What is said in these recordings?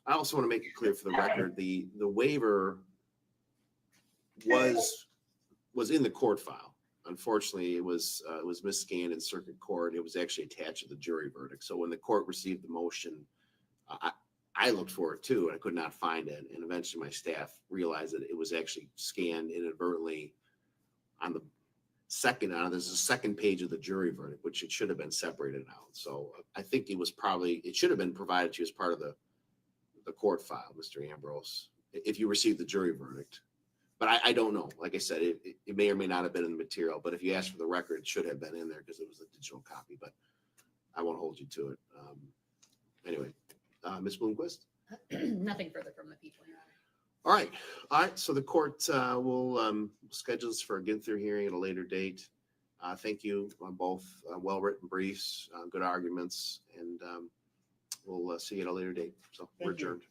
I also want to make it clear for the record, the waiver was in the court file. Unfortunately, it was misscanned in circuit court. It was actually attached to the jury verdict. So when the court received the motion, I looked for it too, and I could not find it. And eventually my staff realized that it was actually scanned inadvertently on the there's a second page of the jury verdict, which it should have been separated out. So I think it should have been provided to you as part of the court file, Mr. Ambrose, if you received the jury verdict. But I don't know. Like I said, it may or may not have been in the material, but if you ask for the record, it should have been in there because it was a digital copy, but I won't hold you to it. Anyway, Ms. Bloomquist? Nothing further from the people, Your Honor. All right. So the court will schedule this for a get-through hearing at a later date. Thank you on both well-written briefs, good arguments, and we'll see you at a later date. So we're adjourned.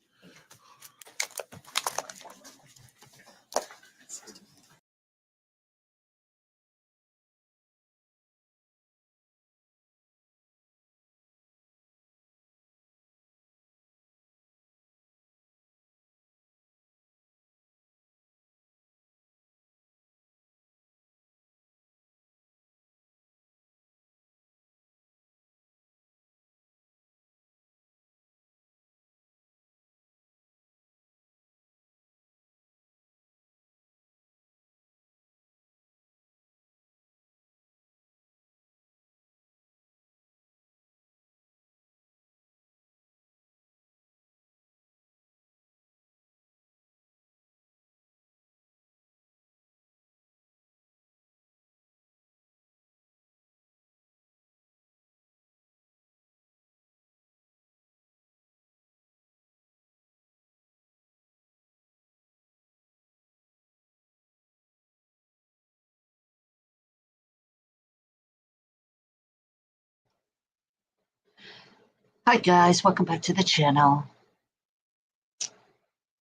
Hi guys, welcome back to the channel.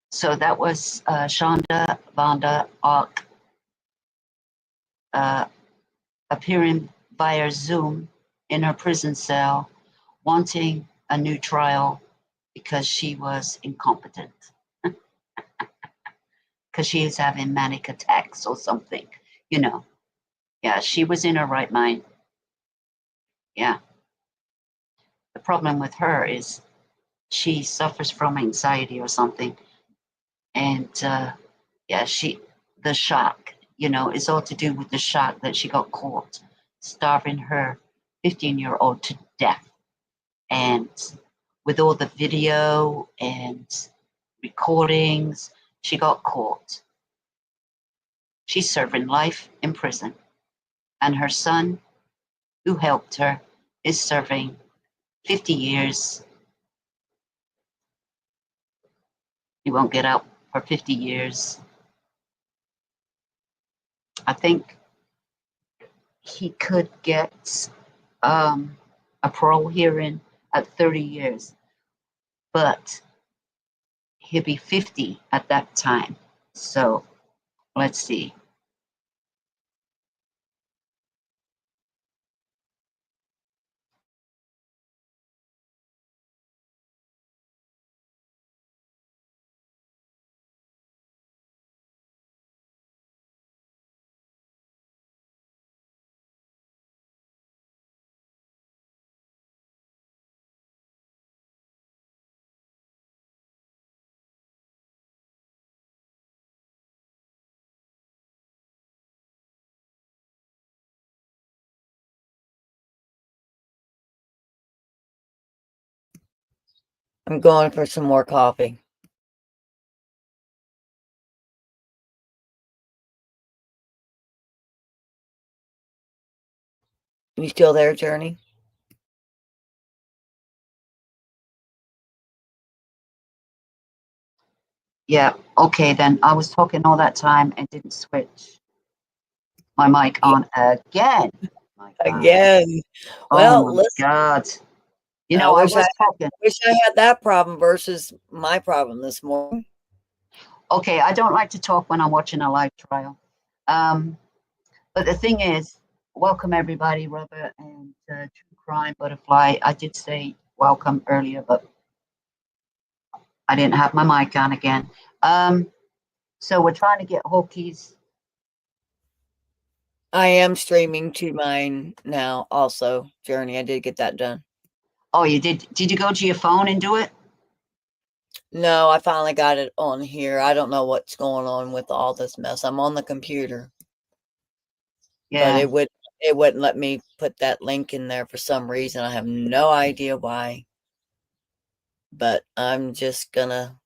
So that was Shonda Vonda Ark appearing via Zoom in her prison cell, wanting a new trial because she was incompetent. Because she is having manic attacks or something, you know. Yeah, she was in her right mind. Yeah. The problem with her is she suffers from anxiety or something. And yeah, the shock, you know, it's all to do with the shock that she got caught starving her 15-year-old to death. And with all the video and recordings, she got caught. She's serving life in prison. And her son, who helped her, is serving 50 years. He won't get out for 50 years. I think he could get a parole hearing at 30 years, but he'll be 50 at that time. So let's see. I'm going for some more coffee. You still there, Journey? Yeah, okay, then I was talking all that time and didn't switch my mic on again. My God. Again. Well, oh my listen. God. You know, I was talking. Wish I had that problem versus my problem this morning. Okay, I don't like to talk when I'm watching a live trial. But the thing is, welcome everybody, Robert and True Crime Butterfly. I did say welcome earlier, but I didn't have my mic on again. So we're trying to get Hawkeyes. I am streaming to mine now also, Journey. I did get that done. Oh, you did? Did you go to your phone and do it? No, I finally got it on here. I don't know what's going on with all this mess. I'm on the computer, but Yeah. it wouldn't let me put that link in there for some reason. I have no idea why. But I'm just gonna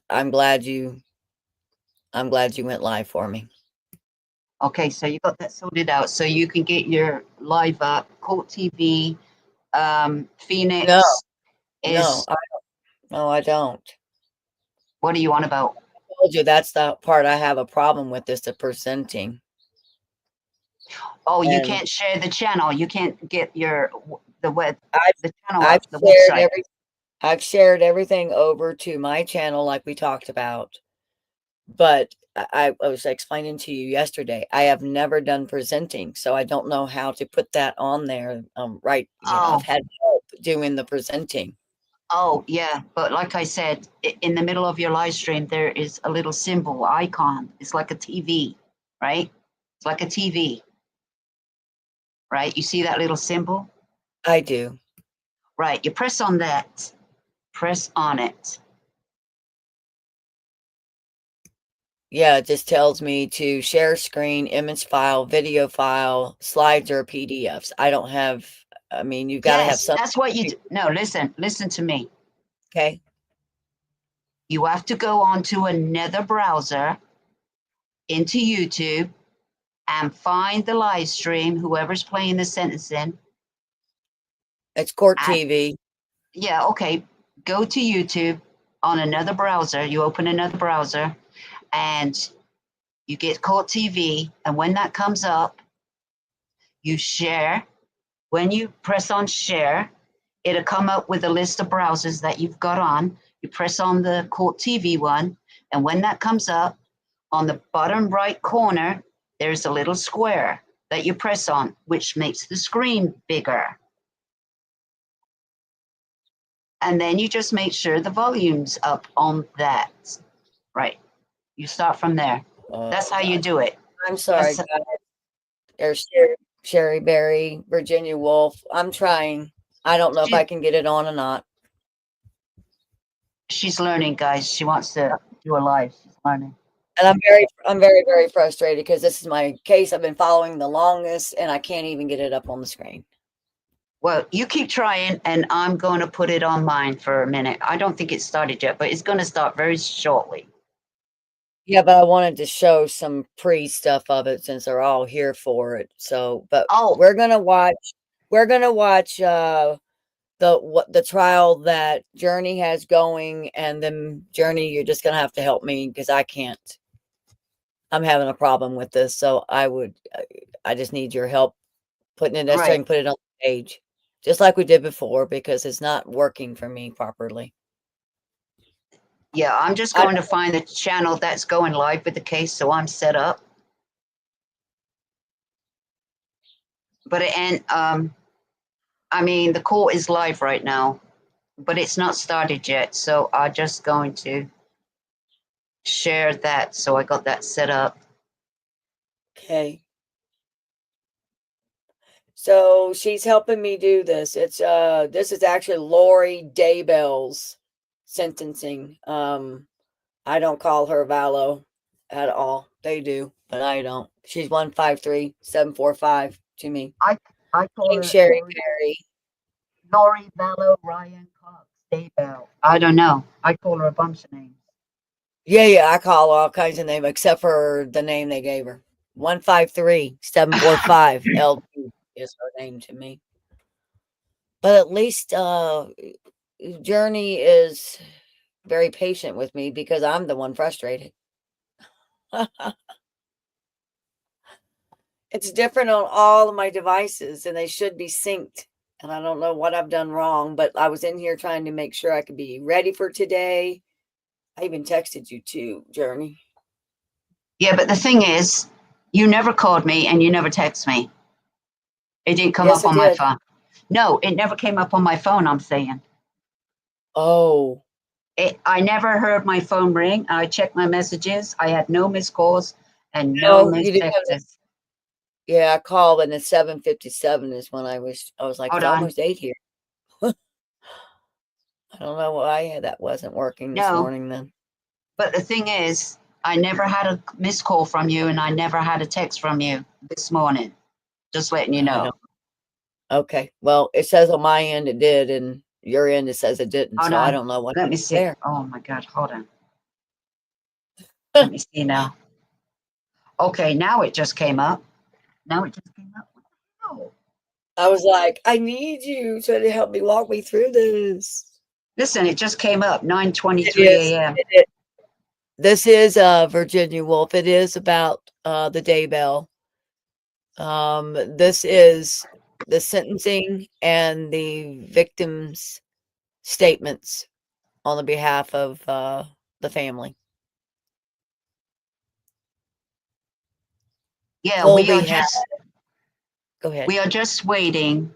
I'm glad you went live for me. Okay, so you got that sorted out. So you can get your live up, Court TV, Phoenix No, is, no, I don't. what are you on about? I told you that's the part I have a problem with is the presenting. Oh, you And can't share the channel. You can't get your, the channel I've up, the shared website. I've shared everything over to my channel like we talked about. But I was explaining to you yesterday, I have never done presenting, so I don't know how to put that on there. Right. Oh. I've had help doing the presenting. Oh, yeah. But like I said, in the middle of your live stream, there is a little symbol icon. It's like a TV, right? It's like a TV, right? You see that little symbol? I do. Right. You press on that. Press on it. Yeah, it just tells me to share screen, image file, video file, slides, or PDFs. I don't have, I mean, you've got to have Yes, something. that's what you do. No, listen to me. Okay. You have to go onto another browser into YouTube and find the live stream, whoever's playing the sentencing. It's Court And, TV. yeah, okay. Go to YouTube on another browser. You open another browser and you get Court TV. And when that comes up, you share. When you press on share, it'll come up with a list of browsers that you've got on. You press on the Court TV one. And when that comes up, on the bottom right corner, there's a little square that you press on, which makes the screen bigger. And then you just make sure the volume's up on that. Right. You start from there. That's how you do it. I'm sorry, That's- guys. There's Sherry Berry, Virginia Wolf. I'm trying. I don't know if I can get it on or not. She's learning, guys. She wants to do a live. She's learning. And I'm very, very frustrated because this is my case I've been following the longest and I can't even get it up on the screen. Well, you keep trying, and I'm going to put it on mine for a minute. I don't think it's started yet, but it's going to start very shortly. Yeah, but I wanted to show some pre-stuff of it since they're all here for it. So, but we're gonna watch the trial that Journey has going, and then Journey, you're just gonna have to help me because I can't. I'm having a problem with this, so I just need your help putting it so I can put it on the page, just like we did before, because it's not working for me properly. Yeah, I'm just going to find the channel that's going live with the case, so I'm set up. But I mean, the court is live right now, but it's not started yet, so I'm just going to share that. So I got that set up. Okay. So she's helping me do this. It's this is actually Lori Daybell's sentencing. I don't call her Valo at all. They do, but I don't. She's 153745 to me. I call her Sherry Perry. Lori, Valo, Ryan, Cox, Daybell. I don't know. I call her a bunch of names. Yeah, I call all kinds of names except for the name they gave her. 153745 LT is her name to me. But at least Journey is very patient with me because I'm the one frustrated. It's different on all of my devices and they should be synced. And I don't know what I've done wrong, but I was in here trying to make sure I could be ready for today. I even texted you too, Journey. Yeah, but the thing is, you never called me and you never text me. It didn't come up on my phone. No, it never came up on my phone, I'm saying. Oh. I never heard my phone ring. I checked my messages. I had no missed calls and no No, missed you didn't have texts. Yeah, I called and it's 7:57 is when I was like, Hold it's on. almost 8 here. I don't know why that wasn't working this No. morning then. But the thing is, I never had a missed call from you and I never had a text from you this morning. Just letting you I know. don't Okay. Well, it says on my end it did, and your end it says it didn't. Hold So I on. don't know what Let me see. there. Oh my God. Hold on. Let me see now. Okay, now it just came up. Now it just came up. What the hell? I was like, I need you to help me walk me through this. Listen, it just came up, It 9:23 is. a.m. This is Virginia Woolf. It is about the Daybell. This is the sentencing and the victims' statements on the behalf of the family. Yeah, Colby had. Go ahead. we are just waiting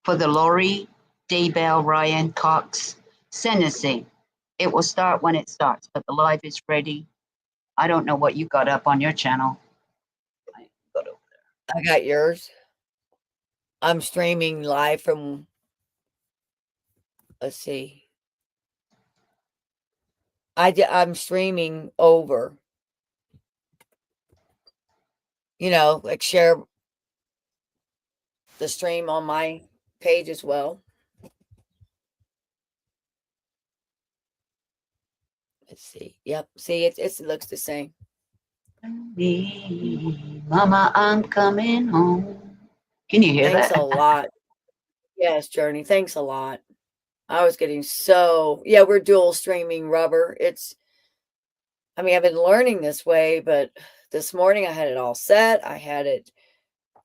for the Lori Daybell Ryan Cox sentencing. It will start when it starts, but the live is ready. I don't know what you got up on your channel. I got yours. I'm streaming live from. Let's see. I'm streaming over. Like share the stream on my page as well. Let's see. Yep. See, it looks the same. Mama, I'm coming home. Can you hear Thanks that? a lot. Yes, Journey. Thanks a lot. I was getting we're dual streaming rubber. I've been learning this way, but this morning I had it all set. I had it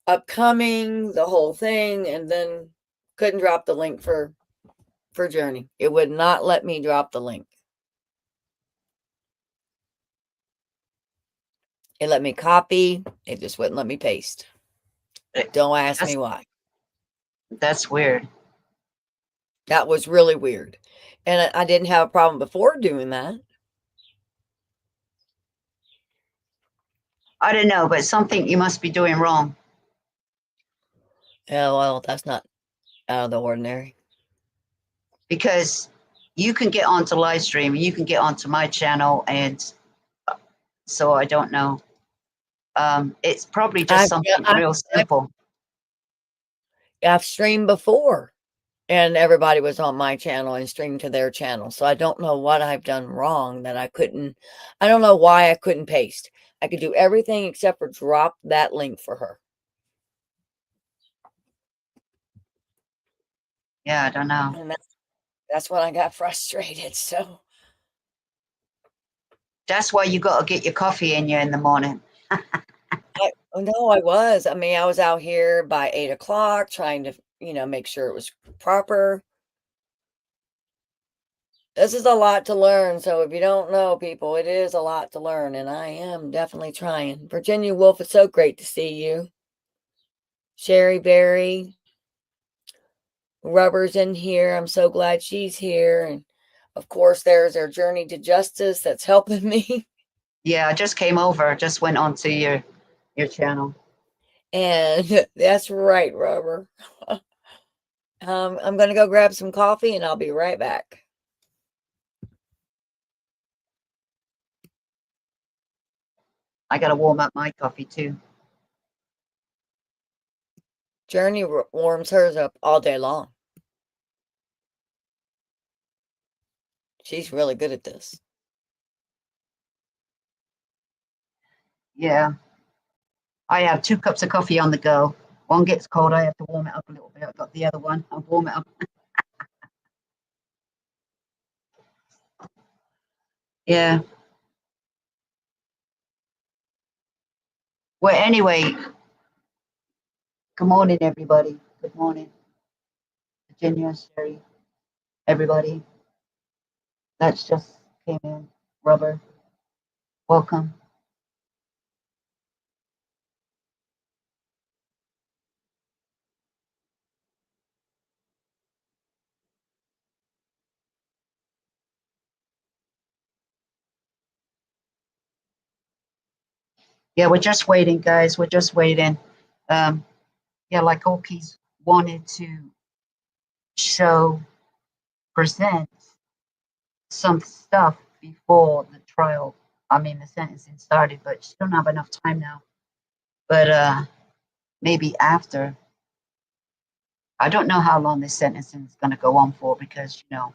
upcoming, the whole thing, and then couldn't drop the link for Journey. It would not let me drop the link. It let me copy. It just wouldn't let me paste. Don't ask me why. That's weird. That was really weird. And I didn't have a problem before doing that. I don't know, but something you must be doing wrong. Yeah, well, that's not out of the ordinary. Because you can get onto live stream, you can get onto my channel, and so I don't know. It's probably just something real simple. I've streamed before, and everybody was on my channel and streamed to their channel. So I don't know what I've done wrong that I don't know why I couldn't paste. I could do everything except for drop that link for her. Yeah, I don't know. And that's when I got frustrated. So that's why you got to get your coffee in you in the morning. No, I was. I was out here by 8 o'clock trying to, make sure it was proper. This is a lot to learn. So if you don't know, people, it is a lot to learn. And I am definitely trying. Virginia Woolf, it's so great to see you. Sherry Berry. Rubber's in here. I'm so glad she's here. And of course, there's our Journey to Justice that's helping me. Yeah, I just came over. Just went onto your channel. And that's right, Rubber. I'm going to go grab some coffee and I'll be right back. I got to warm up my coffee too. Journey warms hers up all day long. She's really good at this. Yeah. I have 2 cups of coffee on the go. One gets cold, I have to warm it up a little bit. I've got the other one. I'll warm it up. Yeah. Well, anyway, good morning, everybody. Good morning. Virginia, Sherry, everybody. That's just came in. Rubber, welcome. Yeah, we're just waiting, guys. We're just waiting. Yeah, like Okies wanted to present some stuff before the trial. I mean, the sentencing started, but she don't have enough time now. But maybe after. I don't know how long this sentencing is going to go on for because, you know,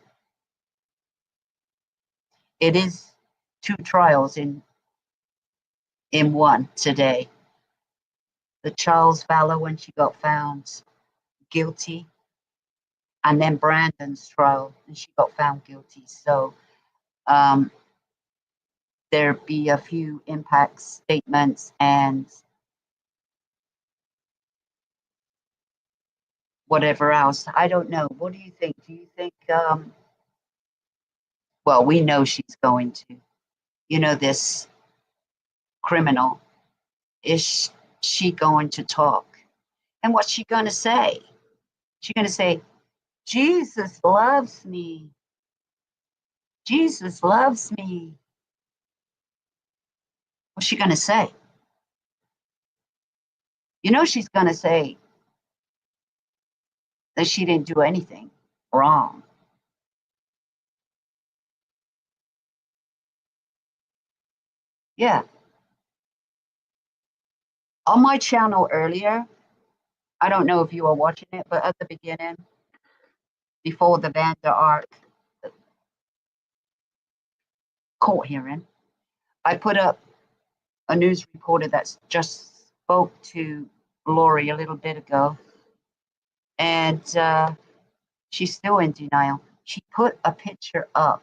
it is 2 trials in one today. The Charles Vallow when she got found guilty, and then Brandon's trial and she got found guilty. So there be a few impact statements and whatever else. I don't know. What do you think? Do you think, well, we know she's going to, you know, this criminal, is she going to talk? And what's she going to say? She's going to say, Jesus loves me. Jesus loves me. What's she going to say? You know, she's going to say that she didn't do anything wrong. Yeah. On my channel earlier, I don't know if you were watching it, but at the beginning, before the Vander Ark court hearing, I put up a news reporter that just spoke to Lori a little bit ago, and she's still in denial. She put a picture up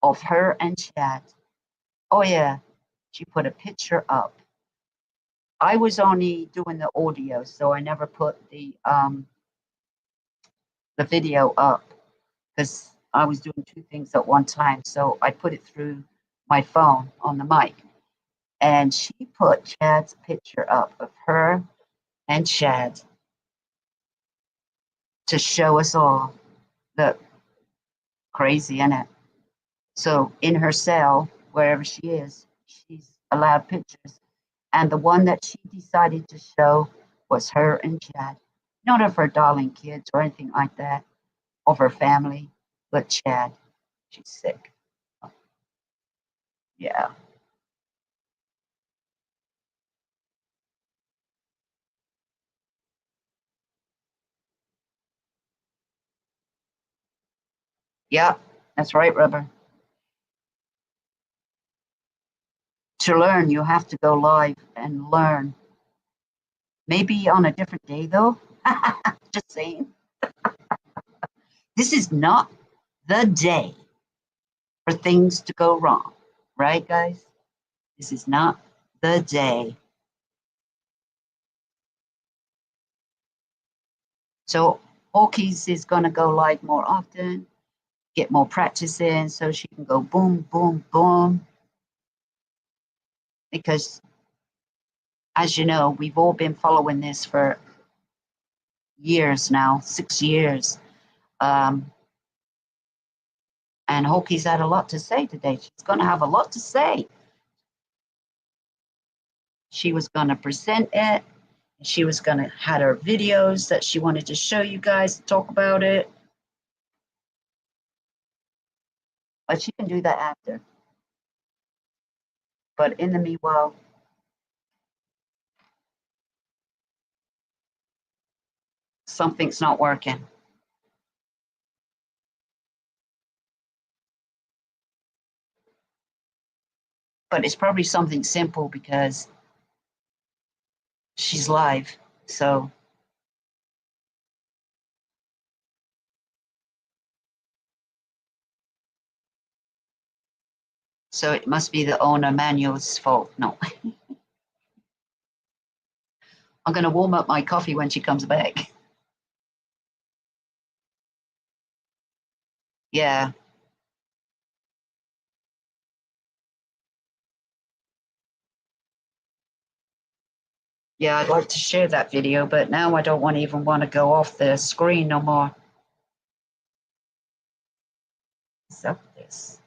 of her and Chad. Oh yeah, she put a picture up. I was only doing the audio, so I never put the video up because I was doing 2 things at one time. So I put it through my phone on the mic, and she put Chad's picture up of her and Chad to show us all. Look, crazy, isn't it? So in her cell, wherever she is, she's allowed pictures. And the one that she decided to show was her and Chad. Not of her darling kids or anything like that, of her family, but Chad. She's sick. Yeah. Yeah, that's right, Rubber. To learn, you have to go live and learn. Maybe on a different day, though. Just saying. This is not the day for things to go wrong, right, guys? This is not the day. So Hawkeyes is going to go live more often, get more practice in so she can go boom, boom, boom. Because, as you know, we've all been following this for years now, 6 years. And Hawkeyes had a lot to say today. She's going to have a lot to say. She was going to present it. She was going to had her videos that she wanted to show you guys, talk about it. But she can do that after. But in the meanwhile, something's not working. But it's probably something simple because she's live. So it must be the owner Manuel's fault. No. I'm going to warm up my coffee when she comes back. Yeah. Yeah, I'd like to share that video, but now I don't even want to go off the screen no more. What's up with this?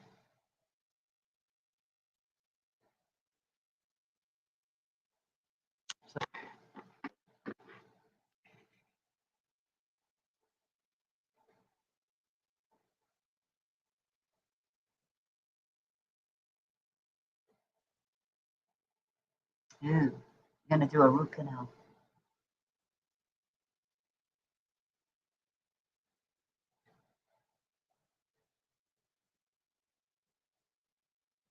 Ooh, you're gonna do a root canal.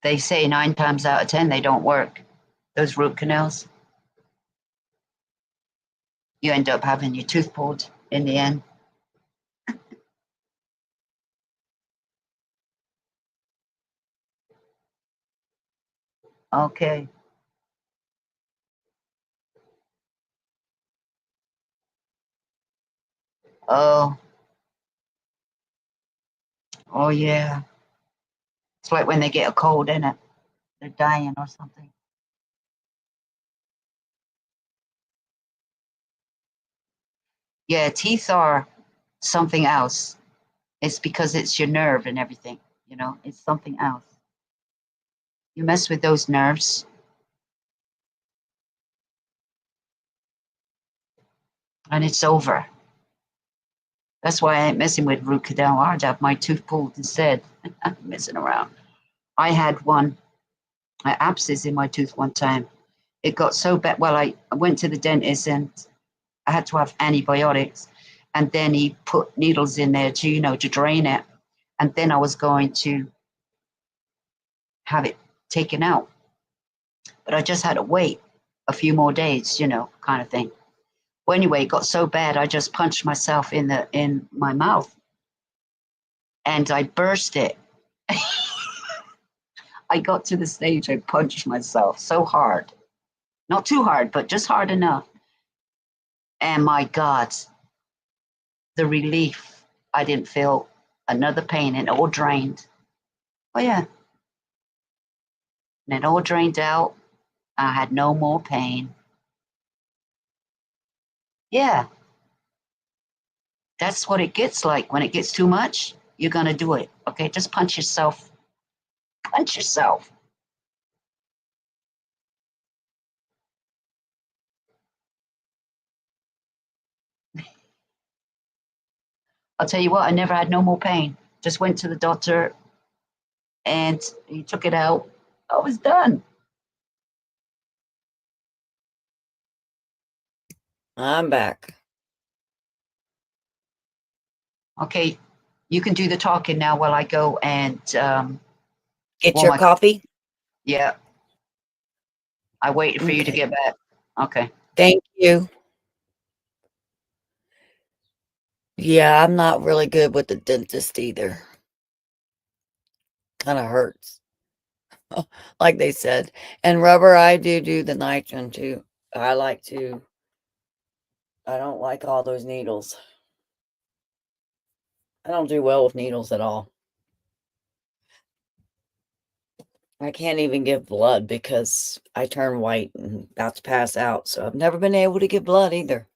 They say 9 times out of 10 they don't work. Those root canals. You end up having your tooth pulled in the end. Okay. Oh, oh yeah. It's like when they get a cold, in it? They're dying or something. Yeah, teeth are something else. It's because it's your nerve and everything, you know, it's something else. You mess with those nerves, and it's over. That's why I ain't messing with root canal. I'd have my tooth pulled instead. I'm messing around. I had one abscess in my tooth one time. It got so bad. Well, I went to the dentist and I had to have antibiotics, and then he put needles in there to, you know, to drain it. And then I was going to have it taken out, but I just had to wait a few more days, you know, kind of thing. Well, anyway, it got so bad, I just punched myself in my mouth, and I burst it. I got to the stage I punched myself so hard, not too hard, but just hard enough. And my God, the relief! I didn't feel another pain, and it all drained. Oh yeah, and it all drained out. I had no more pain. Yeah, that's what it gets like when it gets too much. You're gonna do it. Okay, just punch yourself. Punch yourself. I'll tell you what, I never had no more pain. Just went to the doctor and he took it out. I was done. I'm back. Okay, you can do the talking now while I go and Get well, your coffee. yeah, I waited for you to Okay. get back. Okay. Thank you. Yeah, I'm not really good with the dentist either. Kind of hurts, like they said. And rubber, I do the nitron too. I like to. I don't like all those needles. I don't do well with needles at all. I can't even give blood because I turn white and about to pass out. So I've never been able to give blood either.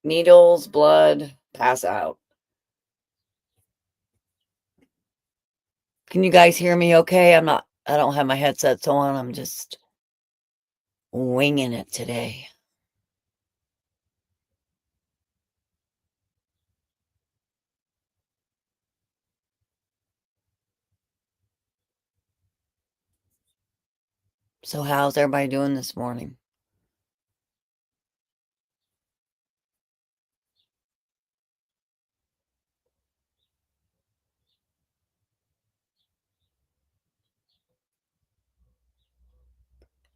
Needles, blood, pass out. Can you guys hear me okay? I don't have my headsets on. I'm just winging it today. So how's everybody doing this morning?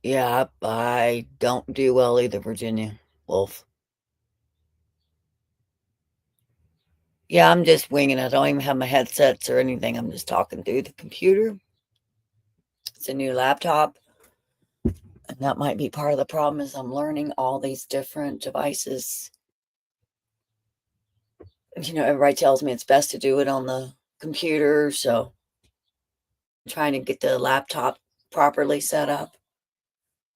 Yeah, I don't do well either, Virginia Wolf. Yeah, I'm just winging it. I don't even have my headsets or anything. I'm just talking through the computer. It's a new laptop. And that might be part of the problem is I'm learning all these different devices. You know, everybody tells me it's best to do it on the computer. So I'm trying to get the laptop properly set up.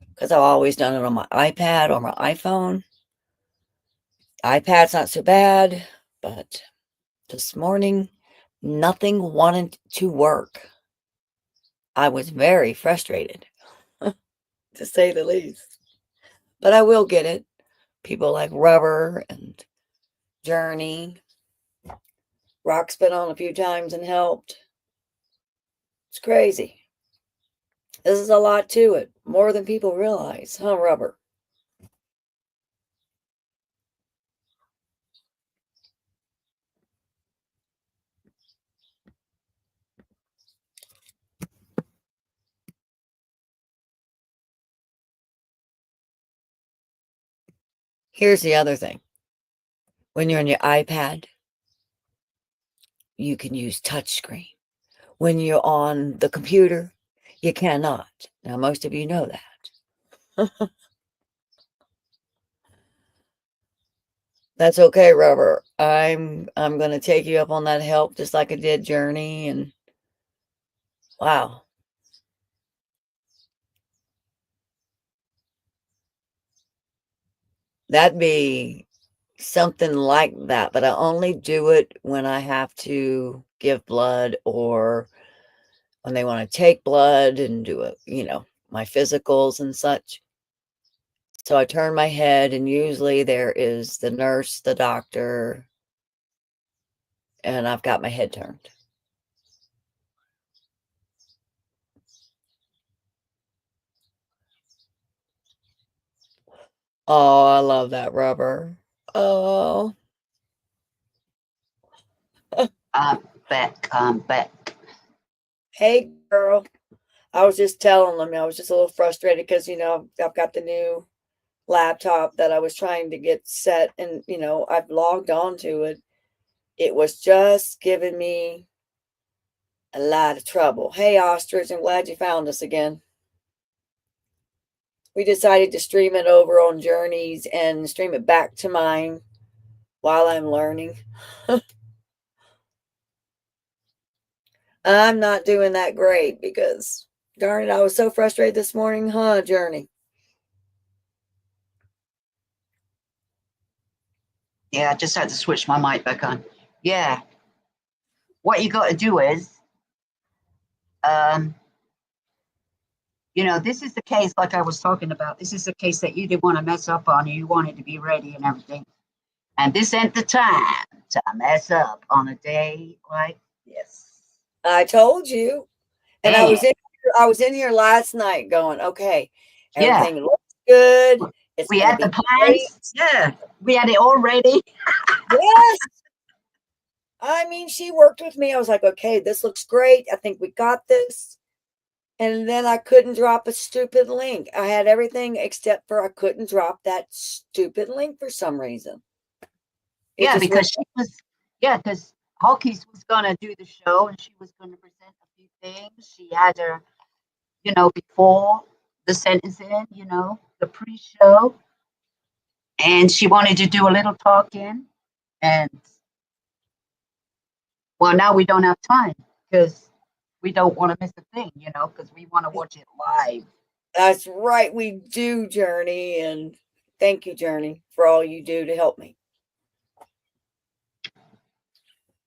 Because I've always done it on my iPad or my iPhone. iPad's not so bad, but this morning, nothing wanted to work. I was very frustrated, to say the least. But I will get it. People like Rubber and Journey. Rock's been on a few times and helped. It's crazy. This is a lot to it, more than people realize, huh, Rubber? Here's the other thing. When you're on your iPad, you can use touchscreen. When you're on the computer, you cannot. Now, most of you know that. That's okay, Rubber. I'm going to take you up on that help just like I did Journey, and wow. That'd be something like that, but I only do it when I have to give blood or when they want to take blood and do it, my physicals and such. So I turn my head, and usually there is the nurse, the doctor, and I've got my head turned. Oh, I love that, Rubber. Oh. I'm back. Hey, girl. I was just telling them I was just a little frustrated because, I've got the new laptop that I was trying to get set, and, I've logged on to it. It was just giving me a lot of trouble. Hey, Ostrich, I'm glad you found us again. We decided to stream it over on Journeys and stream it back to mine while I'm learning. I'm not doing that great because, darn it, I was so frustrated this morning, huh, Journey? Yeah, I just had to switch my mic back on. Yeah. What you got to do is, this is the case like I was talking about. This is the case that you didn't want to mess up on. You wanted to be ready and everything. And this ain't the time to mess up on a day like this. I told you. And Yeah. I was in here last night going, okay, Yeah. everything looks good. It's We gonna had be the plans. great. Yeah. We had it all ready. Yes. I mean, she worked with me. I was like, okay, this looks great. I think we got this. And then I couldn't drop a stupid link. I had everything except for I couldn't drop that stupid link for some reason. Yeah, because because Hawkeyes was gonna do the show and she was gonna present a few things. She had her, before the sentencing, the pre-show. And she wanted to do a little talking. And well, now we don't have time because we don't want to miss a thing, because we want to watch it live. That's right. We do, Journey. And thank you, Journey, for all you do to help me.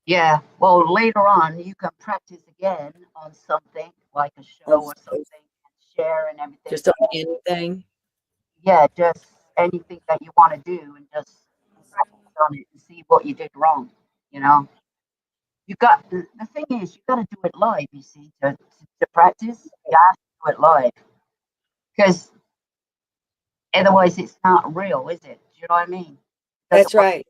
Yeah. Well, later on, you can practice again on something like a show or something, and share and everything. Just on anything. Yeah, just anything that you want to do, and just practice on it and see what you did wrong. You got the thing is, you got to do it live. You see, to practice, you have to do it live because otherwise, it's not real, is it? Do you know what I mean? That's right.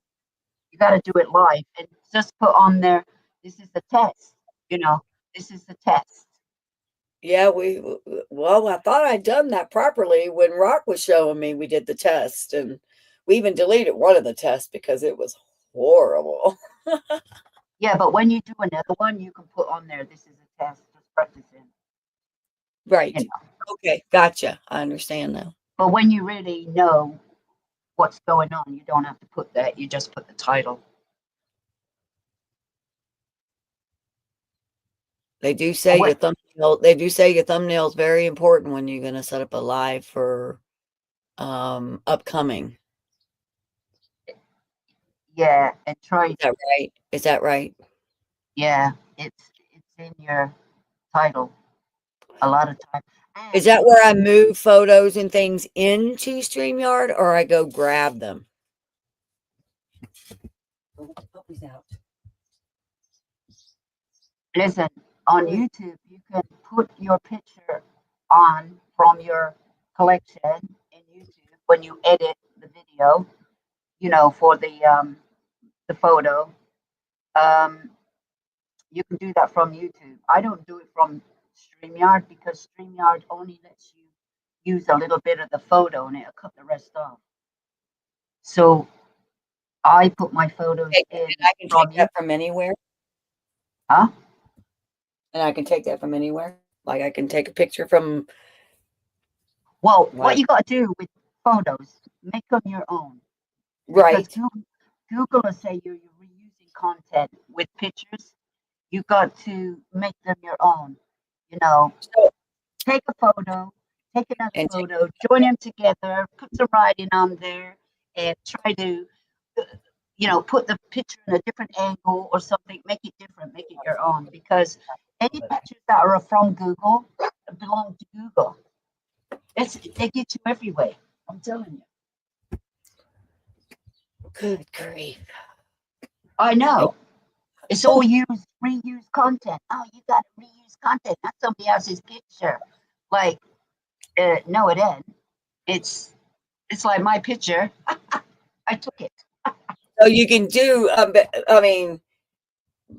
You got to do it live and just put on there. This is the test. This is the test. Yeah, I thought I'd done that properly when Rock was showing me. We did the test, and we even deleted one of the tests because it was horrible. Yeah, but when you do another one, you can put on there, this is a test, just practicing. Right. Okay, gotcha. I understand now. But when you really know what's going on, you don't have to put that. You just put the title. They do say your thumbnail. They do say your thumbnail is very important when you're going to set up a live for upcoming. Yeah, and try. Is that right? Is that right? Yeah, it's in your title a lot of times. Is that where I move photos and things into StreamYard, or I go grab them? Oh, puppy's out. Listen, on YouTube, you can put your picture on from your collection in YouTube when you edit the video, for the photo. You can do that from YouTube. I don't do it from StreamYard because StreamYard only lets you use a little bit of the photo and it'll cut the rest off. So I put my photos Okay, in and I can from take that from anywhere. Huh? And I can take that from anywhere. Like I can take a picture from. Well, what Like, you got to do with photos, make them your own. right. Because Google will say you're reusing content with pictures. You got to make them your own. So, Take a photo, take another and photo, join them together, put some writing on there, and try to, put the picture in a different angle or something. Make it different, make it your own. Because any pictures that are from Google belong to Google. They get you everywhere. I'm telling you. good grief. I know. It's all reused content. Oh, you got to reuse content. That's somebody else's picture. Like, no, it ain't. It's like my picture. I took it. So you can do. I mean,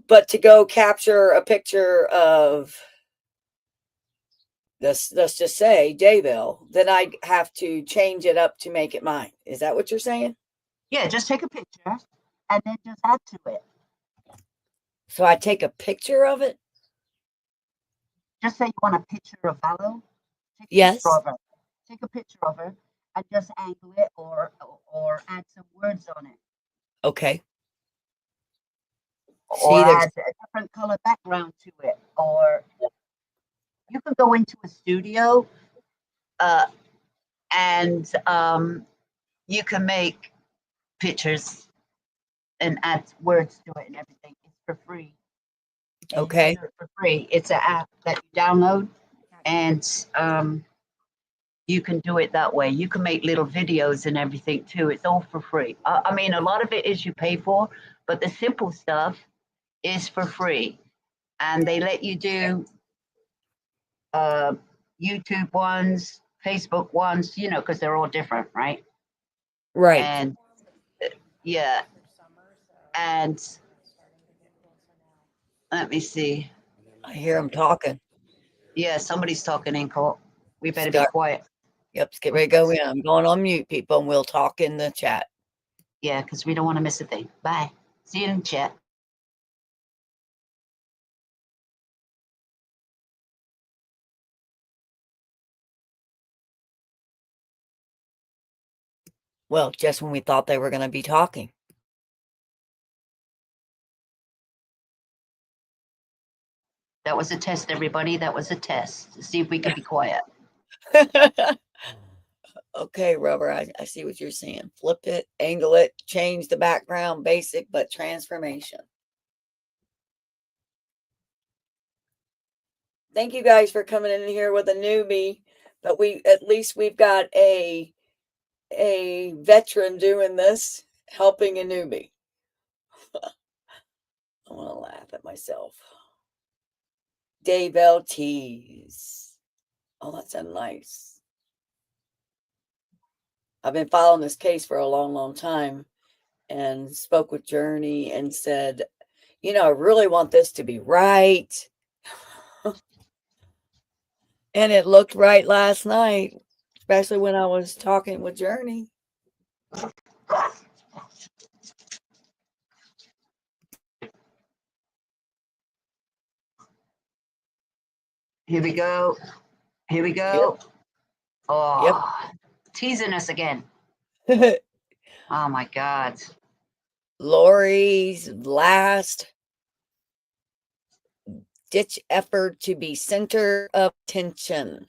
but to go capture a picture of this, let's just say Daybell, then I have to change it up to make it mine. Is that what you're saying? Yeah, just take a picture and then just add to it. So I take a picture of it? Just say you want a picture of Valo. Yes. Take a picture of her and just angle it or add some words on it. Okay. Or add a different color background to it. Or you can go into a studio and you can make pictures and add words to it and everything. It's for free. Okay. For free. It's an app that you download, and you can do it that way. You can make little videos and everything too. It's all for free. I mean, a lot of it is you pay for, but the simple stuff is for free. And they let you do YouTube ones, Facebook ones, because they're all different, right? Right. And yeah. And let me see. I hear him talking. Yeah, somebody's talking in court. We better be Start. quiet. Yep, let's get ready to go in. I'm going on mute, people, and we'll talk in the chat. Yeah, because we don't want to miss a thing. Bye. See you in the chat. Well, just when we thought they were going to be talking. That was a test, everybody. That was a test to see if we could be quiet. Okay, Rubber, I see what you're saying. Flip it, angle it, change the background, basic, but transformation. Thank you guys for coming in here with a newbie, but at least we've got a veteran doing this, helping a newbie. I want to laugh at myself. Daybell teas. Oh, that sounds nice. I've been following this case for a long, long time and spoke with Journey and said, I really want this to be right. And it looked right last night, especially when I was talking with Journey. Here we go. Here we go. Yep. Oh, yep. Teasing us again. Oh my God. Lori's last ditch effort to be center of attention.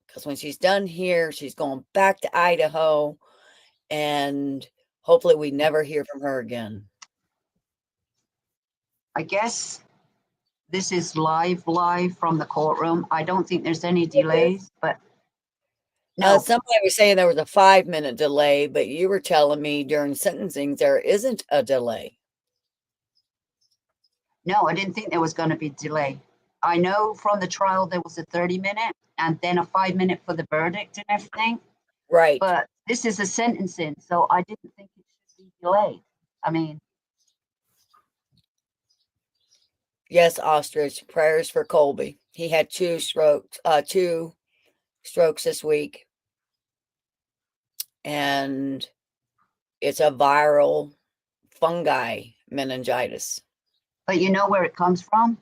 Because when she's done here, she's going back to Idaho. And hopefully we never hear from her again. I guess this is live from the courtroom. I don't think there's any delays, but no. Somebody was saying there was a 5-minute delay, but you were telling me during sentencing there isn't a delay. No, I didn't think there was going to be delay. I know from the trial there was a 30-minute and then a 5-minute for the verdict and everything. Right. But this is a sentencing, so I didn't think it should be delayed. I mean, Yes, Ostrich. Prayers for Colby. He had two strokes this week. And it's a viral fungi meningitis. but you know where it comes from?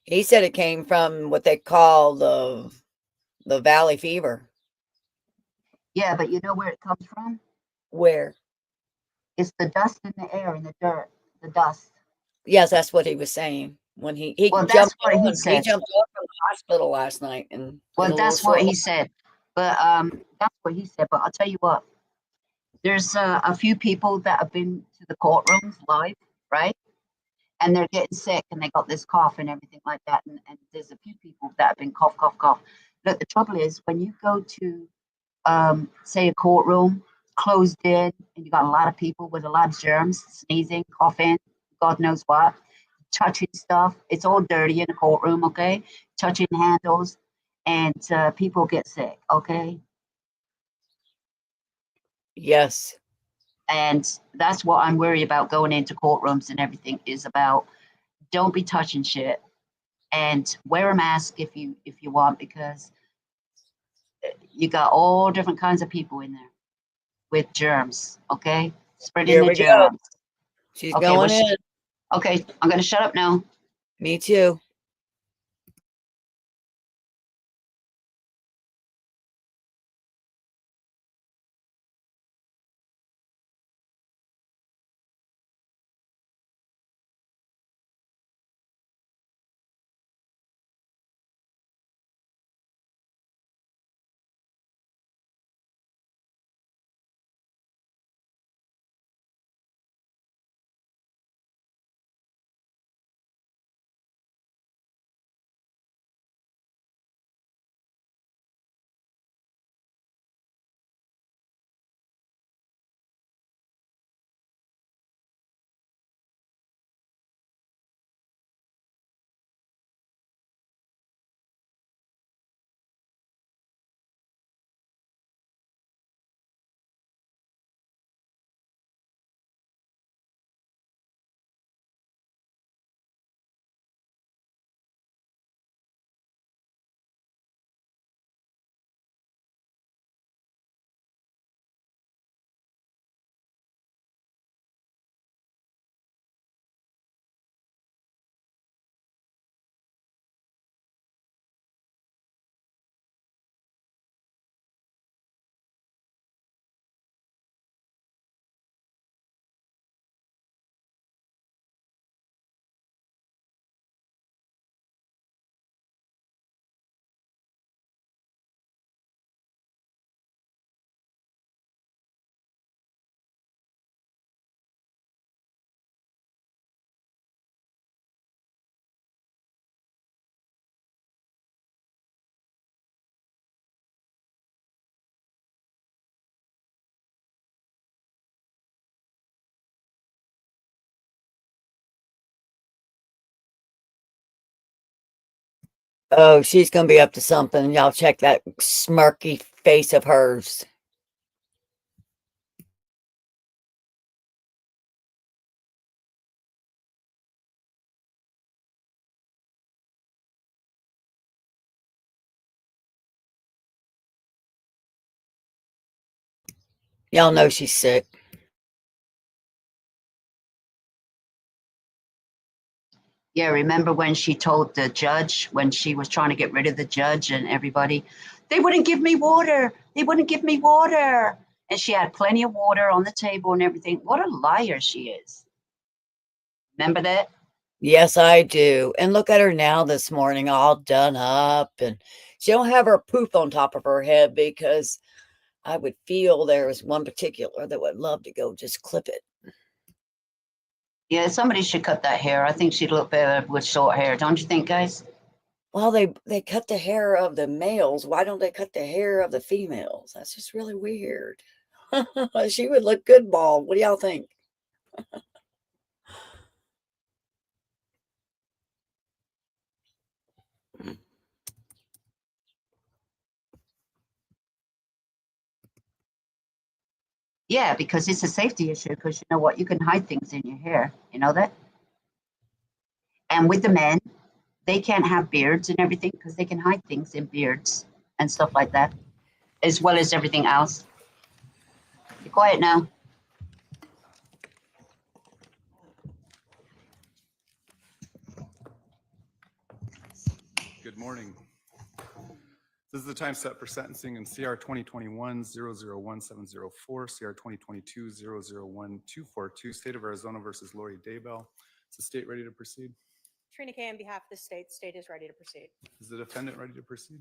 He said it came from what they call the valley fever. Yeah, but you know where it comes from? Where? It's the dust in the air and the dirt, the dust. Yes, that's what he was saying when he Well, that's jumped what on. he He said. jumped on from the hospital last night and Well, did a little that's what short. he said. But that's what he said. But I'll tell you what, there's a few people that have been to the courtrooms live, right? And they're getting sick and they got this cough and everything like that. And there's a few people that have been cough, cough, cough. Look, the trouble is when you go to, say, a courtroom closed in and you got a lot of people with a lot of germs, sneezing, coughing, God knows what, touching stuff. It's all dirty in the courtroom, okay? Touching handles, and people get sick, okay? Yes. And that's what I'm worried about going into courtrooms and everything is about. Don't be touching shit, and wear a mask if you want, because you got all different kinds of people in there with germs, okay? Spreading Here the we go. germs. She's Okay, going in. okay, I'm gonna shut up now. Me too. Oh, she's gonna be up to something. Y'all check that smirky face of hers. Y'all know she's sick. Yeah, remember when she told the judge, when she was trying to get rid of the judge and everybody, they wouldn't give me water. They wouldn't give me water. And she had plenty of water on the table and everything. What a liar she is. Remember that? Yes, I do. And look at her now this morning, all done up, and she don't have her poof on top of her head because I would feel there was one particular that would love to go just clip it. Yeah, somebody should cut that hair. I think she'd look better with short hair. Don't you think, guys? Well, they cut the hair of the males. Why don't they cut the hair of the females? That's just really weird. She would look good bald. What do y'all think? Yeah, because it's a safety issue, because you know what? You can hide things in your hair. You know that? And with the men, they can't have beards and everything because they can hide things in beards and stuff like that, as well as everything else. Be quiet now. Good morning. This is the time set for sentencing in CR 2021-001704, CR 2022-001242, State of Arizona versus Lori Daybell. Is the state ready to proceed? Trina Kay, on behalf of the state is ready to proceed. Is the defendant ready to proceed?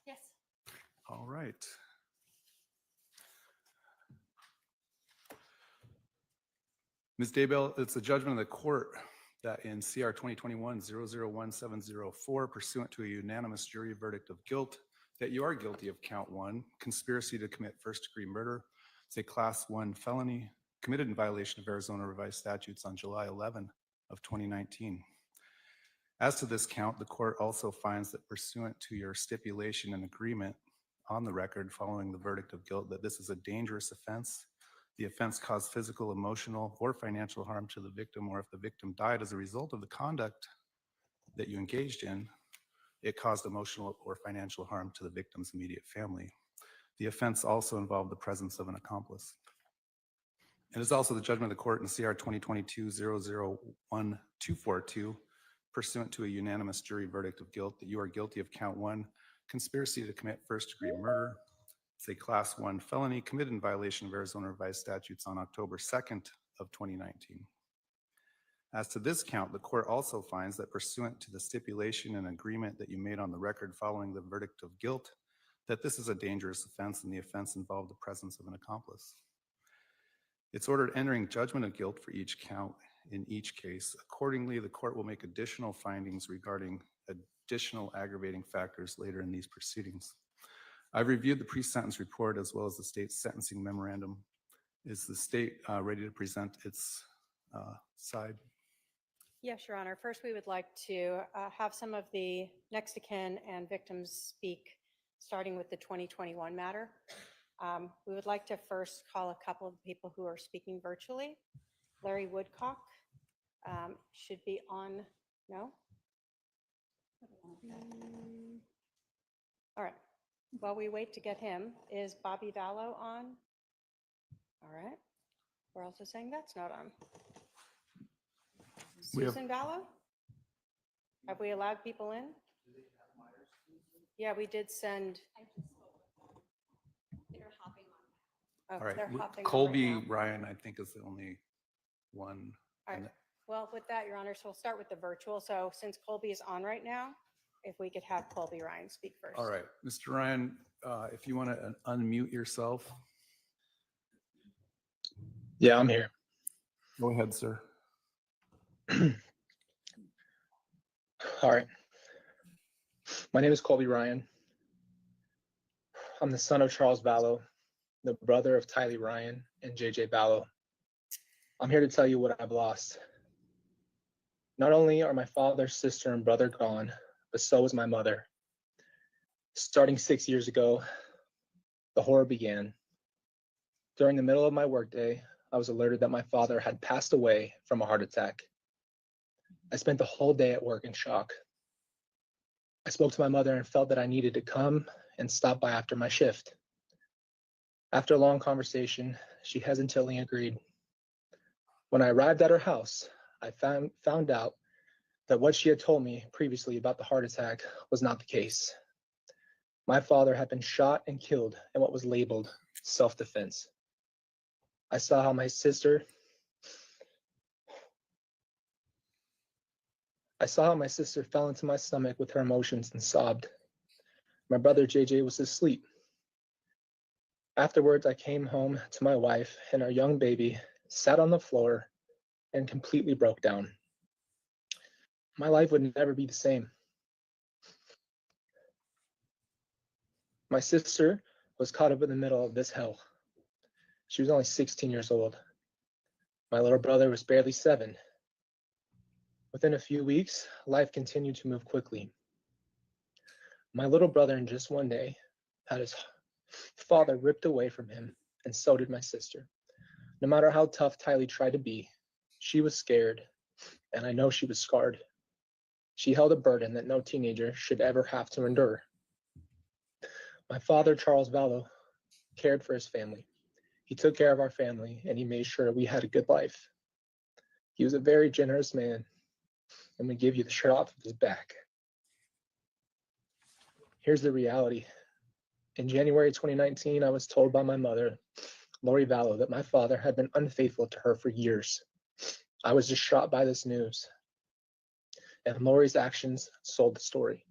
Yes. All right. Ms. Daybell, it's a judgment of the court that in CR 2021-001704, pursuant to a unanimous jury verdict of guilt, that you are guilty of count 1, conspiracy to commit first-degree murder. It's a class 1 felony committed in violation of Arizona revised statutes on July 11 of 2019. As to this count, the court also finds that pursuant to your stipulation and agreement on the record following the verdict of guilt, that this is a dangerous offense. The offense caused physical, emotional, or financial harm to the victim, or if the victim died as a result of the conduct that you engaged in, it caused emotional or financial harm to the victim's immediate family. The offense also involved the presence of an accomplice. It is also the judgment of the court in CR 2022-001242, pursuant to a unanimous jury verdict of guilt, that you are guilty of count 1, conspiracy to commit first-degree murder. It's a class 1 felony committed in violation of Arizona revised statutes on October 2nd of 2019. As to this count, the court also finds that pursuant to the stipulation and agreement that you made on the record following the verdict of guilt, that this is a dangerous offense and the offense involved the presence of an accomplice. It's ordered entering judgment of guilt for each count in each case. Accordingly, the court will make additional findings regarding additional aggravating factors later in these proceedings. I've reviewed the pre-sentence report as well as the state's sentencing memorandum. Is the state ready to present its side? Yes, Your Honor. First, we would like to have some of the next of kin and victims speak, starting with the 2021 matter. We would like to first call a couple of people who are speaking virtually. Larry Woodcock should be on, no? All right. While we wait to get him, is Bobby Vallow on? All right. We're also saying that's not on. Susan Vallow? Have we allowed people in? Yeah, we did send. They're hopping on. Oh, All right. they're hopping on Colby right now. Ryan, I think, is the only one. All right. Well, with that, Your Honor, so we'll start with the virtual. So since Colby is on right now, if we could have Colby Ryan speak first. All right, Mr. Ryan, if you want to unmute yourself. Yeah, I'm here. Go ahead, sir. All right. My name is Colby Ryan. I'm the son of Charles Vallow, the brother of Tylee Ryan and JJ Vallow. I'm here to tell you what I've lost. Not only are my father, sister, and brother gone, but so is my mother. Starting 6 years ago, the horror began. During the middle of my workday, I was alerted that my father had passed away from a heart attack. I spent the whole day at work in shock. I spoke to my mother and felt that I needed to come and stop by after my shift. After a long conversation, she hesitantly agreed. When I arrived at her house, I found out that what she had told me previously about the heart attack was not the case. My father had been shot and killed in what was labeled self-defense. I saw how my sister fell into my stomach with her emotions and sobbed. My brother JJ was asleep. Afterwards, I came home to my wife, and our young baby sat on the floor and completely broke down. My life would never be the same. My sister was caught up in the middle of this hell. She was only 16 years old. My little brother was barely 7. Within a few weeks, life continued to move quickly. My little brother, in just one day, had his father ripped away from him and so did my sister. No matter how tough Tylee tried to be, she was scared, and I know she was scarred. She held a burden that no teenager should ever have to endure. My father, Charles Vallow, cared for his family. He took care of our family, and he made sure we had a good life. He was a very generous man, and would give you the shirt off of his back. Here's the reality. In January 2019, I was told by my mother, Lori Vallow, that my father had been unfaithful to her for years. I was just shocked by this news, and Lori's actions sold the story.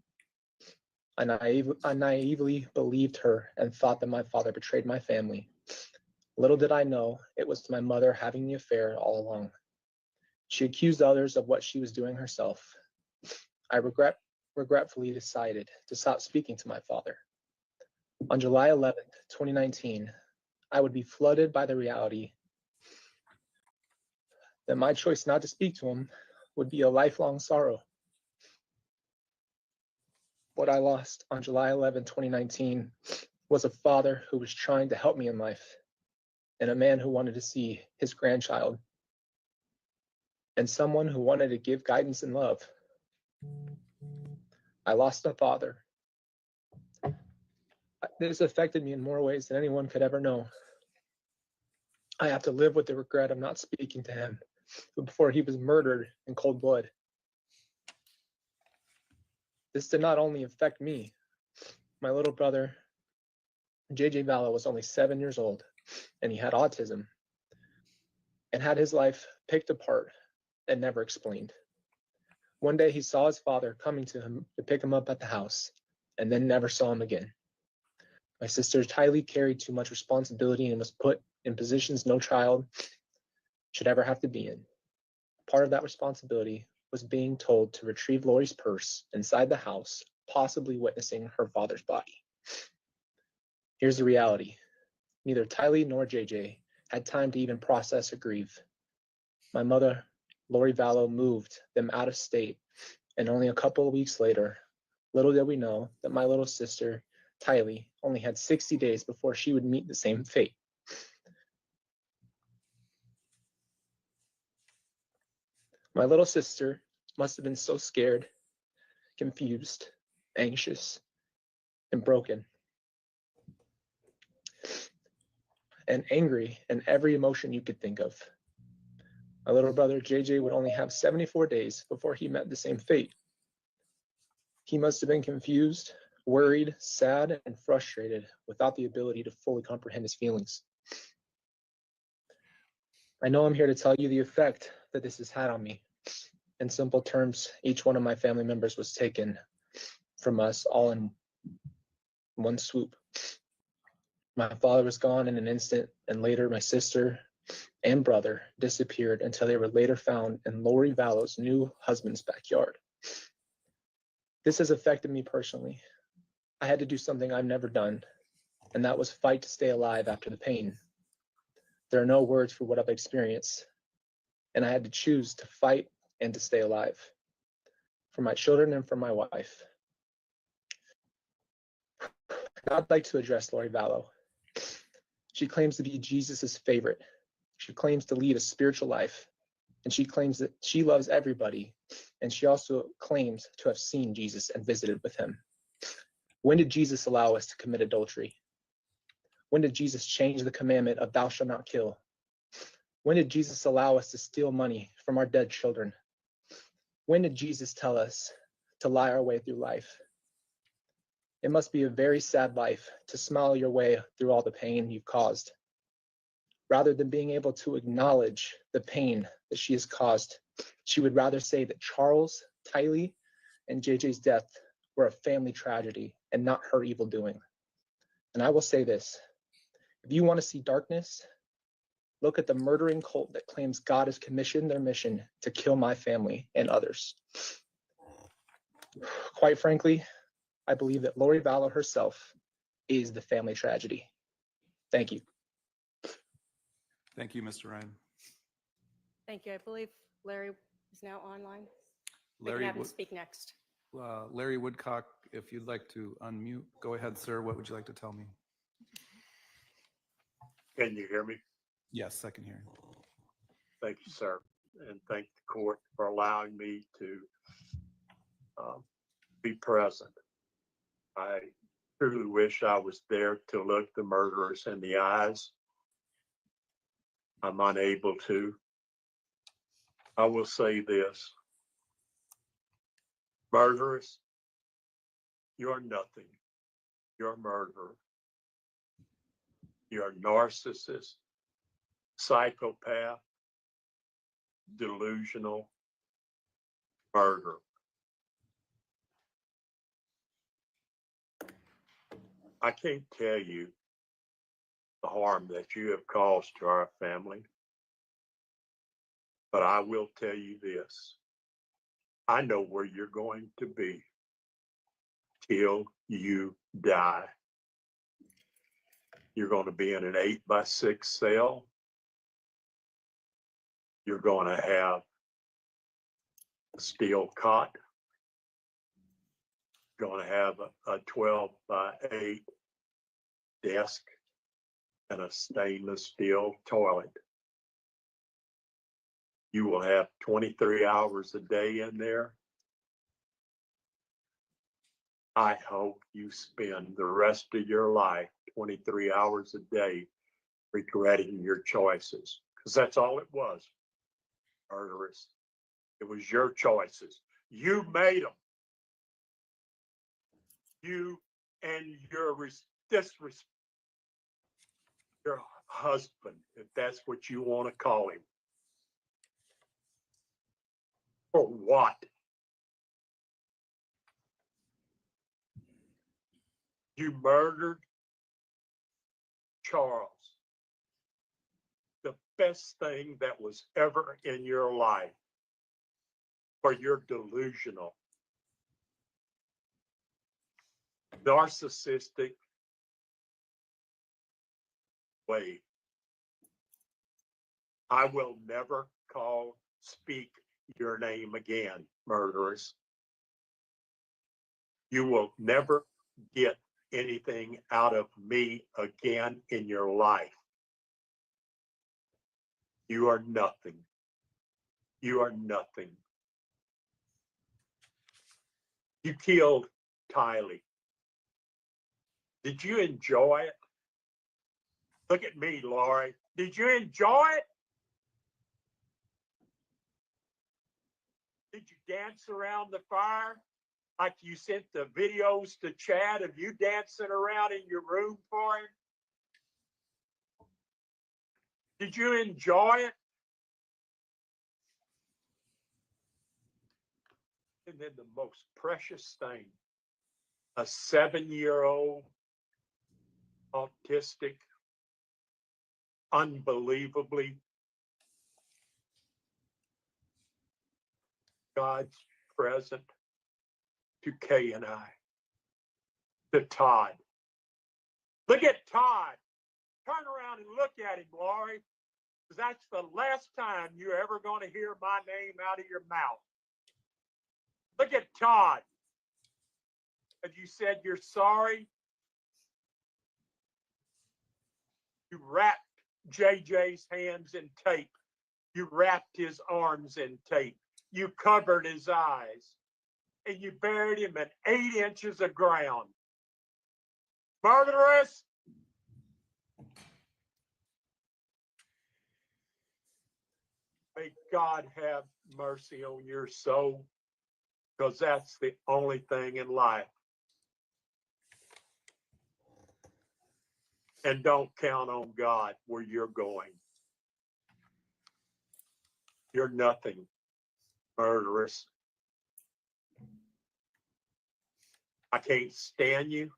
I naively believed her and thought that my father betrayed my family. Little did I know it was my mother having the affair all along. She accused others of what she was doing herself. I regretfully decided to stop speaking to my father. On July 11th, 2019, I would be flooded by the reality that my choice not to speak to him would be a lifelong sorrow. What I lost on July 11, 2019 was a father who was trying to help me in life, and a man who wanted to see his grandchild, and someone who wanted to give guidance and love. I lost a father. This affected me in more ways than anyone could ever know. I have to live with the regret of not speaking to him before he was murdered in cold blood. This did not only affect me. My little brother, JJ Vallow, was only 7 years old, and he had autism and had his life picked apart and never explained. One day he saw his father coming to him to pick him up at the house, and then never saw him again. My sister Tylee carried too much responsibility and was put in positions no child should ever have to be in. Part of that responsibility was being told to retrieve Lori's purse inside the house, possibly witnessing her father's body. Here's the reality. Neither Tylee nor JJ had time to even process or grieve. My mother, Lori Vallow, moved them out of state, and only a couple of weeks later, little did we know that my little sister, Tylee, only had 60 days before she would meet the same fate. My little sister must have been so scared, confused, anxious, and broken, and angry, and every emotion you could think of. My little brother, JJ, would only have 74 days before he met the same fate. He must have been confused, worried, sad, and frustrated without the ability to fully comprehend his feelings. I know I'm here to tell you the effect that this has had on me. In simple terms, each one of my family members was taken from us all in one swoop. My father was gone in an instant, and later my sister and brother disappeared until they were later found in Lori Vallow's new husband's backyard. This has affected me personally. I had to do something I've never done, and that was fight to stay alive after the pain. There are no words for what I've experienced, and I had to choose to fight and to stay alive for my children and for my wife. I'd like to address Lori Vallow. She claims to be Jesus's favorite. She claims to lead a spiritual life, and she claims that she loves everybody, and she also claims to have seen Jesus and visited with him. When did Jesus allow us to commit adultery? When did Jesus change the commandment of thou shalt not kill? When did Jesus allow us to steal money from our dead children? When did Jesus tell us to lie our way through life? It must be a very sad life to smile your way through all the pain you've caused. Rather than being able to acknowledge the pain that she has caused, she would rather say that Charles, Tylee, and JJ's death were a family tragedy and not her evil doing. And I will say this, if you want to see darkness, look at the murdering cult that claims God has commissioned their mission to kill my family and others. Quite frankly, I believe that Lori Vallow herself is the family tragedy. Thank you. Thank you, Mr. Ryan. Thank you. I believe Larry is now online. We can Larry, have him speak next. Larry Woodcock, if you'd like to unmute, go ahead, sir. What would you like to tell me? Can you hear me? Yes, second hearing. Thank you, sir. And thank the court for allowing me to be present. I truly wish I was there to look the murderers in the eyes. I'm unable to. I will say this. Murderers, you're nothing. You're a murderer. You're a narcissist, psychopath, delusional murderer. I can't tell you the harm that you have caused to our family, but I will tell you this. I know where you're going to be till you die. You're going to be in an 8x6 cell. You're going to have a steel cot. You're going to have a 12x8 desk and a stainless steel toilet. You will have 23 hours a day in there. I hope you spend the rest of your life, 23 hours a day, regretting your choices, because that's all it was, murderous. It was your choices. You made them. You and your husband, if that's what you want to call him. For what? You murdered Charles, the best thing that was ever in your life, for your delusional, narcissistic way. I will never speak your name again, murderers. You will never get anything out of me again in your life. You are nothing. You are nothing. You killed Tylee. Did you enjoy it? Look at me, Lori. Did you enjoy it? Did you dance around the fire like you sent the videos to Chad of you dancing around in your room for him? Did you enjoy it? And then the most precious thing, a 7-year-old autistic, unbelievably God's present to Kay and I, to Todd. Look at Todd. Turn around and look at him, Lori, because that's the last time you're ever going to hear my name out of your mouth. Look at Todd. Have you said you're sorry? You wrapped JJ's hands in tape. You wrapped his arms in tape. You covered his eyes. And you buried him in 8 inches of ground. Murderous! May God have mercy on your soul, because that's the only thing in life. And don't count on God where you're going. You're nothing, murderous. I can't stand you.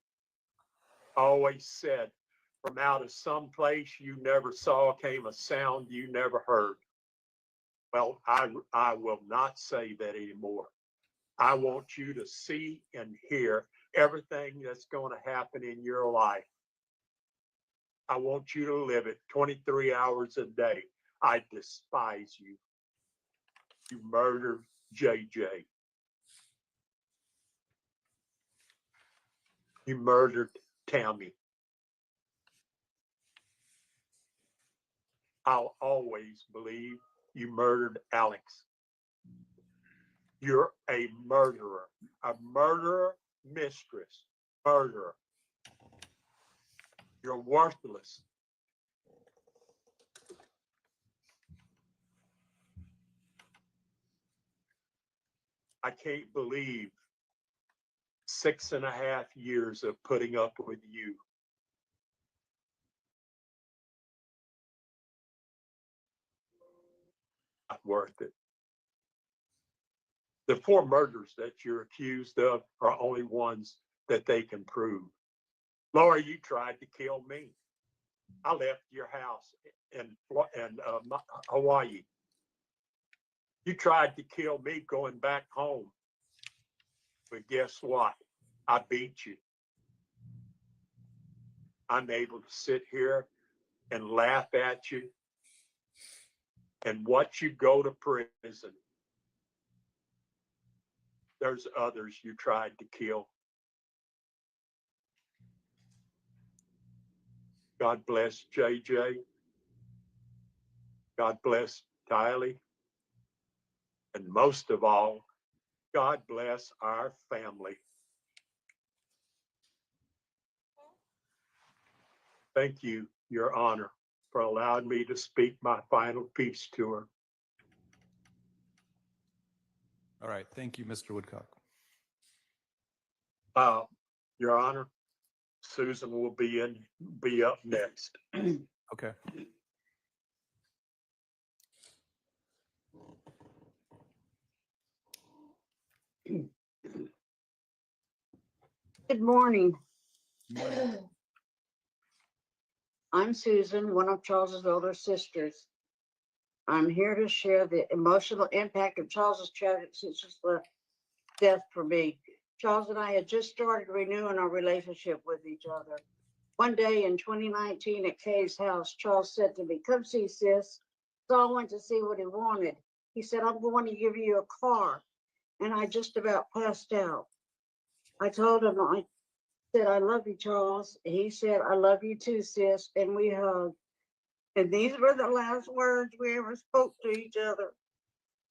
I always said, from out of some place you never saw came a sound you never heard. Well, I will not say that anymore. I want you to see and hear everything that's going to happen in your life. I want you to live it 23 hours a day. I despise you. You murdered JJ. You murdered Tammy. I'll always believe you murdered Alex. You're a murderer mistress, murderer. You're worthless. I can't believe 6.5 years of putting up with you. Not worth it. The 4 murders that you're accused of are only ones that they can prove. Laura, you tried to kill me. I left your house in Hawaii. You tried to kill me going back home. But guess what? I beat you. I'm able to sit here and laugh at you and watch you go to prison. There's others you tried to kill. God bless JJ. God bless Tylee. And most of all, God bless our family. Thank you, Your Honor, for allowing me to speak my final piece to her. All right. Thank you, Mr. Woodcock. Your Honor, Susan will be up next. Okay. Good morning. I'm Susan, one of Charles's older sisters. I'm here to share the emotional impact of Charles's tragic sister's death for me. Charles and I had just started renewing our relationship with each other. One day in 2019 at Kay's house, Charles said to me, "Come see, sis." So I went to see what he wanted. He said, "I'm going to give you a car." And I just about passed out. I told him, I said, "I love you, Charles." He said, "I love you too, sis." And we hugged. And these were the last words we ever spoke to each other.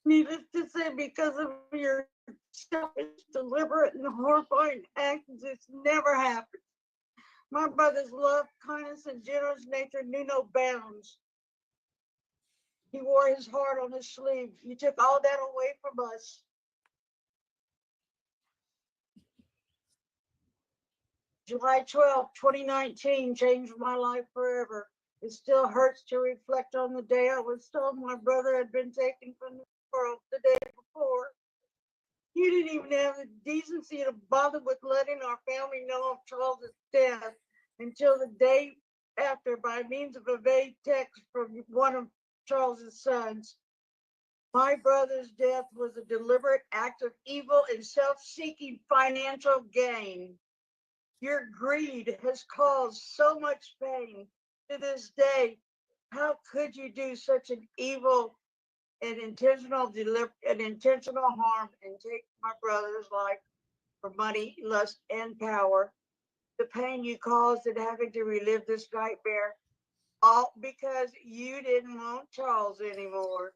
Needless to say, because of your selfish, deliberate, and horrifying actions, this never happened. My brother's love, kindness, and generous nature knew no bounds. He wore his heart on his sleeve. You took all that away from us. July 12, 2019 changed my life forever. It still hurts to reflect on the day I was told my brother had been taken from the world the day before. You didn't even have the decency to bother with letting our family know of Charles's death until the day after by means of a vague text from one of Charles's sons. My brother's death was a deliberate act of evil and self-seeking financial gain. Your greed has caused so much pain to this day. How could you do such an evil and intentional harm and take my brother's life for money, lust, and power? The pain you caused in having to relive this nightmare, all because you didn't want Charles anymore.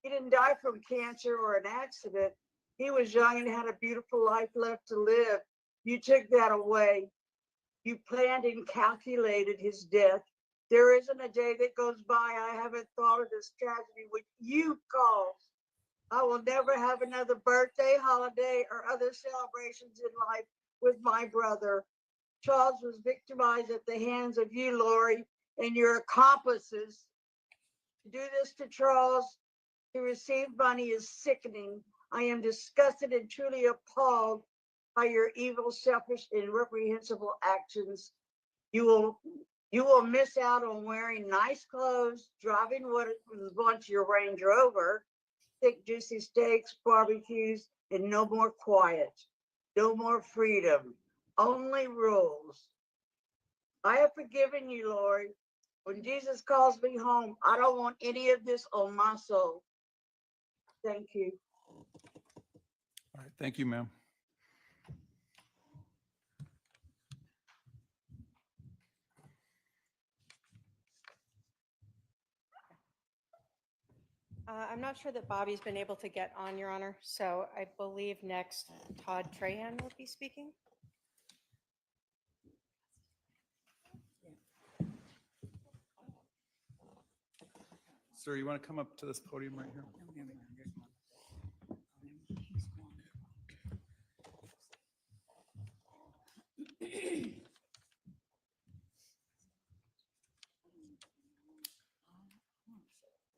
He didn't die from cancer or an accident. He was young and had a beautiful life left to live. You took that away. You planned and calculated his death. There isn't a day that goes by I haven't thought of this tragedy which you caused. I will never have another birthday, holiday, or other celebrations in life with my brother. Charles was victimized at the hands of you, Lori, and your accomplices. To do this to Charles, to receive money is sickening. I am disgusted and truly appalled by your evil, selfish, and reprehensible actions. You will miss out on wearing nice clothes, driving what was once your Range Rover, thick, juicy steaks, barbecues, and no more quiet, no more freedom, only rules. I have forgiven you, Lori. When Jesus calls me home, I don't want any of this on my soul. Thank you. All right. Thank you, ma'am. I'm not sure that Bobby's been able to get on, Your Honor, so I believe next Todd Trahan will be speaking. Sir, you want to come up to this podium right here?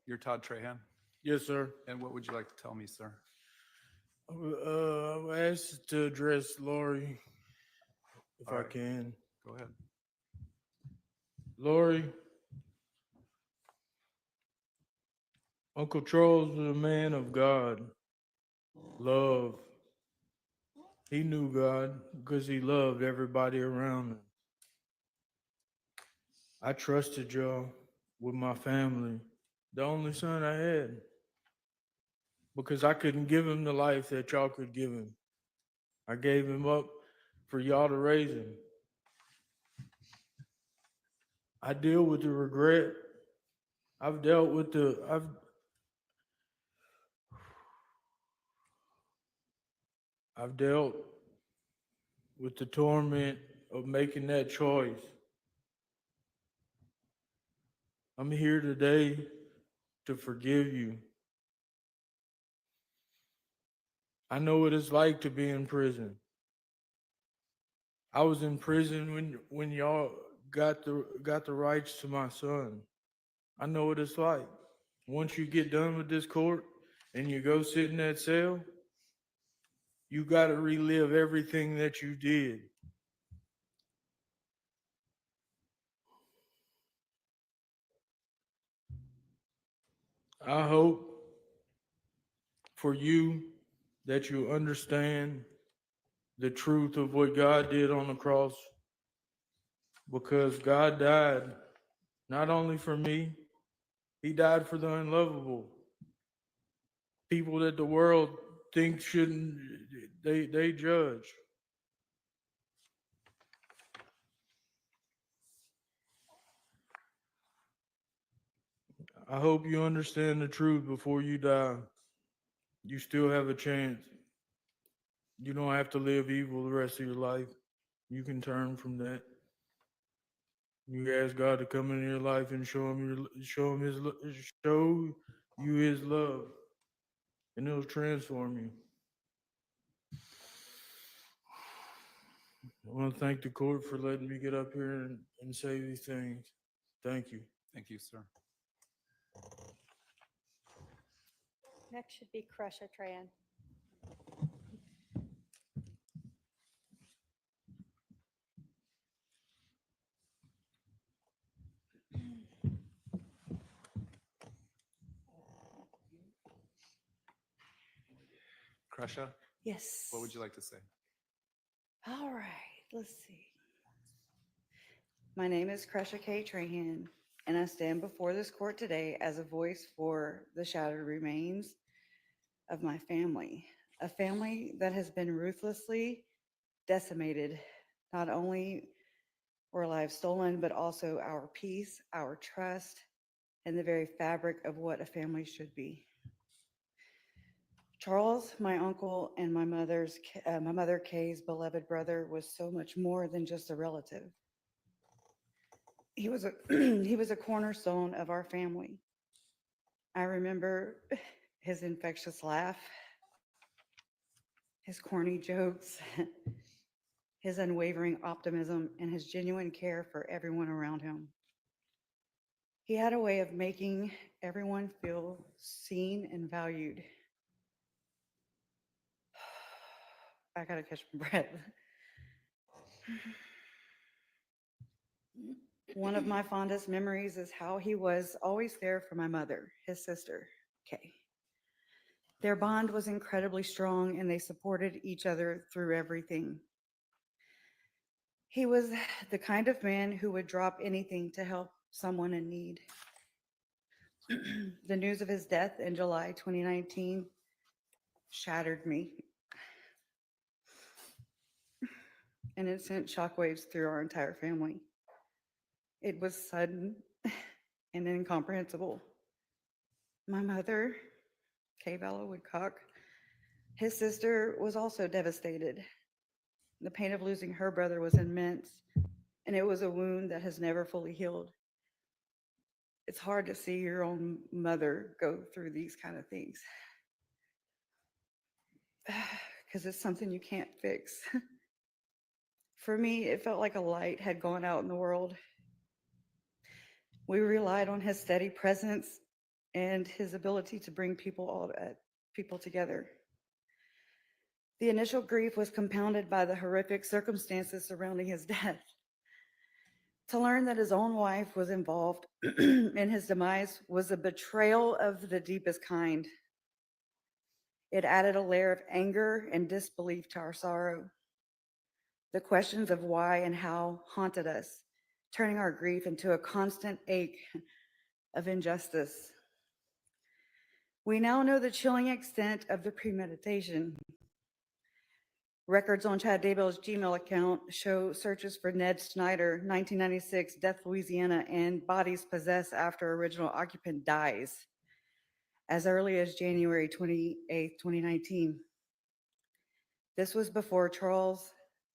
You're Todd Trahan, Yes, sir. and what would you like to tell me, sir? I'm asked to address Lori, if All I right. can. Go ahead. Lori, Uncle Charles was a man of God, love. He knew God because he loved everybody around him. I trusted y'all with my family, the only son I had, because I couldn't give him the life that y'all could give him. I gave him up for y'all to raise him. I deal with the regret. I've dealt with I've dealt with the torment of making that choice. I'm here today to forgive you. I know what it's like to be in prison. I was in prison when y'all got the rights to my son. I know what it's like. Once you get done with this court and you go sit in that cell, you got to relive everything that you did. I hope for you that you understand the truth of what God did on the cross, because God died not only for me, he died for the unlovable. People that the world thinks shouldn't, they judge. I hope you understand the truth before you die. You still have a chance. You don't have to live evil the rest of your life. You can turn from that. You ask God to come into your life and show you his love, and it'll transform you. I want to thank the court for letting me get up here and say these things. Thank you. Thank you, sir. Next should be Kresha Trahan. Kresha, Yes. what would you like to say? All right, let's see. My name is Kresha K. Trahan, and I stand before this court today as a voice for the shattered remains of my family, a family that has been ruthlessly decimated. Not only were lives stolen, but also our peace, our trust, and the very fabric of what a family should be. Charles, my uncle, and my mother Kay's beloved brother, was so much more than just a relative. He was a he was a cornerstone of our family. I remember his infectious laugh, his corny jokes, his unwavering optimism, and his genuine care for everyone around him. He had a way of making everyone feel seen and valued. I gotta catch my breath. One of my fondest memories is how he was always there for my mother, his sister, Kay. Their bond was incredibly strong and they supported each other through everything. He was the kind of man who would drop anything to help someone in need. The news of his death in July 2019 shattered me, and it sent shockwaves through our entire family. It was sudden and incomprehensible. My mother, Kay Bella Woodcock, his sister, was also devastated. The pain of losing her brother was immense, and it was a wound that has never fully healed. It's hard to see your own mother go through these kind of things because it's something you can't fix. For me, it felt like a light had gone out in the world. We relied on his steady presence and his ability to bring people together. The initial grief was compounded by the horrific circumstances surrounding his death. To learn that his own wife was involved in his demise was a betrayal of the deepest kind. It added a layer of anger and disbelief to our sorrow. The questions of why and how haunted us, turning our grief into a constant ache of injustice. We now know the chilling extent of the premeditation. Records on Chad Daybell's Gmail account show searches for Ned Snyder, 1996, Death, Louisiana, and bodies possessed after original occupant dies, as early as January 28, 2019. This was before Charles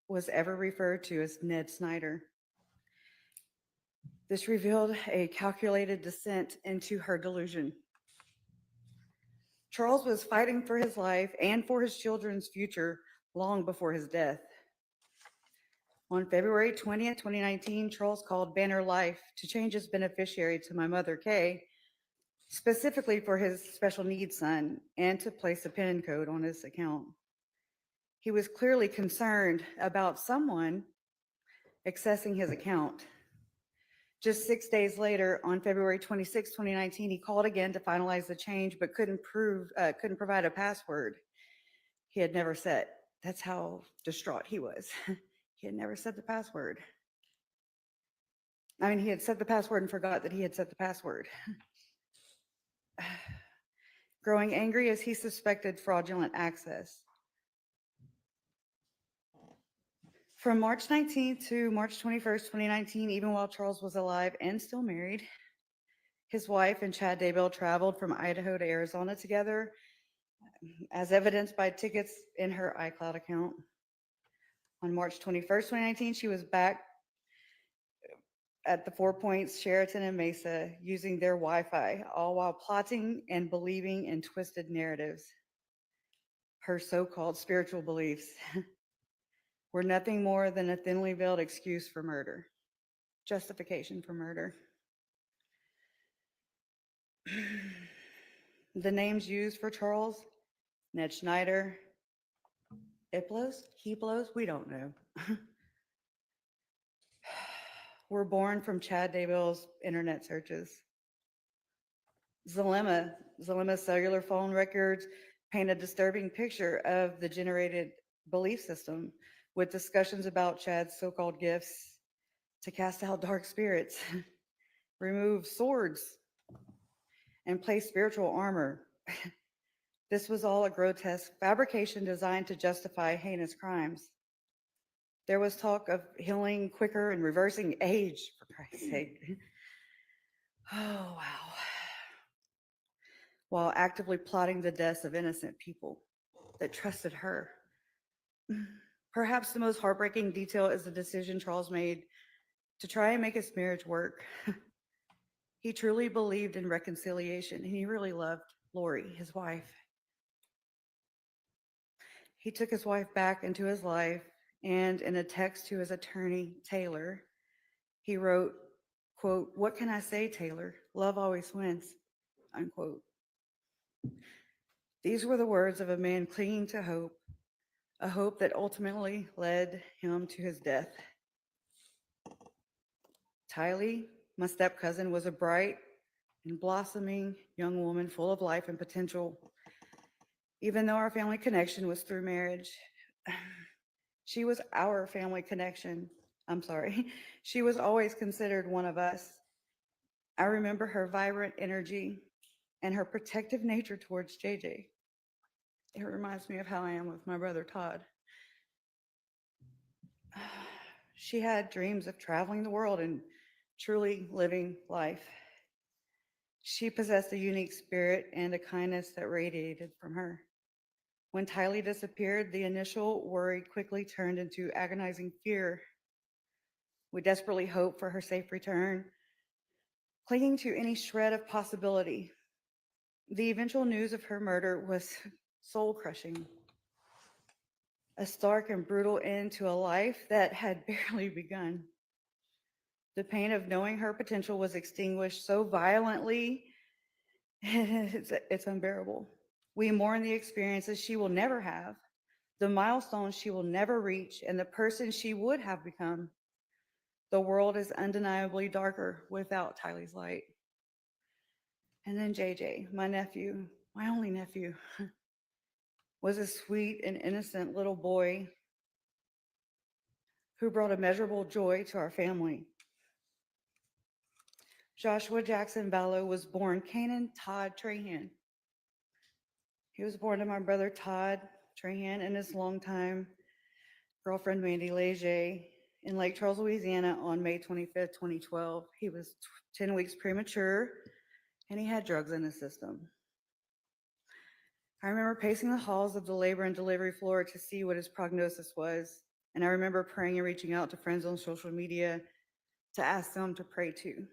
was ever referred to as Ned Snyder. This revealed a calculated descent into her delusion. Charles was fighting for his life and for his children's future long before his death. On February 20th, 2019, Charles called Banner Life to change his beneficiary to my mother, Kay, specifically for his special needs son, and to place a PIN code on his account. He was clearly concerned about someone accessing his account. Just 6 days later, on February 26, 2019, he called again to finalize the change, but couldn't provide a password he had never set. That's how distraught he was. He had never set the password. I mean, he had set the password and forgot that he had set the password. Growing angry as he suspected fraudulent access. From March 19th to March 21st, 2019, even while Charles was alive and still married, his wife and Chad Daybell traveled from Idaho to Arizona together, as evidenced by tickets in her iCloud account. On March 21st, 2019, she was back at the 4 Points Sheraton in Mesa using their Wi-Fi, all while plotting and believing in twisted narratives. Her so-called spiritual beliefs were nothing more than a thinly veiled excuse for murder, justification for murder. The names used for Charles, Ned Schneider, Heblos, we don't know, were born from Chad Daybell's internet searches. Zalema's cellular phone records paint a disturbing picture of the generated belief system, with discussions about Chad's so-called gifts to cast out dark spirits, remove swords, and place spiritual armor. This was all a grotesque fabrication designed to justify heinous crimes. There was talk of healing quicker and reversing age, for Christ's sake. Oh, wow. While actively plotting the deaths of innocent people that trusted her. Perhaps the most heartbreaking detail is the decision Charles made to try and make his marriage work. He truly believed in reconciliation, and he really loved Lori, his wife. He took his wife back into his life, and in a text to his attorney, Taylor, he wrote, quote, "What can I say, Taylor? Love always wins," unquote. These were the words of a man clinging to hope, a hope that ultimately led him to his death. Tylee, my step-cousin, was a bright and blossoming young woman full of life and potential. Even though our family connection was through marriage, she was our family connection. I'm sorry. She was always considered one of us. I remember her vibrant energy and her protective nature towards JJ. It reminds me of how I am with my brother Todd. She had dreams of traveling the world and truly living life. She possessed a unique spirit and a kindness that radiated from her. When Tylee disappeared, the initial worry quickly turned into agonizing fear. We desperately hoped for her safe return, clinging to any shred of possibility. The eventual news of her murder was soul-crushing, a stark and brutal end to a life that had barely begun. The pain of knowing her potential was extinguished so violently, it's unbearable. We mourn the experiences she will never have, the milestones she will never reach, and the person she would have become. The world is undeniably darker without Tylee's light. And then JJ, my nephew, my only nephew, was a sweet and innocent little boy who brought immeasurable joy to our family. Joshua Jackson Vallow was born Canaan Todd Trahan. He was born to my brother Todd Trahan and his longtime girlfriend Mandy Leger in Lake Charles, Louisiana on May 25th, 2012. He was 10 weeks premature and he had drugs in his system. I remember pacing the halls of the labor and delivery floor to see what his prognosis was. And I remember praying and reaching out to friends on social media to ask them to pray too.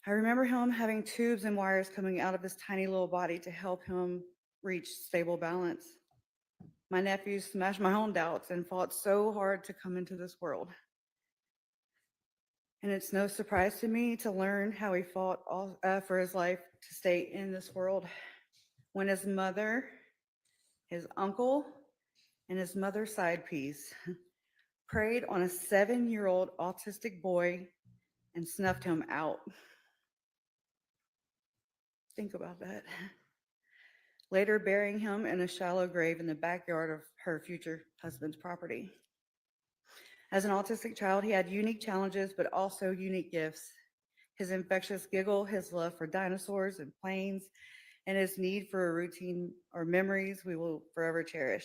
I remember him having tubes and wires coming out of his tiny little body to help him reach stable balance. My nephew smashed my own doubts and fought so hard to come into this world. And it's no surprise to me to learn how he fought for his life to stay in this world. When his mother, his uncle, and his mother's side piece preyed on a 7-year-old autistic boy and snuffed him out. Think about that. Later burying him in a shallow grave in the backyard of her future husband's property. As an autistic child, he had unique challenges, but also unique gifts. His infectious giggle, his love for dinosaurs and planes, and his need for a routine or memories we will forever cherish.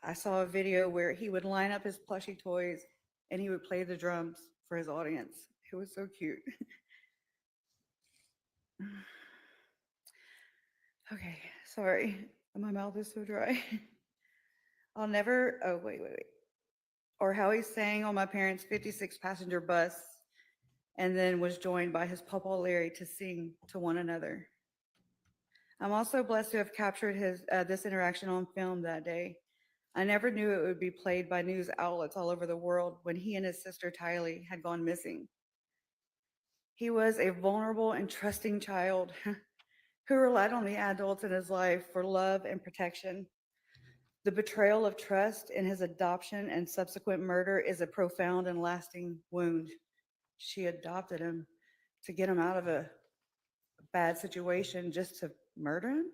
I saw a video where he would line up his plushie toys and he would play the drums for his audience. It was so cute. Okay, sorry. My mouth is so dry. I'll never, oh, wait. Or how he sang on my parents' 56 passenger bus and then was joined by his Papa Larry to sing to one another. I'm also blessed to have captured this interaction on film that day. I never knew it would be played by news outlets all over the world when he and his sister Tylee had gone missing. He was a vulnerable and trusting child who relied on the adults in his life for love and protection. The betrayal of trust in his adoption and subsequent murder is a profound and lasting wound. She adopted him to get him out of a bad situation just to murder him?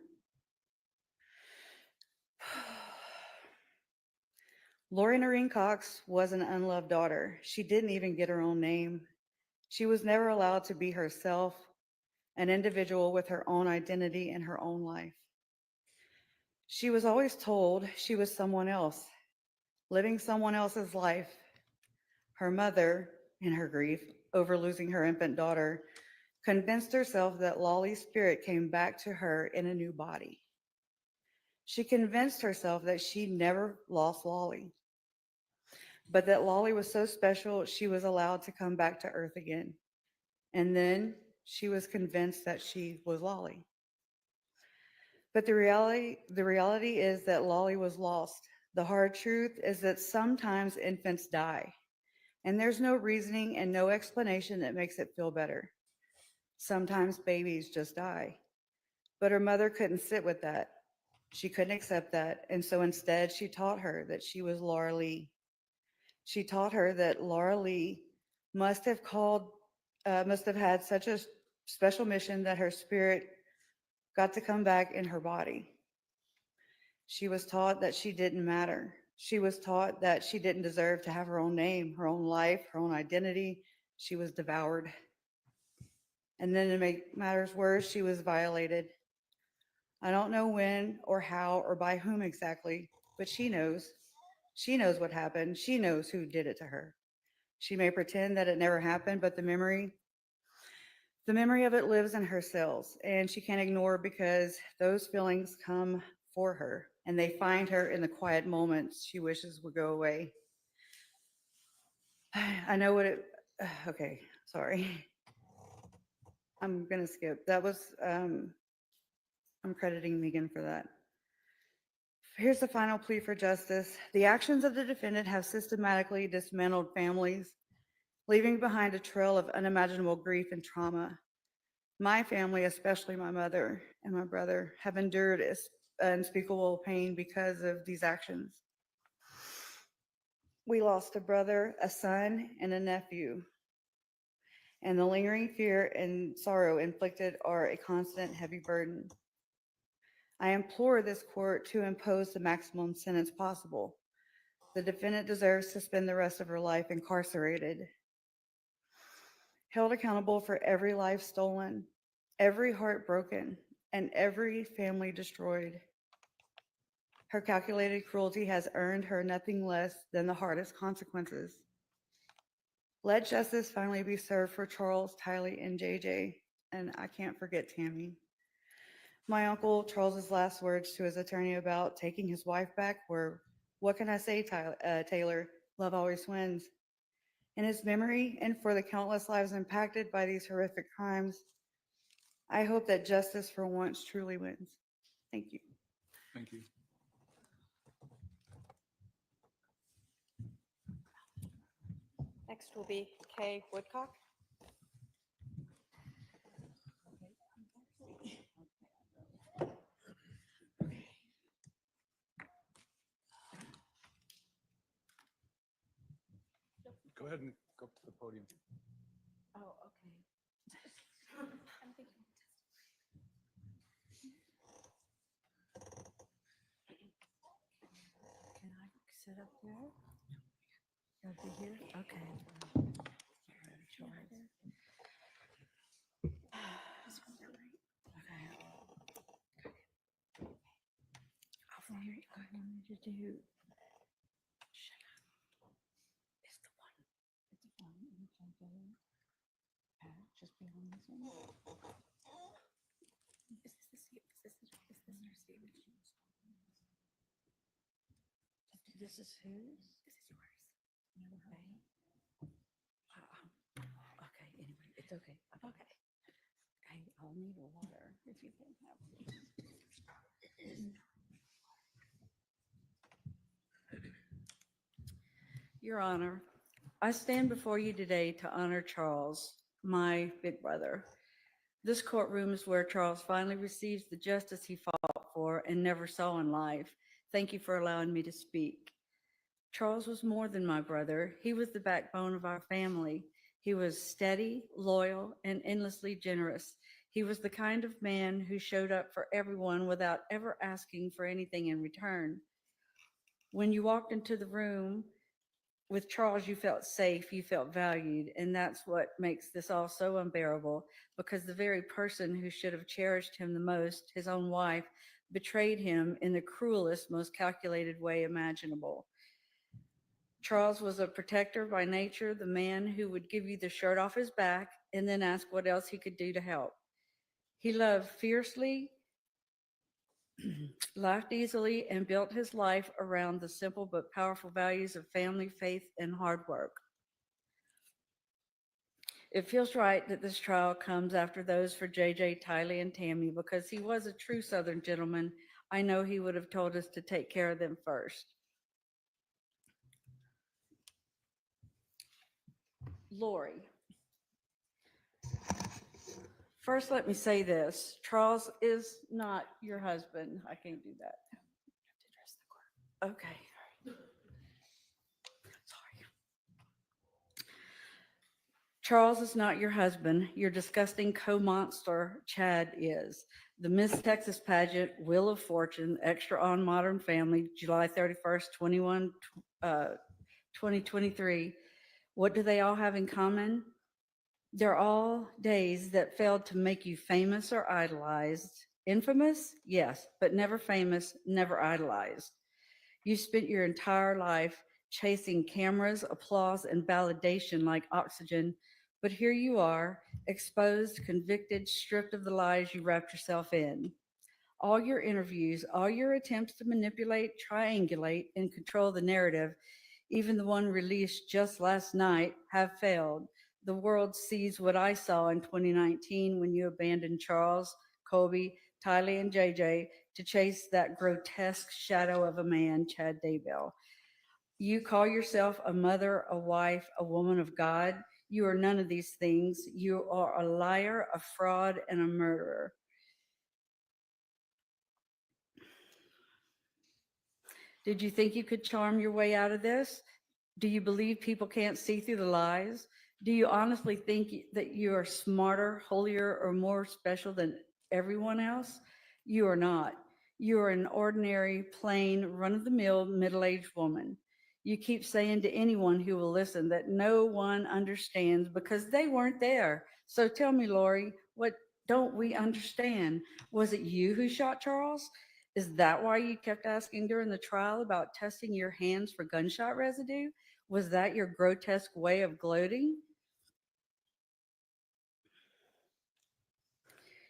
Lori Noreen Cox was an unloved daughter. She didn't even get her own name. She was never allowed to be herself, an individual with her own identity and her own life. She was always told she was someone else, living someone else's life. Her mother, in her grief over losing her infant daughter, convinced herself that Lolly's spirit came back to her in a new body. She convinced herself that she never lost Lolly, but that Lolly was so special she was allowed to come back to Earth again. And then she was convinced that she was Lolly. But the reality is that Lolly was lost. The hard truth is that sometimes infants die, and there's no reasoning and no explanation that makes it feel better. Sometimes babies just die. But her mother couldn't sit with that. She couldn't accept that. And so instead, she taught her that she was Laura Lee. She taught her that Laura Lee must have had such a special mission that her spirit got to come back in her body. She was taught that she didn't matter. She was taught that she didn't deserve to have her own name, her own life, her own identity. She was devoured. And then to make matters worse, she was violated. I don't know when or how or by whom exactly, but she knows. She knows what happened. She knows who did it to her. She may pretend that it never happened, but the memory of it lives in her cells, and she can't ignore because those feelings come for her, and they find her in the quiet moments she wishes would go away. I know what it, okay, sorry. I'm gonna skip. That was, I'm crediting Megan for that. Here's the final plea for justice. The actions of the defendant have systematically dismantled families, leaving behind a trail of unimaginable grief and trauma. My family, especially my mother and my brother, have endured unspeakable pain because of these actions. We lost a brother, a son, and a nephew, and the lingering fear and sorrow inflicted are a constant heavy burden. I implore this court to impose the maximum sentence possible. The defendant deserves to spend the rest of her life incarcerated, held accountable for every life stolen, every heart broken, and every family destroyed. Her calculated cruelty has earned her nothing less than the hardest consequences. Let justice finally be served for Charles, Tylee, and JJ, and I can't forget Tammy. My uncle Charles's last words to his attorney about taking his wife back were, "What can I say, Taylor? Love always wins." In his memory and for the countless lives impacted by these horrific crimes, I hope that justice for once truly wins. Thank you. Thank you. Next will be Kay Woodcock. Go ahead and go up to the podium. Oh, okay. Can I sit up there? Over here? Okay. I wanted to do. It's the one. It's the one. Just be on this one. This is whose? This is yours. Okay. Okay, anyway, it's okay. Okay. I'll need water if you can have it. Your Honor, I stand before you today to honor Charles, my big brother. This courtroom is where Charles finally receives the justice he fought for and never saw in life. Thank you for allowing me to speak. Charles was more than my brother. He was the backbone of our family. He was steady, loyal, and endlessly generous. He was the kind of man who showed up for everyone without ever asking for anything in return. When you walked into the room with Charles, you felt safe, you felt valued, and that's what makes this all so unbearable, because the very person who should have cherished him the most, his own wife, betrayed him in the cruelest, most calculated way imaginable. Charles was a protector by nature, the man who would give you the shirt off his back and then ask what else he could do to help. He loved fiercely, laughed easily, and built his life around the simple but powerful values of family, faith, and hard work. It feels right that this trial comes after those for JJ, Tylee, and Tammy, because he was a true Southern gentleman. I know he would have told us to take care of them first. Lori. First, let me say this. Charles is not your husband. I can't do that. Okay. Sorry. Charles is not your husband. Your disgusting co-monster, Chad, is. The Miss Texas pageant, Wheel of Fortune, extra on Modern Family, July 31st, 2023. What do they all have in common? They're all days that failed to make you famous or idolized. Infamous? Yes, but never famous, never idolized. You spent your entire life chasing cameras, applause, and validation like oxygen. But here you are, exposed, convicted, stripped of the lies you wrapped yourself in. All your interviews, all your attempts to manipulate, triangulate, and control the narrative, even the one released just last night, have failed. The world sees what I saw in 2019 when you abandoned Charles, Colby, Tylee, and JJ to chase that grotesque shadow of a man, Chad Daybell. You call yourself a mother, a wife, a woman of God. You are none of these things. You are a liar, a fraud, and a murderer. Did you think you could charm your way out of this? Do you believe people can't see through the lies? Do you honestly think that you are smarter, holier, or more special than everyone else? You are not. You are an ordinary, plain, run-of-the-mill, middle-aged woman. You keep saying to anyone who will listen that no one understands because they weren't there. So tell me, Lori, what don't we understand? Was it you who shot Charles? Is that why you kept asking during the trial about testing your hands for gunshot residue? Was that your grotesque way of gloating?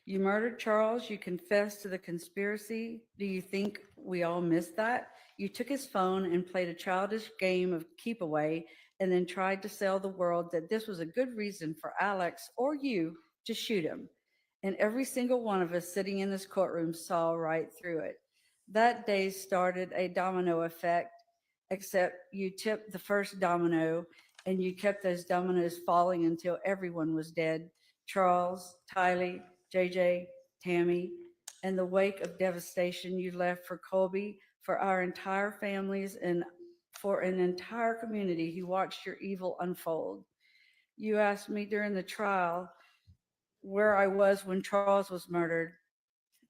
You murdered Charles. You confessed to the conspiracy. Do you think we all missed that? You took his phone and played a childish game of keep away and then tried to sell the world that this was a good reason for Alex or you to shoot him. And every single one of us sitting in this courtroom saw right through it. That day started a domino effect, except you tipped the first domino and you kept those dominoes falling until everyone was dead. Charles, Tylee, JJ, Tammy, and the wake of devastation you left for Colby, for our entire families, and for an entire community who watched your evil unfold. You asked me during the trial where I was when Charles was murdered.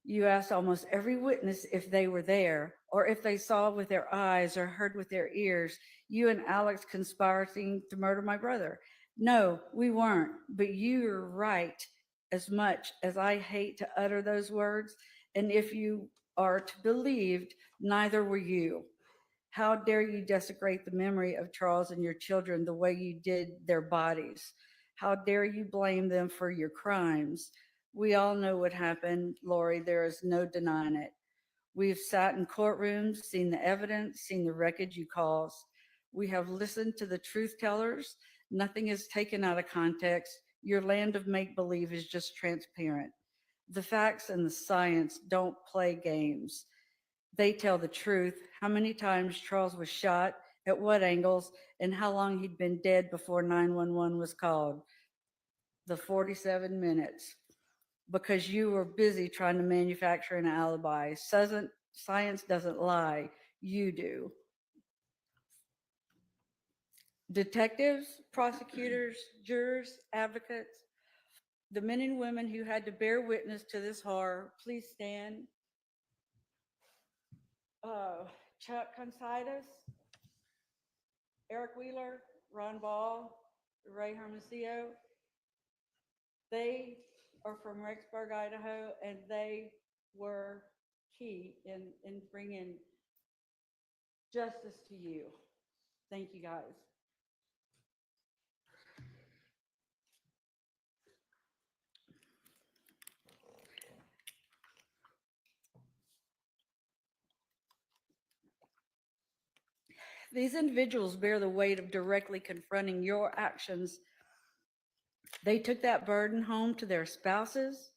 You asked almost every witness if they were there, or if they saw with their eyes or heard with their ears you and Alex conspiring to murder my brother. No, we weren't, but you're right. As much as I hate to utter those words, and if you are to be believed, neither were you. How dare you desecrate the memory of Charles and your children the way you did their bodies? How dare you blame them for your crimes? We all know what happened, Lori. There is no denying it. We've sat in courtrooms, seen the evidence, seen the wreckage you caused. We have listened to the truth tellers. Nothing is taken out of context. Your land of make-believe is just transparent. The facts and the science don't play games. They tell the truth, how many times Charles was shot, at what angles, and how long he'd been dead before 911 was called. The 47 minutes. Because you were busy trying to manufacture an alibi. Science doesn't lie, you do. Detectives, prosecutors, jurors, advocates, the men and women who had to bear witness to this horror, please stand. Chuck Considas, Eric Wheeler, Ron Ball, Ray Hermosillo. They are from Rexburg, Idaho, and they were key in bringing justice to you. Thank you, guys. These individuals bear the weight of directly confronting your actions. They took that burden home to their spouses,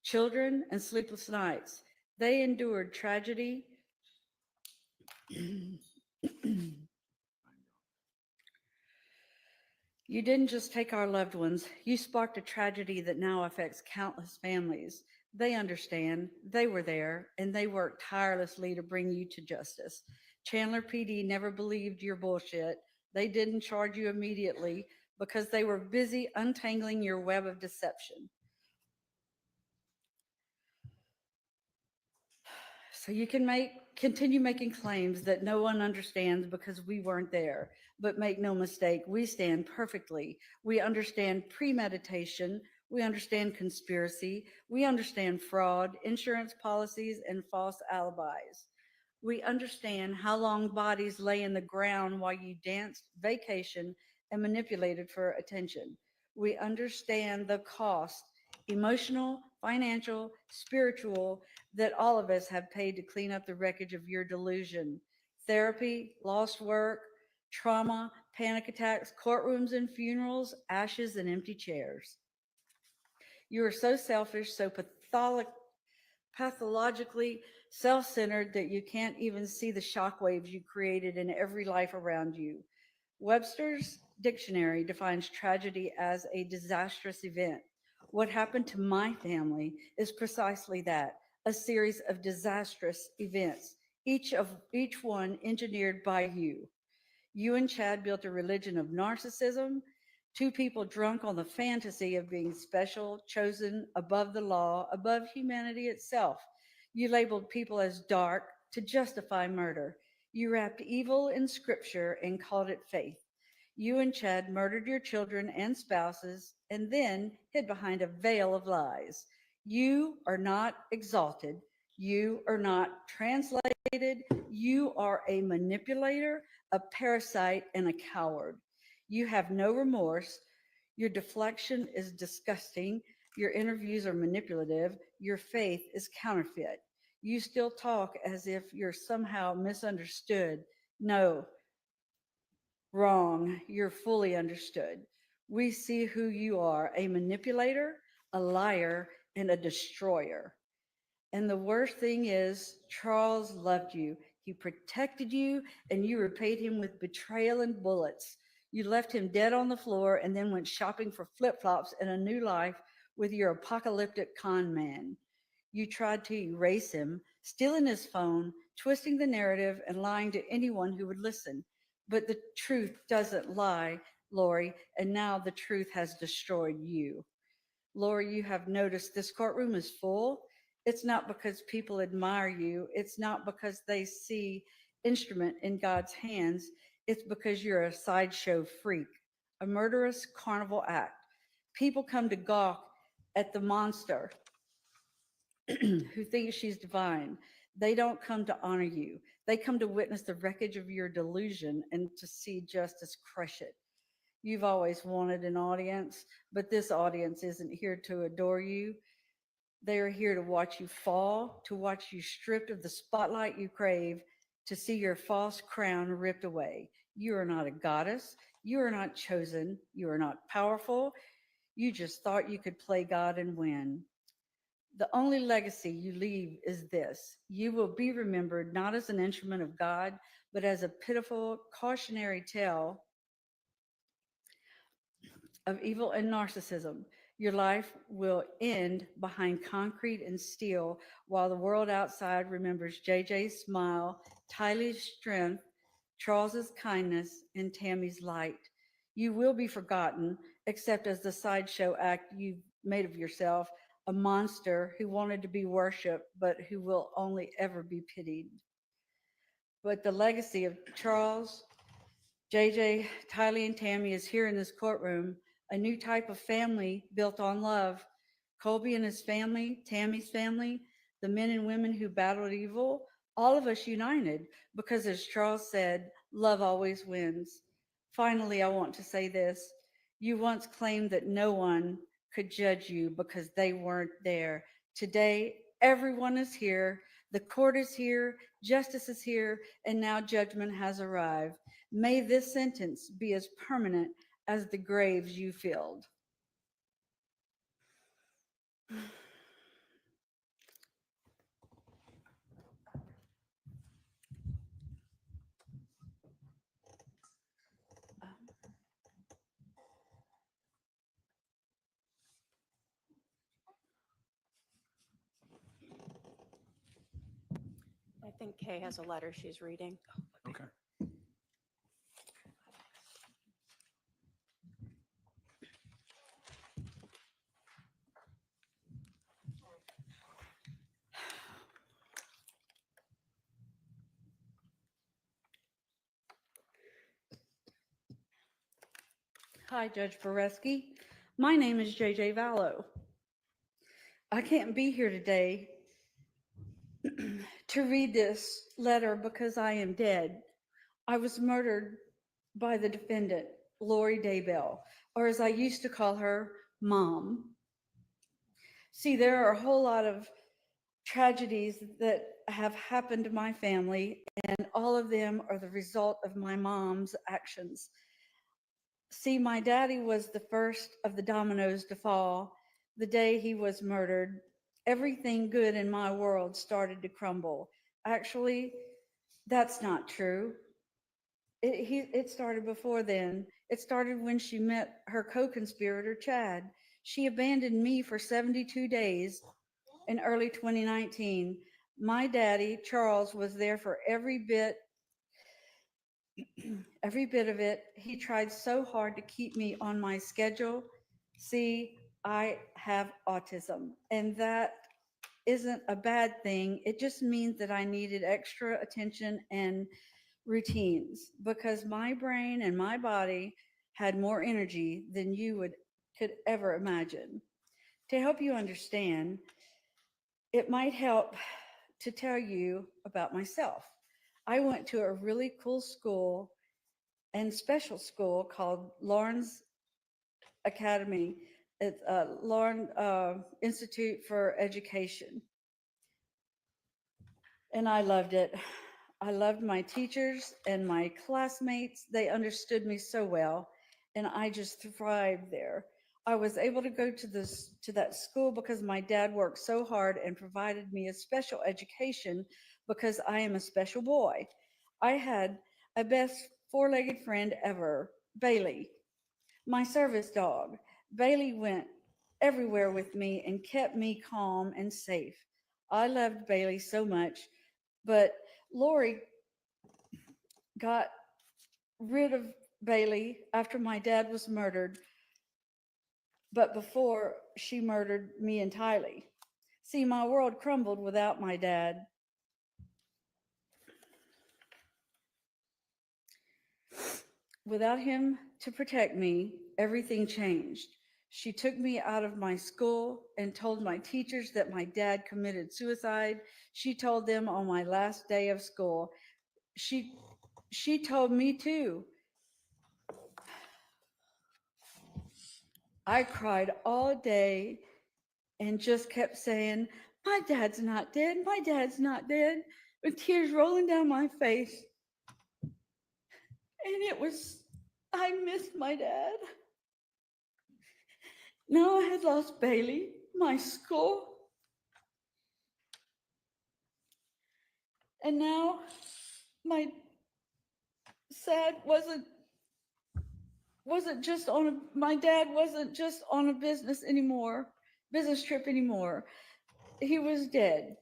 children, and sleepless nights. They endured tragedy. You didn't just take our loved ones, you sparked a tragedy that now affects countless families. They understand, they were there, and they worked tirelessly to bring you to justice. Chandler PD never believed your bullshit. They didn't charge you immediately because they were busy untangling your web of deception. So you can continue making claims that no one understands because we weren't there. But make no mistake, we stand perfectly. We understand premeditation. We understand conspiracy. We understand fraud, insurance policies, and false alibis. We understand how long bodies lay in the ground while you danced, vacationed, and manipulated for attention. We understand the cost, emotional, financial, spiritual, that all of us have paid to clean up the wreckage of your delusion. Therapy, lost work, trauma, panic attacks, courtrooms and funerals, ashes and empty chairs. You are so selfish, so pathologically self-centered that you can't even see the shockwaves you created in every life around you. Webster's dictionary defines tragedy as a disastrous event. What happened to my family is precisely that, a series of disastrous events, each one engineered by you. You and Chad built a religion of narcissism, two people drunk on the fantasy of being special, chosen, above the law, above humanity itself. You labeled people as dark to justify murder. You wrapped evil in scripture and called it faith. You and Chad murdered your children and spouses and then hid behind a veil of lies. You are not exalted. You are not translated. You are a manipulator, a parasite, and a coward. You have no remorse. Your deflection is disgusting. Your interviews are manipulative. Your faith is counterfeit. You still talk as if you're somehow misunderstood. No, wrong. You're fully understood. We see who you are, a manipulator, a liar, and a destroyer. And the worst thing is, Charles loved you. He protected you, and you repaid him with betrayal and bullets. You left him dead on the floor and then went shopping for flip-flops and a new life with your apocalyptic con man. You tried to erase him, stealing his phone, twisting the narrative, and lying to anyone who would listen. But the truth doesn't lie, Lori, and now the truth has destroyed you. Lori, you have noticed this courtroom is full. It's not because people admire you. It's not because they see instrument in God's hands. It's because you're a sideshow freak, a murderous carnival act. People come to gawk at the monster who thinks she's divine. They don't come to honor you. They come to witness the wreckage of your delusion and to see justice crush it. You've always wanted an audience, but this audience isn't here to adore you. They are here to watch you fall, to watch you stripped of the spotlight you crave, to see your false crown ripped away. You are not a goddess. You are not chosen. You are not powerful. You just thought you could play God and win. The only legacy you leave is this. You will be remembered not as an instrument of God, but as a pitiful cautionary tale of evil and narcissism. Your life will end behind concrete and steel while the world outside remembers JJ's smile, Tylee's strength, Charles's kindness, and Tammy's light. You will be forgotten, except as the sideshow act you made of yourself, a monster who wanted to be worshipped, but who will only ever be pitied. But the legacy of Charles, JJ, Tylee, and Tammy is here in this courtroom, a new type of family built on love. Colby and his family, Tammy's family, the men and women who battled evil, all of us united, because as Charles said, love always wins. Finally, I want to say this. You once claimed that no one could judge you because they weren't there. Today, everyone is here. The court is here. Justice is here. And now judgment has arrived. May this sentence be as permanent as the graves you filled. I think Kay has a letter she's reading. Okay. Hi, Judge Boreski. My name is JJ Vallow. I can't be here today to read this letter because I am dead. I was murdered by the defendant, Lori Daybell, or as I used to call her, Mom. See, there are a whole lot of tragedies that have happened to my family, and all of them are the result of my mom's actions. See, my daddy was the first of the dominoes to fall. The day he was murdered, everything good in my world started to crumble. Actually, that's not true. It started before then. It started when she met her co-conspirator, Chad. She abandoned me for 72 days in early 2019. My daddy, Charles, was there for every bit of it. He tried so hard to keep me on my schedule. See, I have autism, and that isn't a bad thing. It just means that I needed extra attention and routines because my brain and my body had more energy than you could ever imagine. To help you understand, it might help to tell you about myself. I went to a really cool school and special school called Lawrence Academy. It's Lawrence Institute for Education. And I loved it. I loved my teachers and my classmates. They understood me so well, and I just thrived there. I was able to go to that school because my dad worked so hard and provided me a special education because I am a special boy. I had a best four-legged friend ever, Bailey, my service dog. Bailey went everywhere with me and kept me calm and safe. I loved Bailey so much, but Lori got rid of Bailey after my dad was murdered, but before she murdered me and Tylee. See, my world crumbled without my dad. Without him to protect me, everything changed. She took me out of my school and told my teachers that my dad committed suicide. She told them on my last day of school. She told me too. I cried all day and just kept saying, my dad's not dead, my dad's not dead, with tears rolling down my face. And I missed my dad. Now I had lost Bailey, my school, and now my dad wasn't just on a business trip anymore. He was dead.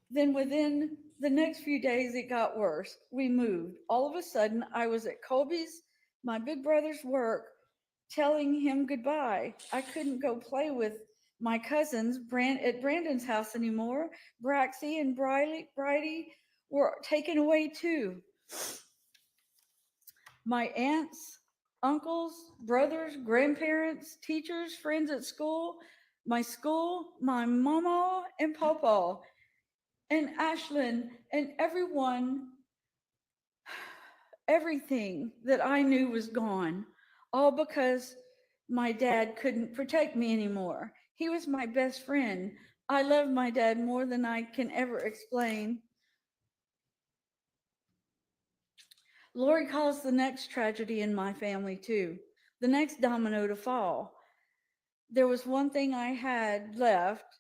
Then within the next few days, it got worse. We moved. All of a sudden, I was at Colby's, my big brother's work, telling him goodbye. I couldn't go play with my cousins at Brandon's house anymore. Braxy and Bridie were taken away too. My aunts, uncles, brothers, grandparents, teachers, friends at school, my mama and papa, and Ashlyn, and everything that I knew was gone, all because my dad couldn't protect me anymore. He was my best friend. I love my dad more than I can ever explain. Lori caused the next tragedy in my family too, the next domino to fall. There was one thing I had left,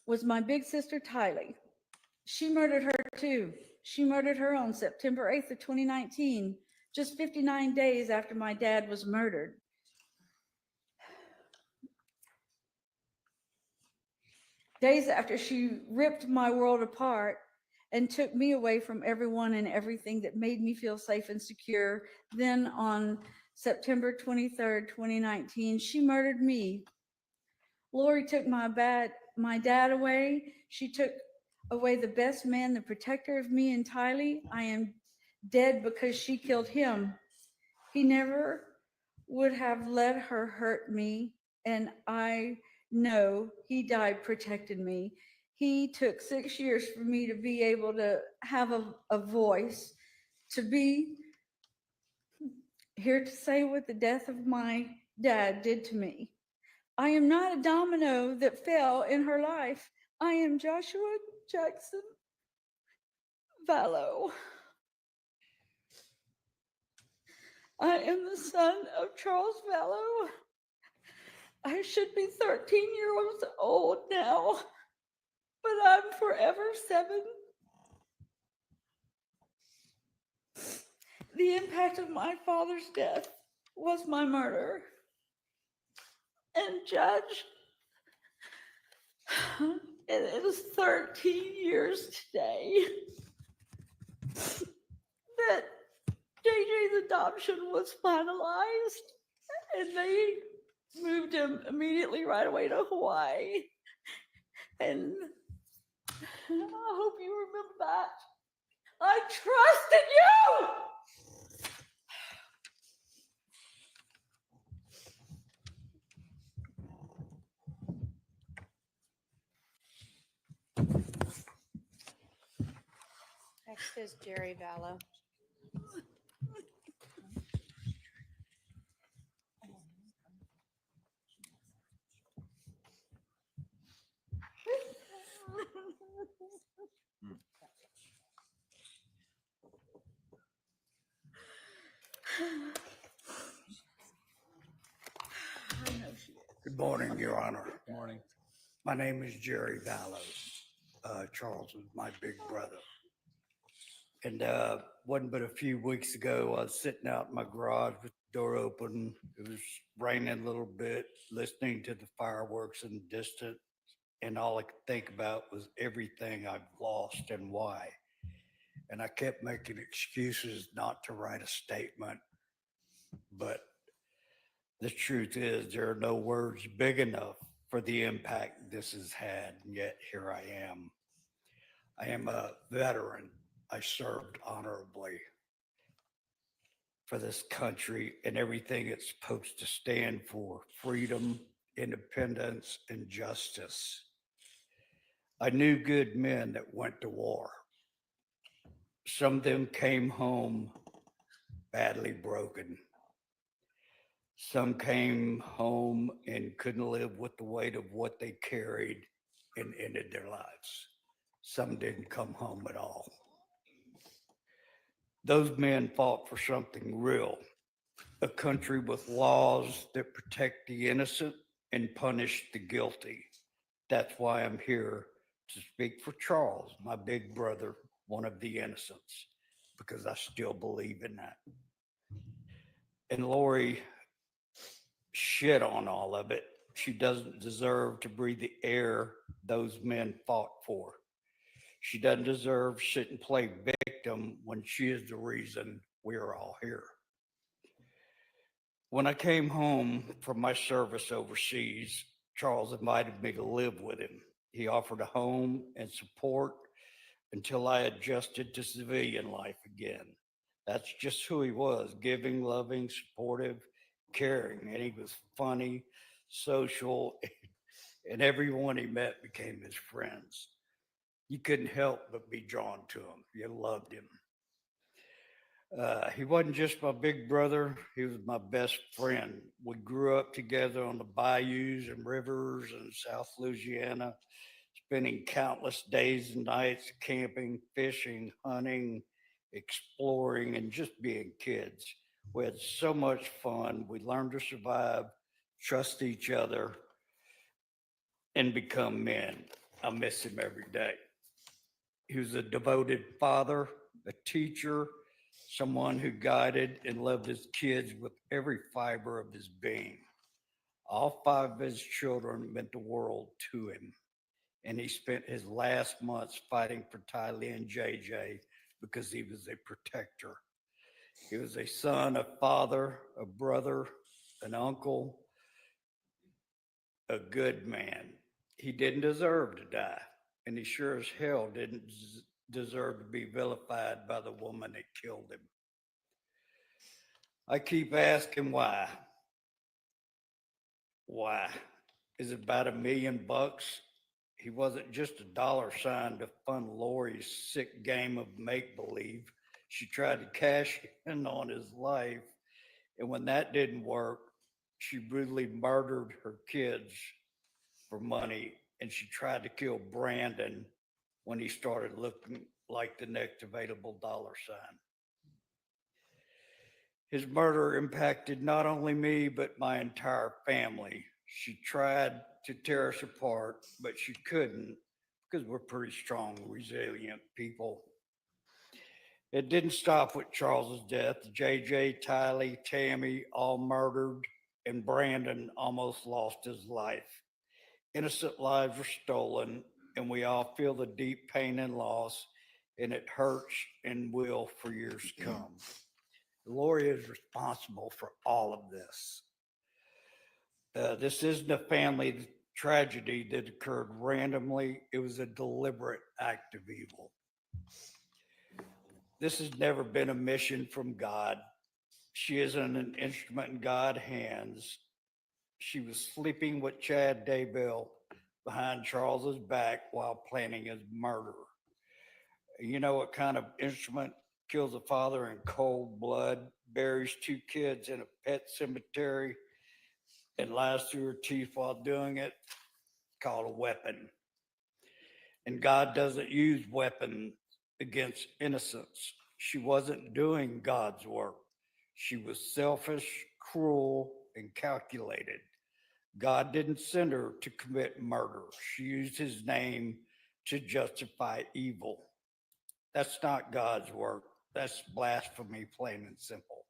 was my big sister Tylee. She murdered her too. She murdered her on September 8th of 2019, just 59 days after my dad was murdered. Days after she ripped my world apart and took me away from everyone and everything that made me feel safe and secure. Then on September 23rd, 2019, she murdered me. Lori took my dad away. She took away the best man, the protector of me and Tylee. I am dead because she killed him. He never would have let her hurt me, and I know he died protecting me. He took 6 years for me to be able to have a voice, to be here to say what the death of my dad did to me. I am not a domino that fell in her life. I am Joshua Jackson Vallow. I am the son of Charles Vallow. I should be 13 years old now, but I'm forever 7. The impact of my father's death was my murder. And Judge, it is 13 years today that JJ's adoption was finalized, and they moved him immediately right away to Hawaii. And I hope you remember that. I trusted you. Next is Jerry Vallow. Good morning, Your Honor. Good morning. My name is Jerry Vallow. Charles is my big brother. And wasn't but a few weeks ago, I was sitting out in my garage with the door open. It was raining a little bit, listening to the fireworks in the distance. And all I could think about was everything I've lost and why. And I kept making excuses not to write a statement. But the truth is, there are no words big enough for the impact this has had, and yet here I am. I am a veteran. I served honorably for this country and everything it's supposed to stand for: freedom, independence, and justice. I knew good men that went to war. Some of them came home badly broken. Some came home and couldn't live with the weight of what they carried and ended their lives. Some didn't come home at all. Those men fought for something real, a country with laws that protect the innocent and punish the guilty. That's why I'm here to speak for Charles, my big brother, one of the innocents, because I still believe in that. And Lori shit on all of it. She doesn't deserve to breathe the air those men fought for. She doesn't deserve to sit and play victim when she is the reason we're all here. When I came home from my service overseas, Charles invited me to live with him. He offered a home and support until I adjusted to civilian life again. That's just who he was: giving, loving, supportive, caring. And he was funny, social, and everyone he met became his friends. You couldn't help but be drawn to him. You loved him. He wasn't just my big brother, he was my best friend. We grew up together on the bayous and rivers in South Louisiana, spending countless days and nights camping, fishing, hunting, exploring, and just being kids. We had so much fun. We learned to survive, trust each other, and become men. I miss him every day. He was a devoted father, a teacher, someone who guided and loved his kids with every fiber of his being. All 5 of his children meant the world to him. And he spent his last months fighting for Tylee and JJ because he was a protector. He was a son, a father, a brother, an uncle, a good man. He didn't deserve to die, and he sure as hell didn't deserve to be vilified by the woman that killed him. I keep asking why. Why? Is it about $1 million? He wasn't just a dollar sign to fund Lori's sick game of make-believe. She tried to cash in on his life, and when that didn't work, she brutally murdered her kids for money, and she tried to kill Brandon when he started looking like the next available dollar sign. His murder impacted not only me, but my entire family. She tried to tear us apart, but she couldn't because we're pretty strong, resilient people. It didn't stop with Charles's death. JJ, Tylee, Tammy all murdered, and Brandon almost lost his life. Innocent lives were stolen, and we all feel the deep pain and loss, and it hurts and will for years to come. Lori is responsible for all of this. This isn't a family tragedy that occurred randomly. It was a deliberate act of evil. This has never been a mission from God. She isn't an instrument in God's hands. She was sleeping with Chad Daybell behind Charles's back while planning his murder. You know what kind of instrument kills a father in cold blood, buries 2 kids in a pet cemetery, and lies through her teeth while doing it? Called a weapon. And God doesn't use weapons against innocence. She wasn't doing God's work. She was selfish, cruel, and calculated. God didn't send her to commit murder. She used his name to justify evil. That's not God's work. That's blasphemy, plain and simple.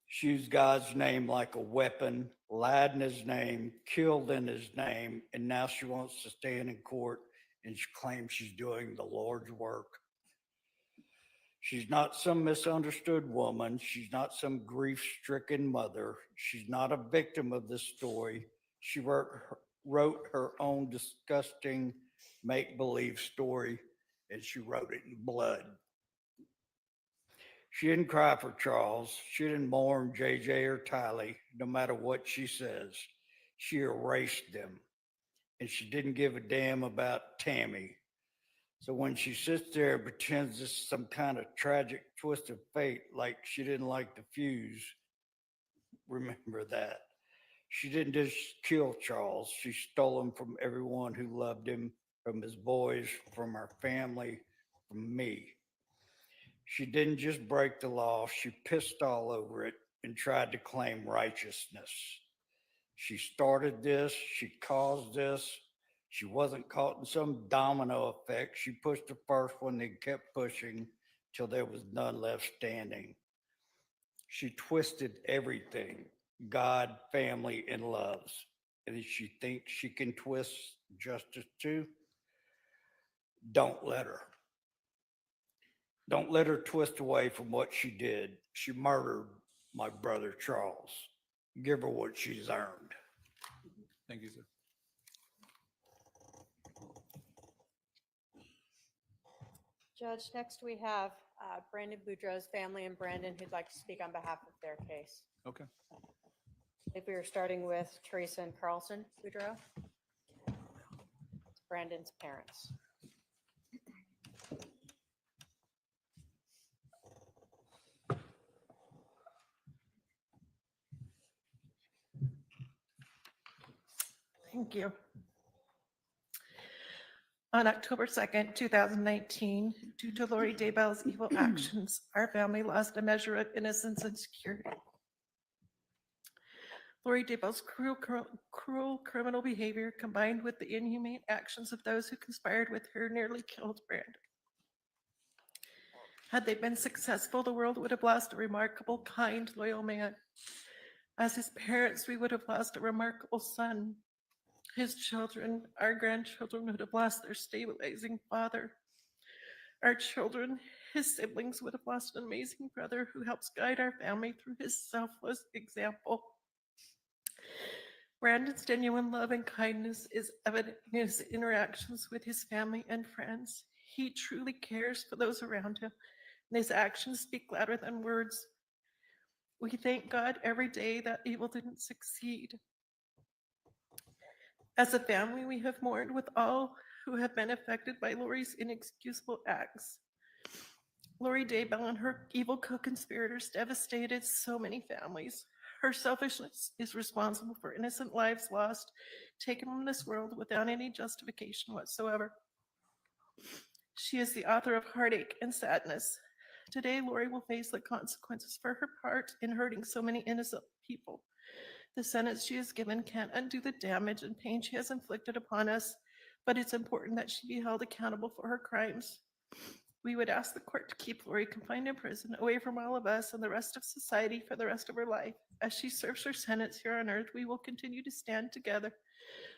She used God's name like a weapon, lied in his name, killed in his name, and now she wants to stand in court and she claims she's doing the Lord's work. She's not some misunderstood woman. She's not some grief-stricken mother. She's not a victim of this story. She wrote her own disgusting make-believe story, and she wrote it in blood. She didn't cry for Charles. She didn't mourn JJ or Tylee, no matter what she says. She erased them. And she didn't give a damn about Tammy. So when she sits there and pretends this is some kind of tragic twist of fate, like she didn't like the fuse, remember that. She didn't just kill Charles. She stole him from everyone who loved him, from his boys, from our family, from me. She didn't just break the law. She pissed all over it and tried to claim righteousness. She started this. She caused this. She wasn't caught in some domino effect. She pushed the first one and kept pushing till there was none left standing. She twisted everything, God, family, and loves. And if she thinks she can twist justice too, don't let her. Don't let her twist away from what she did. She murdered my brother, Charles. Give her what she's earned. Thank you, sir. Judge, next we have Brandon Boudreaux's family and Brandon who'd like to speak on behalf of their case. Okay. If we are starting with Teresa and Carlson Boudreaux, Brandon's parents. Thank you. On October 2nd, 2019, due to Lori Daybell's evil actions, our family lost a measure of innocence and security. Lori Daybell's cruel criminal behavior, combined with the inhumane actions of those who conspired with her, nearly killed Brandon. Had they been successful, the world would have lost a remarkable, kind, loyal man. As his parents, we would have lost a remarkable son. His children, our grandchildren, would have lost their stabilizing father. Our children, his siblings, would have lost an amazing brother who helps guide our family through his selfless example. Brandon's genuine love and kindness is evident in his interactions with his family and friends. He truly cares for those around him, and his actions speak louder than words. We thank God every day that evil didn't succeed. As a family, we have mourned with all who have been affected by Lori's inexcusable acts. Lori Daybell and her evil co-conspirators devastated so many families. Her selfishness is responsible for innocent lives lost, taken from this world without any justification whatsoever. She is the author of heartache and sadness. Today, Lori will face the consequences for her part in hurting so many innocent people. The sentence she is given can't undo the damage and pain she has inflicted upon us, but it's important that she be held accountable for her crimes. We would ask the court to keep Lori confined in prison, away from all of us and the rest of society for the rest of her life. As she serves her sentence here on earth, we will continue to stand together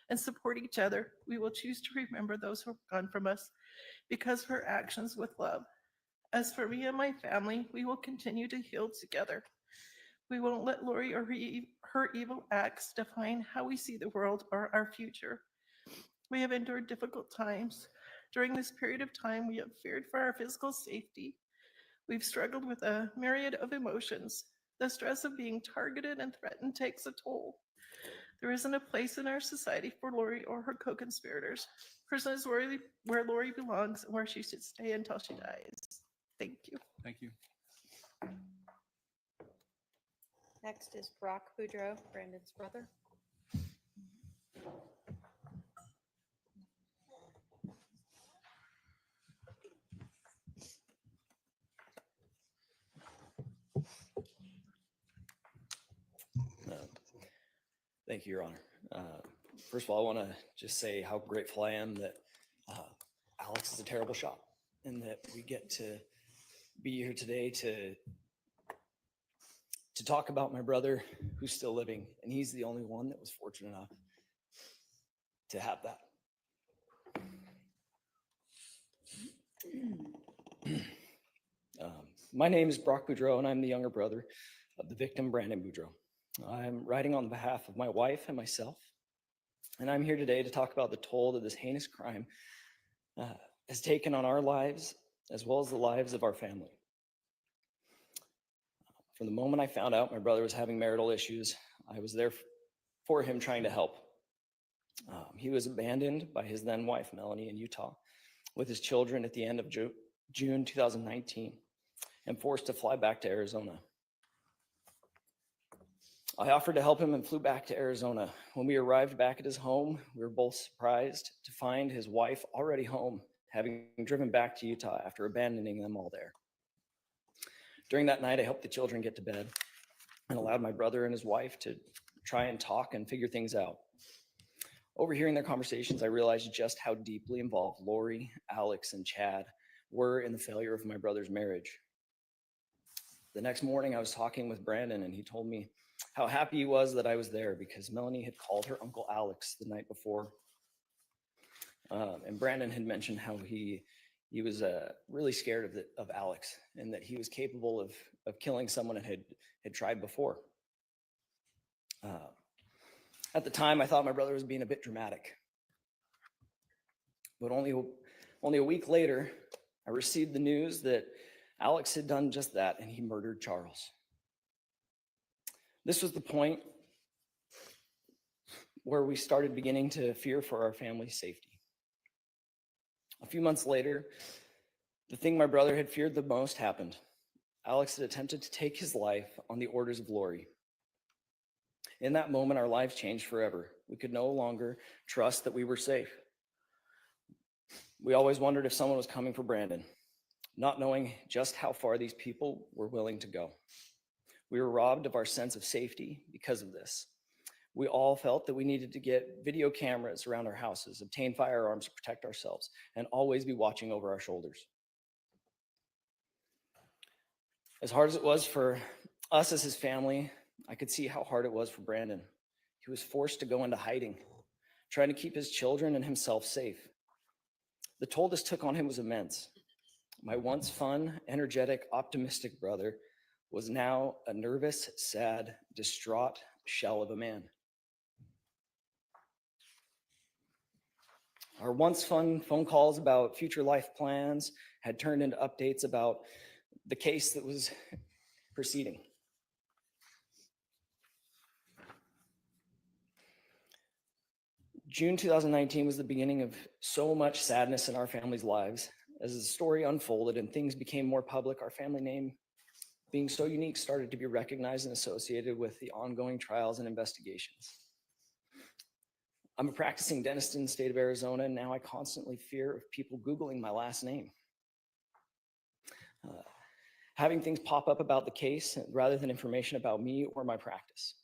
and support each other. We will choose to remember those who have gone from us because of her actions with love. As for me and my family, we will continue to heal together. We won't let Lori or her evil acts define how we see the world or our future. We have endured difficult times. During this period of time, we have feared for our physical safety. We've struggled with a myriad of emotions. The stress of being targeted and threatened takes a toll. There isn't a place in our society for Lori or her co-conspirators. Prison is where Lori belongs and where she should stay until she dies. Thank you. Thank you. Next is Brock Boudreau, Brandon's brother. Thank you, Your Honor. First of all, I want to just say how grateful I am that Alex is a terrible shot and that we get to be here today to talk about my brother who's still living. And he's the only one that was fortunate enough to have that. My name is Brock Boudreau, and I'm the younger brother of the victim, Brandon Boudreau. I'm writing on behalf of my wife and myself, and I'm here today to talk about the toll that this heinous crime has taken on our lives, as well as the lives of our family. From the moment I found out my brother was having marital issues, I was there for him, trying to help. He was abandoned by his then wife, Melanie, in Utah, with his children at the end of June 2019, and forced to fly back to Arizona. I offered to help him and flew back to Arizona. When we arrived back at his home, we were both surprised to find his wife already home, having driven back to Utah after abandoning them all there. During that night, I helped the children get to bed and allowed my brother and his wife to try and talk and figure things out. Overhearing their conversations, I realized just how deeply involved Lori, Alex, and Chad were in the failure of my brother's marriage. The next morning, I was talking with Brandon, and he told me how happy he was that I was there because Melanie had called her Uncle Alex the night before. And Brandon had mentioned how he was really scared of Alex, and that he was capable of killing someone and had tried before. At the time, I thought my brother was being a bit dramatic. But only a week later, I received the news that Alex had done just that, and he murdered Charles. This was the point where we started beginning to fear for our family's safety. A few months later, the thing my brother had feared the most happened. Alex had attempted to take his life on the orders of Lori. In that moment, our lives changed forever. We could no longer trust that we were safe. We always wondered if someone was coming for Brandon, not knowing just how far these people were willing to go. We were robbed of our sense of safety because of this. We all felt that we needed to get video cameras around our houses, obtain firearms to protect ourselves, and always be watching over our shoulders. As hard as it was for us as his family, I could see how hard it was for Brandon. He was forced to go into hiding, trying to keep his children and himself safe. The toll this took on him was immense. My once fun, energetic, optimistic brother was now a nervous, sad, distraught shell of a man. Our once fun phone calls about future life plans had turned into updates about the case that was proceeding. June 2019 was the beginning of so much sadness in our family's lives. As the story unfolded and things became more public, our family name, being so unique, started to be recognized and associated with the ongoing trials and investigations. I'm a practicing dentist in the state of Arizona, and now I constantly fear of people Googling my last name. Having things pop up about the case rather than information about me or my practice.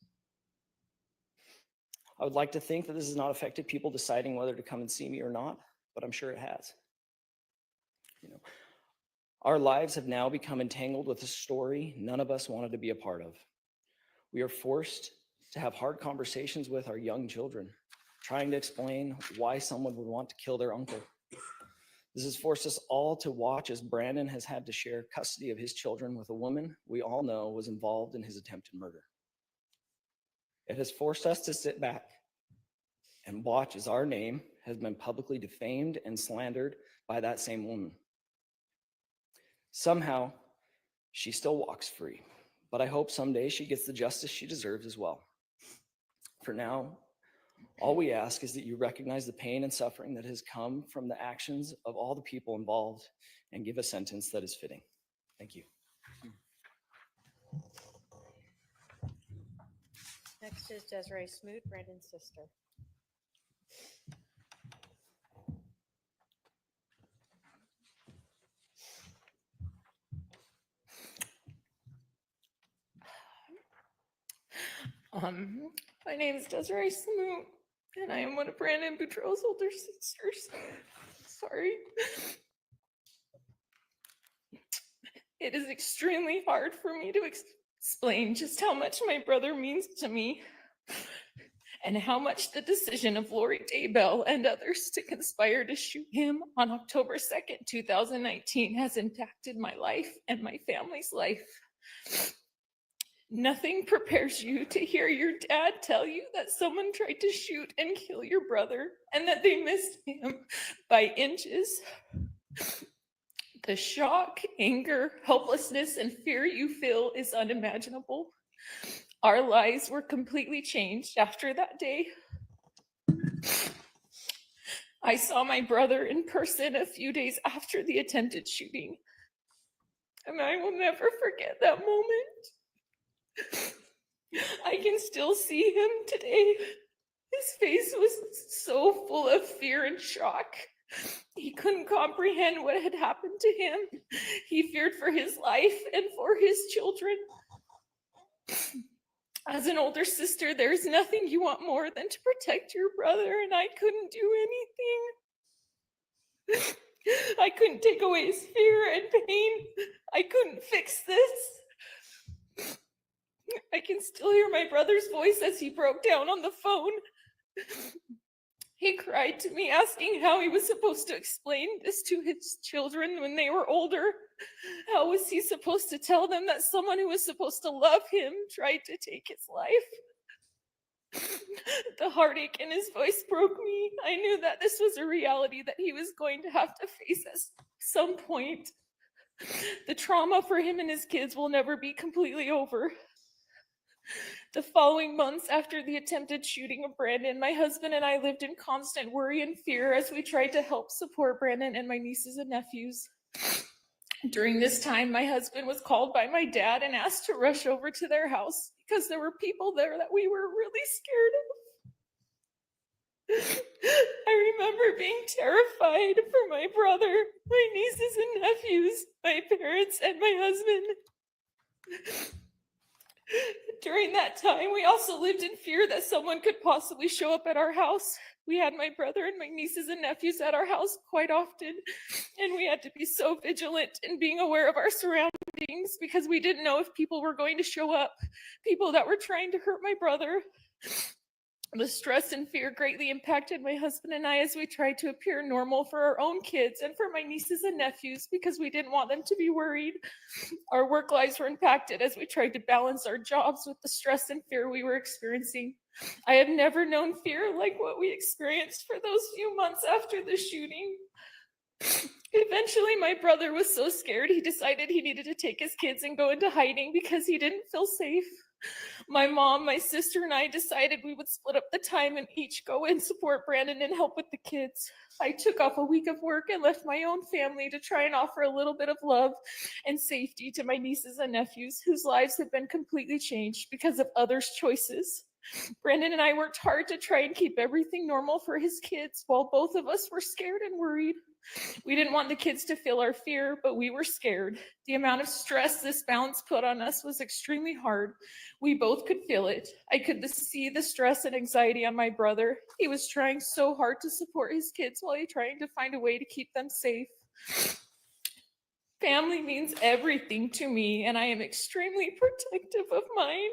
I would like to think that this has not affected people deciding whether to come and see me or not, but I'm sure it has. Our lives have now become entangled with a story none of us wanted to be a part of. We are forced to have hard conversations with our young children, trying to explain why someone would want to kill their uncle. This has forced us all to watch as Brandon has had to share custody of his children with a woman we all know was involved in his attempted murder. It has forced us to sit back and watch as our name has been publicly defamed and slandered by that same woman. Somehow, she still walks free, but I hope someday she gets the justice she deserves as well. For now, all we ask is that you recognize the pain and suffering that has come from the actions of all the people involved and give a sentence that is fitting. Thank you. Next is Desiree Smoot, Brandon's sister. My name is Desiree Smoot, and I am one of Brandon Boudreaux's older sisters. Sorry. It is extremely hard for me to explain just how much my brother means to me and how much the decision of Lori Daybell and others to conspire to shoot him on October 2nd, 2019 has impacted my life and my family's life. Nothing prepares you to hear your dad tell you that someone tried to shoot and kill your brother and that they missed him by inches. The shock, anger, helplessness, and fear you feel is unimaginable. Our lives were completely changed after that day. I saw my brother in person a few days after the attempted shooting, and I will never forget that moment. I can still see him today. His face was so full of fear and shock. He couldn't comprehend what had happened to him. He feared for his life and for his children. As an older sister, there's nothing you want more than to protect your brother, and I couldn't do anything. I couldn't take away his fear and pain. I couldn't fix this. I can still hear my brother's voice as he broke down on the phone. He cried to me, asking how he was supposed to explain this to his children when they were older. How was he supposed to tell them that someone who was supposed to love him tried to take his life? The heartache in his voice broke me. I knew that this was a reality that he was going to have to face at some point. The trauma for him and his kids will never be completely over. The following months after the attempted shooting of Brandon, my husband and I lived in constant worry and fear as we tried to help support Brandon and my nieces and nephews. During this time, my husband was called by my dad and asked to rush over to their house because there were people there that we were really scared of. I remember being terrified for my brother, my nieces and nephews, my parents, and my husband. During that time, we also lived in fear that someone could possibly show up at our house. We had my brother and my nieces and nephews at our house quite often, and we had to be so vigilant in being aware of our surroundings because we didn't know if people were going to show up, people that were trying to hurt my brother. The stress and fear greatly impacted my husband and I as we tried to appear normal for our own kids and for my nieces and nephews because we didn't want them to be worried. Our work lives were impacted as we tried to balance our jobs with the stress and fear we were experiencing. I have never known fear like what we experienced for those few months after the shooting. Eventually, my brother was so scared he decided he needed to take his kids and go into hiding because he didn't feel safe. My mom, my sister, and I decided we would split up the time and each go and support Brandon and help with the kids. I took off a week of work and left my own family to try and offer a little bit of love and safety to my nieces and nephews whose lives had been completely changed because of others' choices. Brandon and I worked hard to try and keep everything normal for his kids while both of us were scared and worried. We didn't want the kids to feel our fear, but we were scared. The amount of stress this balance put on us was extremely hard. We both could feel it. I could see the stress and anxiety on my brother. He was trying so hard to support his kids while trying to find a way to keep them safe. Family means everything to me, and I am extremely protective of mine.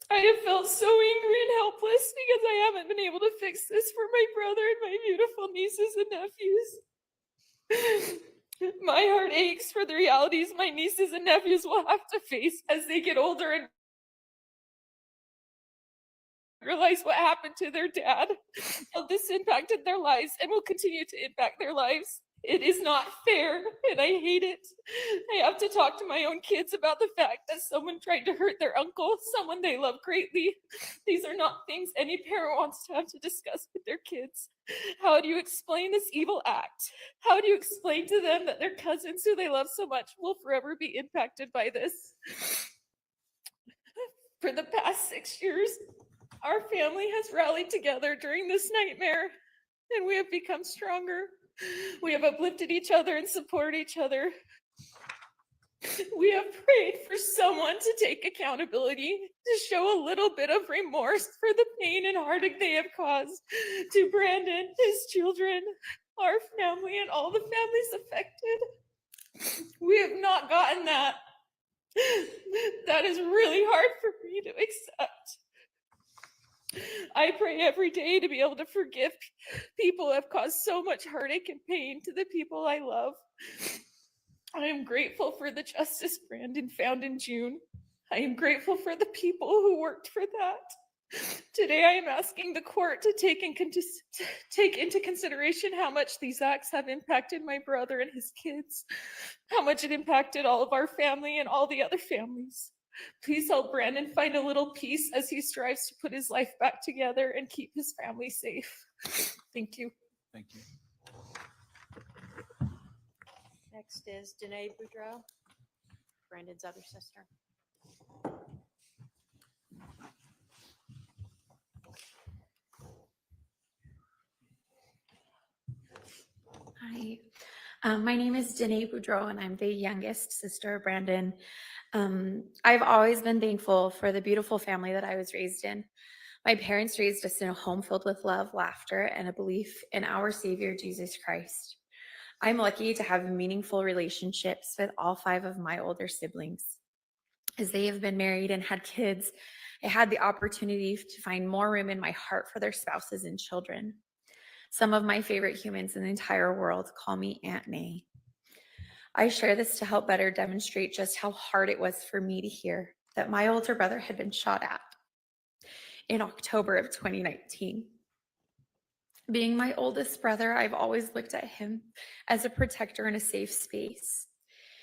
I have felt so angry and helpless because I haven't been able to fix this for my brother and my beautiful nieces and nephews. My heart aches for the realities my nieces and nephews will have to face as they get older and realize what happened to their dad, how this impacted their lives and will continue to impact their lives. It is not fair, and I hate it. I have to talk to my own kids about the fact that someone tried to hurt their uncle, someone they love greatly. These are not things any parent wants to have to discuss with their kids. How do you explain this evil act? How do you explain to them that their cousins who they love so much will forever be impacted by this? For the past 6 years, our family has rallied together during this nightmare, and we have become stronger. We have uplifted each other and supported each other. We have prayed for someone to take accountability, to show a little bit of remorse for the pain and heartache they have caused to Brandon, his children, our family, and all the families affected. We have not gotten that. That is really hard for me to accept. I pray every day to be able to forgive people who have caused so much heartache and pain to the people I love. I am grateful for the justice Brandon found in June. I am grateful for the people who worked for that. Today, I am asking the court to take into consideration how much these acts have impacted my brother and his kids, how much it impacted all of our family and all the other families. Please help Brandon find a little peace as he strives to put his life back together and keep his family safe. Thank you. Thank you. Next is Danae Boudreau, Brandon's other sister. Hi, my name is Danae Boudreau, and I'm the youngest sister of Brandon. I've always been thankful for the beautiful family that I was raised in. My parents raised us in a home filled with love, laughter, and a belief in our Savior, Jesus Christ. I'm lucky to have meaningful relationships with all 5 of my older siblings. As they have been married and had kids, I had the opportunity to find more room in my heart for their spouses and children. Some of my favorite humans in the entire world call me Aunt May. I share this to help better demonstrate just how hard it was for me to hear that my older brother had been shot at in October of 2019. Being my oldest brother, I've always looked at him as a protector in a safe space.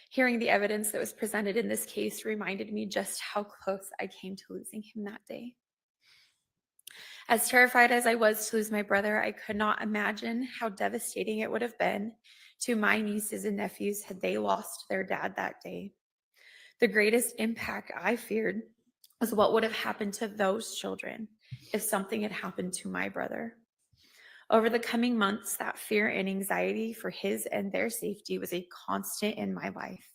Hearing the evidence that was presented in this case reminded me just how close I came to losing him that day. As terrified as I was to lose my brother, I could not imagine how devastating it would have been to my nieces and nephews had they lost their dad that day. The greatest impact I feared was what would have happened to those children if something had happened to my brother. Over the coming months, that fear and anxiety for his and their safety was a constant in my life.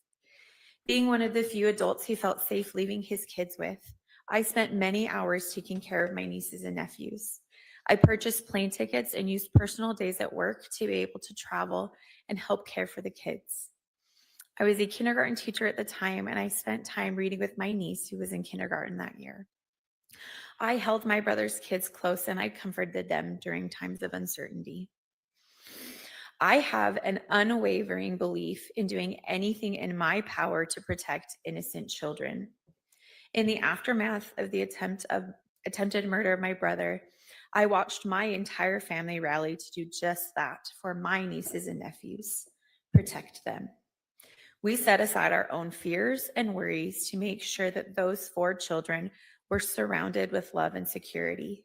Being one of the few adults he felt safe leaving his kids with, I spent many hours taking care of my nieces and nephews. I purchased plane tickets and used personal days at work to be able to travel and help care for the kids. I was a kindergarten teacher at the time, and I spent time reading with my niece who was in kindergarten that year. I held my brother's kids close and I comforted them during times of uncertainty. I have an unwavering belief in doing anything in my power to protect innocent children. In the aftermath of the attempted murder of my brother, I watched my entire family rally to do just that for my nieces and nephews, protect them. We set aside our own fears and worries to make sure that those 4 children were surrounded with love and security.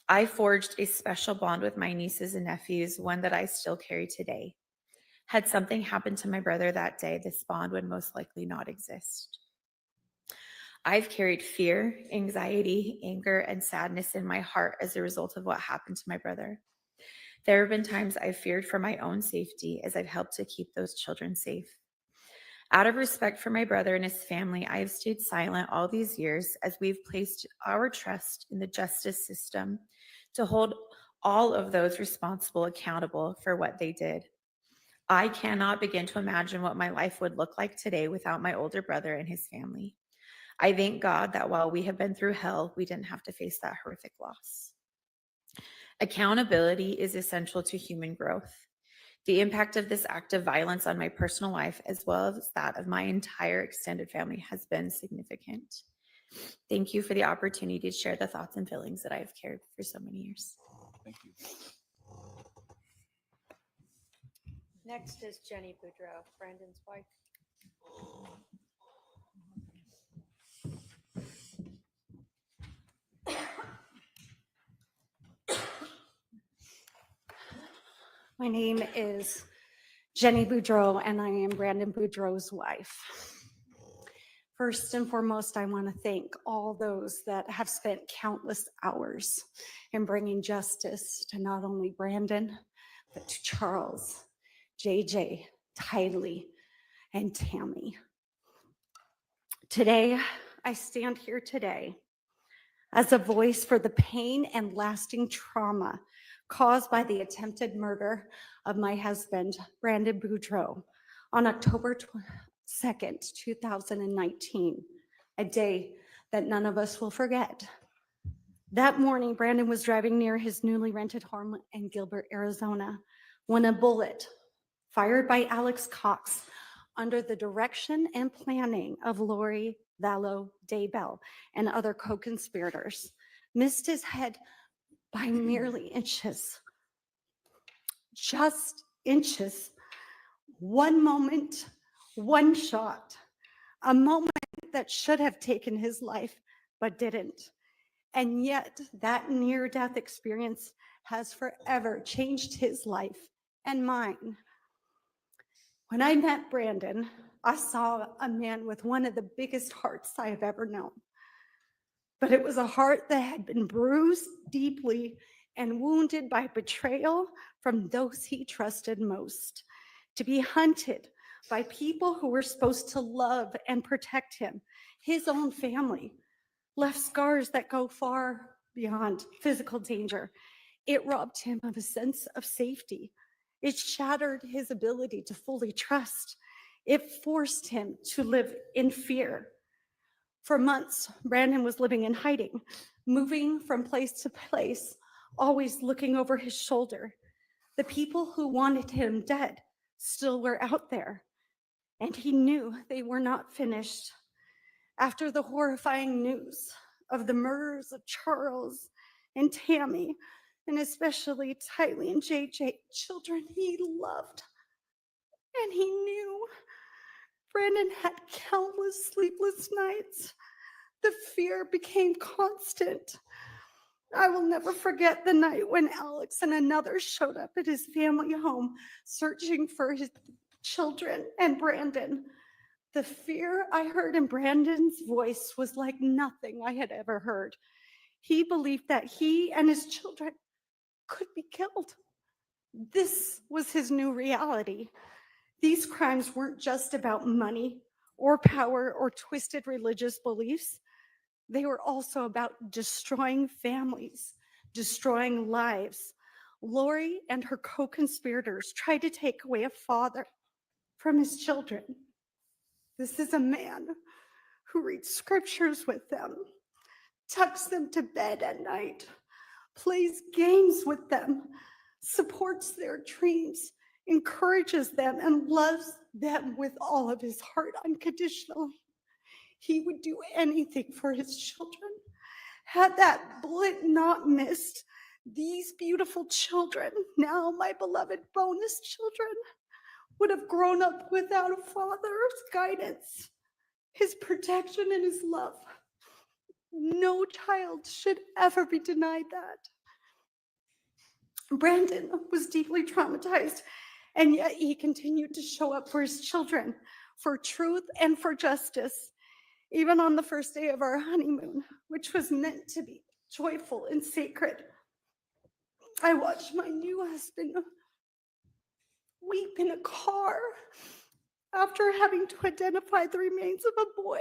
I forged a special bond with my nieces and nephews, one that I still carry today. Had something happened to my brother that day, this bond would most likely not exist. I've carried fear, anxiety, anger, and sadness in my heart as a result of what happened to my brother. There have been times I've feared for my own safety as I've helped to keep those children safe. Out of respect for my brother and his family, I have stayed silent all these years as we've placed our trust in the justice system to hold all of those responsible accountable for what they did. I cannot begin to imagine what my life would look like today without my older brother and his family. I thank God that while we have been through hell, we didn't have to face that horrific loss. Accountability is essential to human growth. The impact of this act of violence on my personal life, as well as that of my entire extended family, has been significant. Thank you for the opportunity to share the thoughts and feelings that I have carried for so many years. Thank you. Next is Jenny Boudreau, Brandon's wife. My name is Jenny Boudreau, and I am Brandon Boudreau's wife. First and foremost, I want to thank all those that have spent countless hours in bringing justice to not only Brandon, but to Charles, JJ, Tylee, and Tammy. Today, I stand here today as a voice for the pain and lasting trauma caused by the attempted murder of my husband, Brandon Boudreau, on October 2nd, 2019, a day that none of us will forget. That morning, Brandon was driving near his newly rented home in Gilbert, Arizona, when a bullet fired by Alex Cox under the direction and planning of Lori Vallow Daybell and other co-conspirators missed his head by merely inches. Just inches. One moment, one shot. A moment that should have taken his life, but didn't. And yet, that near-death experience has forever changed his life and mine. When I met Brandon, I saw a man with one of the biggest hearts I have ever known. But it was a heart that had been bruised deeply and wounded by betrayal from those he trusted most. To be hunted by people who were supposed to love and protect him, his own family, left scars that go far beyond physical danger. It robbed him of a sense of safety. It shattered his ability to fully trust. It forced him to live in fear. For months, Brandon was living in hiding, moving from place to place, always looking over his shoulder. The people who wanted him dead still were out there, and he knew they were not finished. After the horrifying news of the murders of Charles and Tammy, and especially Tylee and JJ, children he loved and he knew, Brandon had countless sleepless nights. The fear became constant. I will never forget the night when Alex and another showed up at his family home searching for his children and Brandon. The fear I heard in Brandon's voice was like nothing I had ever heard. He believed that he and his children could be killed. This was his new reality. These crimes weren't just about money or power or twisted religious beliefs. They were also about destroying families, destroying lives. Lori and her co-conspirators tried to take away a father from his children. This is a man who reads scriptures with them, tucks them to bed at night, plays games with them, supports their dreams, encourages them, and loves them with all of his heart unconditionally. He would do anything for his children. Had that bullet not missed, these beautiful children, now my beloved bonus children, would have grown up without a father's guidance, his protection, and his love. No child should ever be denied that. Brandon was deeply traumatized, and yet he continued to show up for his children, for truth and for justice, even on the first day of our honeymoon, which was meant to be joyful and sacred. I watched my new husband weep in a car after having to identify the remains of a boy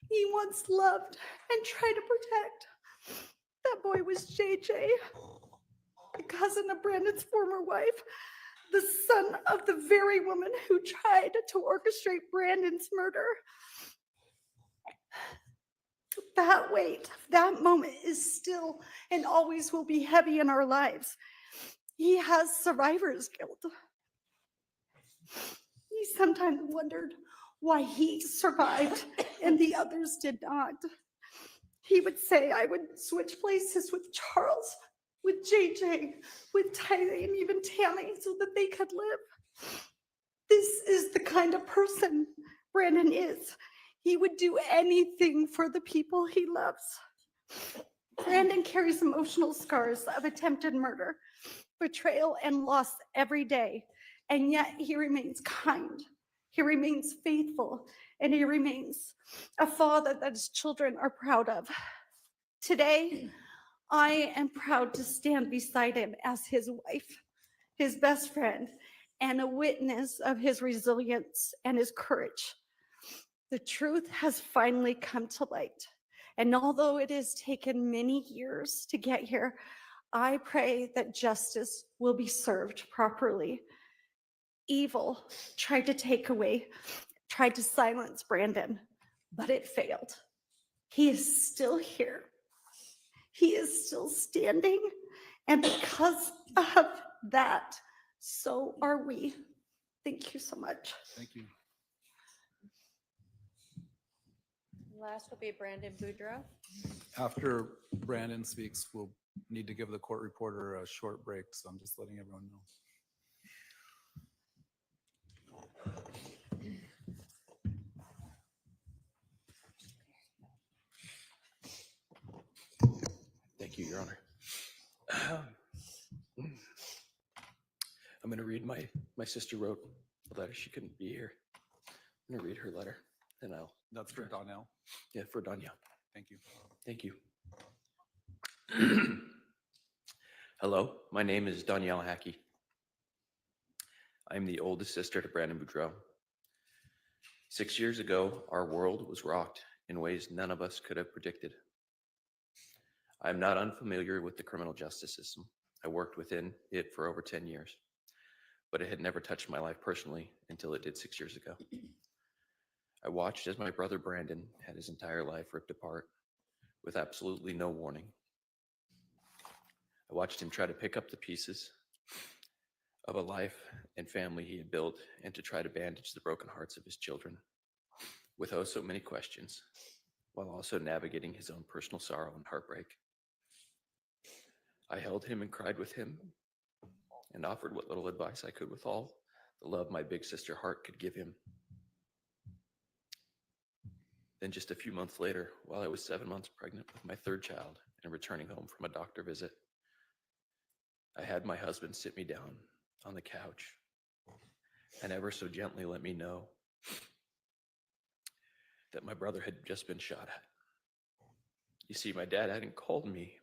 he once loved and tried to protect. That boy was JJ, a cousin of Brandon's former wife, the son of the very woman who tried to orchestrate Brandon's murder. That weight, that moment is still and always will be heavy in our lives. He has survivor's guilt. He sometimes wondered why he survived and the others did not. He would say, I would switch places with Charles, with JJ, with Tylee, and even Tammy so that they could live. This is the kind of person Brandon is. He would do anything for the people he loves. Brandon carries emotional scars of attempted murder, betrayal, and loss every day, and yet he remains kind. He remains faithful, and he remains a father that his children are proud of. Today, I am proud to stand beside him as his wife, his best friend, and a witness of his resilience and his courage. The truth has finally come to light. And although it has taken many years to get here, I pray that justice will be served properly. Evil tried to take away, tried to silence Brandon, but it failed. He is still here. He is still standing. And because of that, so are we. Thank you so much. Thank you. Last will be Brandon Boudreau. After Brandon speaks, we'll need to give the court reporter a short break, so I'm just letting everyone know. Thank you, Your Honor. I'm going to read my sister wrote a letter. She couldn't be here. I'm going to read her letter, and I'll. That's for Donnell. Yeah, for Donnell. Thank you. Thank you. Hello, my name is Nature-Hawkeyes. I'm the oldest sister to Brandon Boudreau. 6 years ago, our world was rocked in ways none of us could have predicted. I'm not unfamiliar with the criminal justice system. I worked within it for over 10 years, but it had never touched my life personally until it did 6 years ago. I watched as my brother Brandon had his entire life ripped apart with absolutely no warning. I watched him try to pick up the pieces of a life and family he had built and to try to bandage the broken hearts of his children with oh so many questions, while also navigating his own personal sorrow and heartbreak. I held him and cried with him and offered what little advice I could with all the love my big sister heart could give him. Then just a few months later, while I was 7 months pregnant with my third child and returning home from a doctor visit, I had my husband sit me down on the couch and ever so gently let me know that my brother had just been shot at. You see, my dad hadn't called me.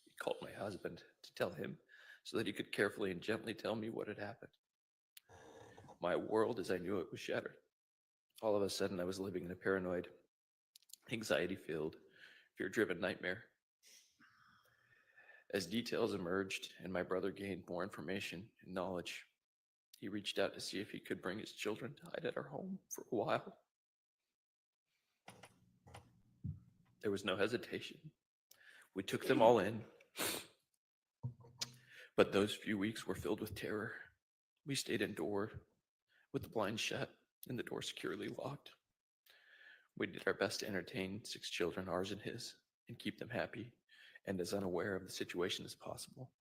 He called my husband to tell him so that he could carefully and gently tell me what had happened. My world, as I knew it, was shattered. All of a sudden, I was living in a paranoid, anxiety-filled, fear-driven nightmare. As details emerged and my brother gained more information and knowledge, he reached out to see if he could bring his children to hide at our home for a while. There was no hesitation. We took them all in, but those few weeks were filled with terror. We stayed indoors with the blinds shut and the door securely locked. We did our best to entertain 6 children, ours and his, and keep them happy and as unaware of the situation as possible,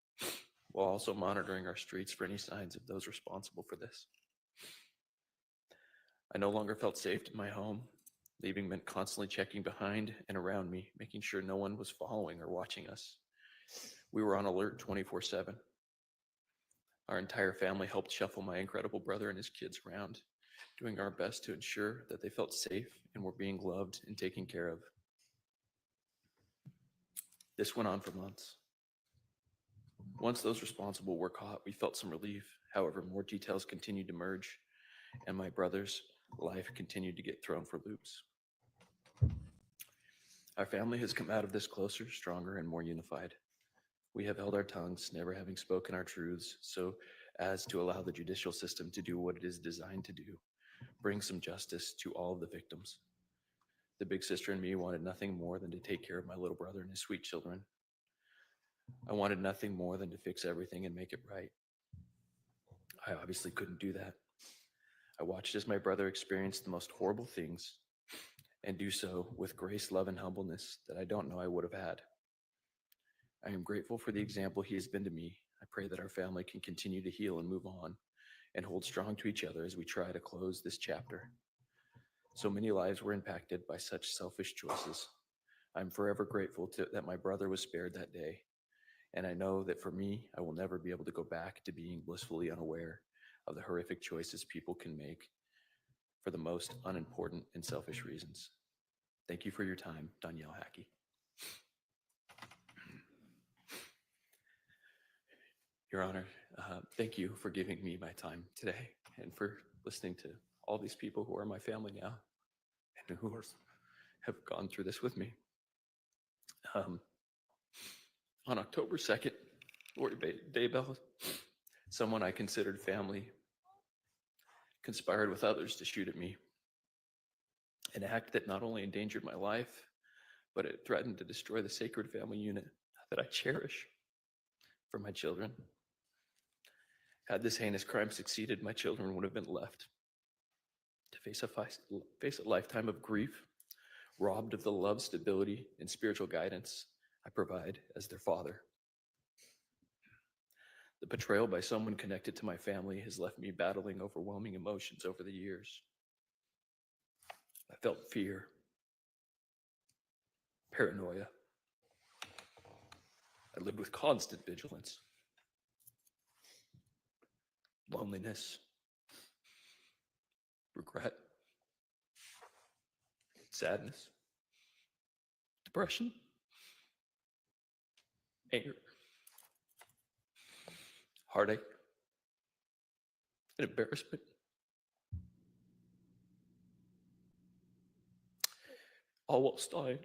while also monitoring our streets for any signs of those responsible for this. I no longer felt safe in my home. Leaving meant constantly checking behind and around me, making sure no one was following or watching us. We were on alert 24/7. Our entire family helped shuffle my incredible brother and his kids around, doing our best to ensure that they felt safe and were being loved and taken care of. This went on for months. Once those responsible were caught, we felt some relief. However, more details continued to merge, and my brother's life continued to get thrown for loops. Our family has come out of this closer, stronger, and more unified. We have held our tongues, never having spoken our truths, so as to allow the judicial system to do what it is designed to do, bring some justice to all of the victims. The big sister and me wanted nothing more than to take care of my little brother and his sweet children. I wanted nothing more than to fix everything and make it right. I obviously couldn't do that. I watched as my brother experienced the most horrible things and do so with grace, love, and humbleness that I don't know I would have had. I am grateful for the example he has been to me. I pray that our family can continue to heal and move on and hold strong to each other as we try to close this chapter. So many lives were impacted by such selfish choices. I'm forever grateful that my brother was spared that day. And I know that for me, I will never be able to go back to being blissfully unaware of the horrific choices people can make for the most unimportant and selfish reasons. Thank you for your time, Nature-Hawkeyes. Your Honor, thank you for giving me my time today and for listening to all these people who are my family now and who have gone through this with me. On October 2nd, Lord Daybell, someone I considered family, conspired with others to shoot at me. An act that not only endangered my life, but it threatened to destroy the sacred family unit that I cherish for my children. Had this heinous crime succeeded, my children would have been left to face a lifetime of grief, robbed of the love, stability, and spiritual guidance I provide as their father. The betrayal by someone connected to my family has left me battling overwhelming emotions over the years. I felt fear, paranoia. I lived with constant vigilance, loneliness, regret, sadness, depression, anger, heartache, and embarrassment. All while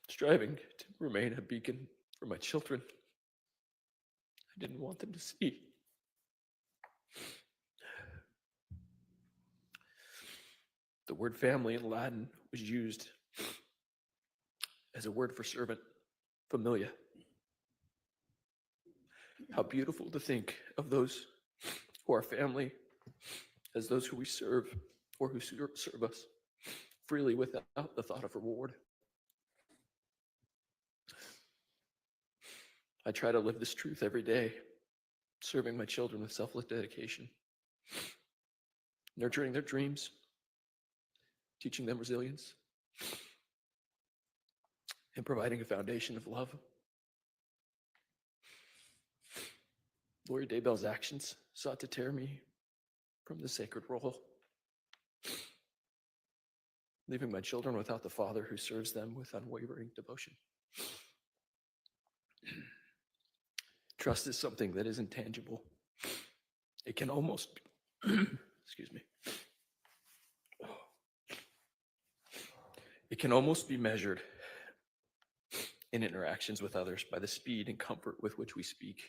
striving to remain a beacon for my children. I didn't want them to see. The word family in Latin was used as a word for servant, familia. How beautiful to think of those who are family as those who we serve or who serve us freely without the thought of reward. I try to live this truth every day, serving my children with selfless dedication, nurturing their dreams, teaching them resilience, and providing a foundation of love. Lori Daybell's actions sought to tear me from the sacred role, leaving my children without the father who serves them with unwavering devotion. Trust is something that is intangible. It can almost, excuse me. It can almost be measured in interactions with others by the speed and comfort with which we speak.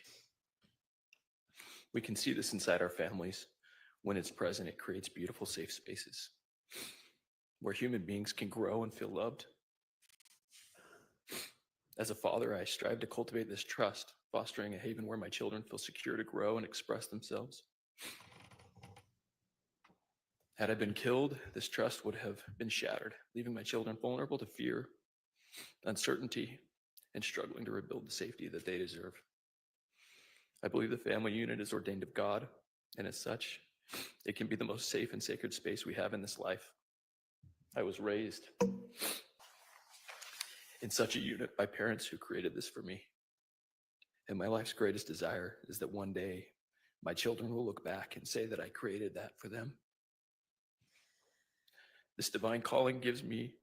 We can see this inside our families. When it's present, it creates beautiful, safe spaces where human beings can grow and feel loved. As a father, I strive to cultivate this trust, fostering a haven where my children feel secure to grow and express themselves. Had I been killed, this trust would have been shattered, leaving my children vulnerable to fear, uncertainty, and struggling to rebuild the safety that they deserve. I believe the family unit is ordained of God, and as such, It can be the most safe and sacred space we have in this life. I was raised in such a unit by parents who created this for me. And my life's greatest desire is that one day my children will look back and say that I created that for them. This divine calling gives me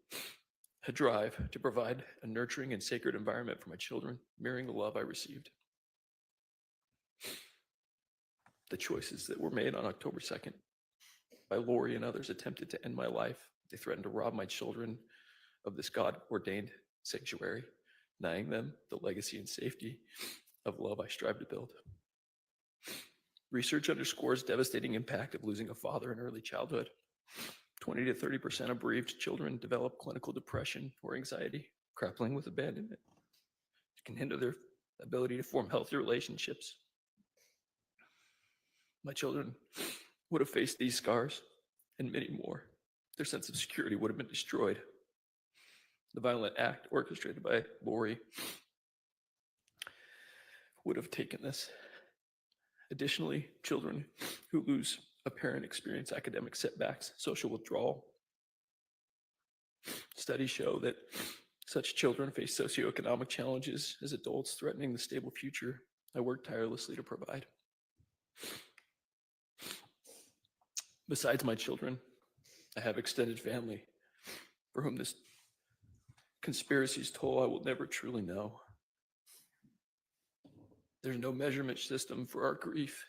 a drive to provide a nurturing and sacred environment for my children, mirroring the love I received. The choices that were made on October 2nd by Lori and others attempted to end my life. They threatened to rob my children of this God-ordained sanctuary, denying them the legacy and safety of love I strive to build. Research underscores devastating impact of losing a father in early childhood. 20 to 30% of bereaved children develop clinical depression or anxiety, grappling with abandonment. It can hinder their ability to form healthy relationships. My children would have faced these scars and many more. Their sense of security would have been destroyed. The violent act orchestrated by Lori would have taken this. Additionally, children who lose a parent experience academic setbacks, social withdrawal. Studies show that such children face socioeconomic challenges as adults, threatening the stable future I work tirelessly to provide. Besides my children, I have extended family for whom this conspiracy's toll I will never truly know. There's no measurement system for our grief,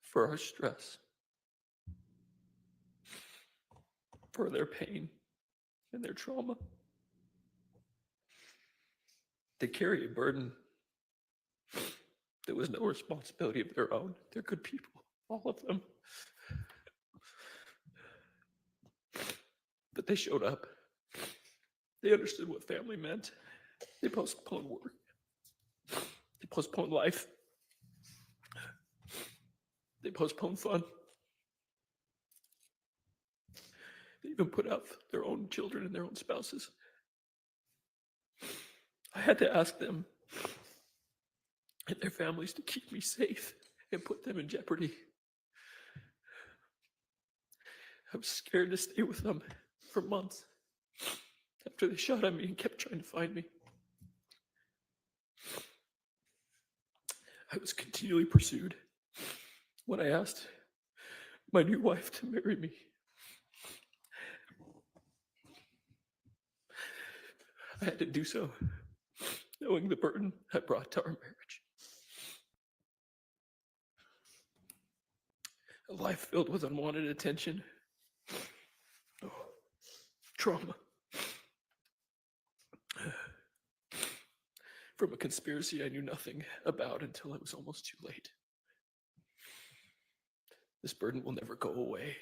for our stress, for their pain and their trauma. They carry a burden that was no responsibility of their own. They're good people, all of them. But they showed up. They understood what family meant. They postponed work. They postponed life. They postponed fun. They even put out their own children and their own spouses. I had to ask them and their families to keep me safe and put them in jeopardy. I was scared to stay with them for months after they shot at me and kept trying to find me. I was continually pursued when I asked my new wife to marry me. I had to do so, knowing the burden I brought to our marriage. A life filled with unwanted attention, trauma, from a conspiracy I knew nothing about until it was almost too late. This burden will never go away,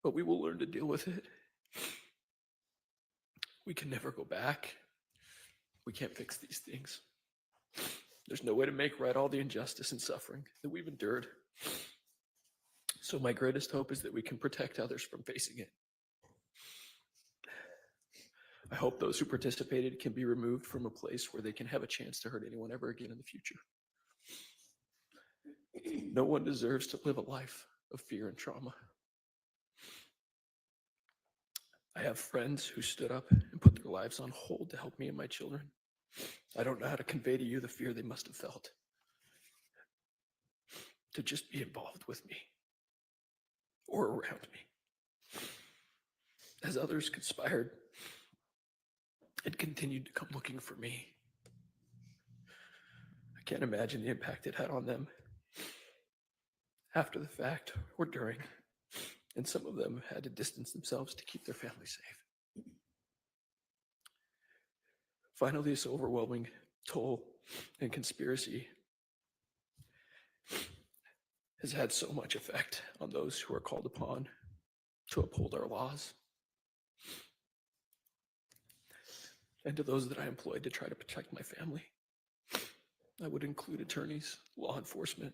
but we will learn to deal with it. We can never go back. We can't fix these things. There's no way to make right all the injustice and suffering that we've endured. So my greatest hope is that we can protect others from facing it. I hope those who participated can be removed from a place where they can have a chance to hurt anyone ever again in the future. No one deserves to live a life of fear and trauma. I have friends who stood up and put their lives on hold to help me and my children. I don't know how to convey to you the fear they must have felt to just be involved with me or around me. As others conspired and continued to come looking for me. I can't imagine the impact it had on them after the fact or during, and some of them had to distance themselves to keep their family safe. Finally, this overwhelming toll and conspiracy has had so much effect on those who are called upon to uphold our laws, and to those that I employed to try to protect my family. I would include attorneys, law enforcement,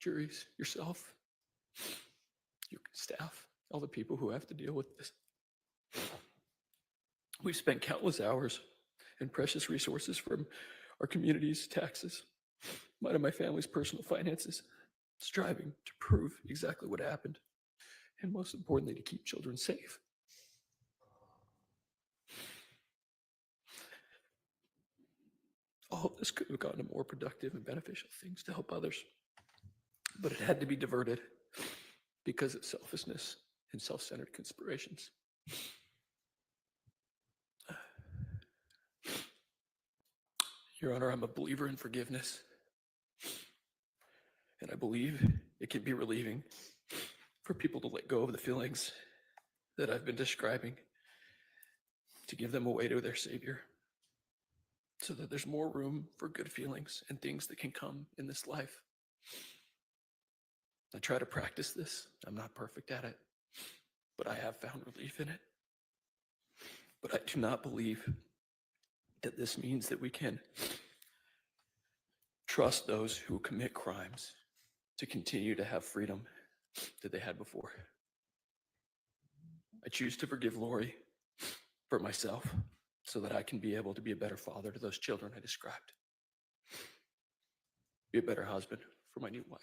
juries, yourself, your staff, all the people who have to deal with this. We've spent countless hours and precious resources from our community's taxes, mine and my family's personal finances, striving to prove exactly what happened, and most importantly, to keep children safe. All of this could have gone to more productive and beneficial things to help others, but it had to be diverted because of selfishness and self-centered conspirations. Your Honor, I'm a believer in forgiveness, and I believe it can be relieving for people to let go of the feelings that I've been describing, to give them away to their Savior, so that there's more room for good feelings and things that can come in this life. I try to practice this. I'm not perfect at it, but I have found relief in it. But I do not believe that this means that we can trust those who commit crimes to continue to have freedom that they had before. I choose to forgive Lori for myself so that I can be able to be a better father to those children I described. Be a better husband for my new wife.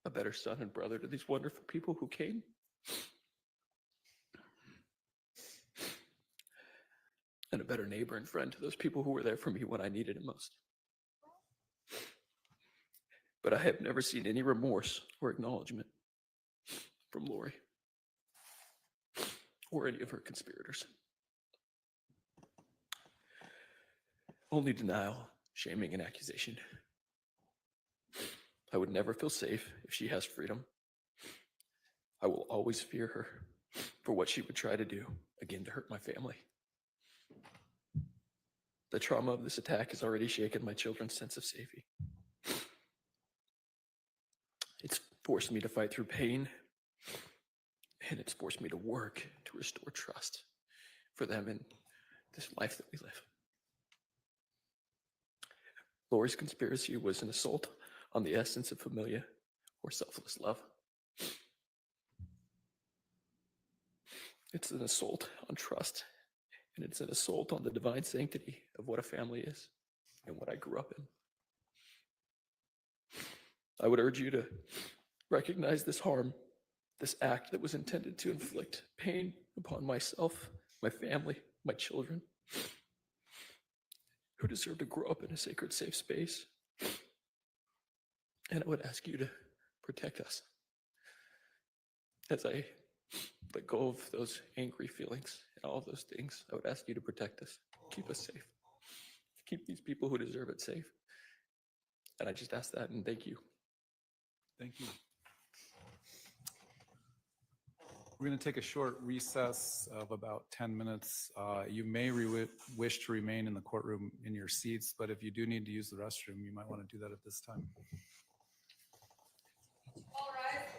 A better son and brother to these wonderful people who came. And a better neighbor and friend to those people who were there for me when I needed it most. But I have never seen any remorse or acknowledgement from Lori or any of her conspirators. Only denial, shaming, and accusation. I would never feel safe if she has freedom. I will always fear her for what she would try to do, again, to hurt my family. The trauma of this attack has already shaken my children's sense of safety. It's forced me to fight through pain, and it's forced me to work to restore trust for them in this life that we live. Lori's conspiracy was an assault on the essence of familia or selfless love. It's an assault on trust, and it's an assault on the divine sanctity of what a family is and what I grew up in. I would urge you to recognize this harm, this act that was intended to inflict pain upon myself, my family, my children, who deserve to grow up in a sacred, safe space. And I would ask you to protect us as I let go of those angry feelings and all of those things. I would ask you to protect us, keep us safe, keep these people who deserve it safe. And I just ask that and thank you. Thank you. We're going to take a short recess of about 10 minutes. You may wish to remain in the courtroom in your seats, but if you do need to use the restroom, you might want to do that at this time. All right.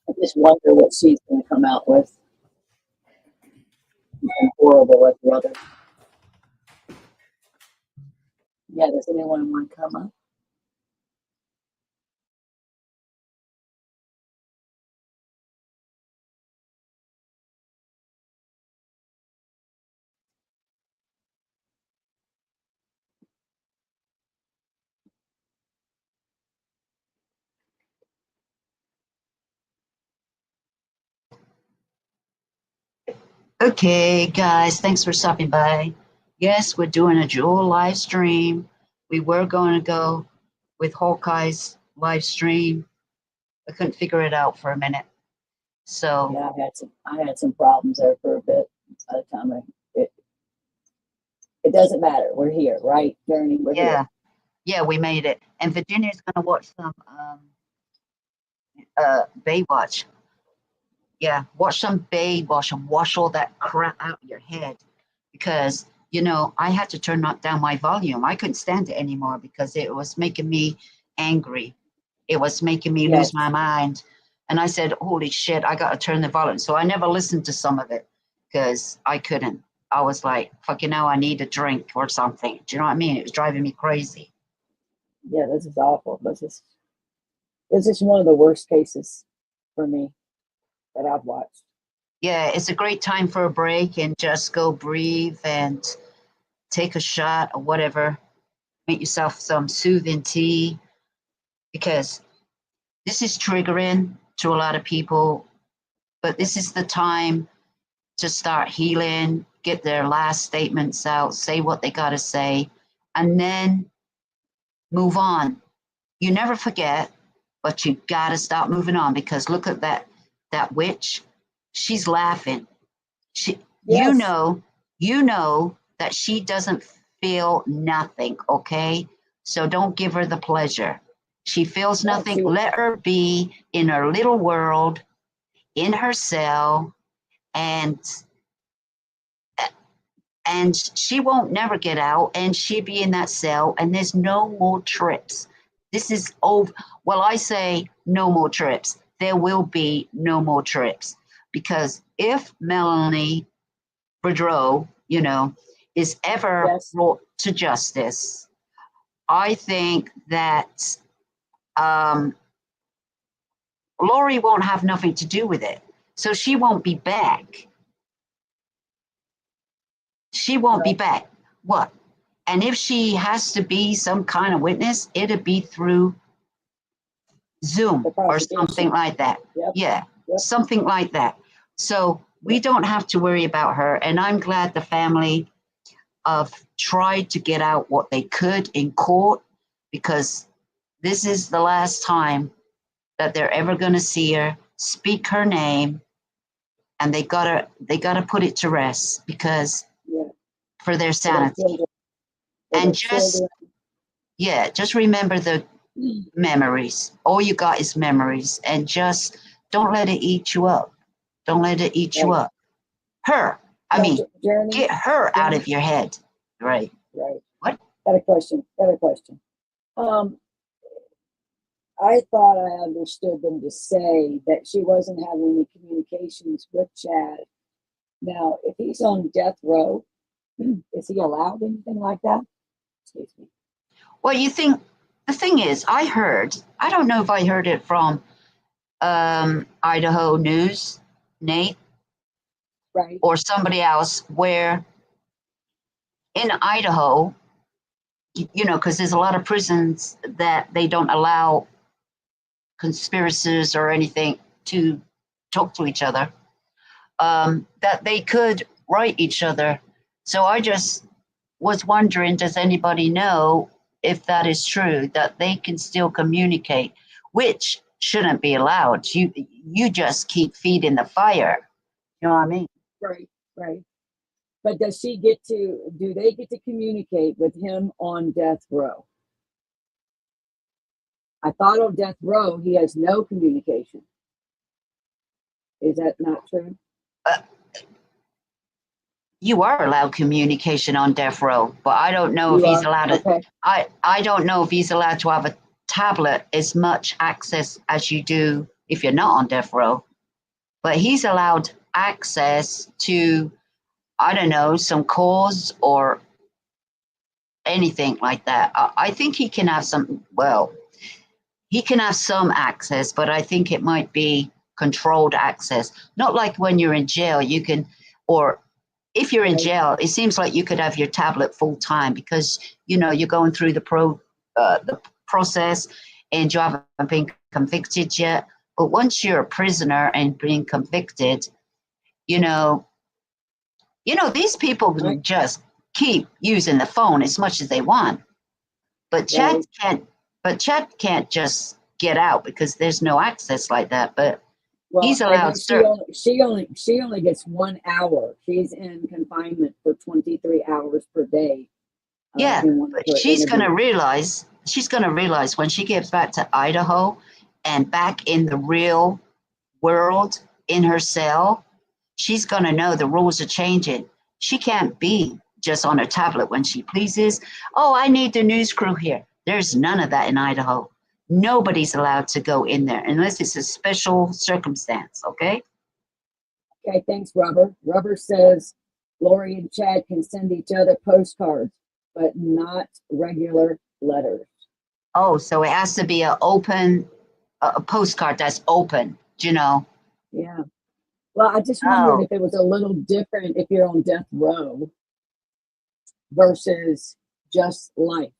I just wonder what she's going to come out with. Something horrible like the other. Yeah, does anyone want to come up? Okay, guys, thanks for stopping by. Yes, we're doing a dual live stream. We were going to go with Hawkeye's live stream. I couldn't figure it out for a minute. So Yeah, I had some problems there for a bit. By the time it doesn't matter. We're here, right, Journey? We're here. yeah, we made it. And Virginia's gonna watch some Baywatch. Yeah, watch some Baywatch and wash all that crap out of your head. Because, you know, I had to turn down my volume. I couldn't stand it anymore because it was making me angry. It was making me lose my mind. And I said, holy shit, I got to turn the volume. So I never listened to some of it because I couldn't. I was like, fucking hell, I need a drink or something. Do you know what I mean? It was driving me crazy. Yeah, this is awful. This is one of the worst cases for me that I've watched. Yeah, it's a great time for a break and just go breathe and take a shot or whatever. Make yourself some soothing tea, because this is triggering to a lot of people, but this is the time to start healing, get their last statements out, say what they got to say, and then move on. You never forget, but you got to start moving on, because look at that witch. She's laughing. You know that she doesn't feel nothing, okay? So don't give her the pleasure. She feels nothing. Let her be in her little world, in her cell, and she won't never get out, and she'll be in that cell, and there's no more trips. This is over. Well, I say no more trips. There will be no more trips, because if Melanie Boudreau, is ever brought to justice, I think that Lori won't have nothing to do with it. So she won't be back. She won't be back. What? And if she has to be some kind of witness, it'll be through Zoom or something like that. Yeah, something like that. So we don't have to worry about her. And I'm glad the family have tried to get out what they could in court, because this is the last time that they're ever going to see her, speak her name, and they gotta put it to rest, because for their sanity. And just remember the memories. All you got is memories, and just don't let it eat you up. Don't let it eat you up. Get her out of your head. Right. What? Got a question. I thought I understood them to say that she wasn't having any communications with Chad. Now, if he's on death row, is he allowed anything like that? Excuse me. Well, the thing is, I don't know if I heard it from Idaho News, Nate, right, or somebody else, where in Idaho, because there's a lot of prisons that they don't allow conspirators or anything to talk to each other, that they could write each other. So I just was wondering, does anybody know if that is true, that they can still communicate, which shouldn't be allowed. You just keep feeding the fire. You know what I mean? Right. But do they get to communicate with him on death row? I thought on death row, he has no communication. Is that not true? You are allowed communication on death row, but I don't know if he's allowed to. I don't know if he's allowed to have a tablet as much access as you do if you're not on death row. But he's allowed access to, I don't know, some calls or anything like that. I think he can have he can have some access, but I think it might be controlled access. Not like when you're in jail, you can, or if you're in jail, it seems like you could have your tablet full time, because you're going through the process and you haven't been convicted yet. But once you're a prisoner and being convicted, these people can just keep using the phone as much as they want. But Chad can't just get out, because there's no access like that. But he's allowed. She only gets 1 hour. She's in confinement for 23 hours per day. Yeah, but she's gonna realize when she gets back to Idaho and back in the real world in her cell, she's gonna know the rules are changing. She can't be just on her tablet when she pleases. Oh, I need the news crew here. There's none of that in Idaho. Nobody's allowed to go in there unless it's a special circumstance, okay? Okay, thanks, Robert. Robert says Lori and Chad can send each other postcards, but not regular letters. Oh, so it has to be a postcard that's open, you know? Yeah. Well, I just wondered if it was a little different if you're on death row versus just life.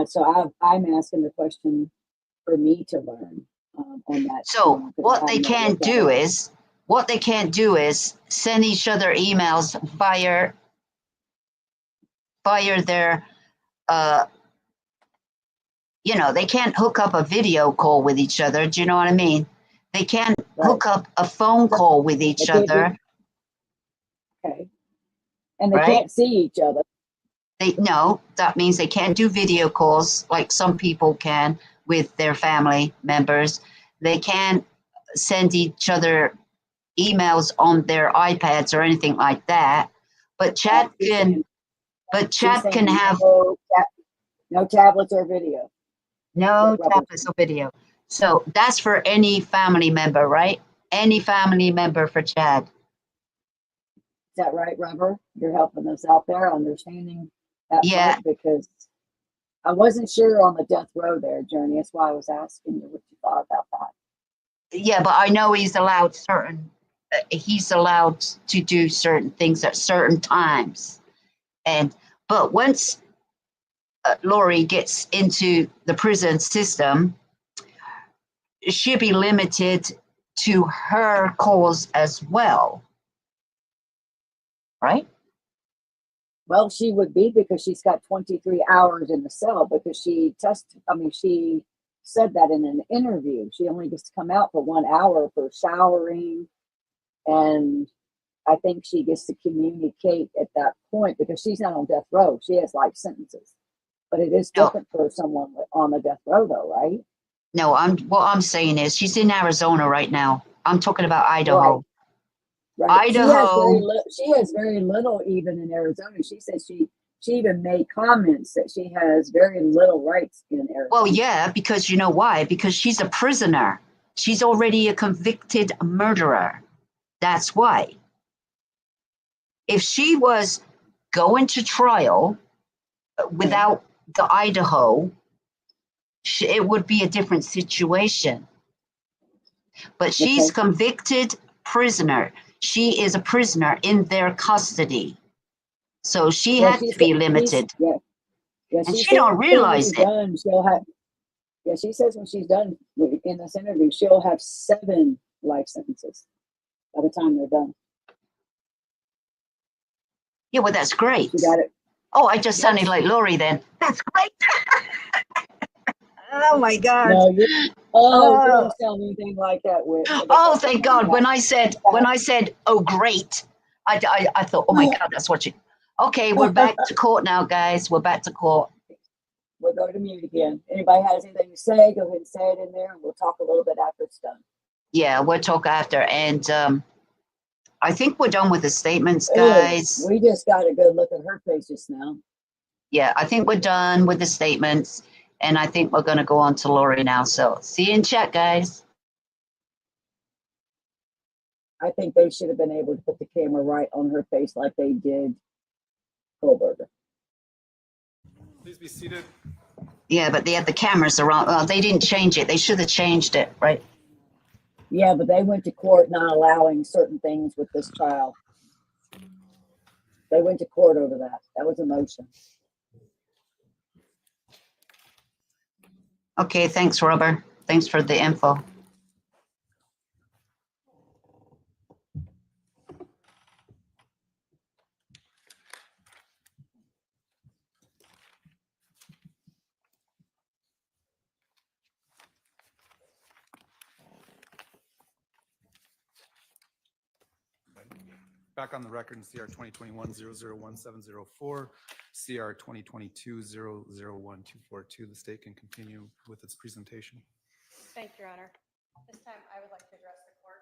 So I'm asking the question for me to learn on that. So what they can't do is send each other emails via their you know, they can't hook up a video call with each other. Do you know what I mean? They can't hook up a phone call with each other. Okay. And they right? can't see each other. No, that means they can't do video calls like some people can with their family members. They can't send each other emails on their iPads or anything like that. But chat can have no tablets or video. no tablets or video. So that's for any family member, right? Any family member for Chad. Is that right, Rubber? You're helping us out there understanding that part because I wasn't sure on the death row there, Journey. That's why I was asking you what you thought about that. Yeah, but I know he's allowed to do certain things at certain times. But once Lori gets into the prison system, she'll be limited to her calls as well. Right? Well, she would be because she's got 23 hours in the cell because she said that in an interview. She only gets to come out for 1 hour for showering. And I think she gets to communicate at that point because she's not on death row. She has life sentences. But it is different for someone on the death row though, right? No, what I'm saying is she's in Arizona right now. I'm talking about Idaho. Right. Idaho. She has very little even in Arizona. She says she even made comments that she has very little rights in Arizona. Well, yeah, because you know why? Because she's a prisoner. She's already a convicted murderer. That's why. If she was going to trial without the Idaho, it would be a different situation. But she's convicted prisoner. She is a prisoner in their custody. So she had to be limited. And she don't realize it. She says when she's done in this interview, she'll have 7 life sentences by the time they're done. Yeah, well, that's great. You got it. Oh, I just sounded like Lori then. That's great. Oh my God. No, you don't sound anything like that. Oh, thank God. When I said, oh, great, I thought, oh my God, that's what you. Okay, we're back to court now, guys. We're back to court. We'll go to mute again. Anybody has anything to say, go ahead and say it in there, and we'll talk a little bit after it's done. Yeah, we'll talk after. And I think we're done with the statements, guys. We just got a good look at her face just now. Yeah, I think we're done with the statements. And I think we're going to go on to Lori now. So see you in chat, guys. I think they should have been able to put the camera right on her face like they did Kohlberger. Please be seated. Yeah, but they had the cameras around. Well, they didn't change it. They should have changed it, right? Yeah, but they went to court not allowing certain things with this trial. They went to court over that. That was a motion. Okay, thanks, Robert. Thanks for the info. Back on the record in CR 2021-001704, CR 2022-001242. The state can continue with its presentation. Thank you, Your Honor. This time, I would like to address the court.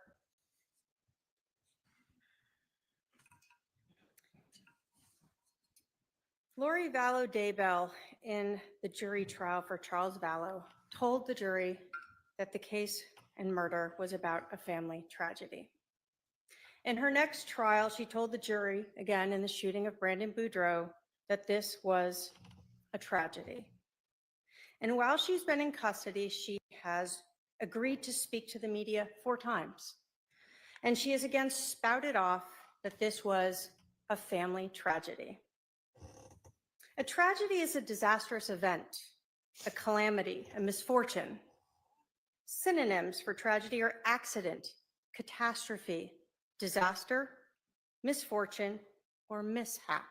Lori Vallow Daybell, in the jury trial for Charles Vallow, told the jury that the case and murder was about a family tragedy. In her next trial, she told the jury, again in the shooting of Brandon Boudreaux, that this was a tragedy. And while she's been in custody, she has agreed to speak to the media 4 times. And she has again spouted off that this was a family tragedy. A tragedy is a disastrous event, a calamity, a misfortune. Synonyms for tragedy are accident, catastrophe, disaster, misfortune, or mishap.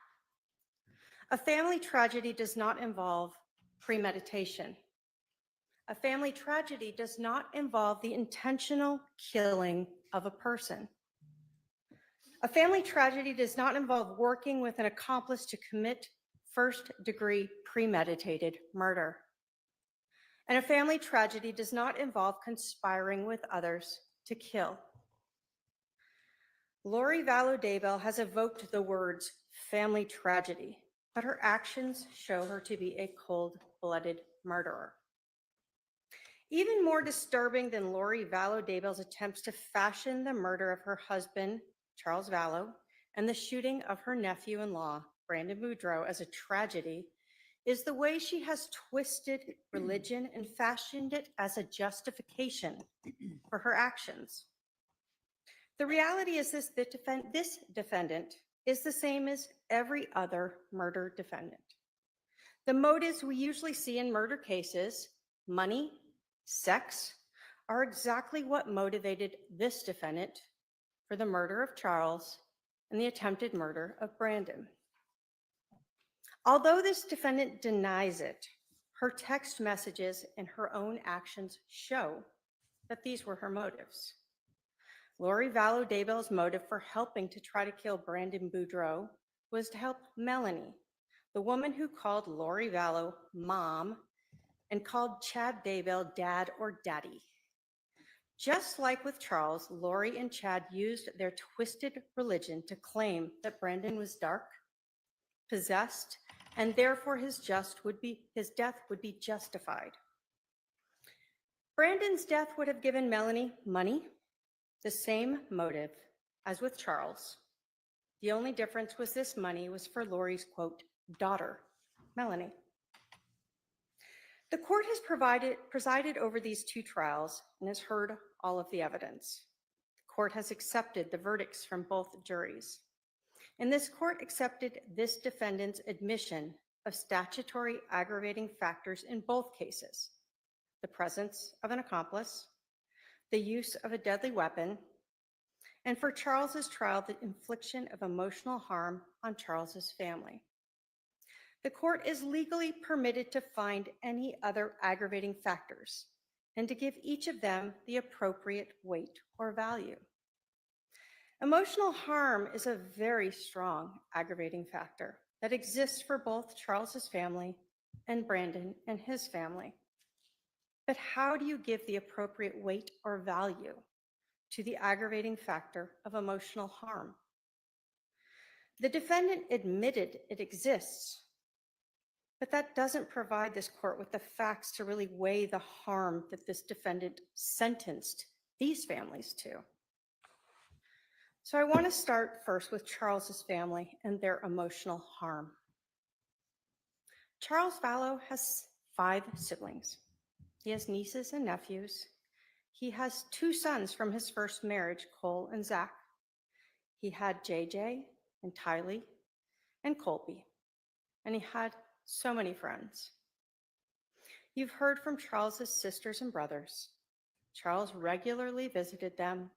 A family tragedy does not involve premeditation. A family tragedy does not involve the intentional killing of a person. A family tragedy does not involve working with an accomplice to commit first-degree premeditated murder. And a family tragedy does not involve conspiring with others to kill. Lori Vallow Daybell has evoked the words family tragedy, but her actions show her to be a cold-blooded murderer. Even more disturbing than Lori Vallow Daybell's attempts to fashion the murder of her husband, Charles Vallow, and the shooting of her nephew-in-law, Brandon Boudreaux, as a tragedy, is the way she has twisted religion and fashioned it as a justification for her actions. The reality is this defendant is the same as every other murder defendant. The motives we usually see in murder cases, money, sex, are exactly what motivated this defendant for the murder of Charles and the attempted murder of Brandon. Although this defendant denies it, her text messages and her own actions show that these were her motives. Lori Vallow Daybell's motive for helping to try to kill Brandon Boudreaux was to help Melanie, the woman who called Lori Vallow mom and called Chad Daybell dad or daddy. Just like with Charles, Lori and Chad used their twisted religion to claim that Brandon was dark, possessed, and therefore his death would be justified. Brandon's death would have given Melanie money, the same motive as with Charles. The only difference was this money was for Lori's, quote, daughter, Melanie. The court has presided over these 2 trials and has heard all of the evidence. The court has accepted the verdicts from both juries. And this court accepted this defendant's admission of statutory aggravating factors in both cases: the presence of an accomplice, the use of a deadly weapon, and for Charles's trial, the infliction of emotional harm on Charles's family. The court is legally permitted to find any other aggravating factors and to give each of them the appropriate weight or value. Emotional harm is a very strong aggravating factor that exists for both Charles's family and Brandon and his family. But how do you give the appropriate weight or value to the aggravating factor of emotional harm? The defendant admitted it exists, but that doesn't provide this court with the facts to really weigh the harm that this defendant sentenced these families to. So I want to start first with Charles's family and their emotional harm. Charles Vallow has 5 siblings. He has nieces and nephews. He has 2 sons from his first marriage, Cole and Zach. He had JJ and Tylee and Colby, and he had so many friends. You've heard from Charles's sisters and brothers. Charles regularly visited them.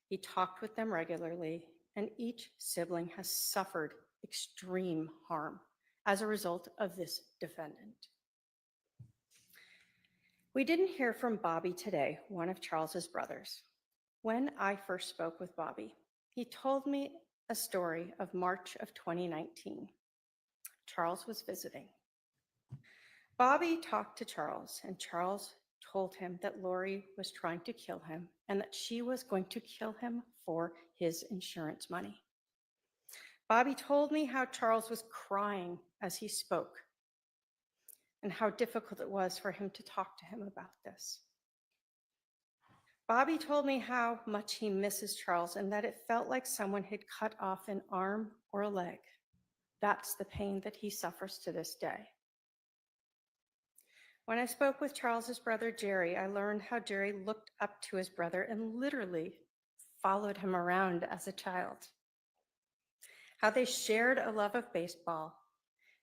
He talked with them regularly, and each sibling has suffered extreme harm as a result of this defendant. We didn't hear from Bobby today, one of Charles's brothers. When I first spoke with Bobby, he told me a story of March of 2019. Charles was visiting. Bobby talked to Charles, and Charles told him that Lori was trying to kill him and that she was going to kill him for his insurance money. Bobby told me how Charles was crying as he spoke and how difficult it was for him to talk to him about this. Bobby told me how much he misses Charles and that it felt like someone had cut off an arm or a leg. That's the pain that he suffers to this day. When I spoke with Charles's brother, Jerry, I learned how Jerry looked up to his brother and literally followed him around as a child. How they shared a love of baseball,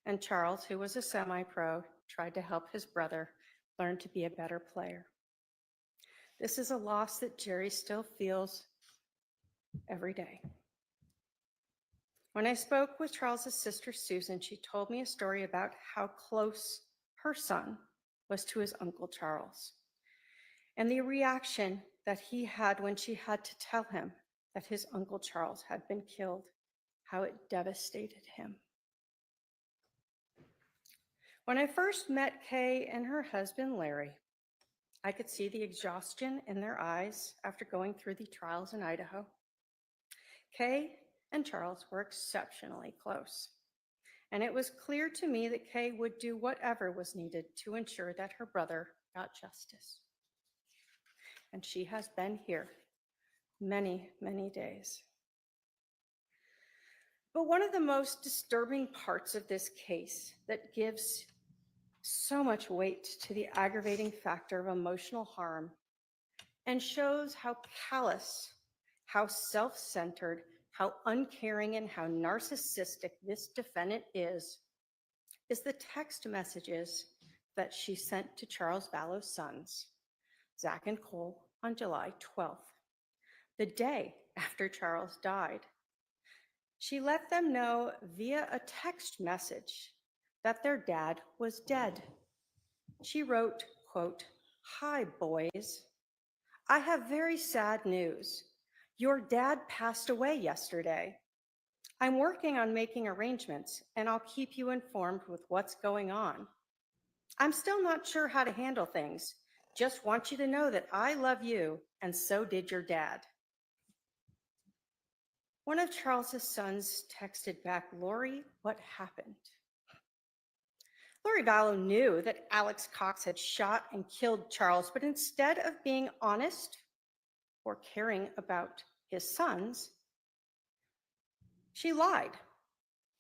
and Charles, who was a semi-pro, tried to help his brother learn to be a better player. This is a loss that Jerry still feels every day. When I spoke with Charles's sister, Susan, she told me a story about how close her son was to his Uncle Charles and the reaction that he had when she had to tell him that his Uncle Charles had been killed, how it devastated him. When I first met Kay and her husband, Larry, I could see the exhaustion in their eyes after going through the trials in Idaho. Kay and Charles were exceptionally close, and it was clear to me that Kay would do whatever was needed to ensure that her brother got justice. And she has been here many, many days. But one of the most disturbing parts of this case that gives so much weight to the aggravating factor of emotional harm and shows how callous, how self-centered, how uncaring, and how narcissistic this defendant is the text messages that she sent to Charles Vallow's sons, Zach and Cole, on July 12th, the day after Charles died. She let them know via a text message that their dad was dead. She wrote, quote, "Hi, boys. I have very sad news. Your dad passed away yesterday. I'm working on making arrangements, and I'll keep you informed with what's going on. I'm still not sure how to handle things. Just want you to know that I love you, and so did your dad." One of Charles's sons texted back, "Lori, what happened?" Lori Vallow knew that Alex Cox had shot and killed Charles, but instead of being honest or caring about his sons, she lied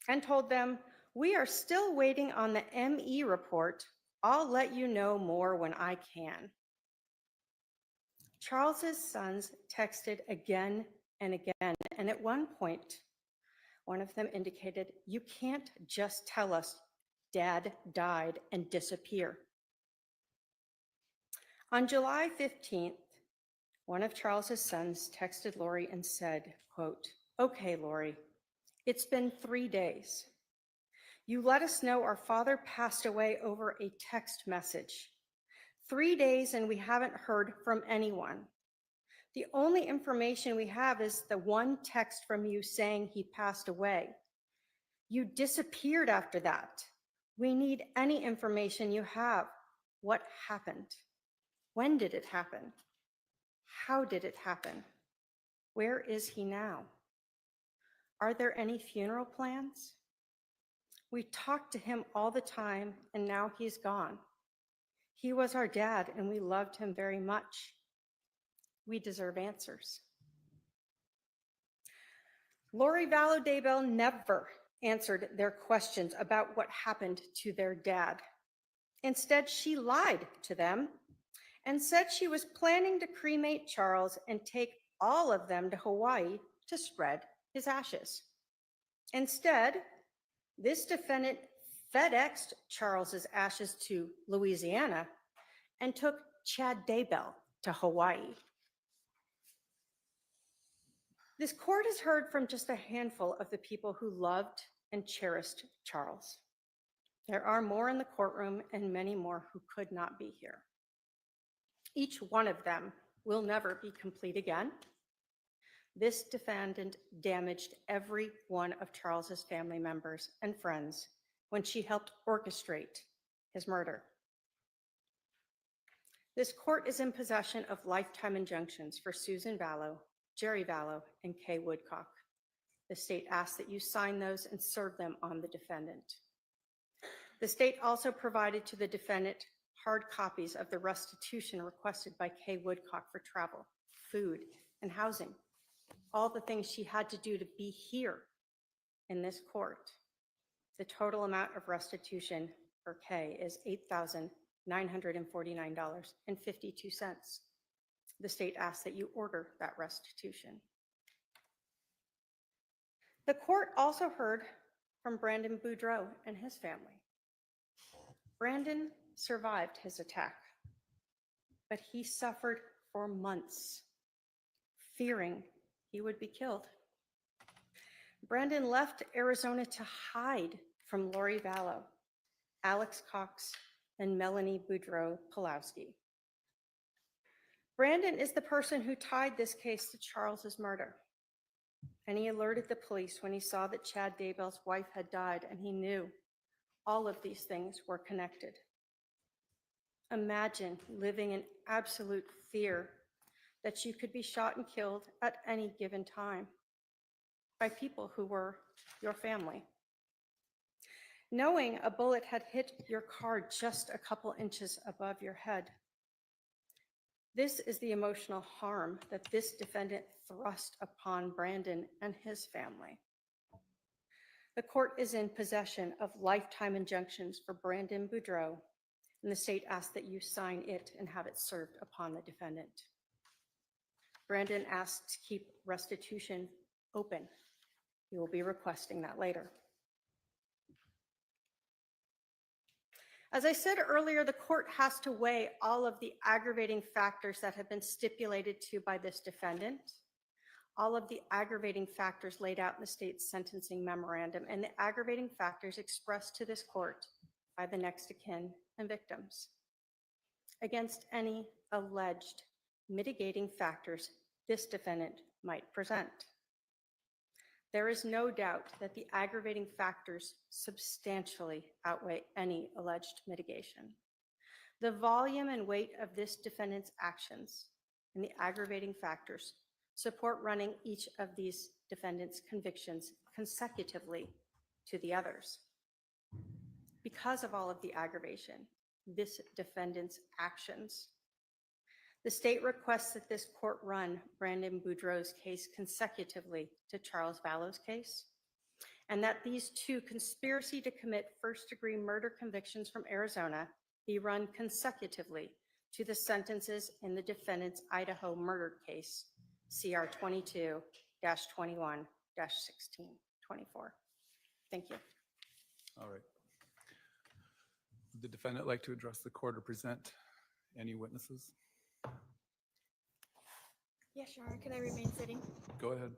and told them, "We are still waiting on the ME report. I'll let you know more when I can." Charles's sons texted again and again, and at one point, one of them indicated, "You can't just tell us Dad died and disappear." On July 15th, one of Charles's sons texted Lori and said, quote, "Okay, Lori, it's been 3 days. You let us know our father passed away over a text message. 3 days and we haven't heard from anyone. The only information we have is the one text from you saying he passed away. You disappeared after that. We need any information you have. What happened? When did it happen? How did it happen? Where is he now? Are there any funeral plans? We talked to him all the time, and now he's gone. He was our dad, and we loved him very much. We deserve answers." Lori Vallow Daybell never answered their questions about what happened to their dad. Instead, she lied to them and said she was planning to cremate Charles and take all of them to Hawaii to spread his ashes. Instead, this defendant FedExed Charles's ashes to Louisiana and took Chad Daybell to Hawaii. This court has heard from just a handful of the people who loved and cherished Charles. There are more in the courtroom and many more who could not be here. Each one of them will never be complete again. This defendant damaged every one of Charles's family members and friends when she helped orchestrate his murder. This court is in possession of lifetime injunctions for Susan Vallow, Jerry Vallow, and Kay Woodcock. The state asks that you sign those and serve them on the defendant. The state also provided to the defendant hard copies of the restitution requested by Kay Woodcock for travel, food, and housing, all the things she had to do to be here in this court. The total amount of restitution for Kay is $8,949.52. The state asks that you order that restitution. The court also heard from Brandon Boudreau and his family. Brandon survived his attack, but he suffered for months, fearing he would be killed. Brandon left Arizona to hide from Lori Vallow, Alex Cox, and Melanie Boudreau Pulowski. Brandon is the person who tied this case to Charles's murder, and he alerted the police when he saw that Chad Daybell's wife had died, and he knew all of these things were connected. Imagine living in absolute fear that you could be shot and killed at any given time by people who were your family. Knowing a bullet had hit your car just a couple inches above your head. This is the emotional harm that this defendant thrust upon Brandon and his family. The court is in possession of lifetime injunctions for Brandon Boudreau, and the state asks that you sign it and have it served upon the defendant. Brandon asked to keep restitution open. He will be requesting that later. As I said earlier, the court has to weigh all of the aggravating factors that have been stipulated to by this defendant, all of the aggravating factors laid out in the state's sentencing memorandum, and the aggravating factors expressed to this court by the next of kin and victims against any alleged mitigating factors this defendant might present. There is no doubt that the aggravating factors substantially outweigh any alleged mitigation. The volume and weight of this defendant's actions and the aggravating factors support running each of these defendants' convictions consecutively to the others. Because of all of the aggravation, this defendant's actions, the state requests that this court run Brandon Boudreau's case consecutively to Charles Vallow's case, and that these two conspiracy to commit first-degree murder convictions from Arizona be run consecutively to the sentences in the defendant's Idaho murder case, CR 22-21-1624. Thank you. All right. Would the defendant like to address the court or present any witnesses? Yes, Your Honor, can I remain sitting? Go ahead.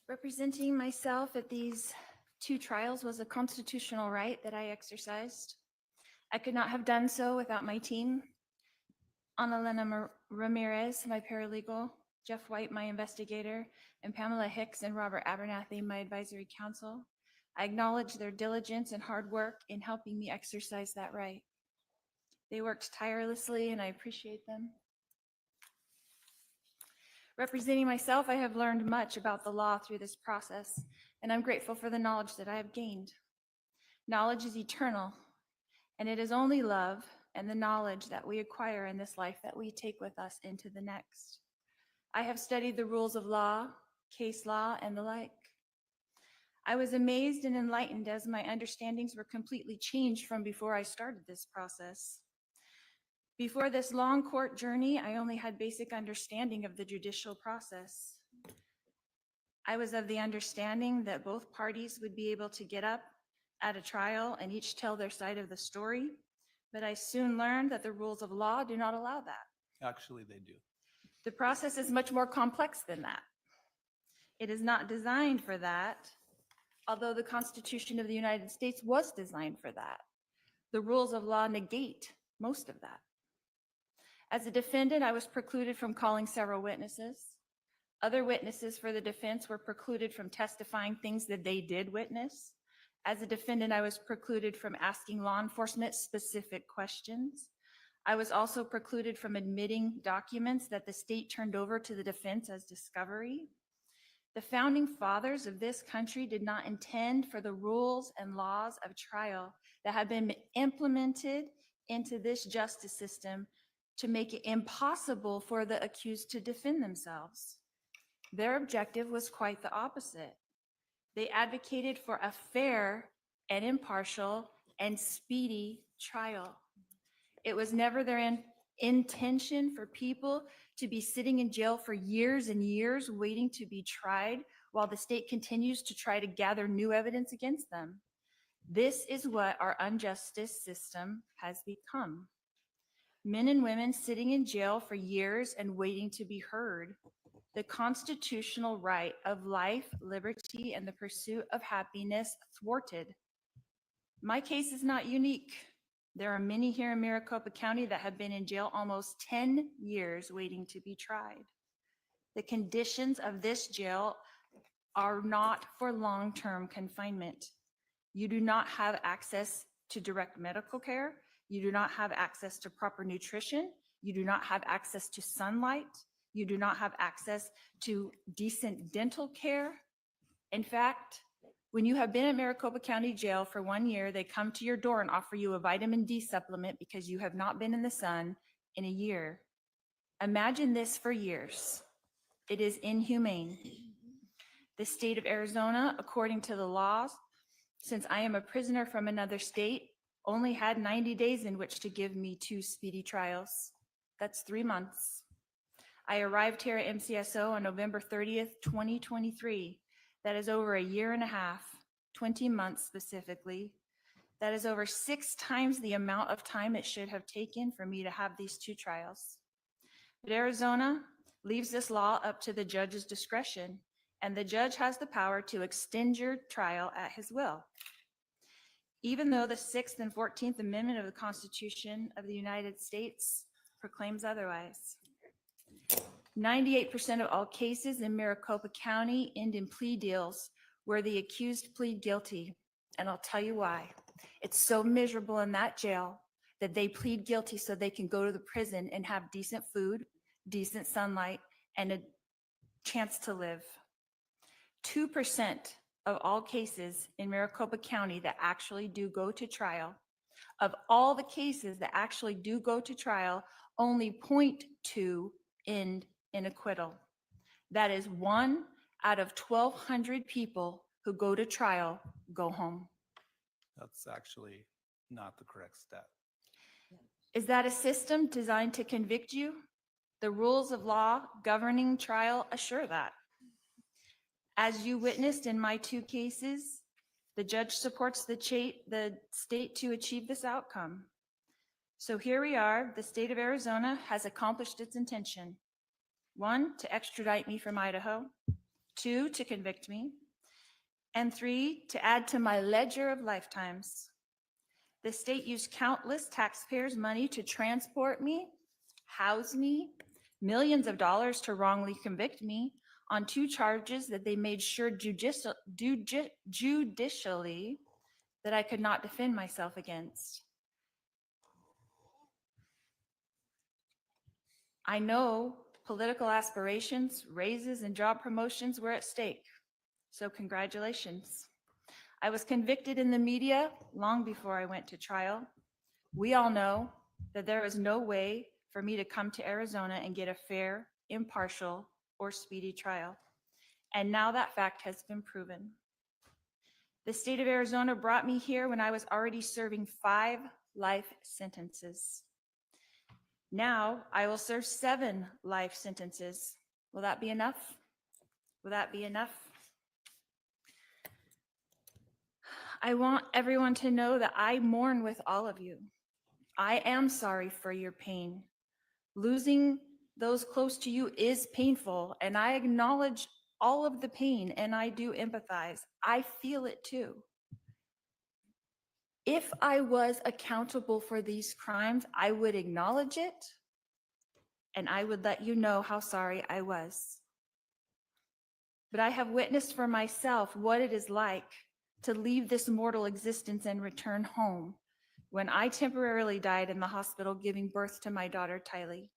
Representing myself at these two trials was a constitutional right that I exercised. I could not have done so without my team. Annalena Ramirez, my paralegal, Jeff White, my investigator, and Pamela Hicks and Robert Abernathy, my advisory counsel. I acknowledge their diligence and hard work in helping me exercise that right. They worked tirelessly and I appreciate them. Representing myself, I have learned much about the law through this process, and I'm grateful for the knowledge that I have gained. Knowledge is eternal, and it is only love and the knowledge that we acquire in this life that we take with us into the next. I have studied the rules of law, case law, and the like. I was amazed and enlightened as my understandings were completely changed from before I started this process. Before this long court journey, I only had basic understanding of the judicial process. I was of the understanding that both parties would be able to get up at a trial and each tell their side of the story, but I soon learned that the rules of law do not allow that. Actually, they do. The process is much more complex than that. It is not designed for that, although the Constitution of the United States was designed for that. The rules of law negate most of that. As a defendant, I was precluded from calling several witnesses. Other witnesses for the defense were precluded from testifying things that they did witness, As a defendant, I was precluded from asking law enforcement specific questions. I was also precluded from admitting documents that the state turned over to the defense as discovery. The founding fathers of this country did not intend for the rules and laws of trial that have been implemented into this justice system to make it impossible for the accused to defend themselves. Their objective was quite the opposite. They advocated for a fair and impartial and speedy trial. It was never their intention for people to be sitting in jail for years and years waiting to be tried while the state continues to try to gather new evidence against them. This is what our injustice system has become. Men and women sitting in jail for years and waiting to be heard. The constitutional right of life, liberty, and the pursuit of happiness thwarted. My case is not unique. There are many here in Maricopa County that have been in jail almost 10 years waiting to be tried. The conditions of this jail are not for long-term confinement. You do not have access to direct medical care. You do not have access to proper nutrition. You do not have access to sunlight. You do not have access to decent dental care. In fact, when you have been at Maricopa County Jail for 1 year, they come to your door and offer you a vitamin D supplement because you have not been in the sun in a year. Imagine this for years. It is inhumane. The state of Arizona, according to the laws, since I am a prisoner from another state, only had 90 days in which to give me 2 speedy trials. That's 3 months. I arrived here at MCSO on November 30th, 2023. That is over a year and a half, 20 months specifically. That is over 6 times the amount of time it should have taken for me to have these 2 trials. But Arizona leaves this law up to the judge's discretion, and the judge has the power to extend your trial at his will. Even though the 6th and 14th Amendment of the Constitution of the United States proclaims otherwise. 98% of all cases in Maricopa County end in plea deals where the accused plead guilty. And I'll tell you why. It's so miserable in that jail that they plead guilty so they can go to the prison and have decent food, decent sunlight, and a chance to live. 2% of all cases in Maricopa County that actually do go to trial, of all the cases that actually do go to trial, only 0.2 end in acquittal. That is 1 out of 1,200 people who go to trial go home. That's actually not the correct stat. Is that a system designed to convict you? The rules of law governing trial assure that. As you witnessed in my 2 cases, the judge supports the state to achieve this outcome. So here we are, the state of Arizona has accomplished its intention. 1, to extradite me from Idaho. 2, to convict me. And 3, to add to my ledger of lifetimes. The state used countless taxpayers' money to transport me, house me, millions of dollars to wrongly convict me on 2 charges that they made sure judicially that I could not defend myself against. I know political aspirations, raises, and job promotions were at stake. So congratulations. I was convicted in the media long before I went to trial. We all know that there is no way for me to come to Arizona and get a fair, impartial, or speedy trial. And now that fact has been proven. The state of Arizona brought me here when I was already serving 5 life sentences. Now I will serve 7 life sentences. Will that be enough? Will that be enough? I want everyone to know that I mourn with all of you. I am sorry for your pain. Losing those close to you is painful, and I acknowledge all of the pain, and I do empathize. I feel it too. If I was accountable for these crimes, I would acknowledge it, and I would let you know how sorry I was. But I have witnessed for myself what it is like to leave this mortal existence and return home when I temporarily died in the hospital giving birth to my daughter, Tylee.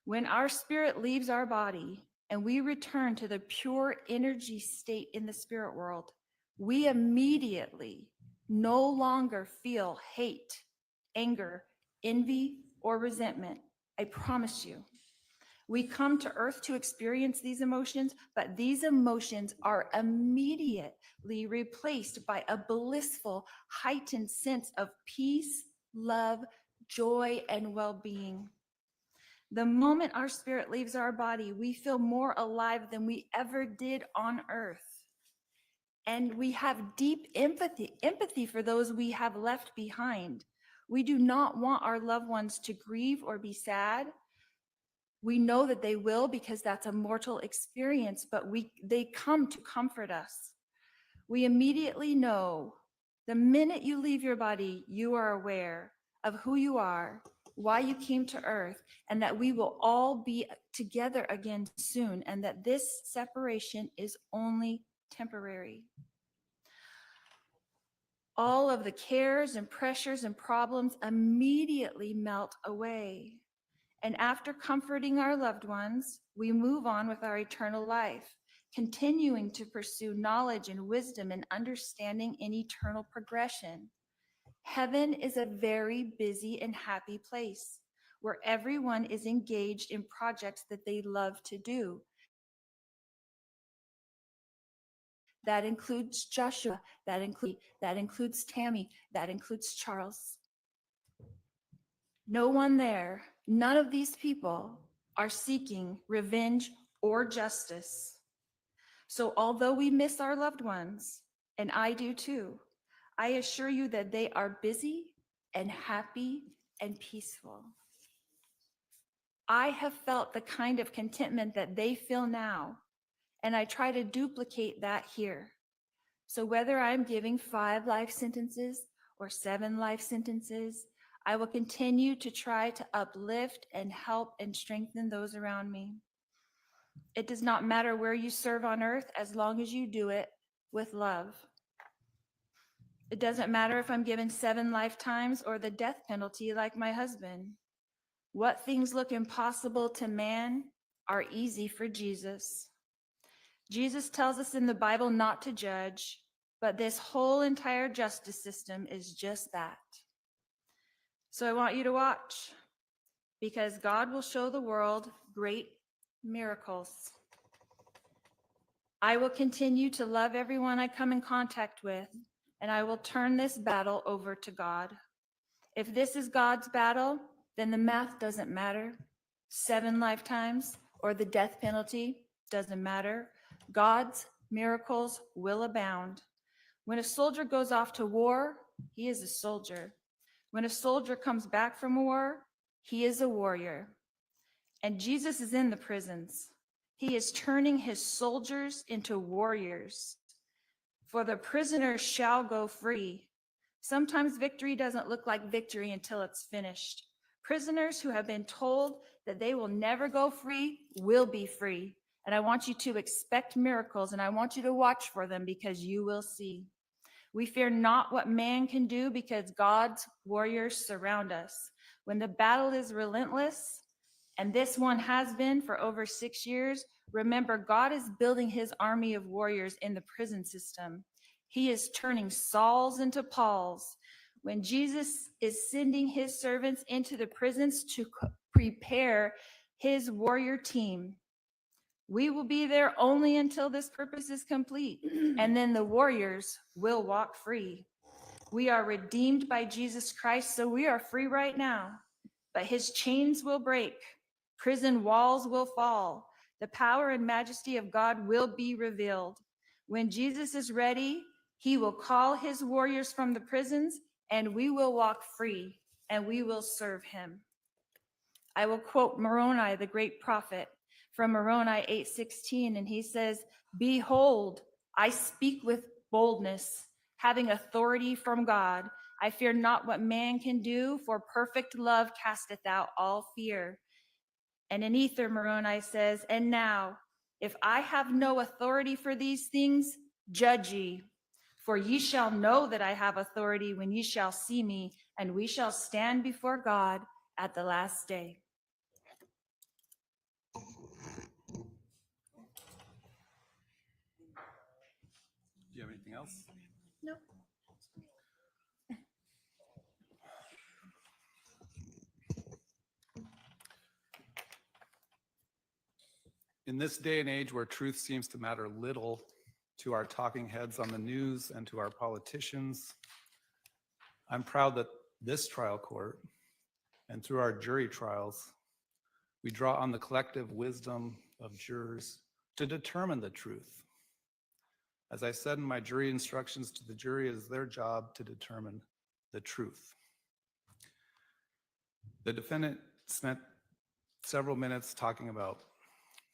When our spirit leaves our body and we return to the pure energy state in the spirit world, we immediately no longer feel hate, anger, envy, or resentment. I promise you. We come to earth to experience these emotions, but these emotions are immediately replaced by a blissful, heightened sense of peace, love, joy, and well-being. The moment our spirit leaves our body, we feel more alive than we ever did on earth. And we have deep empathy for those we have left behind. We do not want our loved ones to grieve or be sad. We know that they will because that's a mortal experience, but they come to comfort us. We immediately know the minute you leave your body, you are aware of who you are, why you came to earth, and that we will all be together again soon, and that this separation is only temporary. All of the cares and pressures and problems immediately melt away. And after comforting our loved ones, we move on with our eternal life, continuing to pursue knowledge and wisdom and understanding in eternal progression. Heaven is a very busy and happy place where everyone is engaged in projects that they love to do. That includes Joshua, that includes Tammy, that includes Charles. No one there, none of these people are seeking revenge or justice. So although we miss our loved ones, and I do too, I assure you that they are busy and happy and peaceful. I have felt the kind of contentment that they feel now, and I try to duplicate that here. So whether I'm giving 5 life sentences or 7 life sentences, I will continue to try to uplift and help and strengthen those around me. It does not matter where you serve on earth as long as you do it with love. It doesn't matter if I'm given 7 lifetimes or the death penalty like my husband. What things look impossible to man are easy for Jesus. Jesus tells us in the Bible not to judge, but this whole entire justice system is just that. So I want you to watch, because God will show the world great miracles. I will continue to love everyone I come in contact with, and I will turn this battle over to God. If this is God's battle, then the math doesn't matter. 7 lifetimes or the death penalty doesn't matter. God's miracles will abound. When a soldier goes off to war, he is a soldier. When a soldier comes back from war, he is a warrior. And Jesus is in the prisons. He is turning his soldiers into warriors. For the prisoners shall go free. Sometimes victory doesn't look like victory until it's finished. Prisoners who have been told that they will never go free will be free. And I want you to expect miracles, and I want you to watch for them, because you will see. We fear not what man can do, because God's warriors surround us. When the battle is relentless, and this one has been for over 6 years, remember, God is building his army of warriors in the prison system. He is turning Sauls into Pauls. When Jesus is sending his servants into the prisons to prepare his warrior team, we will be there only until this purpose is complete, and then the warriors will walk free. We are redeemed by Jesus Christ, so we are free right now, but his chains will break, prison walls will fall, the power and majesty of God will be revealed. When Jesus is ready, he will call his warriors from the prisons, and we will walk free, and we will serve him. I will quote Moroni, the great prophet, from Moroni 8:16, and he says, "Behold, I speak with boldness, having authority from God. I fear not what man can do, for perfect love casteth out all fear." And in Ether, Moroni says, "And now, if I have no authority for these things, judge ye. For ye shall know that I have authority when ye shall see me, and we shall stand before God at the last day. Do you have anything else? Nope. In this day and age where truth seems to matter little to our talking heads on the news and to our politicians, I'm proud that this trial court and through our jury trials, we draw on the collective wisdom of jurors to determine the truth. As I said in my jury instructions to the jury, it is their job to determine the truth. The defendant spent several minutes talking about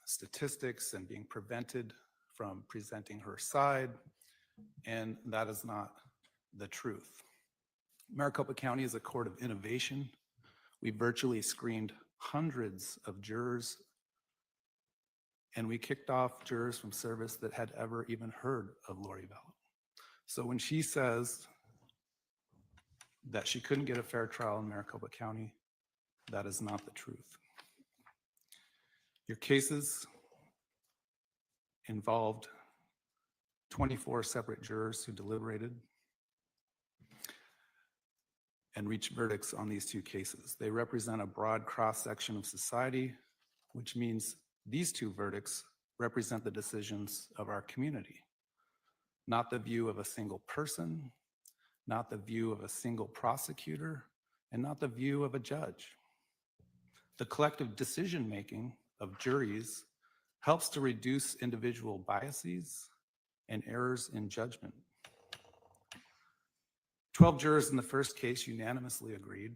statistics and being prevented from presenting her side, and that is not the truth. Maricopa County is a court of innovation. We virtually screened hundreds of jurors, and we kicked off jurors from service that had ever even heard of Lori Vallow. So when she says that she couldn't get a fair trial in Maricopa County, that is not the truth. Your cases involved 24 separate jurors who deliberated and reached verdicts on these two cases. They represent a broad cross-section of society, which means these two verdicts represent the decisions of our community, not the view of a single person, not the view of a single prosecutor, and not the view of a judge. The collective decision-making of juries helps to reduce individual biases and errors in judgment. 12 jurors in the first case unanimously agreed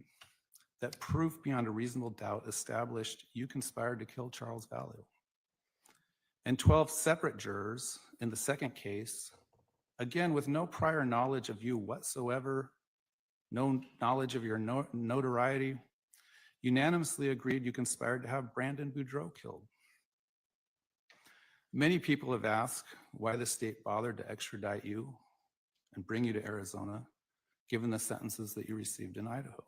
that proof beyond a reasonable doubt established you conspired to kill Charles Vallow. And 12 separate jurors in the second case, again with no prior knowledge of you whatsoever, no knowledge of your notoriety, unanimously agreed you conspired to have Brandon Boudreau killed. Many people have asked why the state bothered to extradite you and bring you to Arizona, given the sentences that you received in Idaho.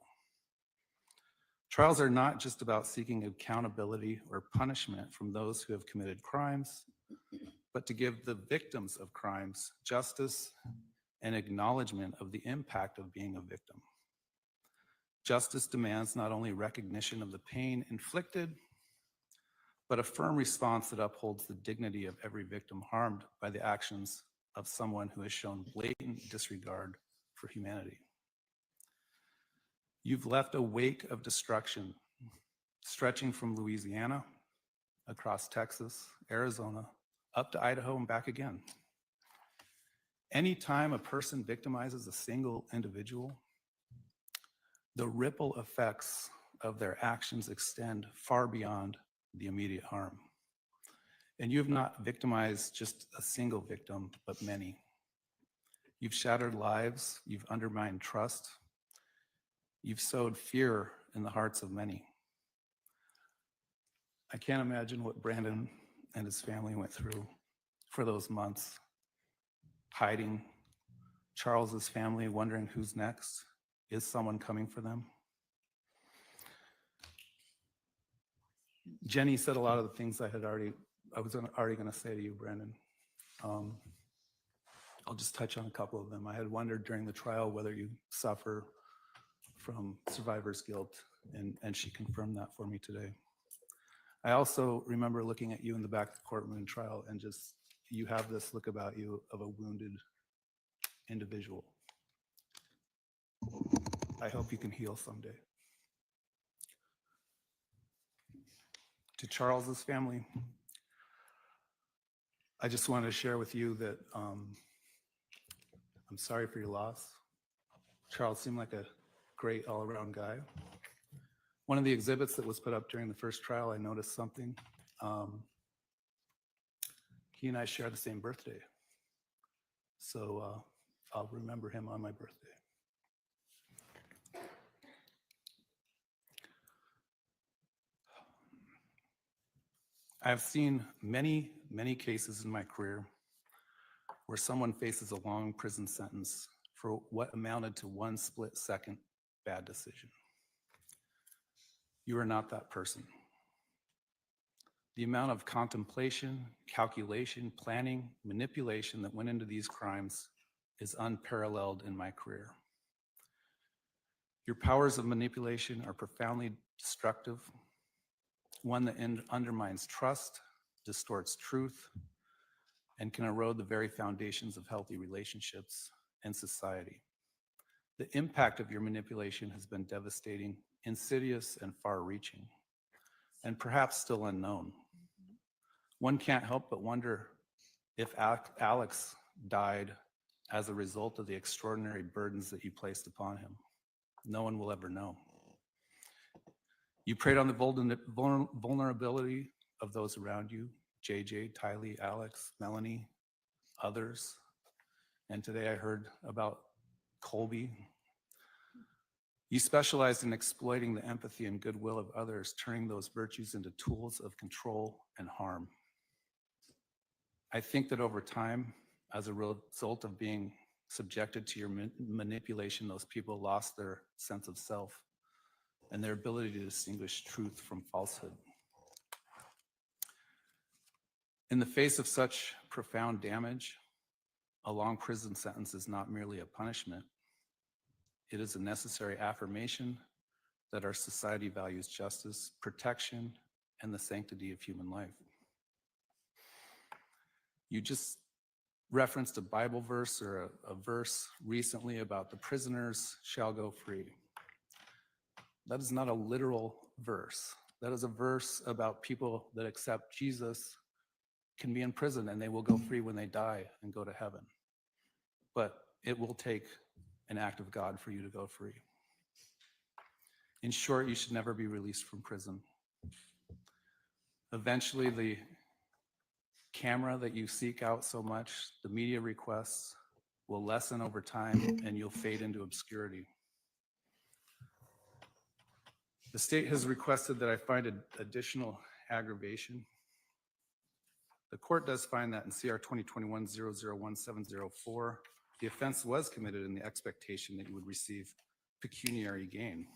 Trials are not just about seeking accountability or punishment from those who have committed crimes, but to give the victims of crimes justice and acknowledgement of the impact of being a victim. Justice demands not only recognition of the pain inflicted, but a firm response that upholds the dignity of every victim harmed by the actions of someone who has shown blatant disregard for humanity. You've left a wake of destruction stretching from Louisiana, across Texas, Arizona, up to Idaho and back again. Anytime a person victimizes a single individual, the ripple effects of their actions extend far beyond the immediate harm. And you have not victimized just a single victim, but many. You've shattered lives, you've undermined trust, you've sowed fear in the hearts of many. I can't imagine what Brandon and his family went through for those months, hiding, Charles's family wondering who's next. Is someone coming for them? Jenny said a lot of the things I was already going to say to you, Brandon. I'll just touch on a couple of them. I had wondered during the trial whether you suffer from survivor's guilt, and she confirmed that for me today. I also remember looking at you in the back of the courtroom trial, and just, you have this look about you of a wounded individual. I hope you can heal someday. To Charles's family, I just wanted to share with you that I'm sorry for your loss. Charles seemed like a great all-around guy. One of the exhibits that was put up during the first trial, I noticed something. He and I share the same birthday. So I'll remember him on my birthday. I've seen many, many cases in my career where someone faces a long prison sentence for what amounted to one split-second bad decision. You are not that person. The amount of contemplation, calculation, planning, manipulation that went into these crimes is unparalleled in my career. Your powers of manipulation are profoundly destructive, one that undermines trust, distorts truth, and can erode the very foundations of healthy relationships and society. The impact of your manipulation has been devastating, insidious, and far-reaching, and perhaps still unknown. One can't help but wonder if Alex died as a result of the extraordinary burdens that you placed upon him. No one will ever know. You preyed on the vulnerability of those around you, JJ, Tylee, Alex, Melanie, others. And today I heard about Colby. You specialized in exploiting the empathy and goodwill of others, turning those virtues into tools of control and harm. I think that over time, as a result of being subjected to your manipulation, those people lost their sense of self and their ability to distinguish truth from falsehood. In the face of such profound damage, a long prison sentence is not merely a punishment. It is a necessary affirmation that our society values justice, protection, and the sanctity of human life. You just referenced a Bible verse or a verse recently about the prisoners shall go free. That is not a literal verse. That is a verse about people that accept Jesus can be in prison and they will go free when they die and go to heaven. But it will take an act of God for you to go free. In short, you should never be released from prison. Eventually, the camera that you seek out so much, the media requests, will lessen over time and you'll fade into obscurity. The state has requested that I find additional aggravation. The court does find that in CR 2021-001704, the offense was committed in the expectation that you would receive pecuniary gain.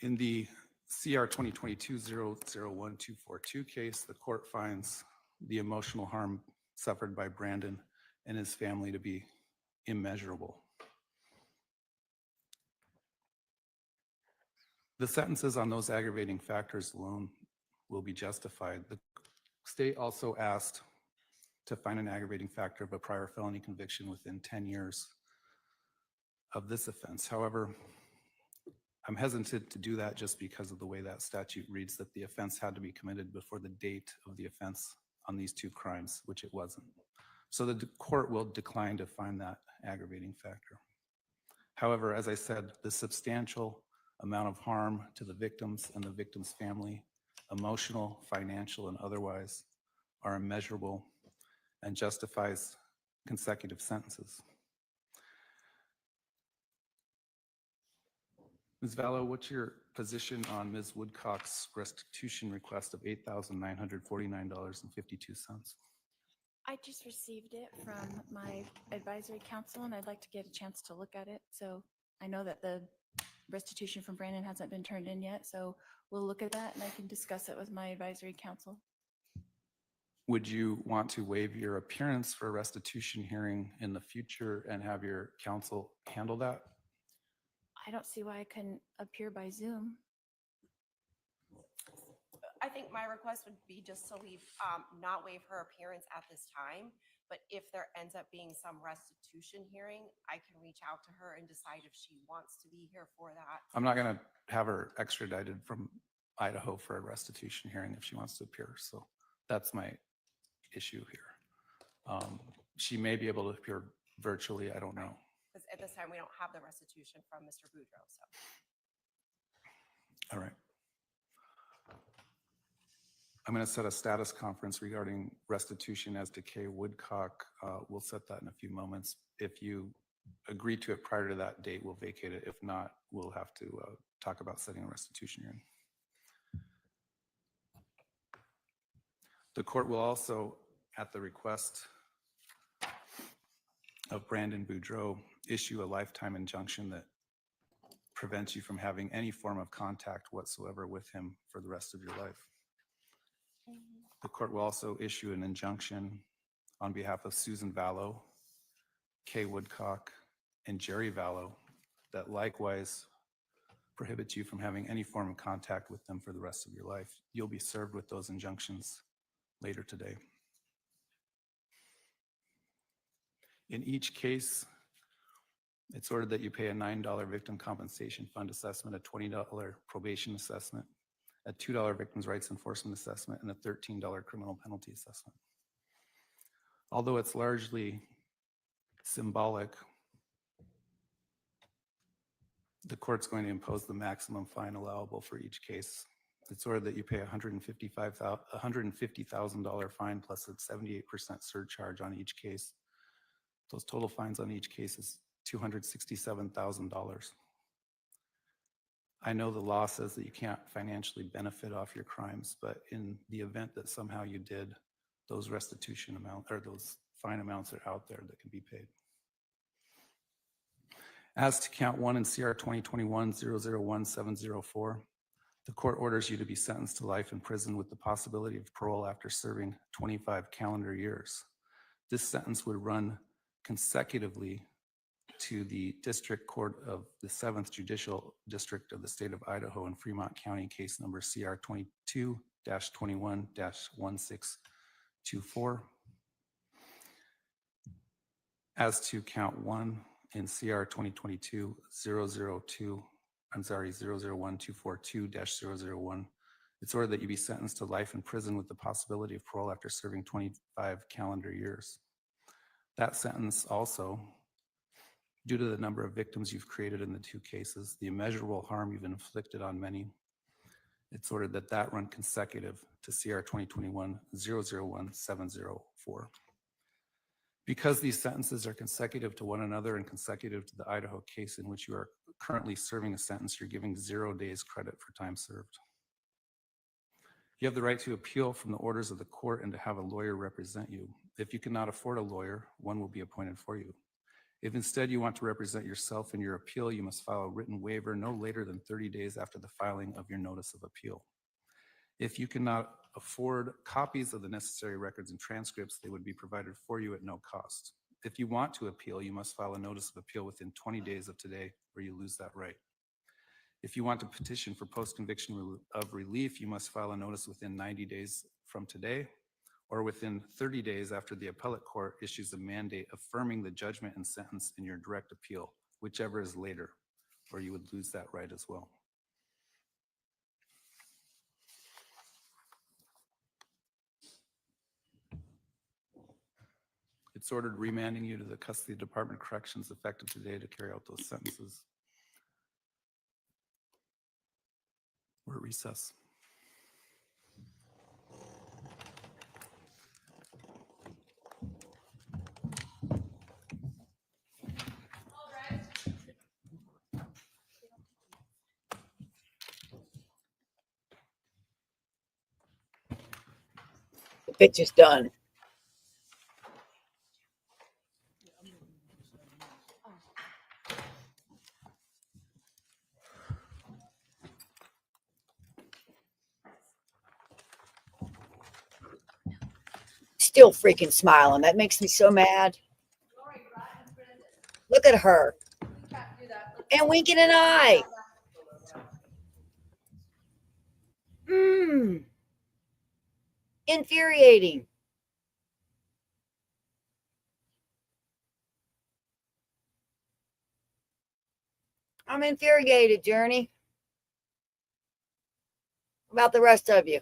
In the CR 2022-001242 case, the court finds the emotional harm suffered by Brandon and his family to be immeasurable. The sentences on those aggravating factors alone will be justified. The state also asked to find an aggravating factor of a prior felony conviction within 10 years of this offense. However, I'm hesitant to do that just because of the way that statute reads, that the offense had to be committed before the date of the offense on these two crimes, which it wasn't. So the court will decline to find that aggravating factor. However, as I said, the substantial amount of harm to the victims and the victim's family, emotional, financial, and otherwise, are immeasurable and justifies consecutive sentences. Ms. Vallow, what's your position on Ms. Woodcock's restitution request of $8,949.52? I just received it from my advisory council and I'd like to get a chance to look at it. So I know that the restitution from Brandon hasn't been turned in yet, so we'll look at that and I can discuss it with my advisory council. Would you want to waive your appearance for a restitution hearing in the future and have your counsel handle that? I don't see why I couldn't appear by Zoom. I think my request would be just to leave, not waive her appearance at this time, but if there ends up being some restitution hearing, I can reach out to her and decide if she wants to be here for that. I'm not going to have her extradited from Idaho for a restitution hearing if she wants to appear. So that's my issue here. She may be able to appear virtually. I don't know. Because at this time, we don't have the restitution from Mr. Boudreaux, so. All right. I'm going to set a status conference regarding restitution as to Kay Woodcock. We'll set that in a few moments. If you agree to it prior to that date, we'll vacate it. If not, we'll have to talk about setting a restitution hearing. The court will also at the request of Brandon Boudreau, issue a lifetime injunction that prevents you from having any form of contact whatsoever with him for the rest of your life. The court will also issue an injunction on behalf of Susan Vallow, Kay Woodcock, and Jerry Vallow that likewise prohibits you from having any form of contact with them for the rest of your life. You'll be served with those injunctions later today. In each case, it's ordered that you pay a $9 victim compensation fund assessment, a $20 probation assessment, a $2 victims' rights enforcement assessment, and a $13 criminal penalty assessment. Although it's largely symbolic, the court's going to impose the maximum fine allowable for each case. It's ordered that you pay a $150,000 fine plus a 78% surcharge on each case. Those total fines on each case is $267,000. I know the law says that you can't financially benefit off your crimes, but in the event that somehow you did, those restitution amounts or those fine amounts are out there that can be paid. As to count 1 in CR 2021-001704, the court orders you to be sentenced to life in prison with the possibility of parole after serving 25 calendar years. This sentence would run consecutively to the District Court of the 7th Judicial District of the State of Idaho in Fremont County, case number CR 22-21-1624. As to count 1 in CR 2022-001-242-001, it's ordered that you be sentenced to life in prison with the possibility of parole after serving 25 calendar years. That sentence also, due to the number of victims you've created in the two cases, the immeasurable harm you've inflicted on many, it's ordered that that run consecutive to CR 2021-001-704. Because these sentences are consecutive to one another and consecutive to the Idaho case in which you are currently serving a sentence, you're giving 0 days credit for time served. You have the right to appeal from the orders of the court and to have a lawyer represent you. If you cannot afford a lawyer, one will be appointed for you. If instead you want to represent yourself in your appeal, you must file a written waiver no later than 30 days after the filing of your notice of appeal. If you cannot afford copies of the necessary records and transcripts, they would be provided for you at no cost. If you want to appeal, you must file a notice of appeal within 20 days of today, or you lose that right. If you want to petition for post-conviction of relief, you must file a notice within 90 days from today, or within 30 days after the appellate court issues a mandate affirming the judgment and sentence in your direct appeal, whichever is later, or you would lose that right as well. It's ordered remanding you to the custody Department of Corrections effective today to carry out those sentences. We're at recess. The picture's done. Still freaking smiling. That makes me so mad. Look at her. And winking an eye. Infuriating. I'm infuriated, Journey. About the rest of you.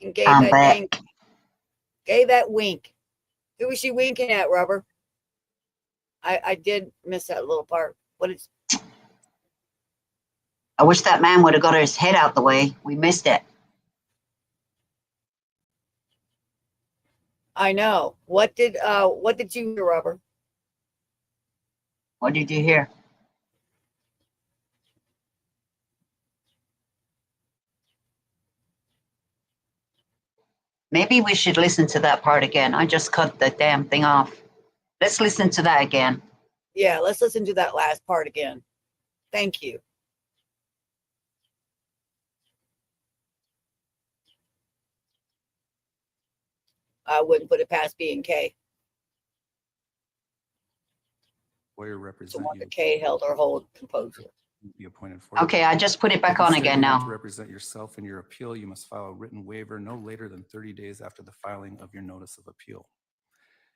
And gave I'm that back. dang, gave that wink. Who was she winking at, Rubber? I did miss that little part. What is? I wish that man would have got his head out the way. We missed it. I know. What did you hear, Robert? What did you hear? Maybe we should listen to that part again. I just cut the damn thing off. Let's listen to that again. Yeah, let's listen to that last part again. Thank you. I wouldn't put it past B and K. Lawyer So represent Martha you. K held her whole composure. Be appointed for you. Okay, I just put it back If on instead again you want to now. represent yourself in your appeal, you must file a written waiver no later than 30 days after the filing of your notice of appeal.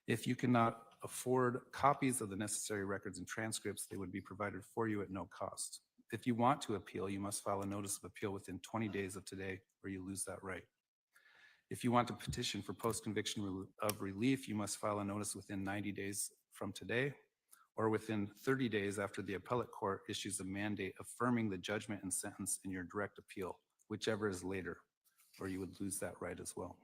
If you cannot afford copies of the necessary records and transcripts, they would be provided for you at no cost. If you want to appeal, you must file a notice of appeal within 20 days of today, or you lose that right. If you want to petition for post-conviction of relief, you must file a notice within 90 days from today, or within 30 days after the appellate court issues a mandate affirming the judgment and sentence in your direct appeal, whichever is later, or you would lose that right as well.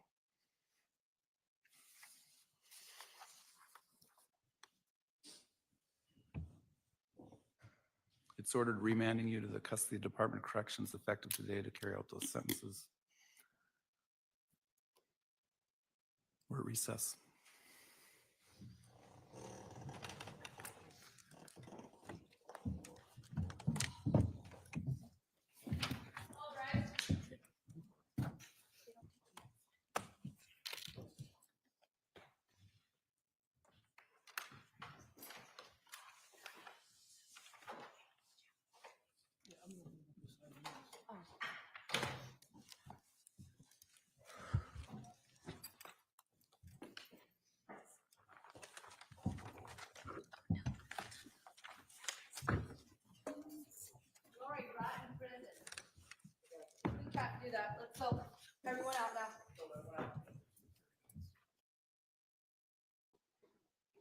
It's ordered remanding you to the Custody Department of Corrections effective today to carry out those sentences. We're at recess. We can't do that. Let's go. Everyone out now.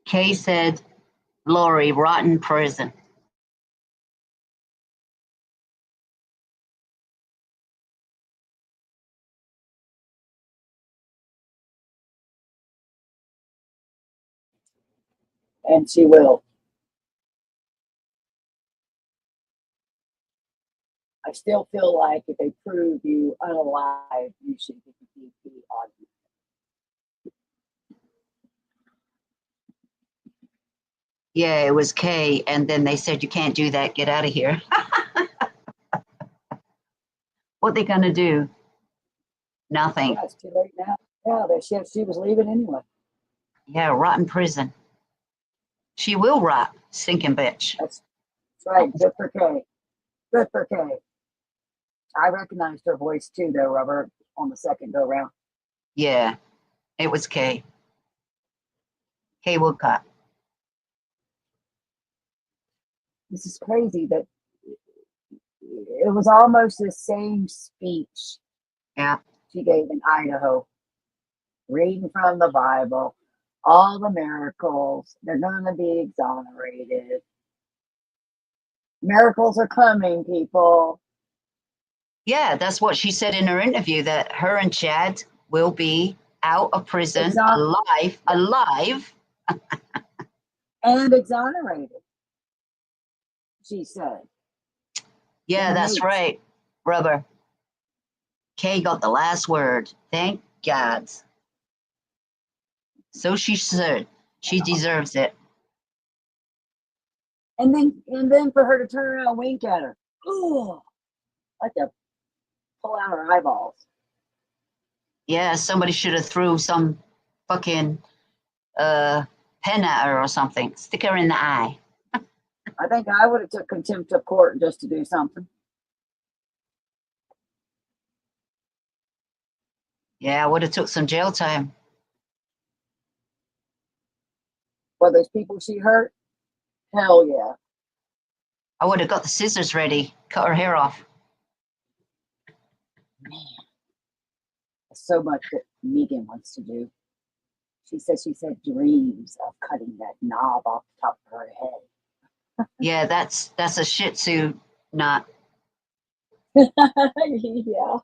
Kay said, Lori, rotten prison. And she will. I still feel like if they prove you unalive, you should get the DP on you. Yeah, it was Kay. And then they said, you can't do that. Get out of here. What they going to do? Nothing. Yeah, it's too late now. Yeah, she was leaving anyway. Yeah, rotten prison. She will rot, stinking bitch. That's right. Good for Kay. Good for Kay. I recognized her voice too, though, Robert, on the second go round. Yeah, it was Kay. Kay Woodcock. This is crazy that it was almost the same speech Yeah. she gave in Idaho, reading from the Bible, all the miracles. They're going to be exonerated. Miracles are coming, people. Yeah, that's what she said in her interview, that her and Chad will be out of prison, alive. And exonerated, she said. Yeah, that's right, Rubber. Kay got the last word. Thank God. So she said. She deserves it. And then for her to turn around and wink at her. Ooh, like to pull out her eyeballs. Yeah, somebody should have threw some fucking pen at her or something. Stick her in the eye. I think I would have took contempt of court just to do something. Yeah, I would have took some jail time. For those people she hurt? Hell yeah. I would have got the scissors ready, cut her hair off. Man, so much that Megan wants to do. She said dreams of cutting that knob off the top of her head. Yeah, that's a Shih Tzu knot. Yeah.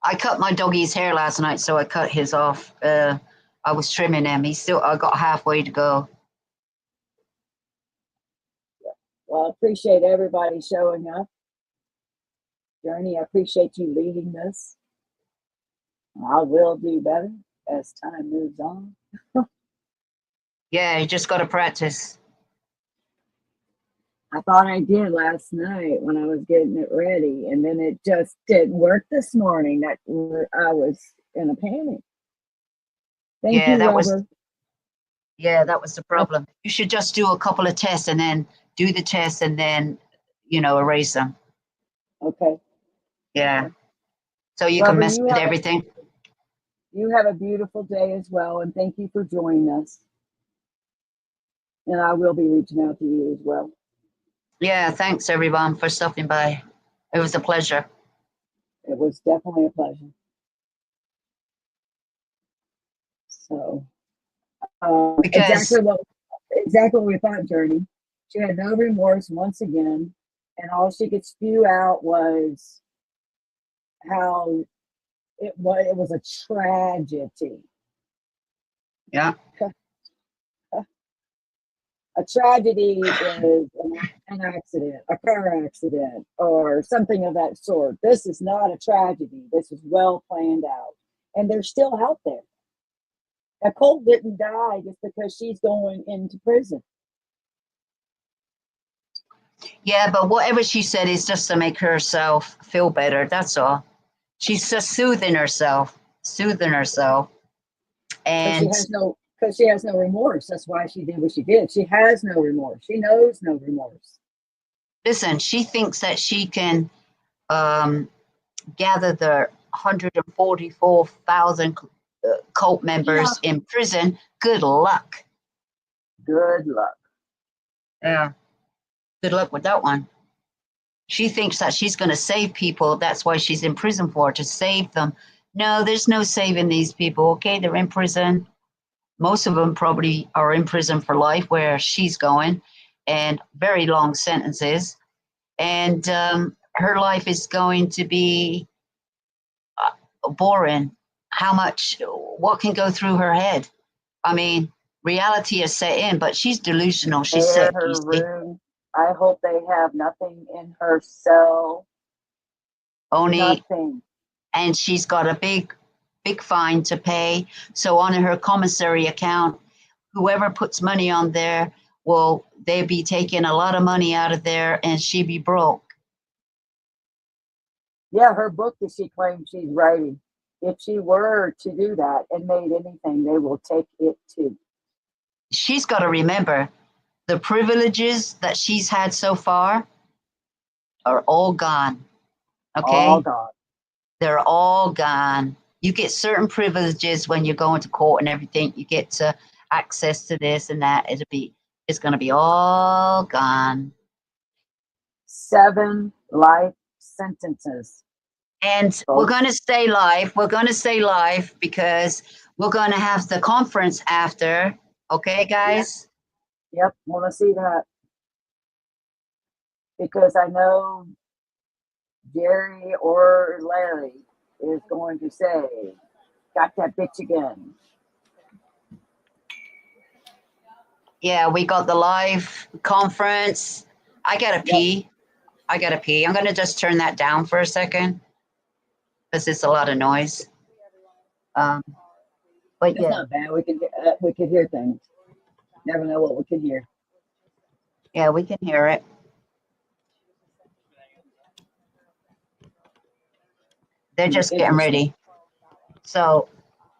I cut my doggy's hair last night, so I cut his off. I was trimming him. I got halfway to go. Well, I appreciate everybody showing up. Journey, I appreciate you leading this. I will do better as time moves on. Yeah, you just got to practice. I thought I did last night when I was getting it ready, and then it just didn't work this morning. I was in a panic. Thank you, Robert. That was the problem. You should just do a couple of tests and then do the tests and then, erase them. Okay. Yeah. So you Robert, can mess with everything. You have a beautiful day as well, and thank you for joining us. And I will be reaching out to you as well. Yeah, thanks everyone for stopping by. It was a pleasure. It was definitely a pleasure. So, exactly what we thought, Journey. She had no remorse once again, and all she could spew out was how it was a tragedy. Yeah. A tragedy is an accident, a car accident, or something of that sort. This is not a tragedy. This is well planned out. And they're still out there. Nicole didn't die just because she's going into prison. Yeah, but whatever she said is just to make herself feel better. That's all. She's just soothing herself. And Because she has no remorse. That's why she did what she did. She has no remorse. She knows no remorse. listen, she thinks that she can gather the 144,000 cult members in prison. Good luck. Good luck. Yeah. Good luck with that one. She thinks that she's going to save people. That's why she's in prison for, to save them. No, there's no saving these people. Okay, they're in prison. Most of them probably are in prison for life, where she's going, and very long sentences. And her life is going to be boring. What can go through her head? I mean, reality is set in, but she's delusional. She's sick. Her room. I hope they have nothing in her cell. Nothing. And she's got a big fine to pay. So on her commissary account, whoever puts money on there, they'll be taking a lot of money out of there, and she be broke. Yeah, her book that she claims she's writing. If she were to do that and made anything, they will take it too. She's got to remember, the privileges that she's had so far are all gone. Okay? All gone. They're all gone. You get certain privileges when you go into court and everything. You get to access to this and that. It's going to be all gone. 7 life sentences. And we're going to stay live. We're going to stay live because we're going to have the conference after. Okay, guys? Yep, want to see that. Because I know Jerry or Larry is going to say, got that bitch again. Yeah, we got the live conference. I gotta pee. I'm going to just turn that down for a second because it's a lot of noise. But it's not bad. We could hear things. Never know what we could hear. Yeah, we can hear it. They're just getting ready. So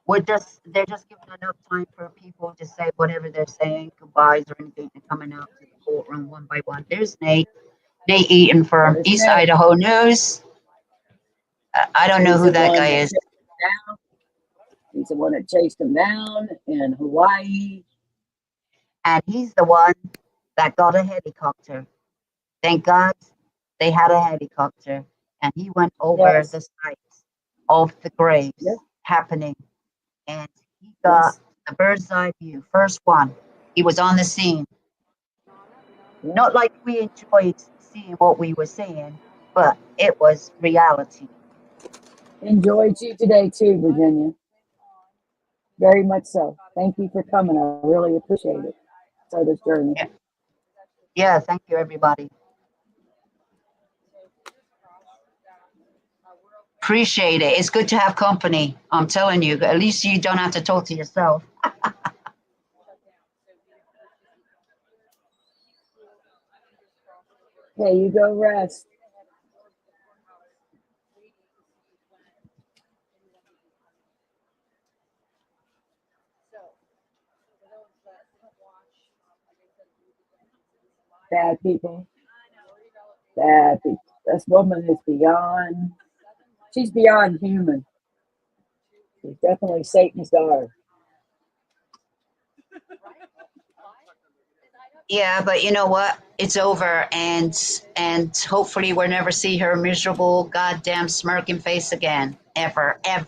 they're just giving enough time for people to say whatever they're saying, goodbyes or anything, and coming out to the courtroom one by one. There's Nate Eaton from East Idaho News. I don't know who that guy is. He's the one that chased him down in Hawaii. And he's the one that got a helicopter. Thank God they had a helicopter. And he went over the sites of the graves happening. And he got the bird's eye view, first one. He was on the scene. Not like we enjoyed seeing what we were saying, but it was reality. Enjoyed you today too, Virginia. Very much so. Thank you for coming. I really appreciate it. So this journey. Yeah, thank you, everybody. Appreciate it. It's good to have company. I'm telling you, at least you don't have to talk to yourself. Okay, you go rest. Bad people. Bad people. This woman is beyond, she's beyond human. She's definitely Satan's daughter. Yeah, but you know what? It's over, and hopefully we'll never see her miserable, goddamn smirking face again, ever. And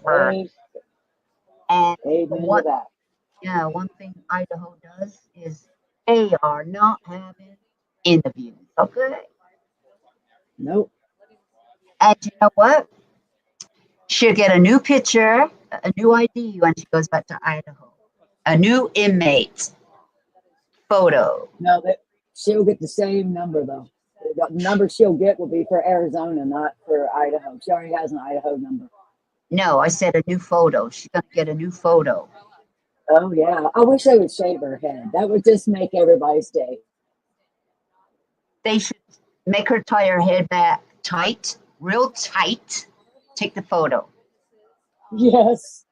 Amen to that. Yeah, one thing Idaho does is they are not having interviews, okay? Nope. And you know what? She'll get a new picture, a new ID when she goes back to Idaho, a new inmate photo. No, that she'll get the same number though. The number she'll get will be for Arizona, not for Idaho. She already has an Idaho number. No, I said a new photo. She's gonna get a new photo. Oh yeah. I wish they would shave her head. That would just make everybody's day. They should make her tie her head back tight, real tight. Take the photo. Yes.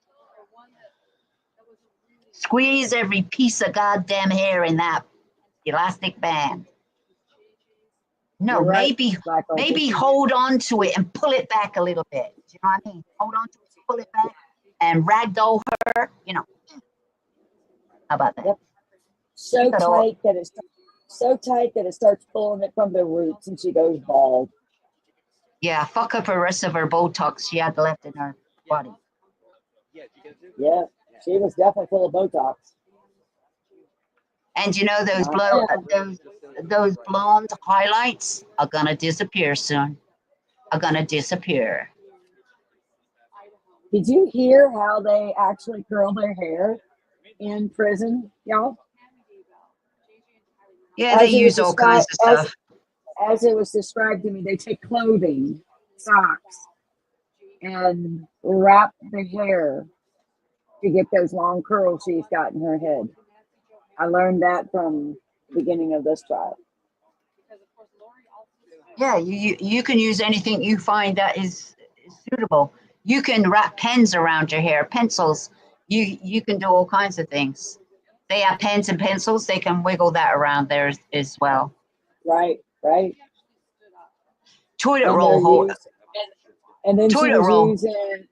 Squeeze every piece of goddamn hair in that elastic band. No, You're right, maybe hold on to it and pull it back a little bit. Do you know what I mean? Hold on to it, pull it back, and ragdoll her. You know. How about that? Yep. So tight that it starts pulling it from the roots, and she goes bald. Yeah, fuck up the rest of her Botox she had left in her body. Yeah, she was definitely full of Botox. And you know those blonde highlights are gonna disappear soon. Are gonna disappear. Did you hear how they actually curl their hair in prison, y'all? Yeah, they use all kinds of stuff. As it was described to me, they take clothing, socks, and wrap the hair to get those long curls she's got in her head. I learned that from the beginning of this trial. Yeah, you can use anything you find that is suitable. You can wrap pens around your hair, pencils. You can do all kinds of things. They have pens and pencils. They can wiggle that around there as well. Right. Toilet And roll hold. And then she Toilet was roll. using,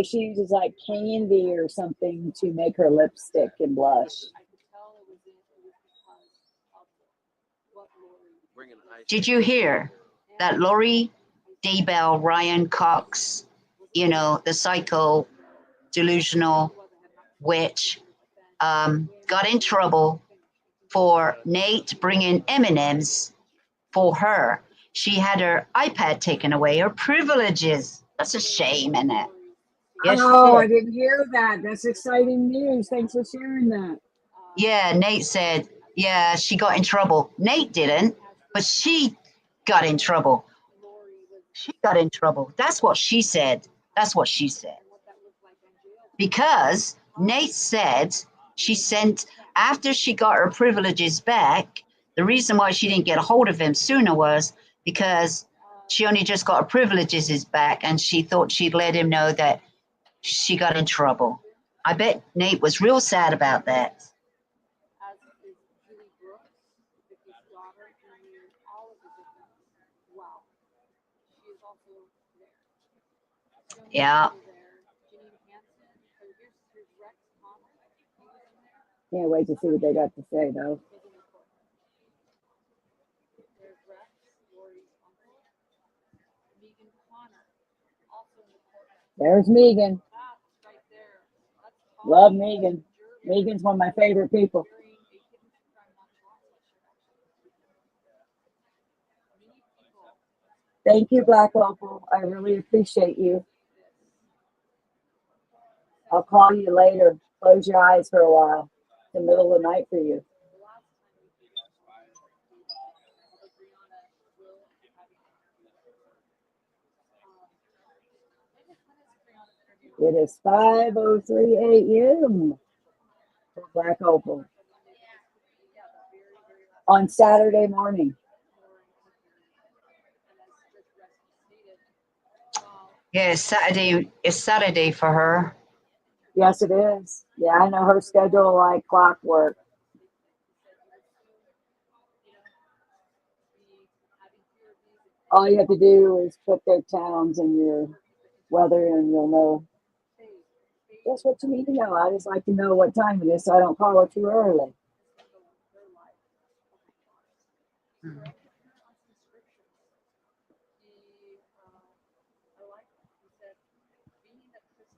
she uses like candy or something to make her lipstick and blush. Did you hear that Lori Daybell, Ryan Cox, you know, the psycho delusional witch, got in trouble for Nate bringing M&Ms for her. She had her iPad taken away, her privileges. That's a shame, isn't it? Yes, I didn't hear that. That's exciting news. Thanks for sharing that. Yeah, Nate said, yeah, she got in trouble. Nate didn't, but she got in trouble. She got in trouble. That's what she said. Because Nate said she sent, after she got her privileges back, the reason why she didn't get a hold of him sooner was because she only just got her privileges back and she thought she'd let him know that she got in trouble. I bet Nate was real sad about that. Yeah. Can't wait to see what they got to say, though. There's Megan. Love Megan. Megan's one of my favorite people. Thank you, Black Opal. I really appreciate you. I'll call you later. Close your eyes for a while. It's the middle of the night for you. It is 5:03 a.m. for Black Opal on Saturday morning. Yeah, it's Saturday for her. Yes, it is. Yeah, I know her schedule like clockwork. All you have to do is put their towns in your weather and you'll know. That's what you need to know. I just like to know what time it is so I don't call it too early.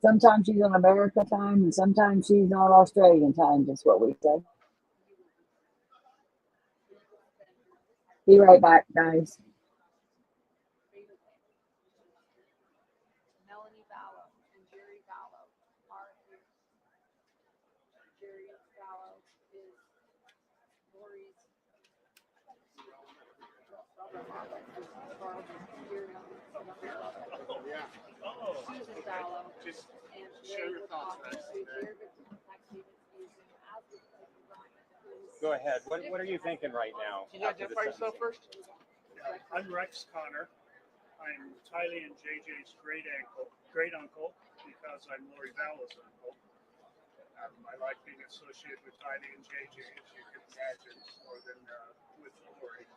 Sometimes she's on America time and sometimes she's on Australian time, just what we said. Be right back, guys. Just share your thoughts. Go ahead. What are you thinking right now? Can you identify yourself first? Yeah, I'm Rex Connor. I'm Tylee and JJ's great uncle because I'm Lori Vallow's uncle. I like being associated with Tylee and JJ, as you can imagine, more than with Lori.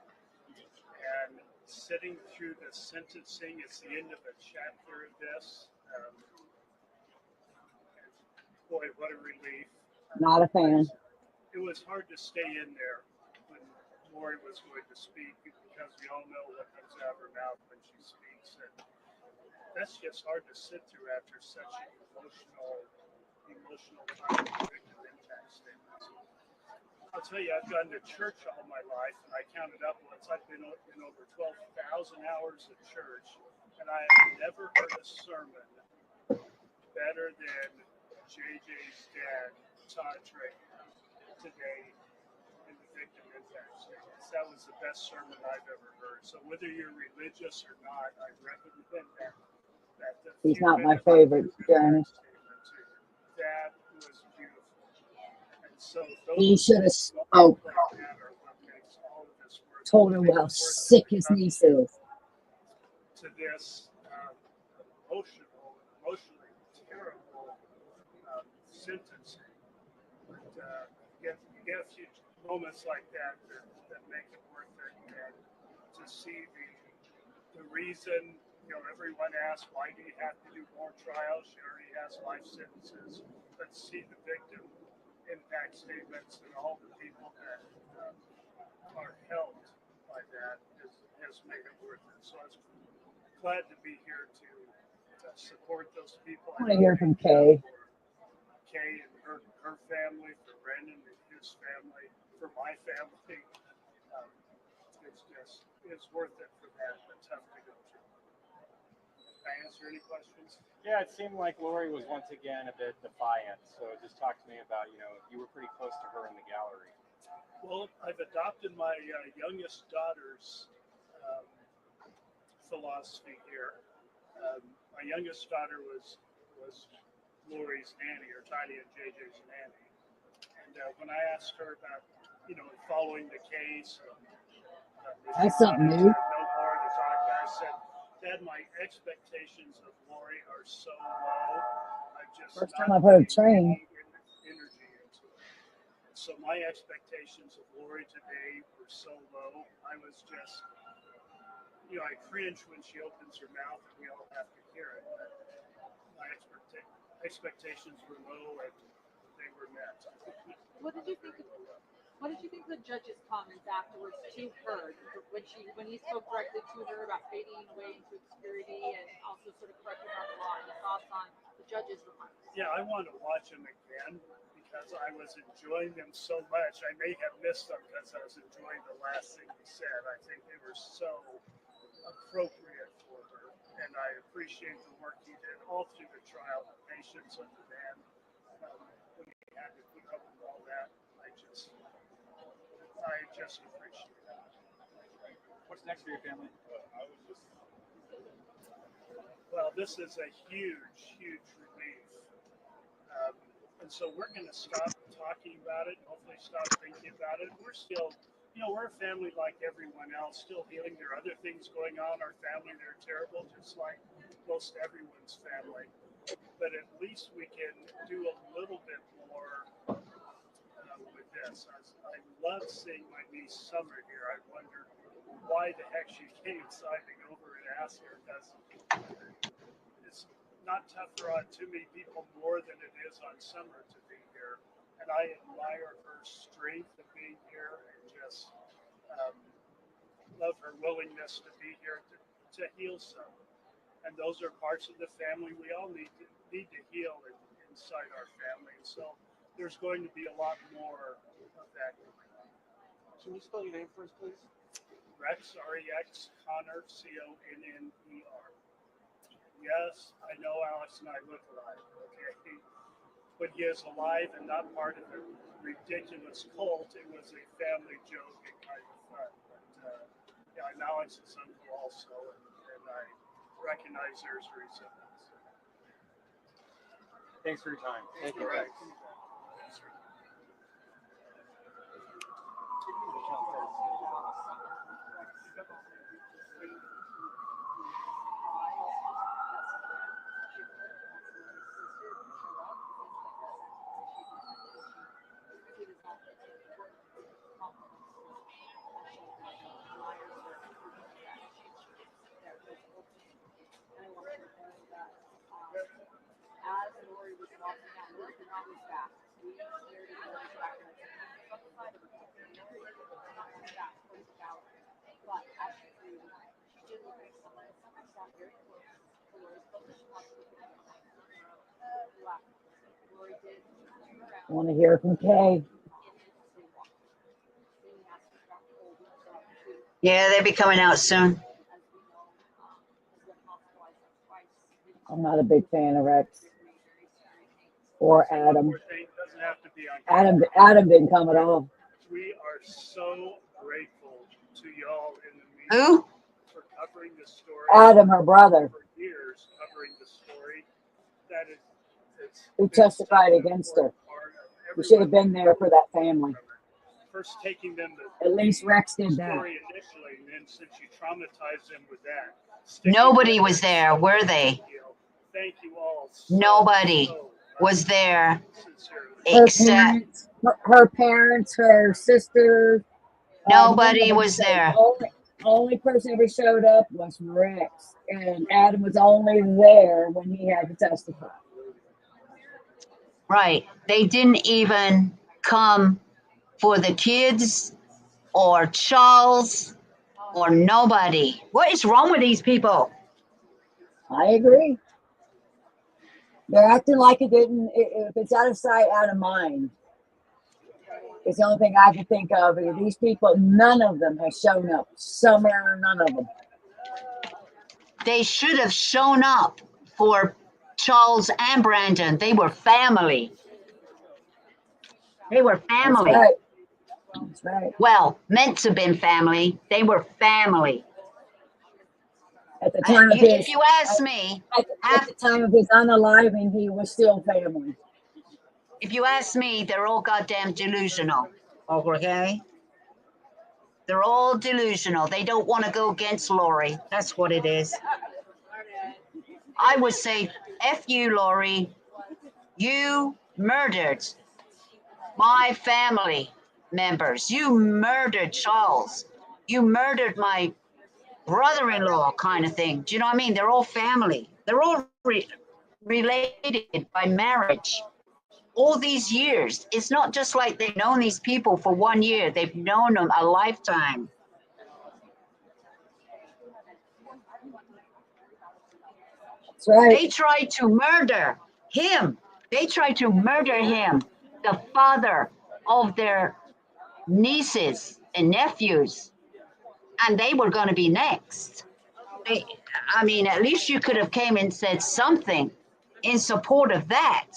And sitting through the sentencing, it's the end of a chapter of this. Boy, what a relief. Not a fan. It was hard to stay in there when Lori was going to speak because we all know what comes out of her mouth when she speaks. And that's just hard to sit through after such an emotional time of victim impact statements. I'll tell you, I've gone to church all my life, and I counted up once. I've been in over 12,000 hours of church, and I have never heard a sermon better than JJ's dad, Todd Drake, today in the victim impact statements. That was the best sermon I've ever heard. So whether you're religious or not, I recommend that. He's not my favorite, Janice. That was beautiful. And so He should have spoke. Told her how sick his niece is. To this emotionally terrible sentencing. But you get a few moments like that make it worth it. And to see the reason, everyone asks, why do you have to do more trials? She already has life sentences. But see the victim impact statements and all the people that are helped by that has made it worth it. So I was glad to be here to support those people. I want to hear from Kay. Kay and her family, for Brandon and his family, for my family. It's worth it for that, but tough to go through. Can I answer any questions? Yeah, it seemed like Lori was once again a bit defiant. So just talk to me about, you were pretty close to her in the gallery. Well, I've adopted my youngest daughter's philosophy here. My youngest daughter was Lori's nanny, or Tylee and JJ's nanny. And when I asked her about, following the case, That's something new. No more to talk about. I said, Dad, my expectations of Lori are so low. First time I've heard train. Energy into it. So my expectations of Lori today were so low. I was just, I cringe when she opens her mouth and we all have to hear it. But my expectations were low and they were met. What did you think of the judge's comments afterwards to her when he spoke directly to her about fading away into obscurity and also sort of correcting her on the law? Any thoughts on the judge's remarks? Yeah, I want to watch them again because I was enjoying them so much. I may have missed them because I was enjoying the last thing he said. I think they were so appropriate for her. And I appreciate the work he did all through the trial, the patience of the man. When he had to put up with all that, I just appreciate it. What's next for your family? Well, this is a huge, huge relief. And so we're going to stop talking about it and hopefully stop thinking about it. We're still, we're a family like everyone else, still healing. There are other things going on in our family that are terrible, just like most everyone's family. But at least we can do a little bit more with this. I love seeing my niece Summer here. I wonder why the heck she came inside to go over and ask her, because it's not tougher on too many people more than it is on Summer to be here. And I admire her strength of being here and just love her willingness to be here to heal some. And those are parts of the family we all need to heal inside our family. And so there's going to be a lot more of that going on. Can you spell your name for us, please? Rex, R-E-X, Connor, C-O-N-N-E-R. Yes, I know Alex and I look alike, okay? But he is alive and not part of a ridiculous cult. It was a family joke and kind of fun. But yeah, I'm Alex's uncle also, and I recognize there's a resemblance. Thanks for your time. Thank you, Rex. As Lori was walking down, Lori did not look back. We stared at each other back and I said, "What's up the side of her?" Lori did not look back towards the gallery. But as she grew, she did look at someone. Someone sat very close to Lori's position. Lori did turn around. I want to hear from Kay. Yeah, they'll be coming out soon. I'm not a big fan of Rex or Adam. Doesn't have to be on Adam didn't come at all. We are so grateful to y'all in the media Who? for covering the story. Adam, her brother, For years covering the story. That is, who testified against her. We should have been there for that family. First taking them to At least Rex did that. story initially, and then since you traumatized them with that. Nobody was there, were they? Thank you all. Nobody was there Her except parents, her sister. nobody was there. Only person ever showed up was Rex, and Adam was only there when he had to testify. Right. They didn't even come for the kids or Charles or nobody. What is wrong with these people? I agree. They're acting like it didn't. If it's out of sight, out of mind. It's the only thing I can think of. And these people, none of them have shown up. Somewhere, none of them. They should have shown up for Charles and Brandon. They were family. They were family. That's right. That's right. Well, meant to have been family. They were family. At the time of If you ask me, at the time of his unaliving, he was still family. if you ask me, they're all goddamn delusional. Okay? They're all delusional. They don't want to go against Lori. That's what it is. I would say, F you, Lori. You murdered my family members. You murdered Charles. You murdered my brother-in-law kind of thing. Do you know what I mean? They're all family. They're all related by marriage. All these years. It's not just like they've known these people for 1 year. They've known them a lifetime. That's right. They tried to murder him. They tried to murder him, the father of their nieces and nephews. And they were going to be next. I mean, at least you could have came and said something in support of that.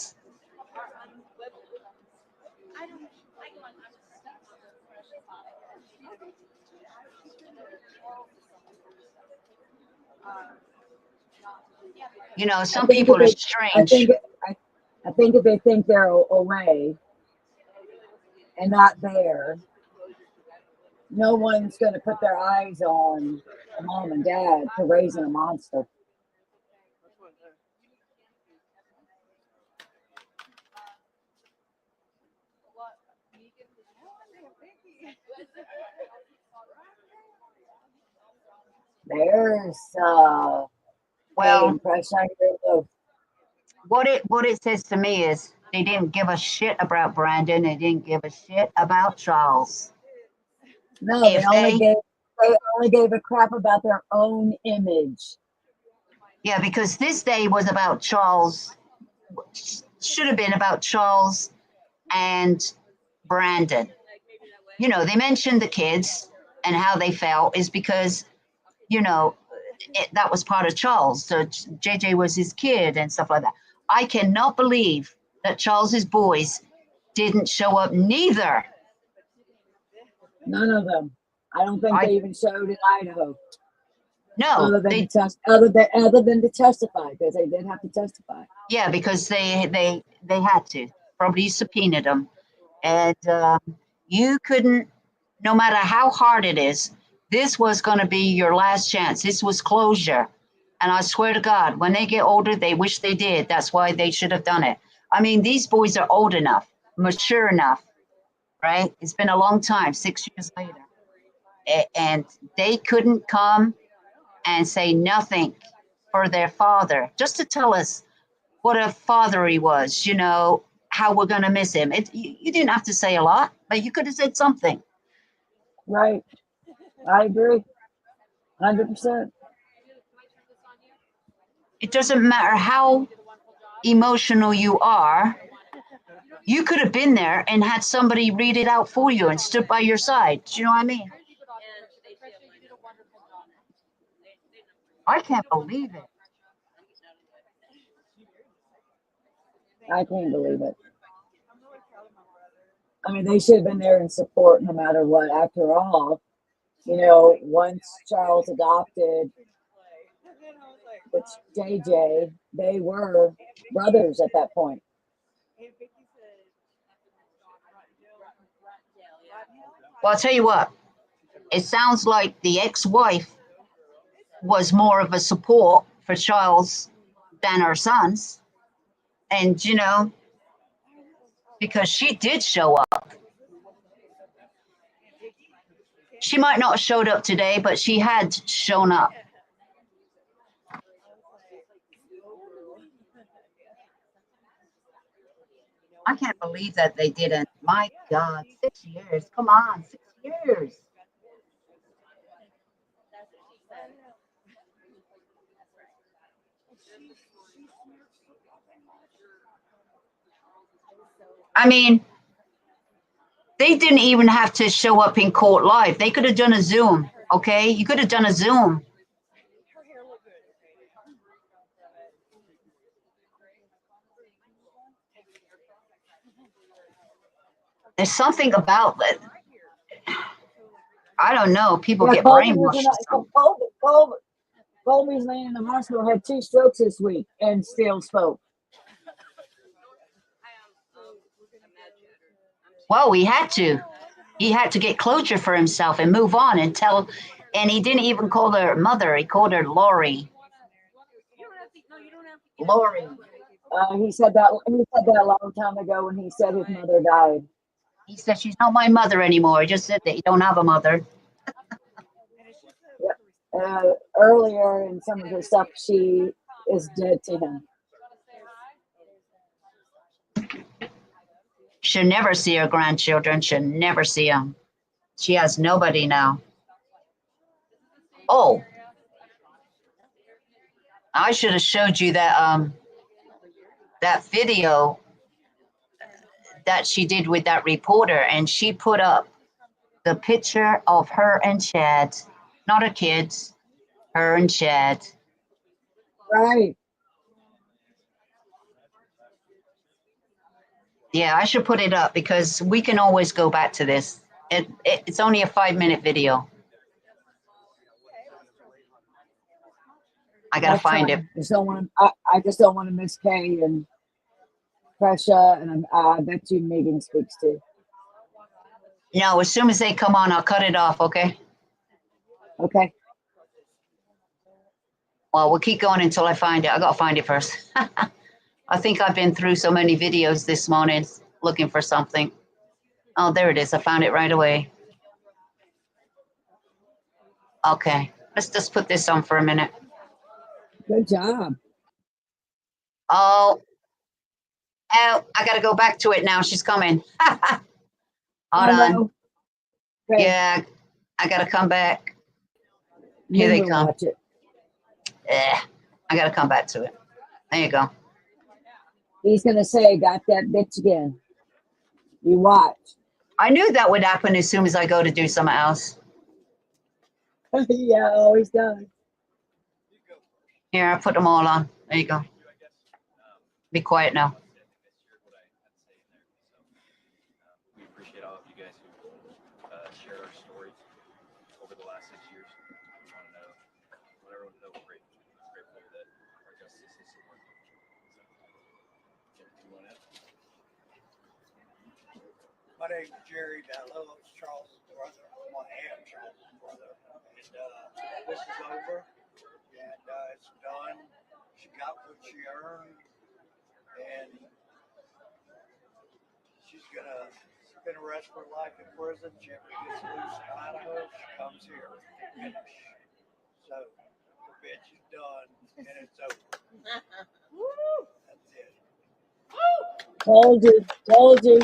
You know, some people are strange. I think if they think they're away and not there, no one's going to put their eyes on mom and dad for raising a monster. There's Well, impression I get of what it says to me is they didn't give a shit about Brandon. They didn't give a shit about Charles. no, If they only gave a crap about their own image. Yeah, because this day was about Charles, should have been about Charles and Brandon. You know, they mentioned the kids and how they felt is because, you know, that was part of Charles. So JJ was his kid and stuff like that. I cannot believe that Charles's boys didn't show up, neither. None of them. I don't think they even showed in Idaho. No, other than to testify, because they did have to testify. Yeah, because they had to probably subpoenaed them, and you couldn't. No matter how hard it is, this was going to be your last chance. This was closure, and I swear to God, when they get older, they wish they did. That's why they should have done it. I mean, these boys are old enough, mature enough, right? It's been a long time, 6 years later, and they couldn't come and say nothing for their father, just to tell us what a father he was, you know, how we're going to miss him. You didn't have to say a lot, but you could have said something. Right. I agree. 100%. It doesn't matter how emotional you are. You could have been there and had somebody read it out for you and stood by your side. Do you know what I mean? I can't believe it. I can't believe it. I mean, they should have been there in support no matter what. After all, you know, once Charles adopted JJ, they were brothers at that point. Well, I'll tell you what, it sounds like the ex-wife was more of a support for Charles than her sons. And, you know, because she did show up. She might not have showed up today, but she had shown up. I can't believe that they didn't. My God, 6 years. Come on, 6 years. I mean, they didn't even have to show up in court live. They could have done a Zoom, okay? You could have done a Zoom. There's something about it. I don't know. People get brainwashed. Colby's laying in the hospital, had 2 strokes this week, and still spoke. Well, he had to. He had to get closure for himself and move on and tell. And he didn't even call her mother. He called her Lori. Lori. He said that a long time ago when he said his mother died. He said, she's not my mother anymore. He just said that you don't have a mother. Earlier in some of her stuff, she is dead to him. She'll never see her grandchildren. She'll never see them. She has nobody now. Oh, I should have showed you that that video that she did with that reporter, and she put up the picture of her and Chad, not her kids, Her and Chad. Right. Yeah, I should put it up because we can always go back to this. It's only a 5-minute video. I gotta That's find fine. it. I just don't want to miss Kay and Pressure, and I bet you Megan speaks too. No, as soon as they come on, I'll cut it off, okay? Okay. Well, we'll keep going until I find it. I gotta find it first. I think I've been through so many videos this morning looking for something. Oh, there it is. I found it right away. Okay, let's just put this on for a minute. Good job. Oh, I gotta go back to it now. She's coming. Hold on. no. Okay. Yeah, I gotta come back. Here Then they we'll come. watch it. I gotta come back to it. There you go. He's gonna say, "Got that bitch again." You watch. I knew that would happen as soon as I go to do something else. Yeah, always does. Here, I put them all on. There you go. Be quiet now. We appreciate all of you guys who shared our stories over the last 6 years. We want to know, let everyone know we're grateful that our justice system working. My name's Jerry Daybell. It's Charles' brother. Well, I am Charles' brother. And this is over. And it's done. She got what she earned. And she's gonna spend the rest of her life in prison. She ever gets loose in Idaho, she comes here to finish. So the bitch is done and it's over. That's it. Told you. Told you.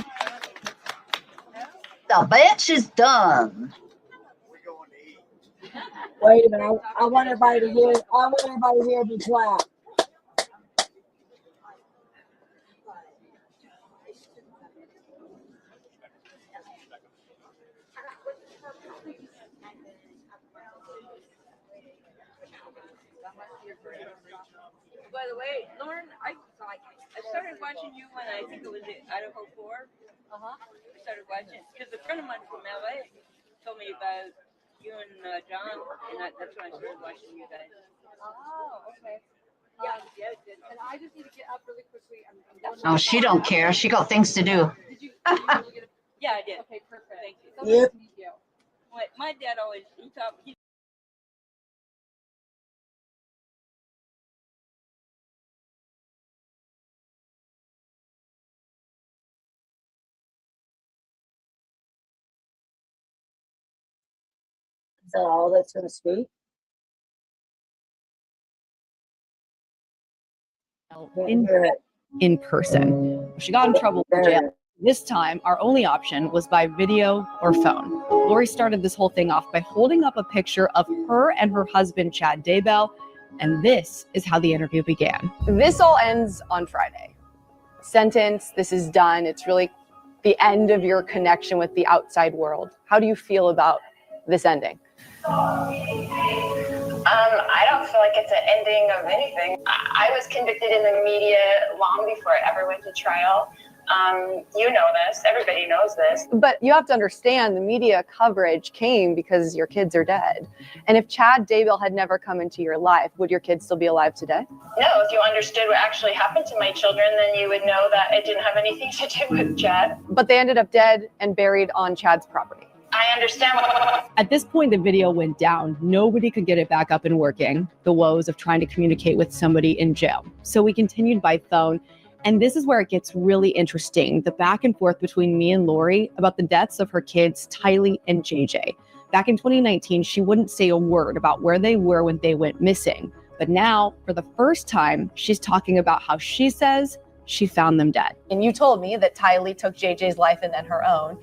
The bitch is done. Wait a minute. I want everybody to hear. I want everybody to hear me clap. By the way, Lauren, I started watching you when I think it was at Idaho 4. I started watching because a friend of mine from LA told me about you and John, and that's when I started watching you guys. Oh, okay. Yeah, it did. And I just need to get up really quickly. I'm going Oh, she don't care. She got things to do. Did you really get a? Yeah, I did. Okay, perfect. Thank you. So nice to meet you. My dad always he taught me. Is that all that's going to speak? In person. She got in trouble with jail. This time, our only option was by video or phone. Lori started this whole thing off by holding up a picture of her and her husband, Chad Daybell, and this is how the interview began. This all ends on Friday. Sentence, this is done. It's really the end of your connection with the outside world. How do you feel about this ending? I don't feel like it's an ending of anything. I was convicted in the media long before it ever went to trial. You know this, everybody knows this. But you have to understand the media coverage came because your kids are dead. And if Chad Daybell had never come into your life, would your kids still be alive today? No, if you understood what actually happened to my children, then you would know that it didn't have anything to do with Chad. But they ended up dead and buried on Chad's property. I understand what... At this point, the video went down. Nobody could get it back up and working. The woes of trying to communicate with somebody in jail. So we continued by phone. And this is where it gets really interesting. The back and forth between me and Lori about the deaths of her kids, Tylee and JJ. Back in 2019, she wouldn't say a word about where they were when they went missing. But now, for the first time, she's talking about how she says she found them dead. And you told me that Tylee took JJ's life and then her own.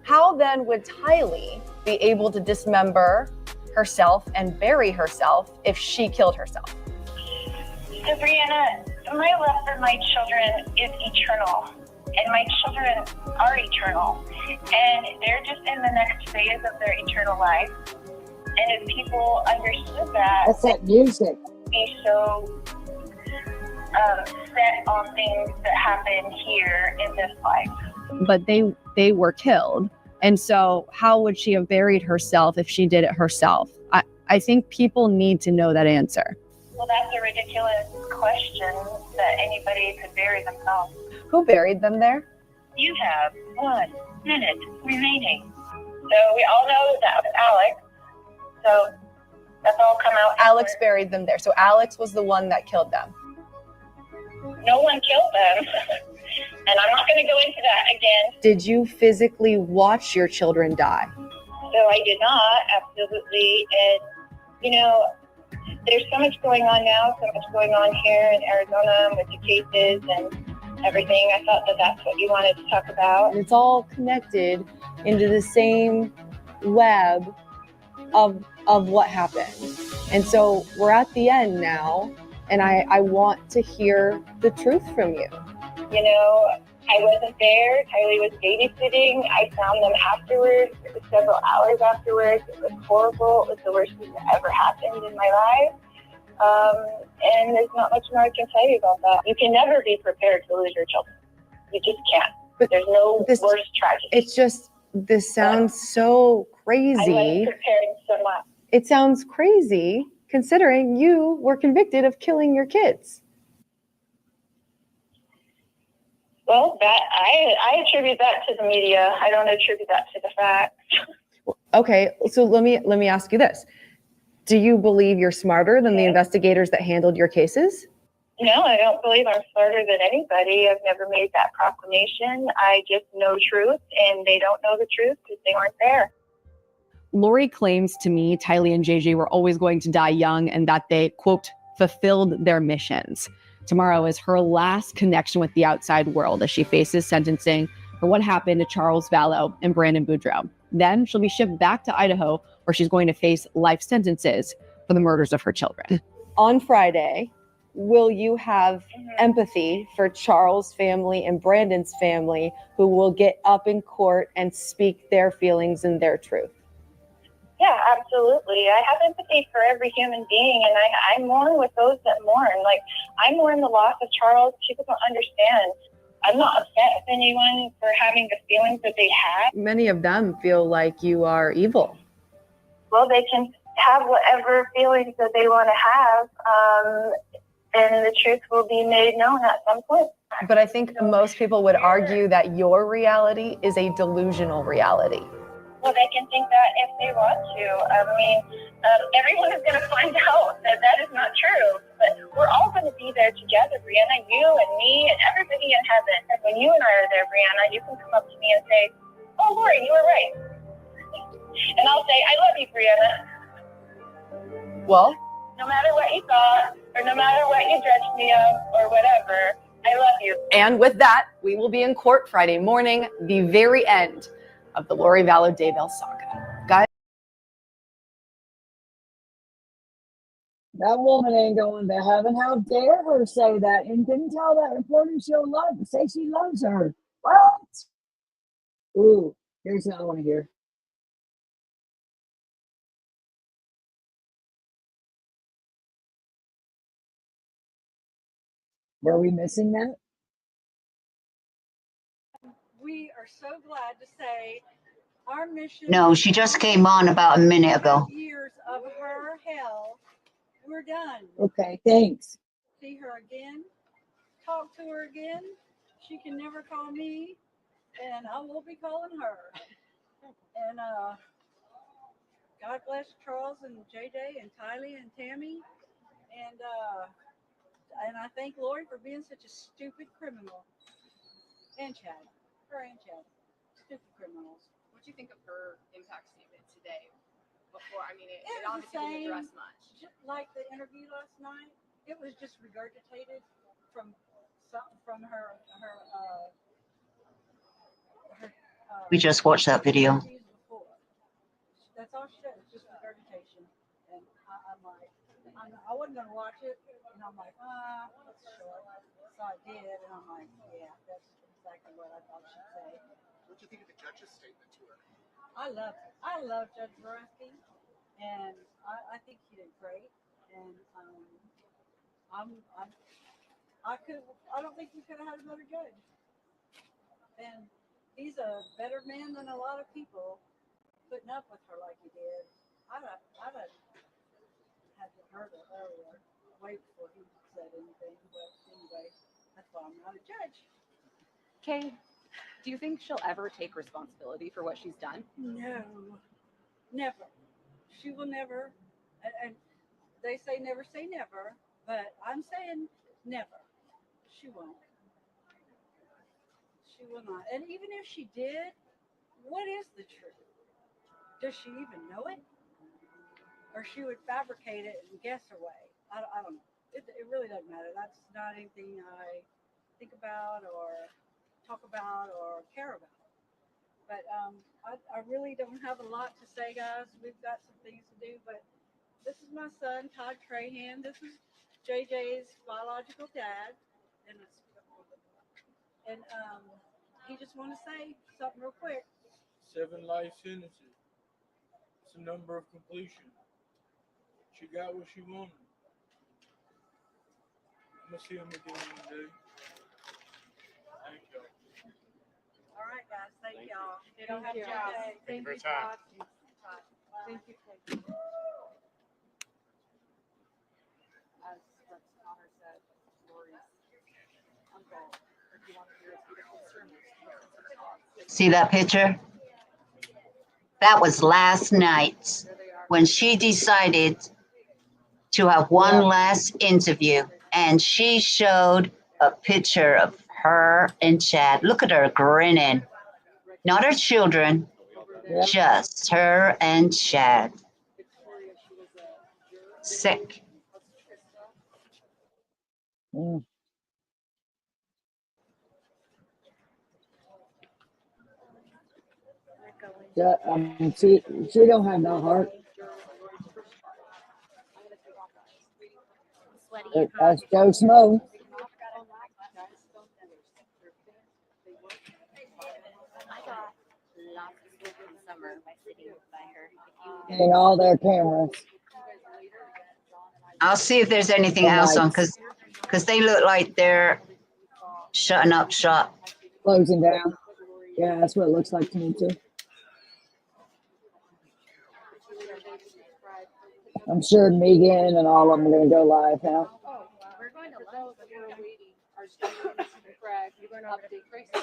How then would Tylee be able to dismember herself and bury herself if she killed herself? So Brianna, my love for my children is eternal, and my children are eternal, and they're just in the next phase of their eternal life. And if people understood that, That's that music. be so set on things that happen here in this life. But they were killed. And so how would she have buried herself if she did it herself? I think people need to know that answer. Well, that's a ridiculous question that anybody could bury themselves. Who buried them there? You have 1 minute remaining. So we all know that was Alex. So that's all come out. Alex buried them there. So Alex was the one that killed them. No one killed them. And I'm not going to go into that again. Did you physically watch your children die? So I did not, absolutely. And, you know, there's so much going on now, so much going on here in Arizona with the cases and everything. I thought that that's what you wanted to talk about. And it's all connected into the same web of what happened. And so we're at the end now, and I want to hear the truth from you. You know, I wasn't there. Kylie was babysitting. I found them afterwards. It was several hours afterwards. It was horrible. It was the worst thing that ever happened in my life. And there's not much more I can tell you about that. You can never be prepared to lose your children. You just can't. But there's no worse tragedy. It's just, this sounds so I crazy. wasn't prepared so much. It sounds crazy considering you were convicted of killing your kids. Well, that I attribute that to the media. I don't attribute that to the facts. Okay, so let me ask you this. Do you believe you're smarter than the investigators that handled your cases? No, I don't believe I'm smarter than anybody. I've never made that proclamation. I just know truth, and they don't know the truth because they weren't there. Lori claims to me Tylee and JJ were always going to die young and that they, quote, fulfilled their missions. Tomorrow is her last connection with the outside world as she faces sentencing for what happened to Charles Vallow and Brandon Boudreaux. Then she'll be shipped back to Idaho, where she's going to face life sentences for the murders of her children. On Friday, will you have empathy for Charles' family and Brandon's family, who will get up in court and speak their feelings and their truth? Yeah, absolutely. I have empathy for every human being, and I mourn with those that mourn. Like, I mourn the loss of Charles. People don't understand. I'm not upset with anyone for having the feelings that they had. Many of them feel like you are evil. Well, they can have whatever feelings that they want to have, and the truth will be made known at some point. But I think most people would argue that your reality is a delusional reality. Well, they can think that if they want to. I mean, everyone is going to find out that that is not true. But we're all going to be there together, Brianna, you and me and everybody in heaven. And when you and I are there, Brianna, you can come up to me and say, "Oh, Lori, you were right." And I'll say, "I love you, Brianna." Well, no matter what you thought, or no matter what you judged me of, or whatever, I love you. And with that, we will be in court Friday morning, the very end of the Lori Vallow Daybell saga. Guys, That woman ain't going to heaven. How dare her say that? And didn't tell that reporter say she loves her. What? Ooh, here's what I want to hear. Were we missing that? We are so glad to say our mission. No, she just came on about a minute ago. Years of her hell, we're done. Okay, thanks. See her again, talk to her again. She can never call me, and I will be calling her. And God bless Charles and JJ and Tylee and Tammy, and I thank Lori for being such a stupid criminal. And Chad. Her and Chad. Stupid criminals. What do you think of her impact statement today? Before, I mean, it was obviously the didn't same, address much. Just like the interview last night, it was just regurgitated from her We just watched that video. That's all she does, just regurgitation. And I'm like, I wasn't gonna watch it, and I'm like, that's short. So I did, and I'm like, yeah, that's exactly what I thought she'd say. What do you think of the judge's statement to her? I love Judge Borowski. and I think he did great. And I don't think we could have had a better judge. And he's a better man than a lot of people putting up with her like he did. I'd have had to heard it earlier, way before he said anything. But anyway, that's why I'm not a judge. Kay, do you think she'll ever take responsibility for what she's done? No, never. She will never. And they say never, but I'm saying never. She won't. She will not. And even if she did, what is the truth? Does she even know it? Or she would fabricate it and guess her way. I don't know. It really doesn't matter. That's not anything I think about or talk about or care about. But I really don't have a lot to say, guys. We've got some things to do. But this is my son, Todd Trahan. This is JJ's biological dad. And he just want to say something real quick. 7 life sentences. It's a number of completion. She got what she wanted. I'm gonna see him again one day. Thank y'all. All right, guys. Thank y'all. Thank Have a you. good day. Thank you for your time. Thank you, Kay. As Rex Connor said, Lori's uncle, if you want to hear his beautiful sermons. See that picture? That was last night when she decided to have one last interview, and she showed a picture of her and Chad. Look at her grinning. Not her children, just her and Chad. Sick. Mm. She don't have no heart. That's Joe Smo. I got lots of sleep in the summer by sitting by her. And all their cameras. I'll see if there's anything else on, because they look like they're shutting up shop. Closing down. Yeah, that's what it looks like to me too. I'm sure Megan and all of them are going to go live now. We're going to lunch, but we're waiting. Our students and Craig, you're going to update Grayson.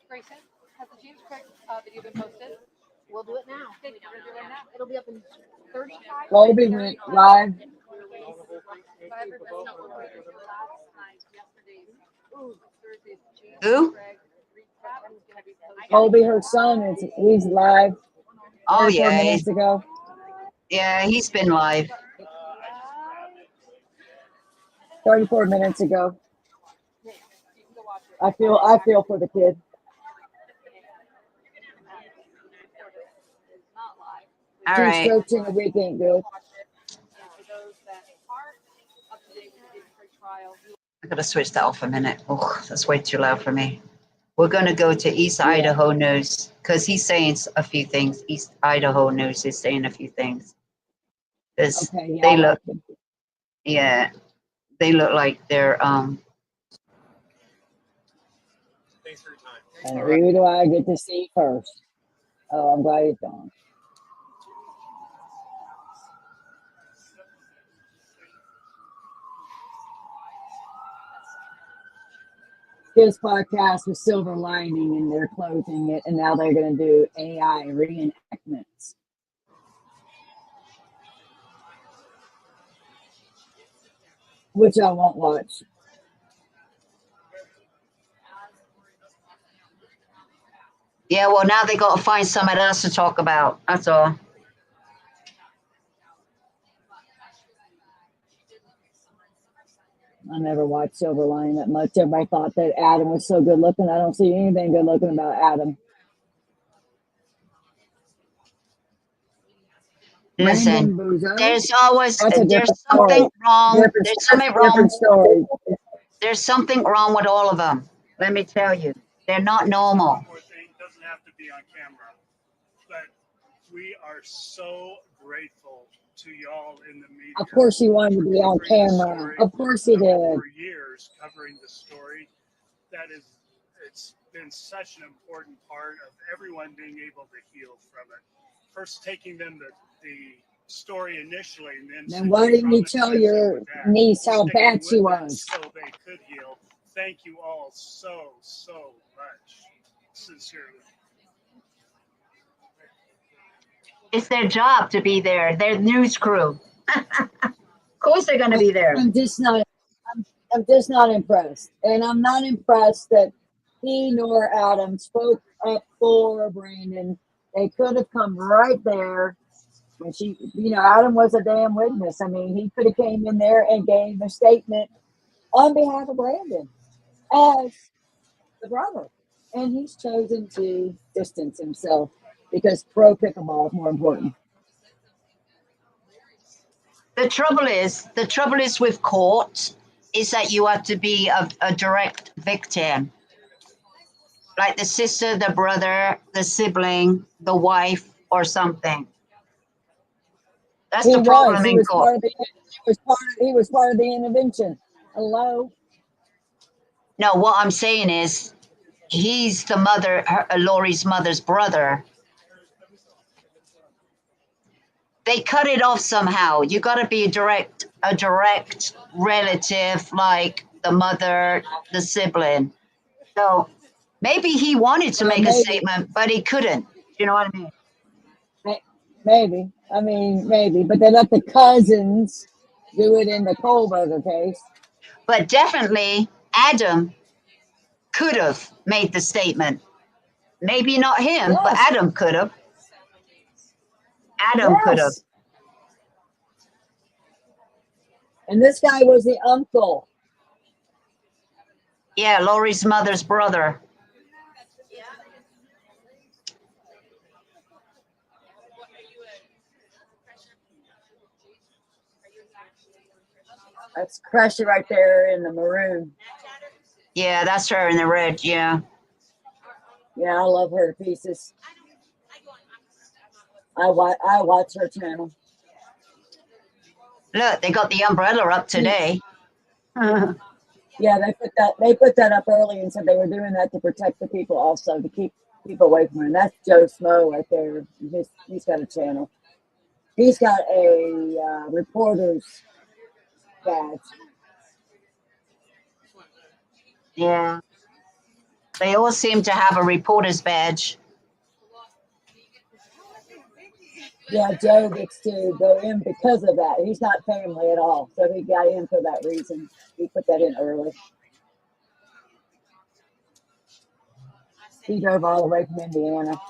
Grayson, has the James Craig video been posted? We'll do it now. Okay, we're gonna do it now. It'll be up in 35. Colby went live. Who? Colby, her son, he's live. Oh, 34 yeah. minutes ago. Yeah, he's been live. 34 minutes ago. I feel for the kid. All Two right. strokes in a week ain't good. I'm going to switch that off a minute. Oh, that's way too loud for me. We're going to go to East Idaho News, because he's saying a few things. East Idaho News is saying a few things. Because they look, yeah, they look like they're, Thanks for your time. And who do I get to see first? Oh, I'm glad he's gone. His podcast was Silver Lining, and they're closing it, and now they're going to do AI reenactments. Which I won't watch. yeah, well, now they got to find something else to talk about. That's all. I never watched Silver Lining that much. Everybody thought that Adam was so good looking. I don't see anything good looking about Adam. Listen, Brandon Bozo? there's always, That's a there's different something story. wrong. There's something Different wrong. story. There's something wrong with all of them. Let me tell you, they're not normal. It doesn't have to be on camera, but We are so grateful to y'all in the media. Of course he wanted to be on covering the camera. story Of course he did. For years covering the story. It's been such an important part of everyone being able to heal from it. First taking them the story initially, and then Then why didn't you tell your niece how bad she was? so they could heal. Thank you all so much. Sincerely. It's their job to be there. They're news crew. Of course they're going to be there. I'm just not impressed. And I'm not impressed that he nor Adam spoke up for Brandon. They could have come right there when she, Adam was a damn witness. I mean, he could have came in there and gave a statement on behalf of Brandon as the brother. And he's chosen to distance himself because pro pickleball is more important. The trouble is with court is that you have to be a direct victim. Like the sister, the brother, the sibling, the wife, or something. That's the problem in court. He was part of the intervention. Hello? No, what I'm saying is he's the mother, Lori's mother's brother. They cut it off somehow. You got to be a direct relative, like the mother, the sibling. So maybe he wanted to make a statement, but he couldn't. You know what I mean? Maybe. I mean, maybe. But they let the cousins do it in the Kohlberger case. But definitely Adam could have made the statement. Maybe not him, but Adam could have. Adam could have. And this guy was the uncle. Yeah, Lori's mother's brother. That's Crusher right there in the maroon. Yeah, that's her in the red, yeah. Yeah, I love her to pieces. I watch her channel. Look, they got the umbrella up today. Yeah, they put that up early and said they were doing that to protect the people also, to keep people away from her. And that's Joe Smo right there. He's got a channel. He's got a reporter's badge. Yeah. They all seem to have a reporter's badge. Yeah, Joe gets to go in because of that. He's not family at all, so he got in for that reason. He put that in early. He drove all the way from Indiana.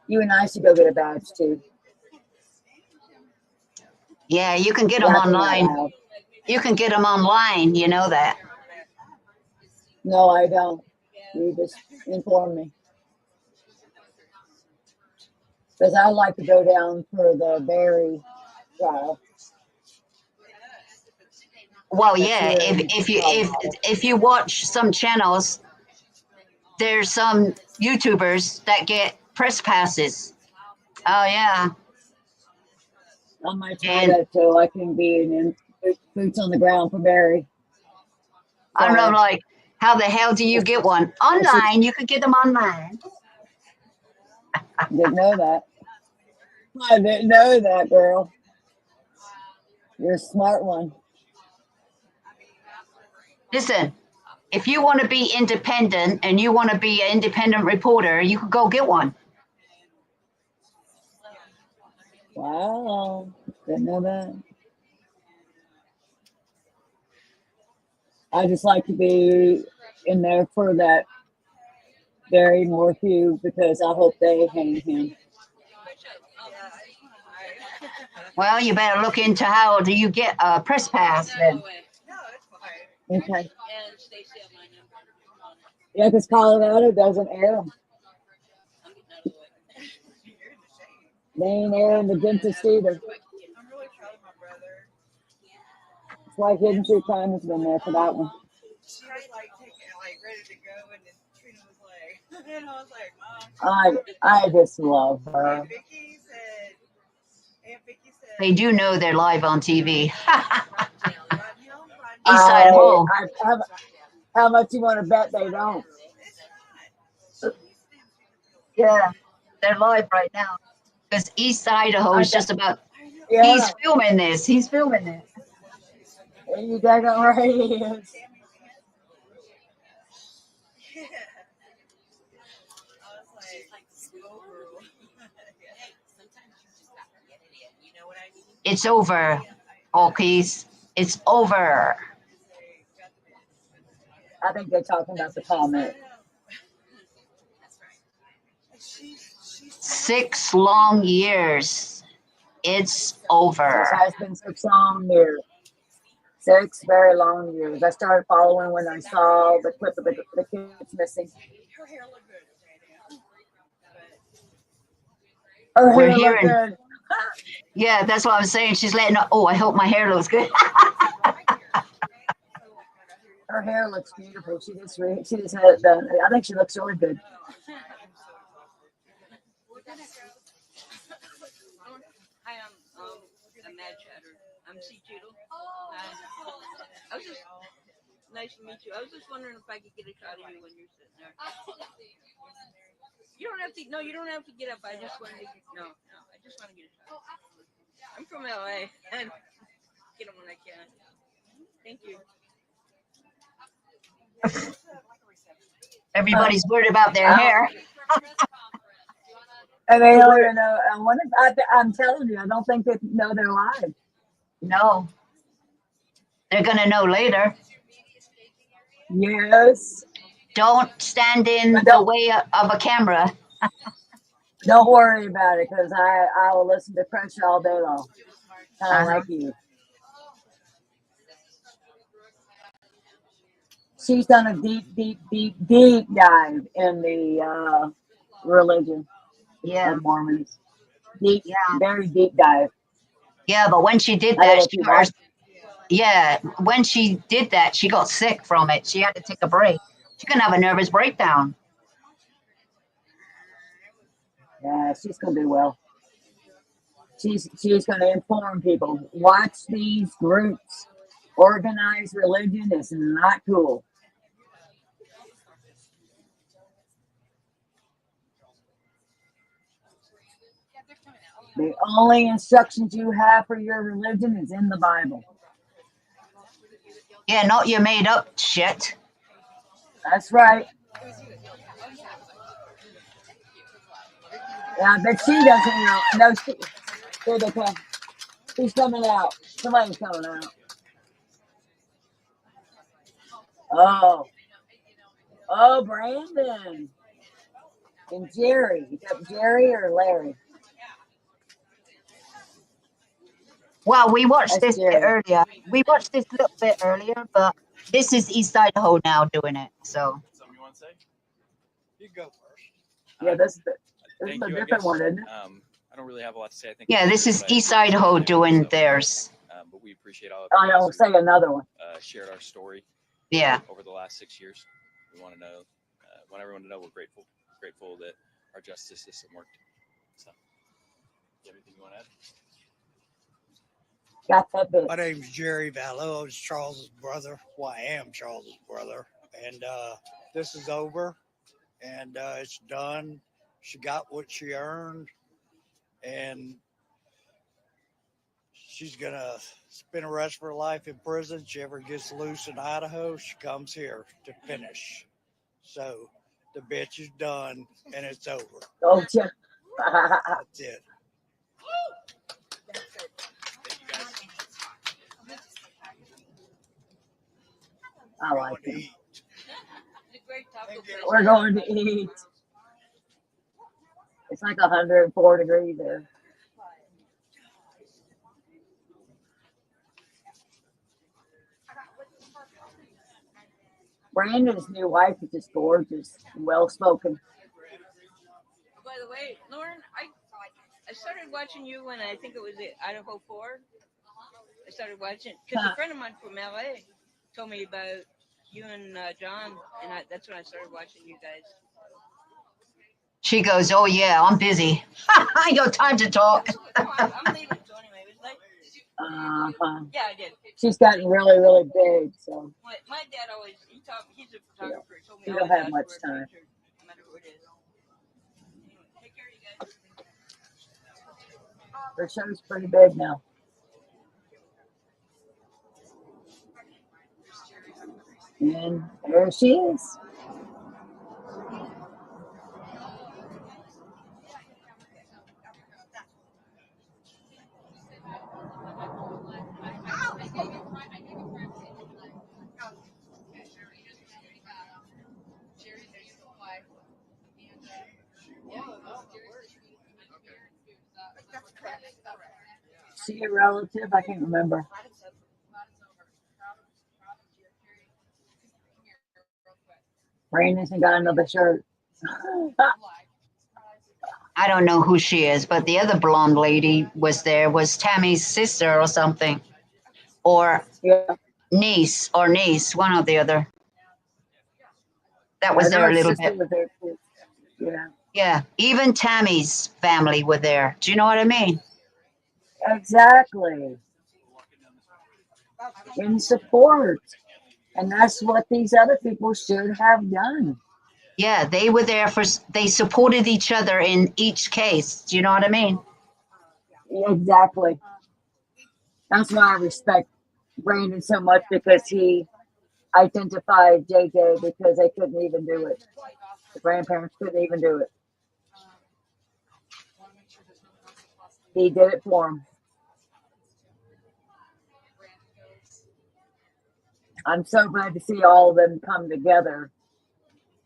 You and I should go get a badge too. Yeah, you can get them online. You can get them online, you know that. No, I don't. You just inform me. Because I like to go down for the Barry trial. Well, yeah, if you watch some channels, there's some YouTubers that get press passes. Oh yeah. I might try that so I can be in boots on the ground for Barry. I'm like, how the hell do you get one? Online, you could get them online. Didn't know that. I didn't know that, girl. You're a smart one. Listen, if you want to be independent and you want to be an independent reporter, you could go get one. Wow. Didn't know that. I just like to be in there for that Barry Morphew because I hope they hang him. Well, you better look into how do you get a press pass then. Okay. Yeah, because Colorado doesn't air them. They ain't airing the dentist either. It's like Hidden True Crime has been there for that one. She was like taking like ready to go, and then Trina was like, and I was like, Mom. I just love her. Aunt Vicky said, They do know they're live on TV. East I, Side Hole. how much you want to bet they don't? Yeah, they're live right now. Because East Idaho is just about. Yeah. He's filming this. He's filming this. You daggone right he is. It's over, Hawkeyes. It's over. I think they're talking about the comment. 6 long years. It's over. It has been 6 long years. 6 very long years. I started following when I saw the clip of the kids missing. Her We're hair looked hearing. good. Yeah, that's what I'm saying. She's letting. Oh, I hope my hair looks good. Her hair looks beautiful. She just had it done. I think she looks really good. Hi, I'm Mad Chatter. I'm C. Cheadle. I was just nice to meet you. I was just wondering if I could get a shot of you when you're sitting there. You don't have to. No, you don't have to get up. I just want to. No. I just want to get a shot. I'm from LA and get them when I can. Thank you. Everybody's worried about their hair. And they don't even know. I'm telling you, I don't think they know they're live. No. They're going to know later. Yes. Don't stand in the way of a camera. Don't worry about it, because I will listen to pressure all day long. Kind of like you. She's done a deep dive in the religion of Mormons. Very deep dive. Yeah, but when she did that, when she did that, she got sick from it. She had to take a break. She can have a nervous breakdown. Yeah, she's gonna do well. She's gonna inform people. Watch these groups. Organized religion is not cool. The only instructions you have for your religion is in the Bible. Yeah, not your made up shit. That's right. Yeah, but she doesn't know. No, here they come. Who's coming out? Somebody's coming out. Oh, Brandon and Jerry. Is that Jerry or Larry? Well, we watched this bit earlier. We watched this little bit earlier, but this is East Idaho now doing it. So. Something you want to say? You go first. Yeah, this is Thank a you, I different guess. one, isn't it? I don't really have a lot to say. I think. Yeah, this is East Idaho doing theirs. But we appreciate all of I will say another one. shared our story. Yeah. Over the last 6 years, we want to know, want everyone to know we're grateful that our justice system worked. So, you have anything you want to add? Got that bit. My name's Jerry Vallow. I was Charles's brother. Well, I am Charles's brother. And this is over. And it's done. She got what she earned. And she's going to spend the rest of her life in prison. If she ever gets loose in Idaho, she comes here to finish. So the bitch is done and it's over. Oh, yeah. That's it. I like it. We're going to eat. It's like 104 degrees there. Brandon's new wife is just gorgeous, well spoken. By the way, Lauren, I started watching you when I think it was Idaho 4. I started watching because a friend of mine from LA told me about you and John, and that's when I started watching you guys. She goes, "Oh yeah, I'm busy. I ain't got time to talk." I'm leaving, so anyway, it was like, yeah, I did. She's gotten really, really big, so My dad always, he's a photographer. He told me she always don't have ask much for a time. picture, no matter who it is. Anyway, take care of you guys. Her show's pretty big now. And there she is. She a relative? I can't remember. Brandon's got another shirt. I don't know who she is, but the other blonde lady was there, was Tammy's sister or something, or niece, one or the other. That was I know there a her little sister bit. was there too. Yeah. Yeah, even Tammy's family were there. Do you know what I mean? Exactly. In support. And that's what these other people should have done. Yeah, they were there they supported each other in each case. Do you know what I mean? Exactly. That's why I respect Brandon so much, because he identified JJ because they couldn't even do it. The grandparents couldn't even do it. He did it for him. I'm so glad to see all of them come together,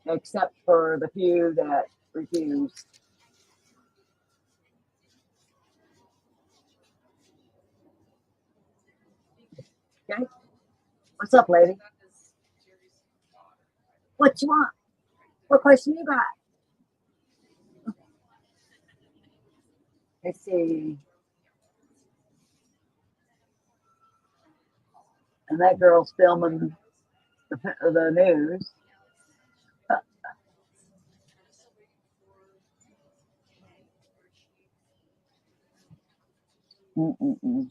except for the few that refused. Okay. What's up, lady? What you want? What question you got? Let's see. And that girl's filming the news. Mm-mm-mm.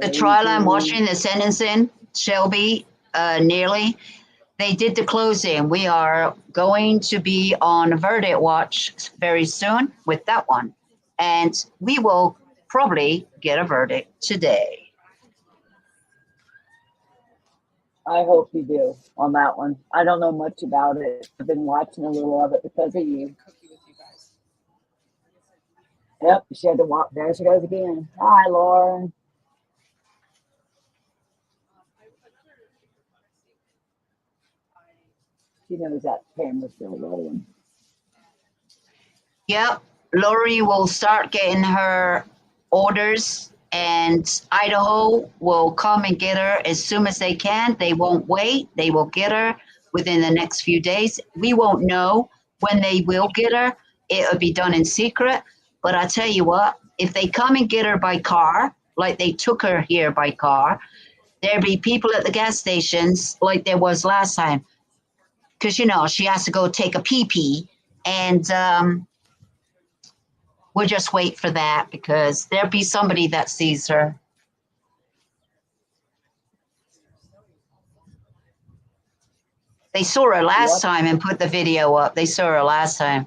The trial I'm watching, the sentencing, Shelby, Nearly, they did the closing. We are going to be on verdict watch very soon with that one. And we will probably get a verdict today. I hope you do on that one. I don't know much about it. I've been watching a little of it because of you. Yep, she had to walk. There she goes again. Hi, Lauren. She knows that camera's still rolling. Yep, Lori will start getting her orders, and Idaho will come and get her as soon as they can. They won't wait. They will get her within the next few days. We won't know when they will get her. It'll be done in secret. But I tell you what, if they come and get her by car, like they took her here by car, there'll be people at the gas stations like there was last time. Because, you know, she has to go take a pee-pee. And we'll just wait for that because there'll be somebody that sees her. They saw her last time and put the video up. They saw her last time.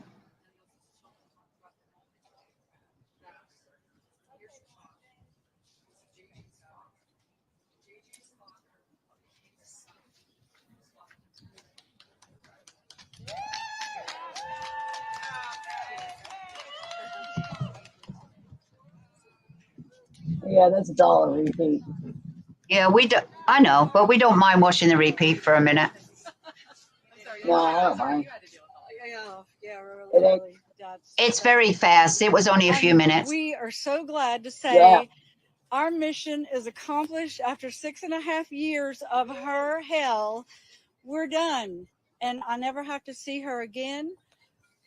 Yeah, that's $1 repeat. Yeah, we do. I know, but we don't mind watching the repeat for a minute. No, I don't mind. Yeah, really. It's very fast. It was only a few minutes. We are so glad to say Yeah. our mission is accomplished after 6.5 years of her hell. we're done. And I never have to see her again,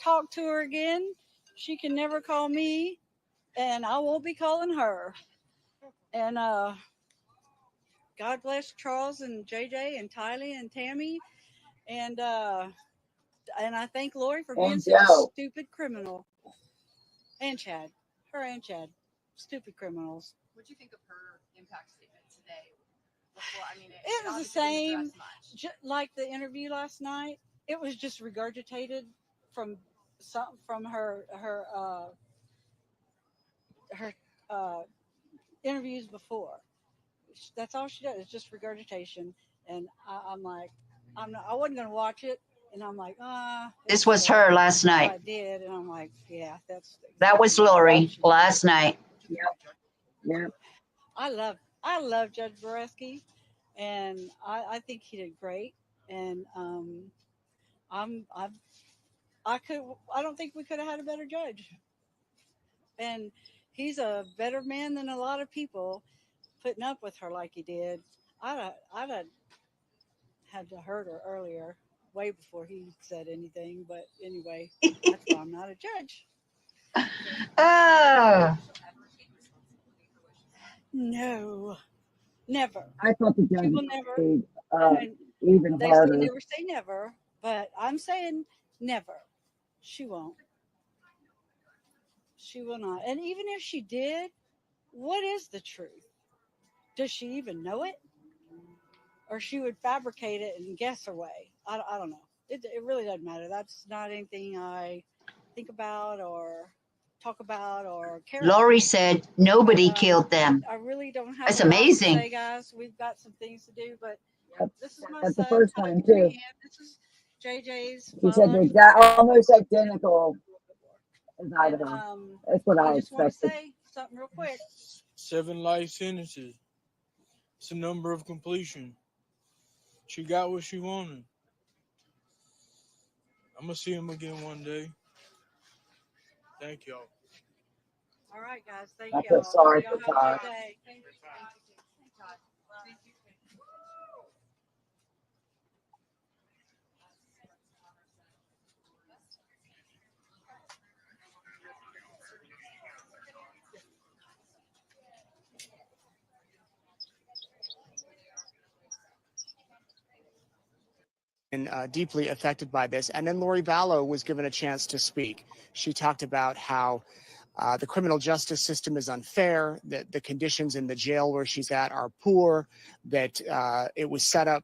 talk to her again. She can never call me, and I won't be calling her. And God bless Charles and JJ and Tylee and Tammy. And I thank Lori for being And such a Joe. stupid criminal. And Chad. Her and Chad. Stupid criminals. What'd you think of her impact statement today? Before, I mean, It was the obviously didn't same, address much. like the interview last night. It was just regurgitated from her interviews before. That's all she does. It's just regurgitation. And I'm like, I wasn't gonna watch it. And I'm like, This was her last so night. I did, and I'm like, yeah, That was Lori last night. Yep. I love Judge Boreski, and I think he did great. And I don't think we could have had a better judge. And he's a better man than a lot of people putting up with her like he did. I'd have had to hurt her earlier, way before he said anything. But anyway, that's why I'm not a judge. No, never. I thought the judge People never. stayed, And even they harder. never say never, but I'm saying never. She won't. She will not. And even if she did, what is the truth? Does she even know it? Or she would fabricate it and guess her way. I don't know. It really doesn't matter. That's not anything I think about or talk about or care about. Lori said nobody killed them. I really don't have That's a lot to amazing. say, guys. We've got some things to do, but this is my That's the son. first Hi, time, Brienne. too. This is JJ's He said the mom. exact, almost identical as Idaho. And, That's what I just want to expected. say something real quick. 7 life sentences. It's a number of completion. She got what she wanted. I'm gonna see him again one day. Thank y'all. All right, guys. Thank I y'all. feel sorry Y'all for have a Todd. good day. And deeply affected by this. And then Lori Vallow was given a chance to speak. She talked about how the criminal justice system is unfair, that the conditions in the jail where she's at are poor, that it was set up,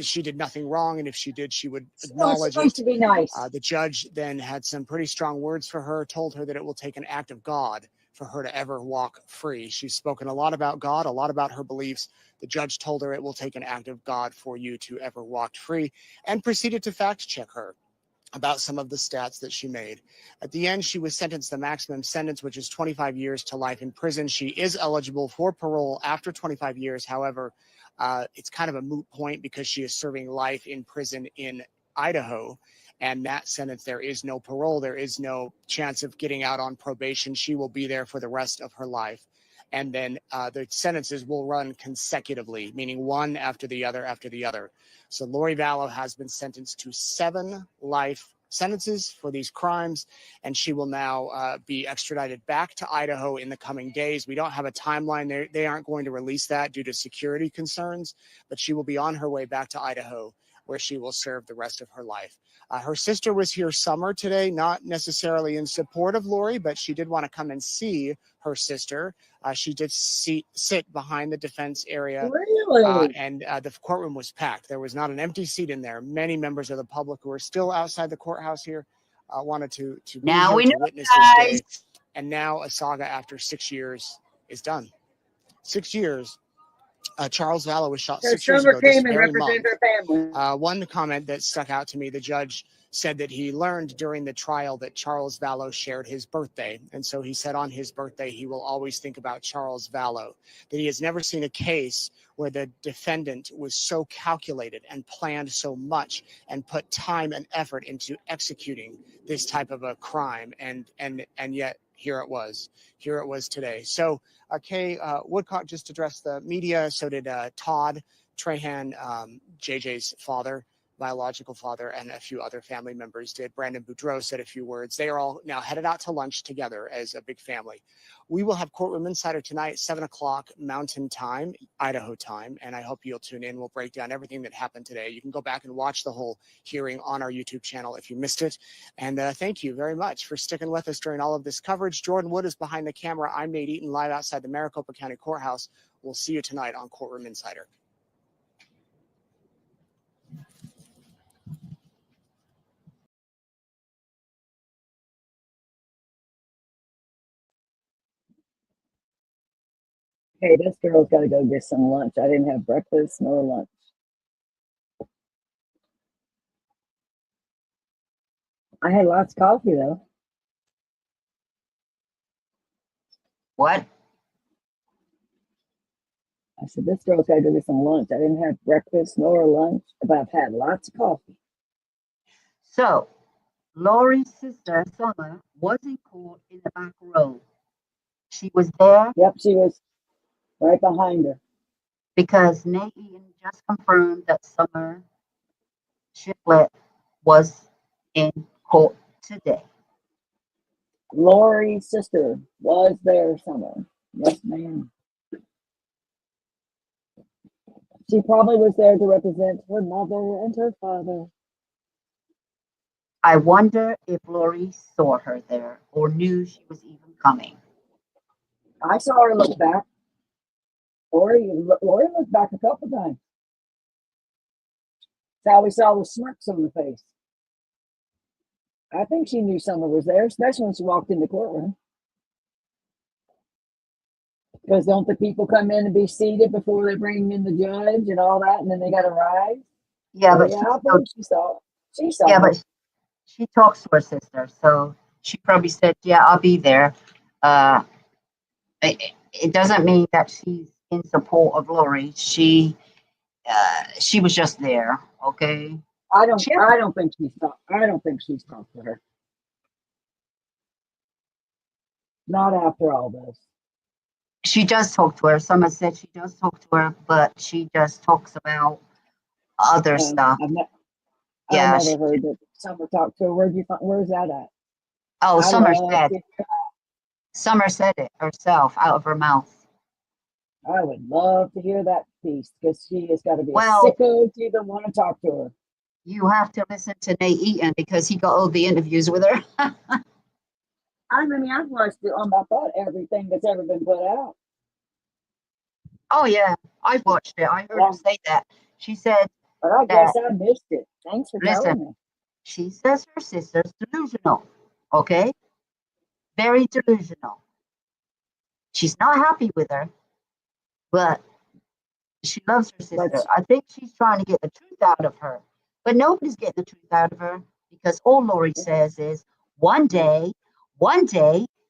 she did nothing wrong, and if she did, she would acknowledge supposed it. to be nice. The judge then had some pretty strong words for her, told her that it will take an act of God for her to ever walk free. She's spoken a lot about God, a lot about her beliefs. The judge told her it will take an act of God for you to ever walk free, and proceeded to fact check her about some of the stats that she made. At the end, she was sentenced the maximum sentence, which is 25 years to life in prison. She is eligible for parole after 25 years. However, it's kind of a moot point because she is serving life in prison in Idaho. And that sentence, there is no parole. There is no chance of getting out on probation. She will be there for the rest of her life. And then the sentences will run consecutively, meaning one after the other after the other. So Lori Vallow has been sentenced to 7 life sentences for these crimes, and she will now be extradited back to Idaho in the coming days. We don't have a timeline. They aren't going to release that due to security concerns, but she will be on her way back to Idaho, where she will serve the rest of her life. Her sister was here summer today, not necessarily in support of Lori, but she did want to come and see her sister. She did sit behind the defense area. Really? And the courtroom was packed. There was not an empty seat in there. Many members of the public who are still outside the courthouse here wanted to be Now here we to know, witness guys. this day. And now a saga after 6 years is done. 6 years. Charles Vallow was shot 6 years Summer ago this came and very represented month. her family. One comment that stuck out to me, the judge said that he learned during the trial that Charles Vallow shared his birthday. And so he said on his birthday, he will always think about Charles Vallow, that he has never seen a case where the defendant was so calculated and planned so much and put time and effort into executing this type of a crime. And yet here it was today. So Kay Woodcock just addressed the media. So did Todd Trahan, JJ's father. biological father and a few other family members did. Brandon Boudreau said a few words. They are all now headed out to lunch together as a big family. We will have Courtroom Insider tonight, 7 o'clock Mountain Time, Idaho time, and I hope you'll tune in. We'll break down everything that happened today. You can go back and watch the whole hearing on our YouTube channel if you missed it. And thank you very much for sticking with us during all of this coverage. Jordan Wood is behind the camera. I'm Nate Eaton, live outside the Maricopa County Courthouse. We'll see you tonight on Courtroom Insider. Hey, this girl's got to go get some lunch. I didn't have breakfast nor lunch. I had lots of coffee though. What? I said, this girl's got to go get some lunch. I didn't have breakfast nor lunch, but I've had lots of coffee. So, Lori's sister, Summer, was in court in the back row. She was there. Yep, she was right behind her. Because Nate Eaton just confirmed that Summer Shiplet was in court today. Lori's sister was there somewhere. Yes, ma'am. She probably was there to represent her mother and her father. I wonder if Lori saw her there or knew she was even coming. I saw her look back. Lori looked back a couple times. That's how we saw the smirks on the face. I think she knew Summer was there, especially when she walked in the courtroom. Because don't the people come in and be seated before they bring in the judge and all that, and then they got to rise? Yeah, So, but yeah, I think she saw. She saw. yeah, her. but she talks to her sister, so she probably said, "Yeah, I'll be there." It doesn't mean that she's in support of Lori. She was just there. Okay. I don't think she's talked. I don't think she's talked to her. Not after all this. She does talk to her. Summer said she does talk to her, but she just talks about other stuff. I've Yeah. never heard that Summer talked to her. Where's that at? Oh, I Summer said it herself out of her mouth. I would love to hear that piece because she has got to be a Well, sicko to even want to talk to her. You have to listen to Nate Eaton because he got all the interviews with her. I mean, I've watched it on about everything that's ever been put out. Oh yeah, I've watched it. I heard her say that. She said, but I guess I missed it. Thanks for telling me. She says her sister's delusional. Okay, very delusional. She's not happy with her, but she loves her sister. I think she's trying to get the truth out of her, but nobody's getting the truth out of her because all Lori says is, one day,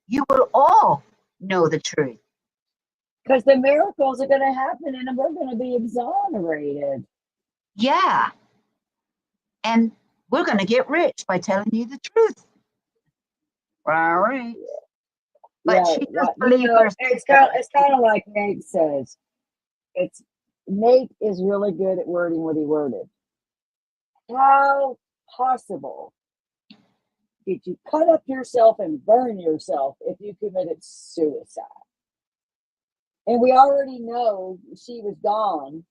you will all know the truth. Because the miracles are going to happen and we're going to be exonerated. Yeah. And we're going to get rich by telling you the truth. All right. But yeah, she doesn't believe her. It's kind of like Nate says. Nate is really good at wording what he worded. How possible did you cut up yourself and burn yourself if you committed suicide? And we already know she was gone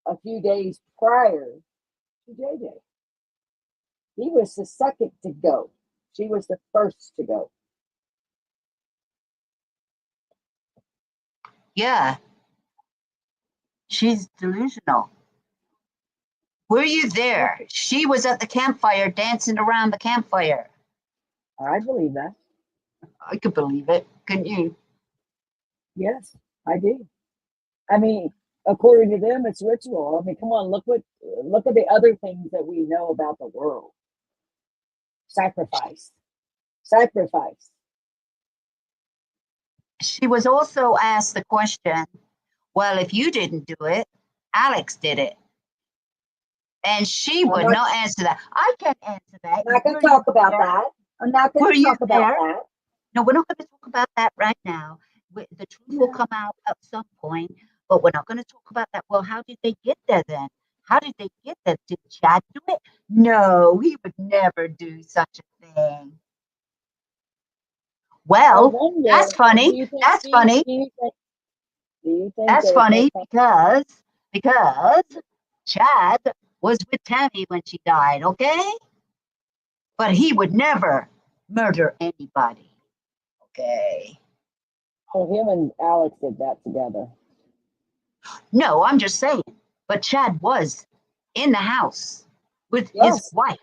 a few days prior to JJ. He was the second to go. She was the first to go. Yeah. She's delusional. Were you there? She was at the campfire dancing around the campfire. I believe that. I could believe it. Couldn't you? Yes, I do. I mean, according to them, it's ritual. I mean, come on, look at the other things that we know about the world. Sacrifice. She was also asked the question, well, if you didn't do it, Alex did it. And she would not answer that. I can't answer that. I'm not going to talk about that. I'm not going to talk about that. No, we're not going to talk about that right now. The truth will come out at some point, but we're not going to talk about that. Well, how did they get there then? How did they get that? Did Chad do it? No, he would never do such a thing. I Well, wonder, that's funny. That's funny. do you think That's there's no funny because Chad was with Tammy when she died, okay? But he would never murder anybody. Okay. Oh, him and Alex did that together. No, I'm just saying. But Chad was in the house with his Yes. wife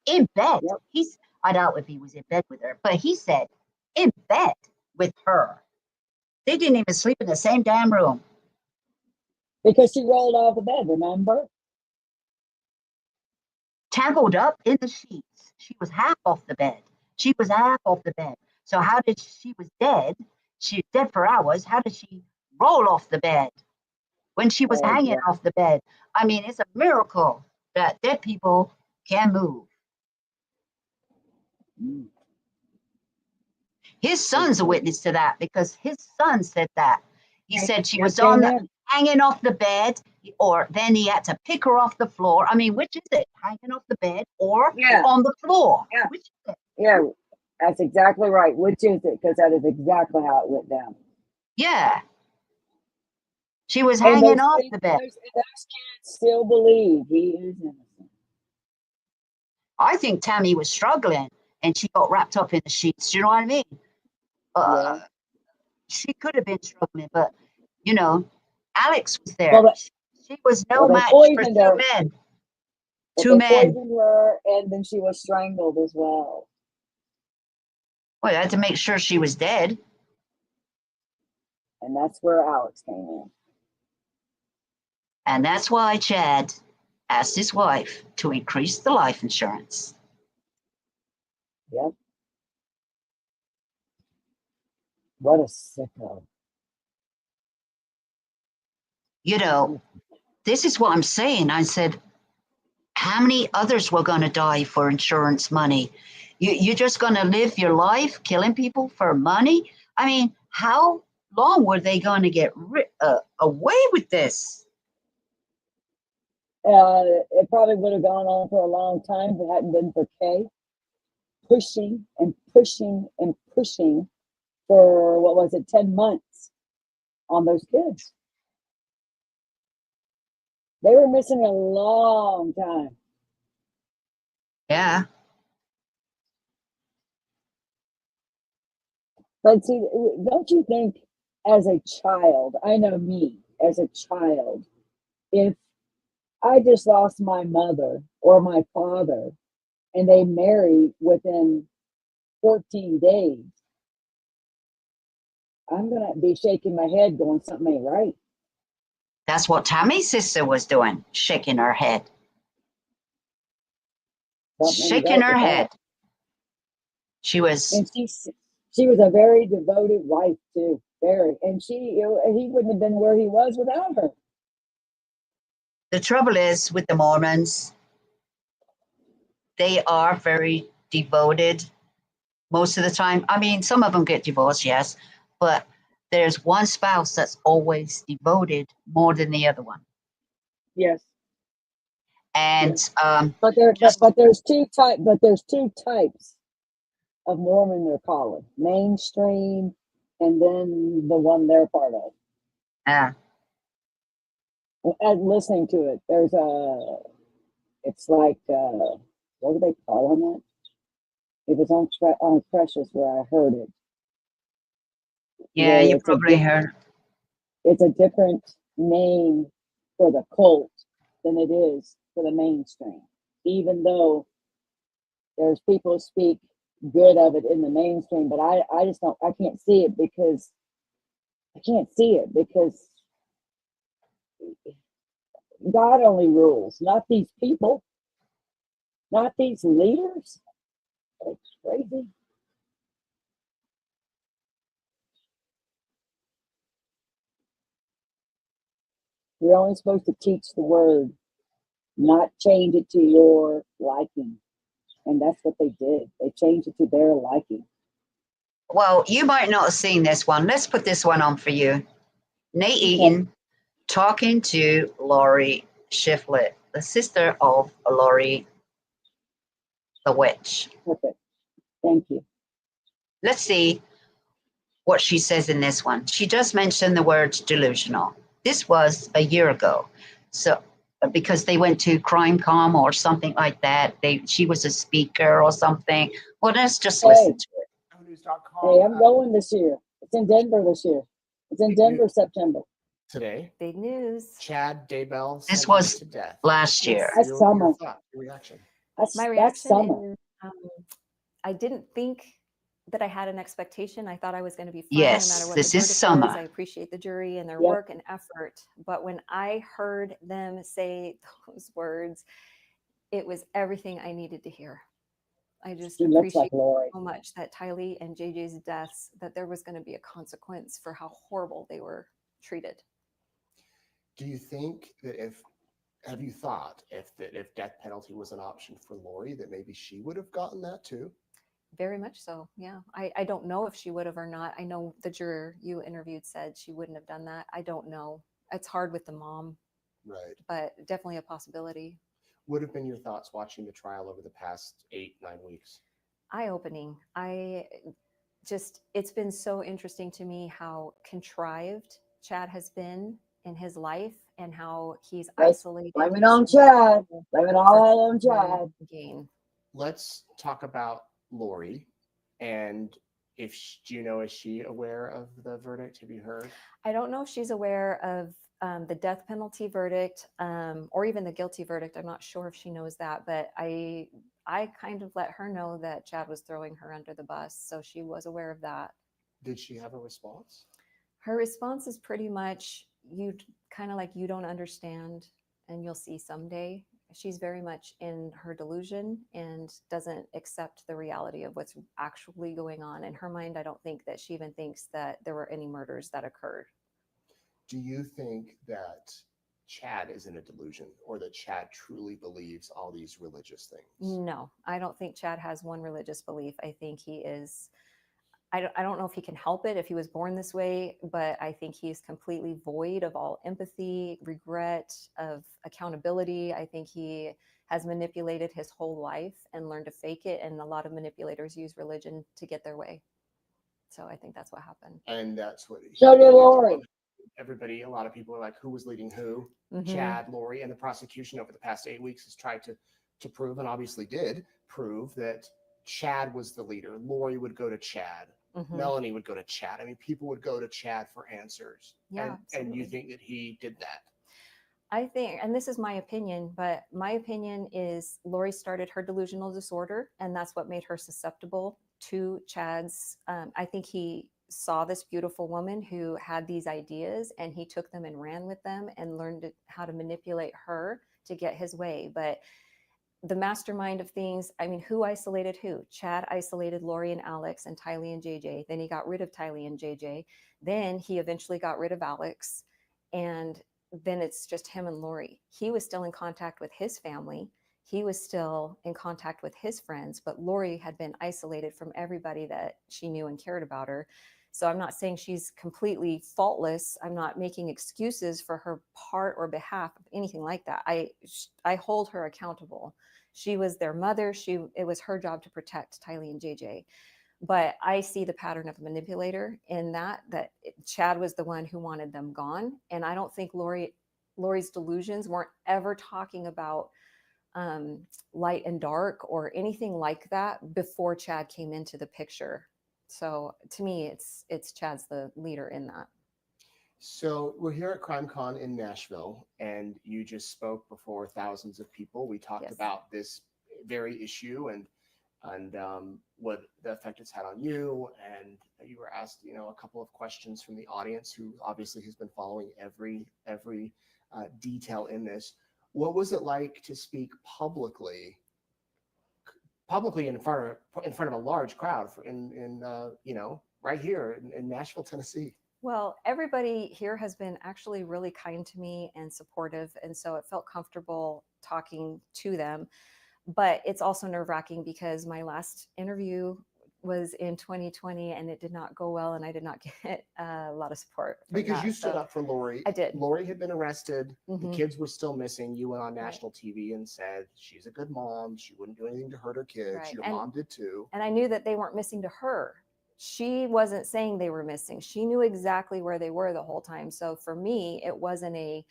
in bed. Yep. I doubt if he was in bed with her, but he said in bed with her. They didn't even sleep in the same damn room. Because she rolled off the bed, remember? Tangled up in the sheets. She was half off the bed. She was half off the bed. So how did she was dead? She was dead for hours. How did she roll off the bed when she was hanging yeah. off the bed? I mean, it's a miracle that dead people can move. Mm. His son's a witness to that because his son said that. He said she was hanging off the bed, or then he had to pick her off the floor. I mean, which is it? Hanging off the bed or on the floor? Yeah. Which is it? Yeah, that's exactly right. Which is it? Because that is exactly how it went down. Yeah. She was And hanging off the bed. those kids still believe he is innocent. I think Tammy was struggling and she got wrapped up in the sheets. Do you know what I mean? Yeah. She could have been struggling, but you know, Alex was there. Well, she was no match for two men. Two men. Poisoned her, and then she was strangled as well. Well, they had to make sure she was dead. And that's where Alex came in. And that's why Chad asked his wife to increase the life insurance. Yep. What a sicko. You know, this is what I'm saying. I said, how many others were going to die for insurance money? You're just going to live your life killing people for money? I mean, how long were they going to get away with this? It probably would have gone on for a long time if it hadn't been for Kay pushing and pushing and pushing for, what was it, 10 months on those kids. They were missing a long time. Yeah. But see, don't you think as a child, I know me as a child, if I just lost my mother or my father and they married within 14 days, I'm going to be shaking my head going, something ain't right. That's what Tammy's sister was doing, shaking her head. Shaking her head. She was. And she was a very devoted wife too, very. And he wouldn't have been where he was without her. The trouble is with the Mormons, they are very devoted most of the time. I mean, some of them get divorced, yes, but there's one spouse that's always devoted more than the other one. Yes. And but there's two types of Mormon, they're called mainstream, and then the one they're part of. Yeah. And listening to it, it's like what do they call it? It was on Precious where I heard it. Yeah, you probably heard. It's a different name for the cult than it is for the mainstream, even though there's people who speak good of it in the mainstream, but I can't see it because God only rules, not these people, not these leaders. It's crazy. You're only supposed to teach the word, not change it to your liking. And that's what they did. They changed it to their liking. Well, you might not have seen this one. Let's put this one on for you. Nate Eaton talking to Lori Shiflett. the sister of Lori the witch. Perfect. Thank you. Let's see what she says in this one. She does mention the word delusional. This was a year ago. So because they went to CrimeCom or something like that. She was a speaker or something. Well, let's just listen to it. Hey, I'm going this year. It's in Denver this year. It's in Denver, September. Today, big news. Chad Daybell This sentenced was to death. last year. That's summer. Your reaction? My That's reaction summer. is I didn't think that I had an expectation. I thought I was going to be fine Yes, no matter what this the is verdict summer. was. I appreciate the jury and their Yep. work and effort. But when I heard them say those words, it was everything I needed to hear. I just She looks like appreciate Lori. so much that Tylee and JJ's deaths, that there was going to be a consequence for how horrible they were treated. Do you think that have you thought if death penalty was an option for Lori, that maybe she would have gotten that too? Very much so. Yeah. I don't know if she would have or not. I know the juror you interviewed said she wouldn't have done that. I don't know. It's hard with the mom, Right. but definitely a possibility. What have been your thoughts watching the trial over the past 8-9 weeks? Eye-opening. It's been so interesting to me how contrived Chad has been in his life and how he's isolated. Blame it on Chad. Blame it all on Chad. Gain. Let's talk about Lori, and do you know, is she aware of the verdict? Have you heard? I don't know if she's aware of the death penalty verdict or even the guilty verdict. I'm not sure if she knows that, but I kind of let her know that Chad was throwing her under the bus, so she was aware of that. Did she have a response? Her response is pretty much, you kind of like, you don't understand and you'll see someday. She's very much in her delusion and doesn't accept the reality of what's actually going on. In her mind, I don't think that she even thinks that there were any murders that occurred. Do you think that Chad is in a delusion, or that Chad truly believes all these religious things? No, I don't think Chad has one religious belief. I think he is, I don't know if he can help it if he was born this way, but I think he's completely void of all empathy, regret, of accountability. I think he has manipulated his whole life and learned to fake it. And a lot of manipulators use religion to get their way. So I think that's what happened. And that's what So did Lori. Everybody, a lot of people are like, who was leading who? Mhm. Chad, Lori, and the prosecution over the past 8 weeks has tried to prove, and obviously did prove, that Chad was the leader. Lori would go to Chad. Mhm. Melanie would go to Chad. I mean, people would go to Chad for answers. Yeah, and you absolutely. think that he did that? I think, and this is my opinion, but my opinion is Lori started her delusional disorder, and that's what made her susceptible to Chad's. I think he saw this beautiful woman who had these ideas, and he took them and ran with them and learned how to manipulate her to get his way. But the mastermind of things, I mean, who isolated who? Chad isolated Lori and Alex and Tylee and JJ. Then he got rid of Tylee and JJ. Then he eventually got rid of Alex. And then it's just him and Lori. He was still in contact with his family. He was still in contact with his friends, but Lori had been isolated from everybody that she knew and cared about her. So I'm not saying she's completely faultless. I'm not making excuses for her part or behalf of anything like that. I hold her accountable. She was their mother. It was her job to protect Tylee and JJ. But I see the pattern of a manipulator in that Chad was the one who wanted them gone. And I don't think Lori's delusions weren't ever talking about light and dark or anything like that before Chad came into the picture. So to me, it's Chad's the leader in that. So we're here at CrimeCon in Nashville, and you just spoke before thousands of people. We talked Yes. about this very issue and what the effect it's had on you. And you were asked, a couple of questions from the audience, who obviously has been following every detail in this. What was it like to speak publicly in front of a large crowd right here in Nashville, Tennessee? Well, everybody here has been actually really kind to me and supportive. And so it felt comfortable talking to them. But it's also nerve-wracking because my last interview was in 2020 and it did not go well, and I did not get a lot of support from Because that, you stood so up for Lori. I did. Lori had been arrested. The Mhm. kids were still missing. You went on Right. national TV and said she's a good mom. She wouldn't do anything to hurt her kids. Right. Your And- mom did too. And I knew that they weren't missing to her. She wasn't saying they were missing. She knew exactly where they were the whole time. So for me, it wasn't a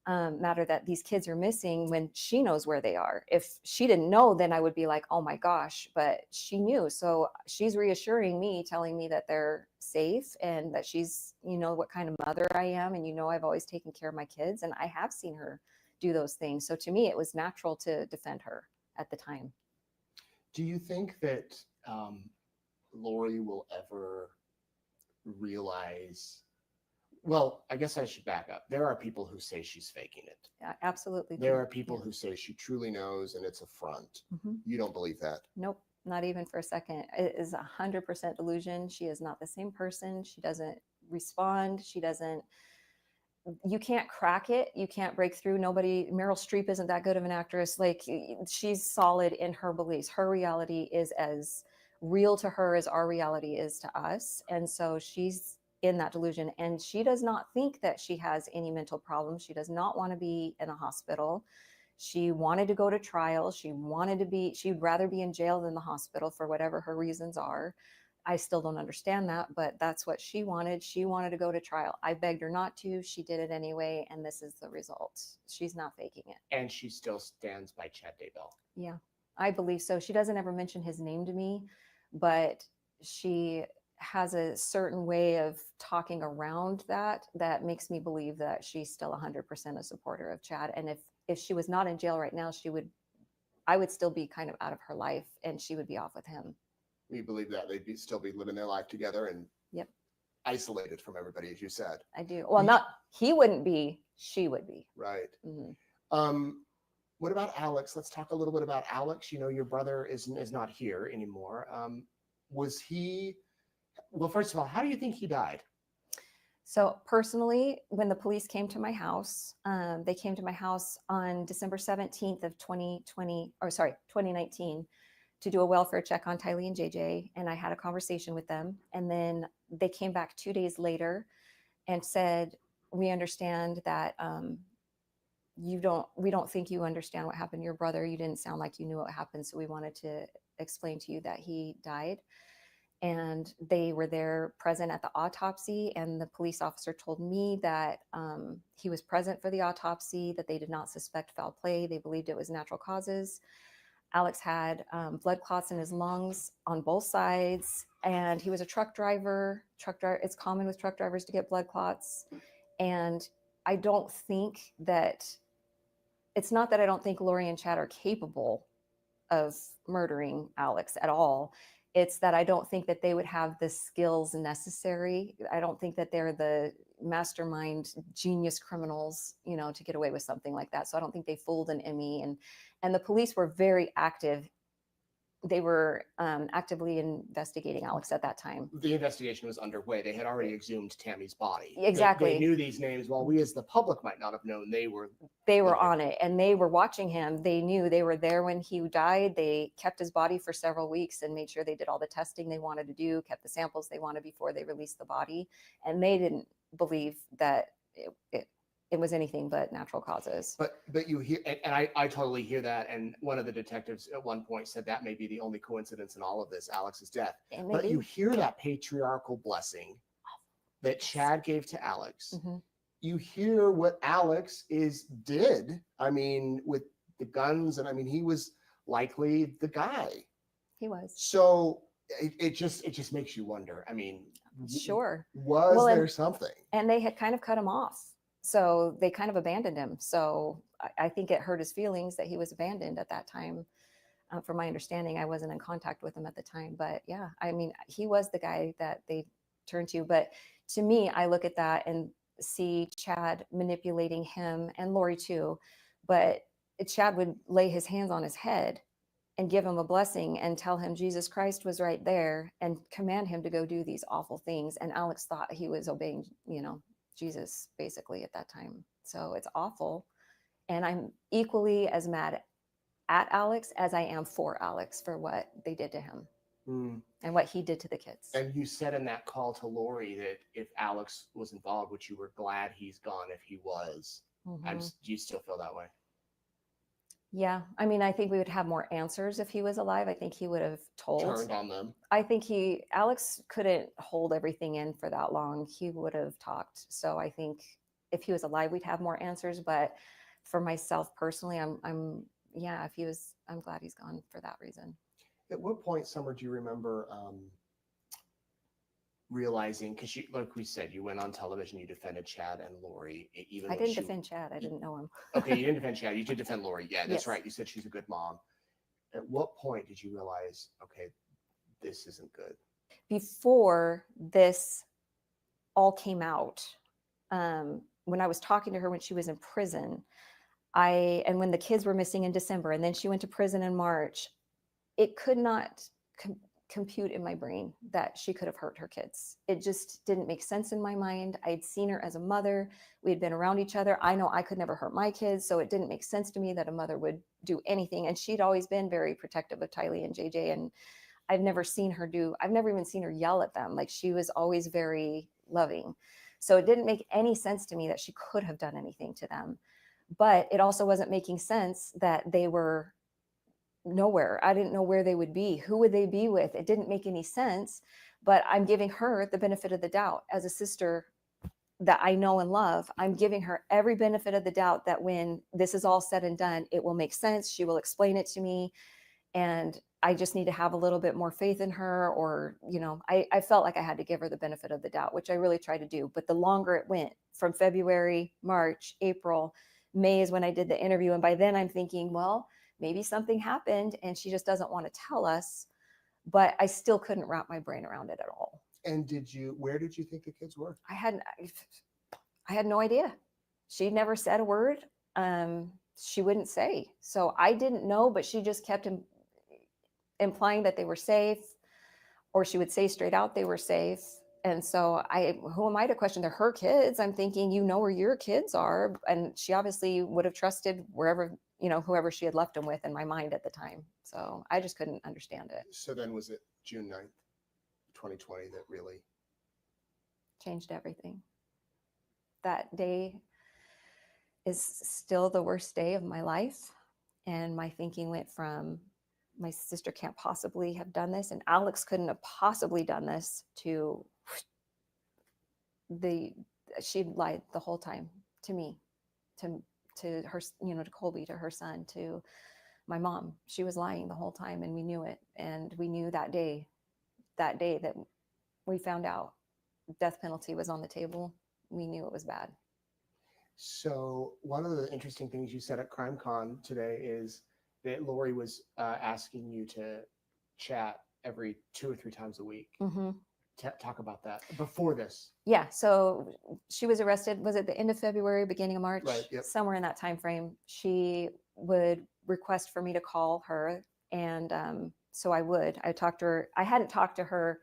matter that these kids are missing when she knows where they are. If she didn't know, then I would be like, oh my gosh, but she knew. So she's reassuring me, telling me that they're safe and that she's, you know, what kind of mother I am. And, you know, I've always taken care of my kids, and I have seen her do those things. So to me, it was natural to defend her at the time. Do you think that Lori will ever realize? Well, I guess I should back up. There are people who say she's faking it. Yeah, absolutely. There are people who say she truly knows and it's a front. Mhm. You don't believe that? Nope, not even for a second. It is 100% delusion. She is not the same person. She doesn't respond. She doesn't. You can't crack it. You can't break through. Nobody. Meryl Streep isn't that good of an actress. Like, she's solid in her beliefs. Her reality is as real to her as our reality is to us, and so she's in that delusion. And she does not think that she has any mental problems. She does not want to be in a hospital. She wanted to go to trial. She'd rather be in jail than the hospital for whatever her reasons are. I still don't understand that, but that's what she wanted. She wanted to go to trial. I begged her not to. She did it anyway, and this is the result. She's not faking it. And she still stands by Chad Daybell. Yeah, I believe so. She doesn't ever mention his name to me, but she has a certain way of talking around that makes me believe that she's still 100% a supporter of Chad. And if she was not in jail right now, I would still be kind of out of her life, and she would be off with him. You believe that they'd still be living their life together and Yep, isolated from everybody, as you said. I do. Well, he wouldn't be, she would be. Right. Mhm. What about Alex? Let's talk a little bit about Alex. You know, your brother is not here anymore. Was he? Well, first of all, how do you think he died? So personally, when the police came to my house, they came to my house on December 17th of 2019 to do a welfare check on Tylee and JJ. And I had a conversation with them. And then they came back 2 days later and said, we understand that we don't think you understand what happened to your brother. You didn't sound like you knew what happened. So we wanted to explain to you that he died. And they were there present at the autopsy. And the police officer told me that he was present for the autopsy, that they did not suspect foul play. They believed it was natural causes. Alex had blood clots in his lungs on both sides. And he was a truck driver. It's common with truck drivers to get blood clots. And I don't think that, it's not that I don't think Lori and Chad are capable of murdering Alex at all. It's that I don't think that they would have the skills necessary. I don't think that they're the mastermind genius criminals, you know, to get away with something like that. So I don't think they fooled an Emmy, and the police were very active. They were actively investigating Alex at that time. The investigation was underway. They had already exhumed Tammy's body. Exactly. They knew these names. While we as the public might not have known, they were on it, and they were watching him. They knew, they were there when he died. They kept his body for several weeks and made sure they did all the testing they wanted to do, kept the samples they wanted before they released the body. And they didn't believe that it was anything but natural causes. But you hear, and I totally hear that. And one of the detectives at one point said that may be the only coincidence in all of this, Alex's death. But you hear that patriarchal blessing that Chad gave to Alex. Mhm. You hear what Alex did. I mean, with the guns, and I mean, he was likely the guy. He was. So it just makes you wonder. I mean, Sure. Was there something? And they had kind of cut him off. So they kind of abandoned him. So I think it hurt his feelings that he was abandoned at that time. From my understanding, I wasn't in contact with him at the time. But yeah, I mean, he was the guy that they turned to. But to me, I look at that and see Chad manipulating him, and Lori too. But Chad would lay his hands on his head and give him a blessing and tell him Jesus Christ was right there and command him to go do these awful things. And Alex thought he was obeying, Jesus basically at that time. So it's awful. And I'm equally as mad at Alex as I am for Alex for what they did to him. Mm. and what he did to the kids. And you said in that call to Lori that if Alex was involved, which you were glad he's gone if he was. Mhm. Do you still feel that way? Yeah, I mean, I think we would have more answers if he was alive. I think he would have told. Turned on them. I think Alex couldn't hold everything in for that long. He would have talked. So I think if he was alive, we'd have more answers. But for myself personally, yeah, if he was, I'm glad he's gone for that reason. At what point, Summer, do you remember realizing, because like we said, you went on television, you defended Chad and Lori. Even I when didn't defend Chad. I didn't know him. Okay, you didn't defend Chad. You did defend Lori. Yeah, that's Yes. right. You said she's a good mom. At what point did you realize, okay, this isn't good? Before this all came out, when I was talking to her when she was in prison, and when the kids were missing in December, and then she went to prison in March, it could not compute in my brain that she could have hurt her kids. It just didn't make sense in my mind. I'd seen her as a mother. We had been around each other. I know I could never hurt my kids, so it didn't make sense to me that a mother would do anything. And she'd always been very protective of Tylee and JJ, and I've never even seen her yell at them. Like, she was always very loving. So it didn't make any sense to me that she could have done anything to them. But it also wasn't making sense that they were nowhere. I didn't know where they would be. Who would they be with? It didn't make any sense. But I'm giving her the benefit of the doubt as a sister that I know and love. I'm giving her every benefit of the doubt that when this is all said and done, it will make sense. She will explain it to me. And I just need to have a little bit more faith in her, or, I felt like I had to give her the benefit of the doubt, which I really try to do. But the longer it went, from February, March, April, May is when I did the interview. And by then I'm thinking, well, maybe something happened and she just doesn't want to tell us. But I still couldn't wrap my brain around it at all. And where did you think the kids were? I had no idea. She never said a word. She wouldn't say. So I didn't know, but she just kept implying that they were safe, or she would say straight out they were safe. And so who am I to question? They're her kids. I'm thinking, where your kids are. And she obviously would have trusted whoever she had left them with, in my mind at the time. So I just couldn't understand it. So then was it June 9th, 2020 that really changed everything? That day is still the worst day of my life. And my thinking went from, my sister can't possibly have done this, and Alex couldn't have possibly done this, to she'd lied the whole time to me, to her, to Colby, to her son, to my mom. She was lying the whole time, and we knew it. And we knew that day that we found out death penalty was on the table, we knew it was bad. So one of the interesting things you said at CrimeCon today is that Lori was asking you to chat every 2 or 3 times a week. Mm-hmm. Talk about that before this. Yeah, so she was arrested, was it the end of February, beginning of March? Right, yep. Somewhere in that time frame. She would request for me to call her, and so I would. I talked to her. I hadn't talked to her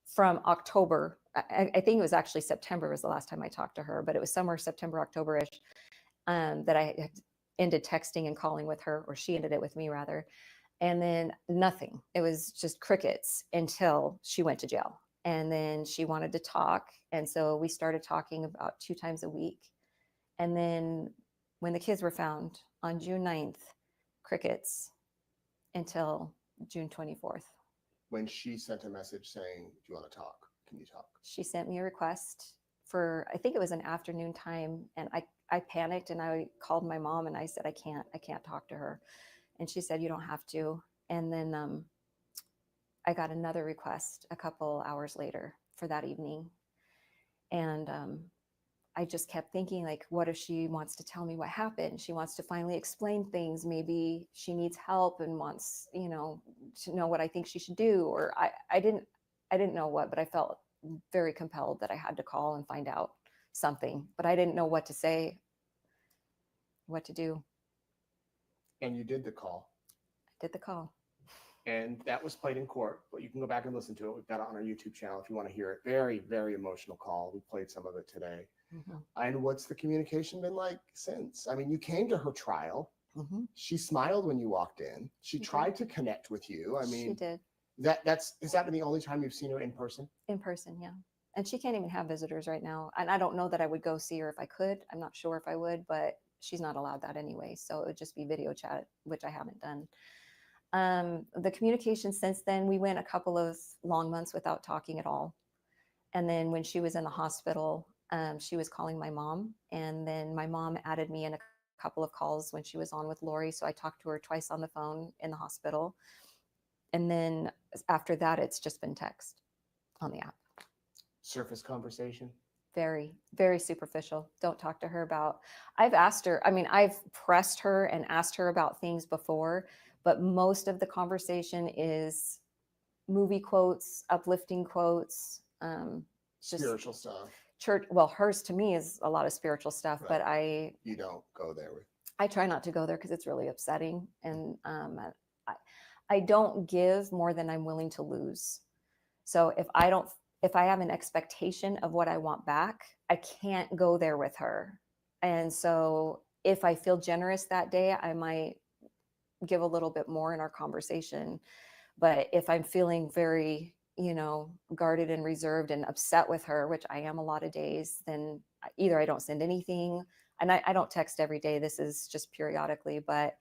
from October. I think it was actually September was the last time I talked to her, but it was somewhere September, October-ish, that I had ended texting and calling with her, or she ended it with me rather. And then nothing. It was just crickets until she went to jail. And then she wanted to talk. And so we started talking about 2 times a week. And then when the kids were found on June 9th, crickets until June 24th. When she sent a message saying, do you want to talk? Can you talk? She sent me a request for, I think it was an afternoon time. And I panicked, and I called my mom, and I said, I can't talk to her. And she said, you don't have to. And then I got another request a couple hours later for that evening. And I just kept thinking, like, what if she wants to tell me what happened? She wants to finally explain things. Maybe she needs help and wants, to know what I think she should do. Or I didn't know what, but I felt very compelled that I had to call and find out something. But I didn't know what to say, what to do. And you did the call. I did the call. And that was played in court, but you can go back and listen to it. We've got it on our YouTube channel if you want to hear it. Very, very emotional call. We played some of it today. Mm-hmm. And what's the communication been like since? I mean, you came to her trial. Mm-hmm. She smiled when you walked in. She tried to connect with you. I mean, she did. Has that been the only time you've seen her in person? In person, yeah. And she can't even have visitors right now. And I don't know that I would go see her if I could. I'm not sure if I would, but she's not allowed that anyway. So it would just be video chat, which I haven't done. The communication since then, we went a couple of long months without talking at all. And then when she was in the hospital, she was calling my mom. And then my mom added me in a couple of calls when she was on with Lori. So I talked to her twice on the phone in the hospital. And then after that, it's just been text on the app. Surface conversation? Very, very superficial. Don't talk to her about, I've asked her, I mean, I've pressed her and asked her about things before, but most of the conversation is movie quotes, uplifting quotes, Spiritual stuff. Church. Well, hers to me is a lot of spiritual stuff, Right. but You don't go there with. I try not to go there because it's really upsetting. And I don't give more than I'm willing to lose. So if I have an expectation of what I want back, I can't go there with her. And so if I feel generous that day, I might give a little bit more in our conversation. But if I'm feeling very, guarded and reserved and upset with her, which I am a lot of days, then either I don't send anything, and I don't text every day. This is just periodically, but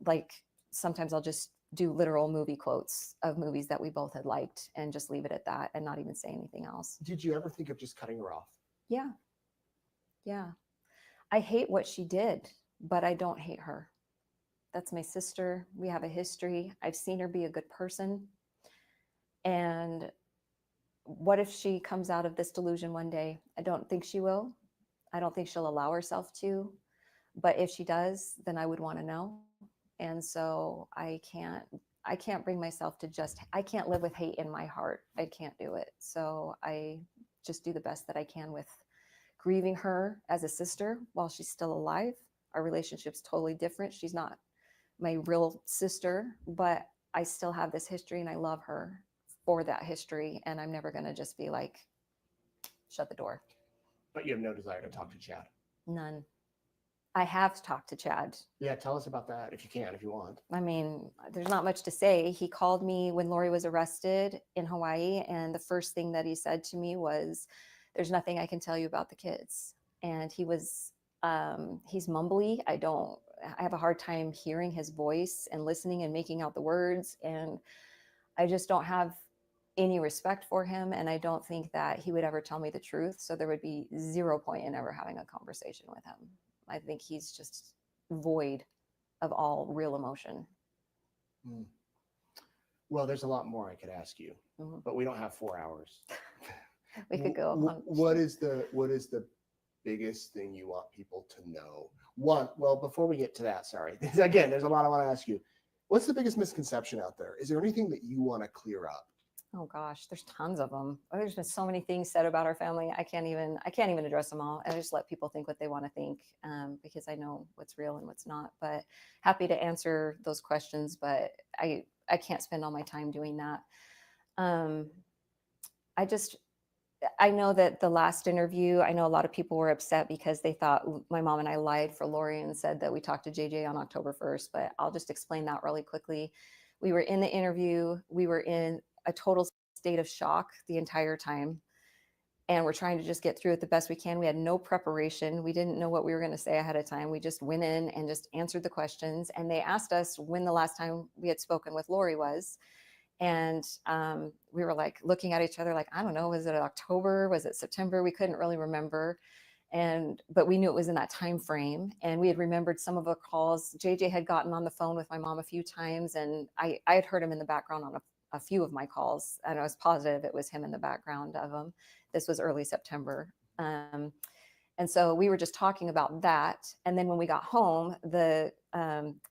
like sometimes I'll just do literal movie quotes of movies that we both had liked and just leave it at that and not even say anything else. Did you ever think of just cutting her off? Yeah. Yeah. I hate what she did, but I don't hate her. That's my sister. We have a history. I've seen her be a good person. And what if she comes out of this delusion one day? I don't think she will. I don't think she'll allow herself to. But if she does, then I would want to know. And so I can't bring myself to I can't live with hate in my heart. I can't do it. So I just do the best that I can with grieving her as a sister while she's still alive. Our relationship's totally different. She's not my real sister, but I still have this history and I love her for that history. And I'm never going to just be like, shut the door. But you have no desire to talk to Chad? None. I have talked to Chad. Yeah, tell us about that if you can, if you want. I mean, there's not much to say. He called me when Lori was arrested in Hawaii. And the first thing that he said to me was, there's nothing I can tell you about the kids. And he's mumbly. I have a hard time hearing his voice and listening and making out the words. And I just don't have any respect for him. And I don't think that he would ever tell me the truth. So there would be 0 point in ever having a conversation with him. I think he's just void of all real emotion. Well, there's a lot more I could ask you, but we don't have 4 hours. We could go on. What is the biggest thing you want people to know? Well, before we get to that, sorry. Again, there's a lot I want to ask you. What's the biggest misconception out there? Is there anything that you want to clear up? Oh gosh, there's tons of them. There's been so many things said about our family. I can't even address them all. I just let people think what they want to think because I know what's real and what's not. But happy to answer those questions. But I can't spend all my time doing that. I know that the last interview, I know a lot of people were upset because they thought my mom and I lied for Lori and said that we talked to JJ on October 1st. But I'll just explain that really quickly. We were in the interview. We were in a total state of shock the entire time. And we're trying to just get through it the best we can. We had no preparation. We didn't know what we were going to say ahead of time. We just went in and just answered the questions. And they asked us when the last time we had spoken with Lori was. And we were like looking at each other like, I don't know, was it October? Was it September? We couldn't really remember. But we knew it was in that time frame. And we had remembered some of the calls. JJ had gotten on the phone with my mom a few times. And I had heard him in the background on a few of my calls. And I was positive it was him in the background of them. This was early September. And so we were just talking about that. And then when we got home, the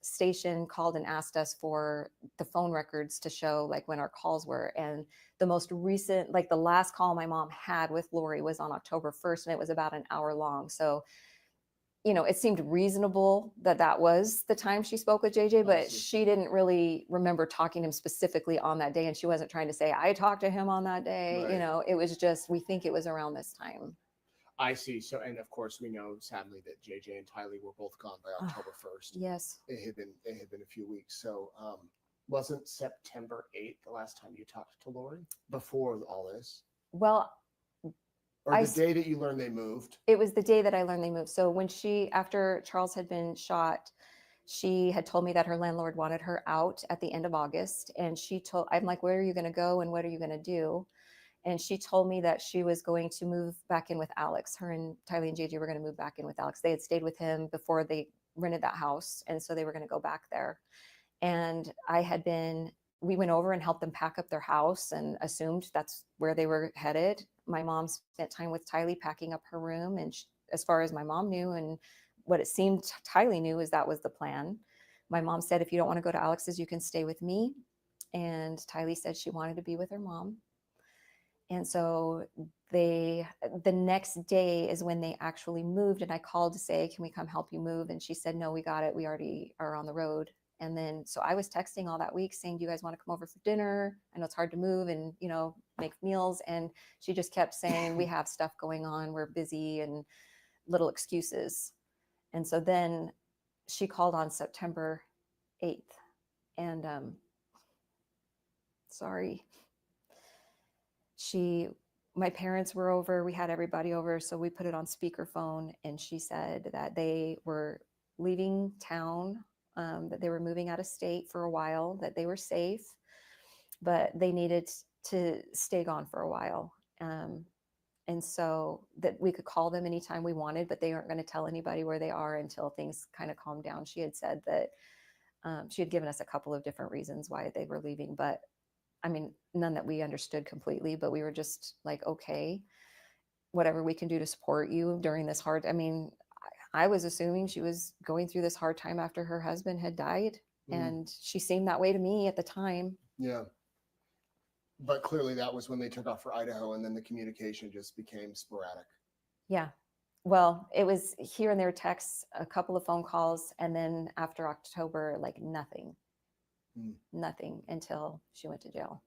station called and asked us for the phone records to show like when our calls were. And the most recent, like the last call my mom had with Lori was on October 1st, and it was about an hour long. So, it seemed reasonable that was the time she spoke with JJ, but she didn't really remember talking to him specifically on that day. And she wasn't trying to say, I talked to him on that day. Right. It was just, we think it was around this time. I see. So, and of course, we know sadly that JJ and Tylee were both gone by October 1st. Yes. It had been a few weeks. So, Wasn't September 8th the last time you talked to Lori before all this? Well, Or the day that you learned they moved? it was the day that I learned they moved. So when after Charles had been shot, she had told me that her landlord wanted her out at the end of August. And I'm like, where are you going to go and what are you going to do? And she told me that she was going to move back in with Alex. Her and Tylee and JJ were going to move back in with Alex. They had stayed with him before they rented that house. And so they were going to go back there. And we went over and helped them pack up their house and assumed that's where they were headed. My mom spent time with Tylee packing up her room. And as far as my mom knew and what it seemed Tylee knew is that was the plan. My mom said, if you don't want to go to Alex's, you can stay with me. And Tylee said she wanted to be with her mom. And so the next day is when they actually moved. And I called to say, can we come help you move? And she said, no, we got it. We already are on the road. And then, so I was texting all that week saying, do you guys want to come over for dinner? I know it's hard to move and, make meals. And she just kept saying, we have stuff going on. We're busy and little excuses. And so then she called on September 8th and, my parents were over, we had everybody over. So we put it on speakerphone and she said that they were leaving town, that they were moving out of state for a while, that they were safe, but they needed to stay gone for a while. And so that we could call them anytime we wanted, but they aren't going to tell anybody where they are until things kind of calm down. She had said that she had given us a couple of different reasons why they were leaving, but I mean, none that we understood completely, but we were just like, okay, whatever we can do to support you during this hard. I mean, I was assuming she was going through this hard time after her husband had died. And she seemed that way to me at the time. Yeah. But clearly that was when they took off for Idaho and then the communication just became sporadic. Yeah. Well, it was here and there texts, a couple of phone calls. And then after October, like nothing. Nothing until she went to jail.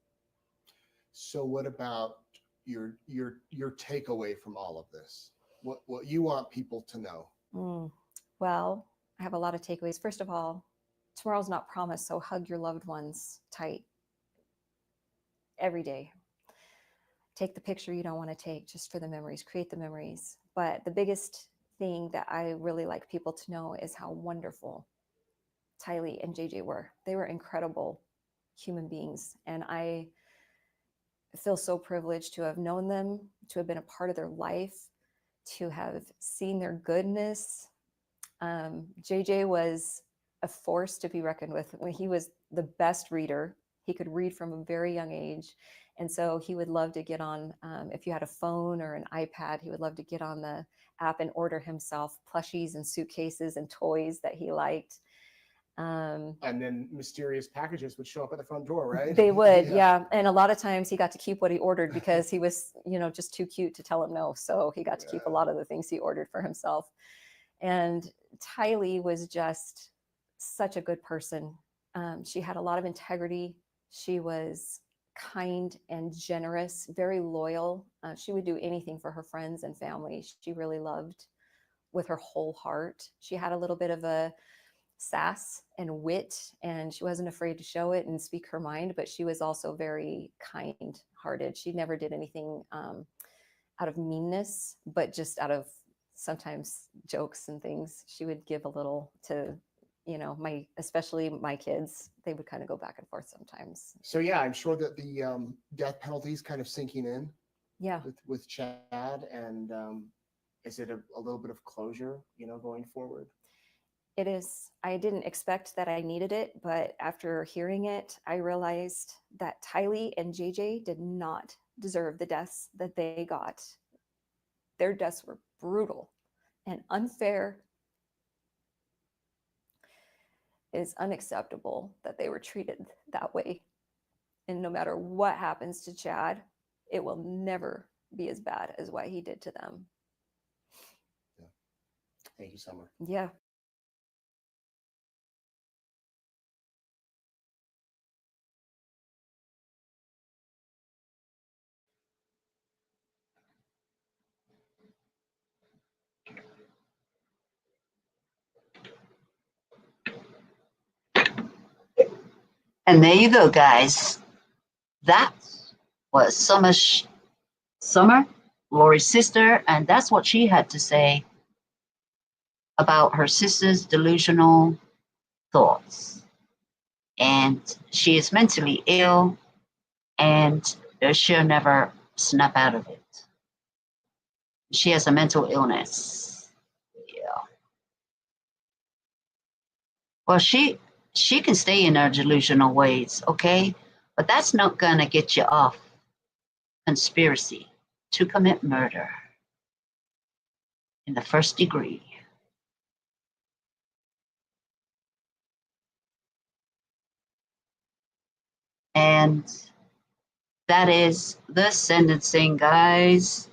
So what about your takeaway from all of this? What you want people to know? Well, I have a lot of takeaways. First of all, tomorrow's not promised, so hug your loved ones tight every day. Take the picture you don't want to take just for the memories, create the memories. But the biggest thing that I really like people to know is how wonderful Tylee and JJ were. They were incredible human beings. And I feel so privileged to have known them, to have been a part of their life, to have seen their goodness. JJ was a force to be reckoned with. When he was the best reader, he could read from a very young age. And so he would love to get on, if you had a phone or an iPad, he would love to get on the app and order himself plushies and suitcases and toys that he liked. And then mysterious packages would show up at the front door, right? They would, yeah. And a lot of times he got to keep what he ordered because he was, just too cute to tell him no. So he got to keep a lot of the things he ordered for himself. And Tylee was just such a good person. She had a lot of integrity. She was kind and generous, very loyal. She would do anything for her friends and family. She really loved with her whole heart. She had a little bit of a sass and wit, and she wasn't afraid to show it and speak her mind, but she was also very kind-hearted. She never did anything out of meanness, but just out of sometimes jokes and things. She would give a little to, especially my kids. They would kind of go back and forth sometimes. So yeah, I'm sure that the death penalty is kind of sinking in. Yeah. With Chad, and is it a little bit of closure, going forward? It is. I didn't expect that I needed it, but after hearing it, I realized that Tylee and JJ did not deserve the deaths that they got. Their deaths were brutal and unfair. It is unacceptable that they were treated that way. And no matter what happens to Chad, it will never be as bad as what he did to them. Yeah. Thank you, Summer. Yeah. And there you go, guys. That was Summer, Lori's sister, and that's what she had to say about her sister's delusional thoughts. And she is mentally ill, and she'll never snap out of it. She has a mental illness. Yeah. Well, she can stay in her delusional ways, okay? But that's not gonna get you off conspiracy to commit murder in the first degree. And that is the sentencing, guys.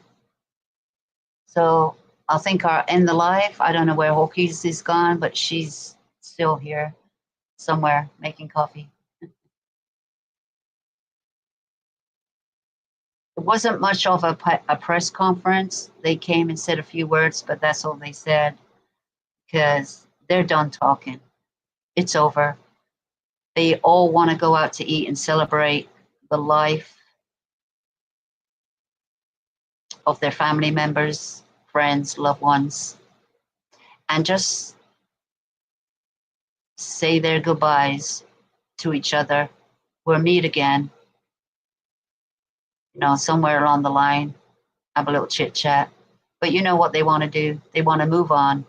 So I think I'll end the live. I don't know where Hawkeyes is gone, but she's still here somewhere making coffee. It wasn't much of a press conference. They came and said a few words, but that's all they said because they're done talking. It's over. They all want to go out to eat and celebrate the life of their family members, friends, loved ones, and just say their goodbyes to each other. We'll meet again, you know, somewhere along the line, have a little chit chat. But you know what they want to do? They want to move on.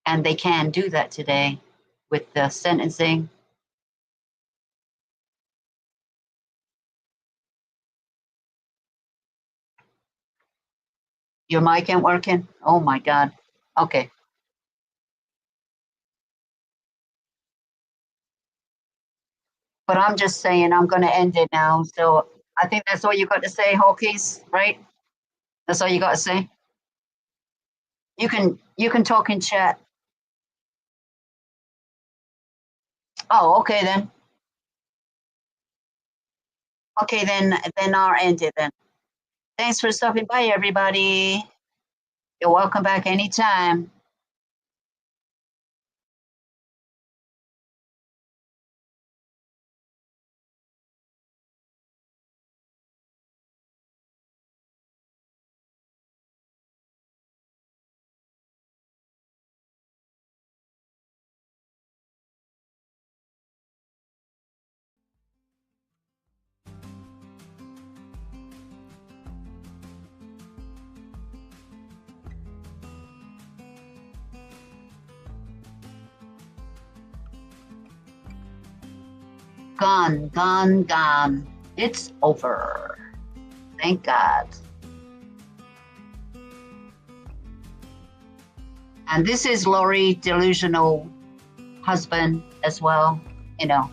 And they can do that today with the sentencing. Your mic ain't working? Oh my God. Okay. But I'm just saying I'm going to end it now. So I think that's all you got to say, Hawkeyes, right? That's all you got to say? You can talk in chat. Oh, okay then. Okay, then I'll end it then. Thanks for stopping by, everybody. You're welcome back anytime. Gone, gone, gone. It's over. Thank God. And this is Lori, delusional husband as well, you know.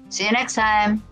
See you next time.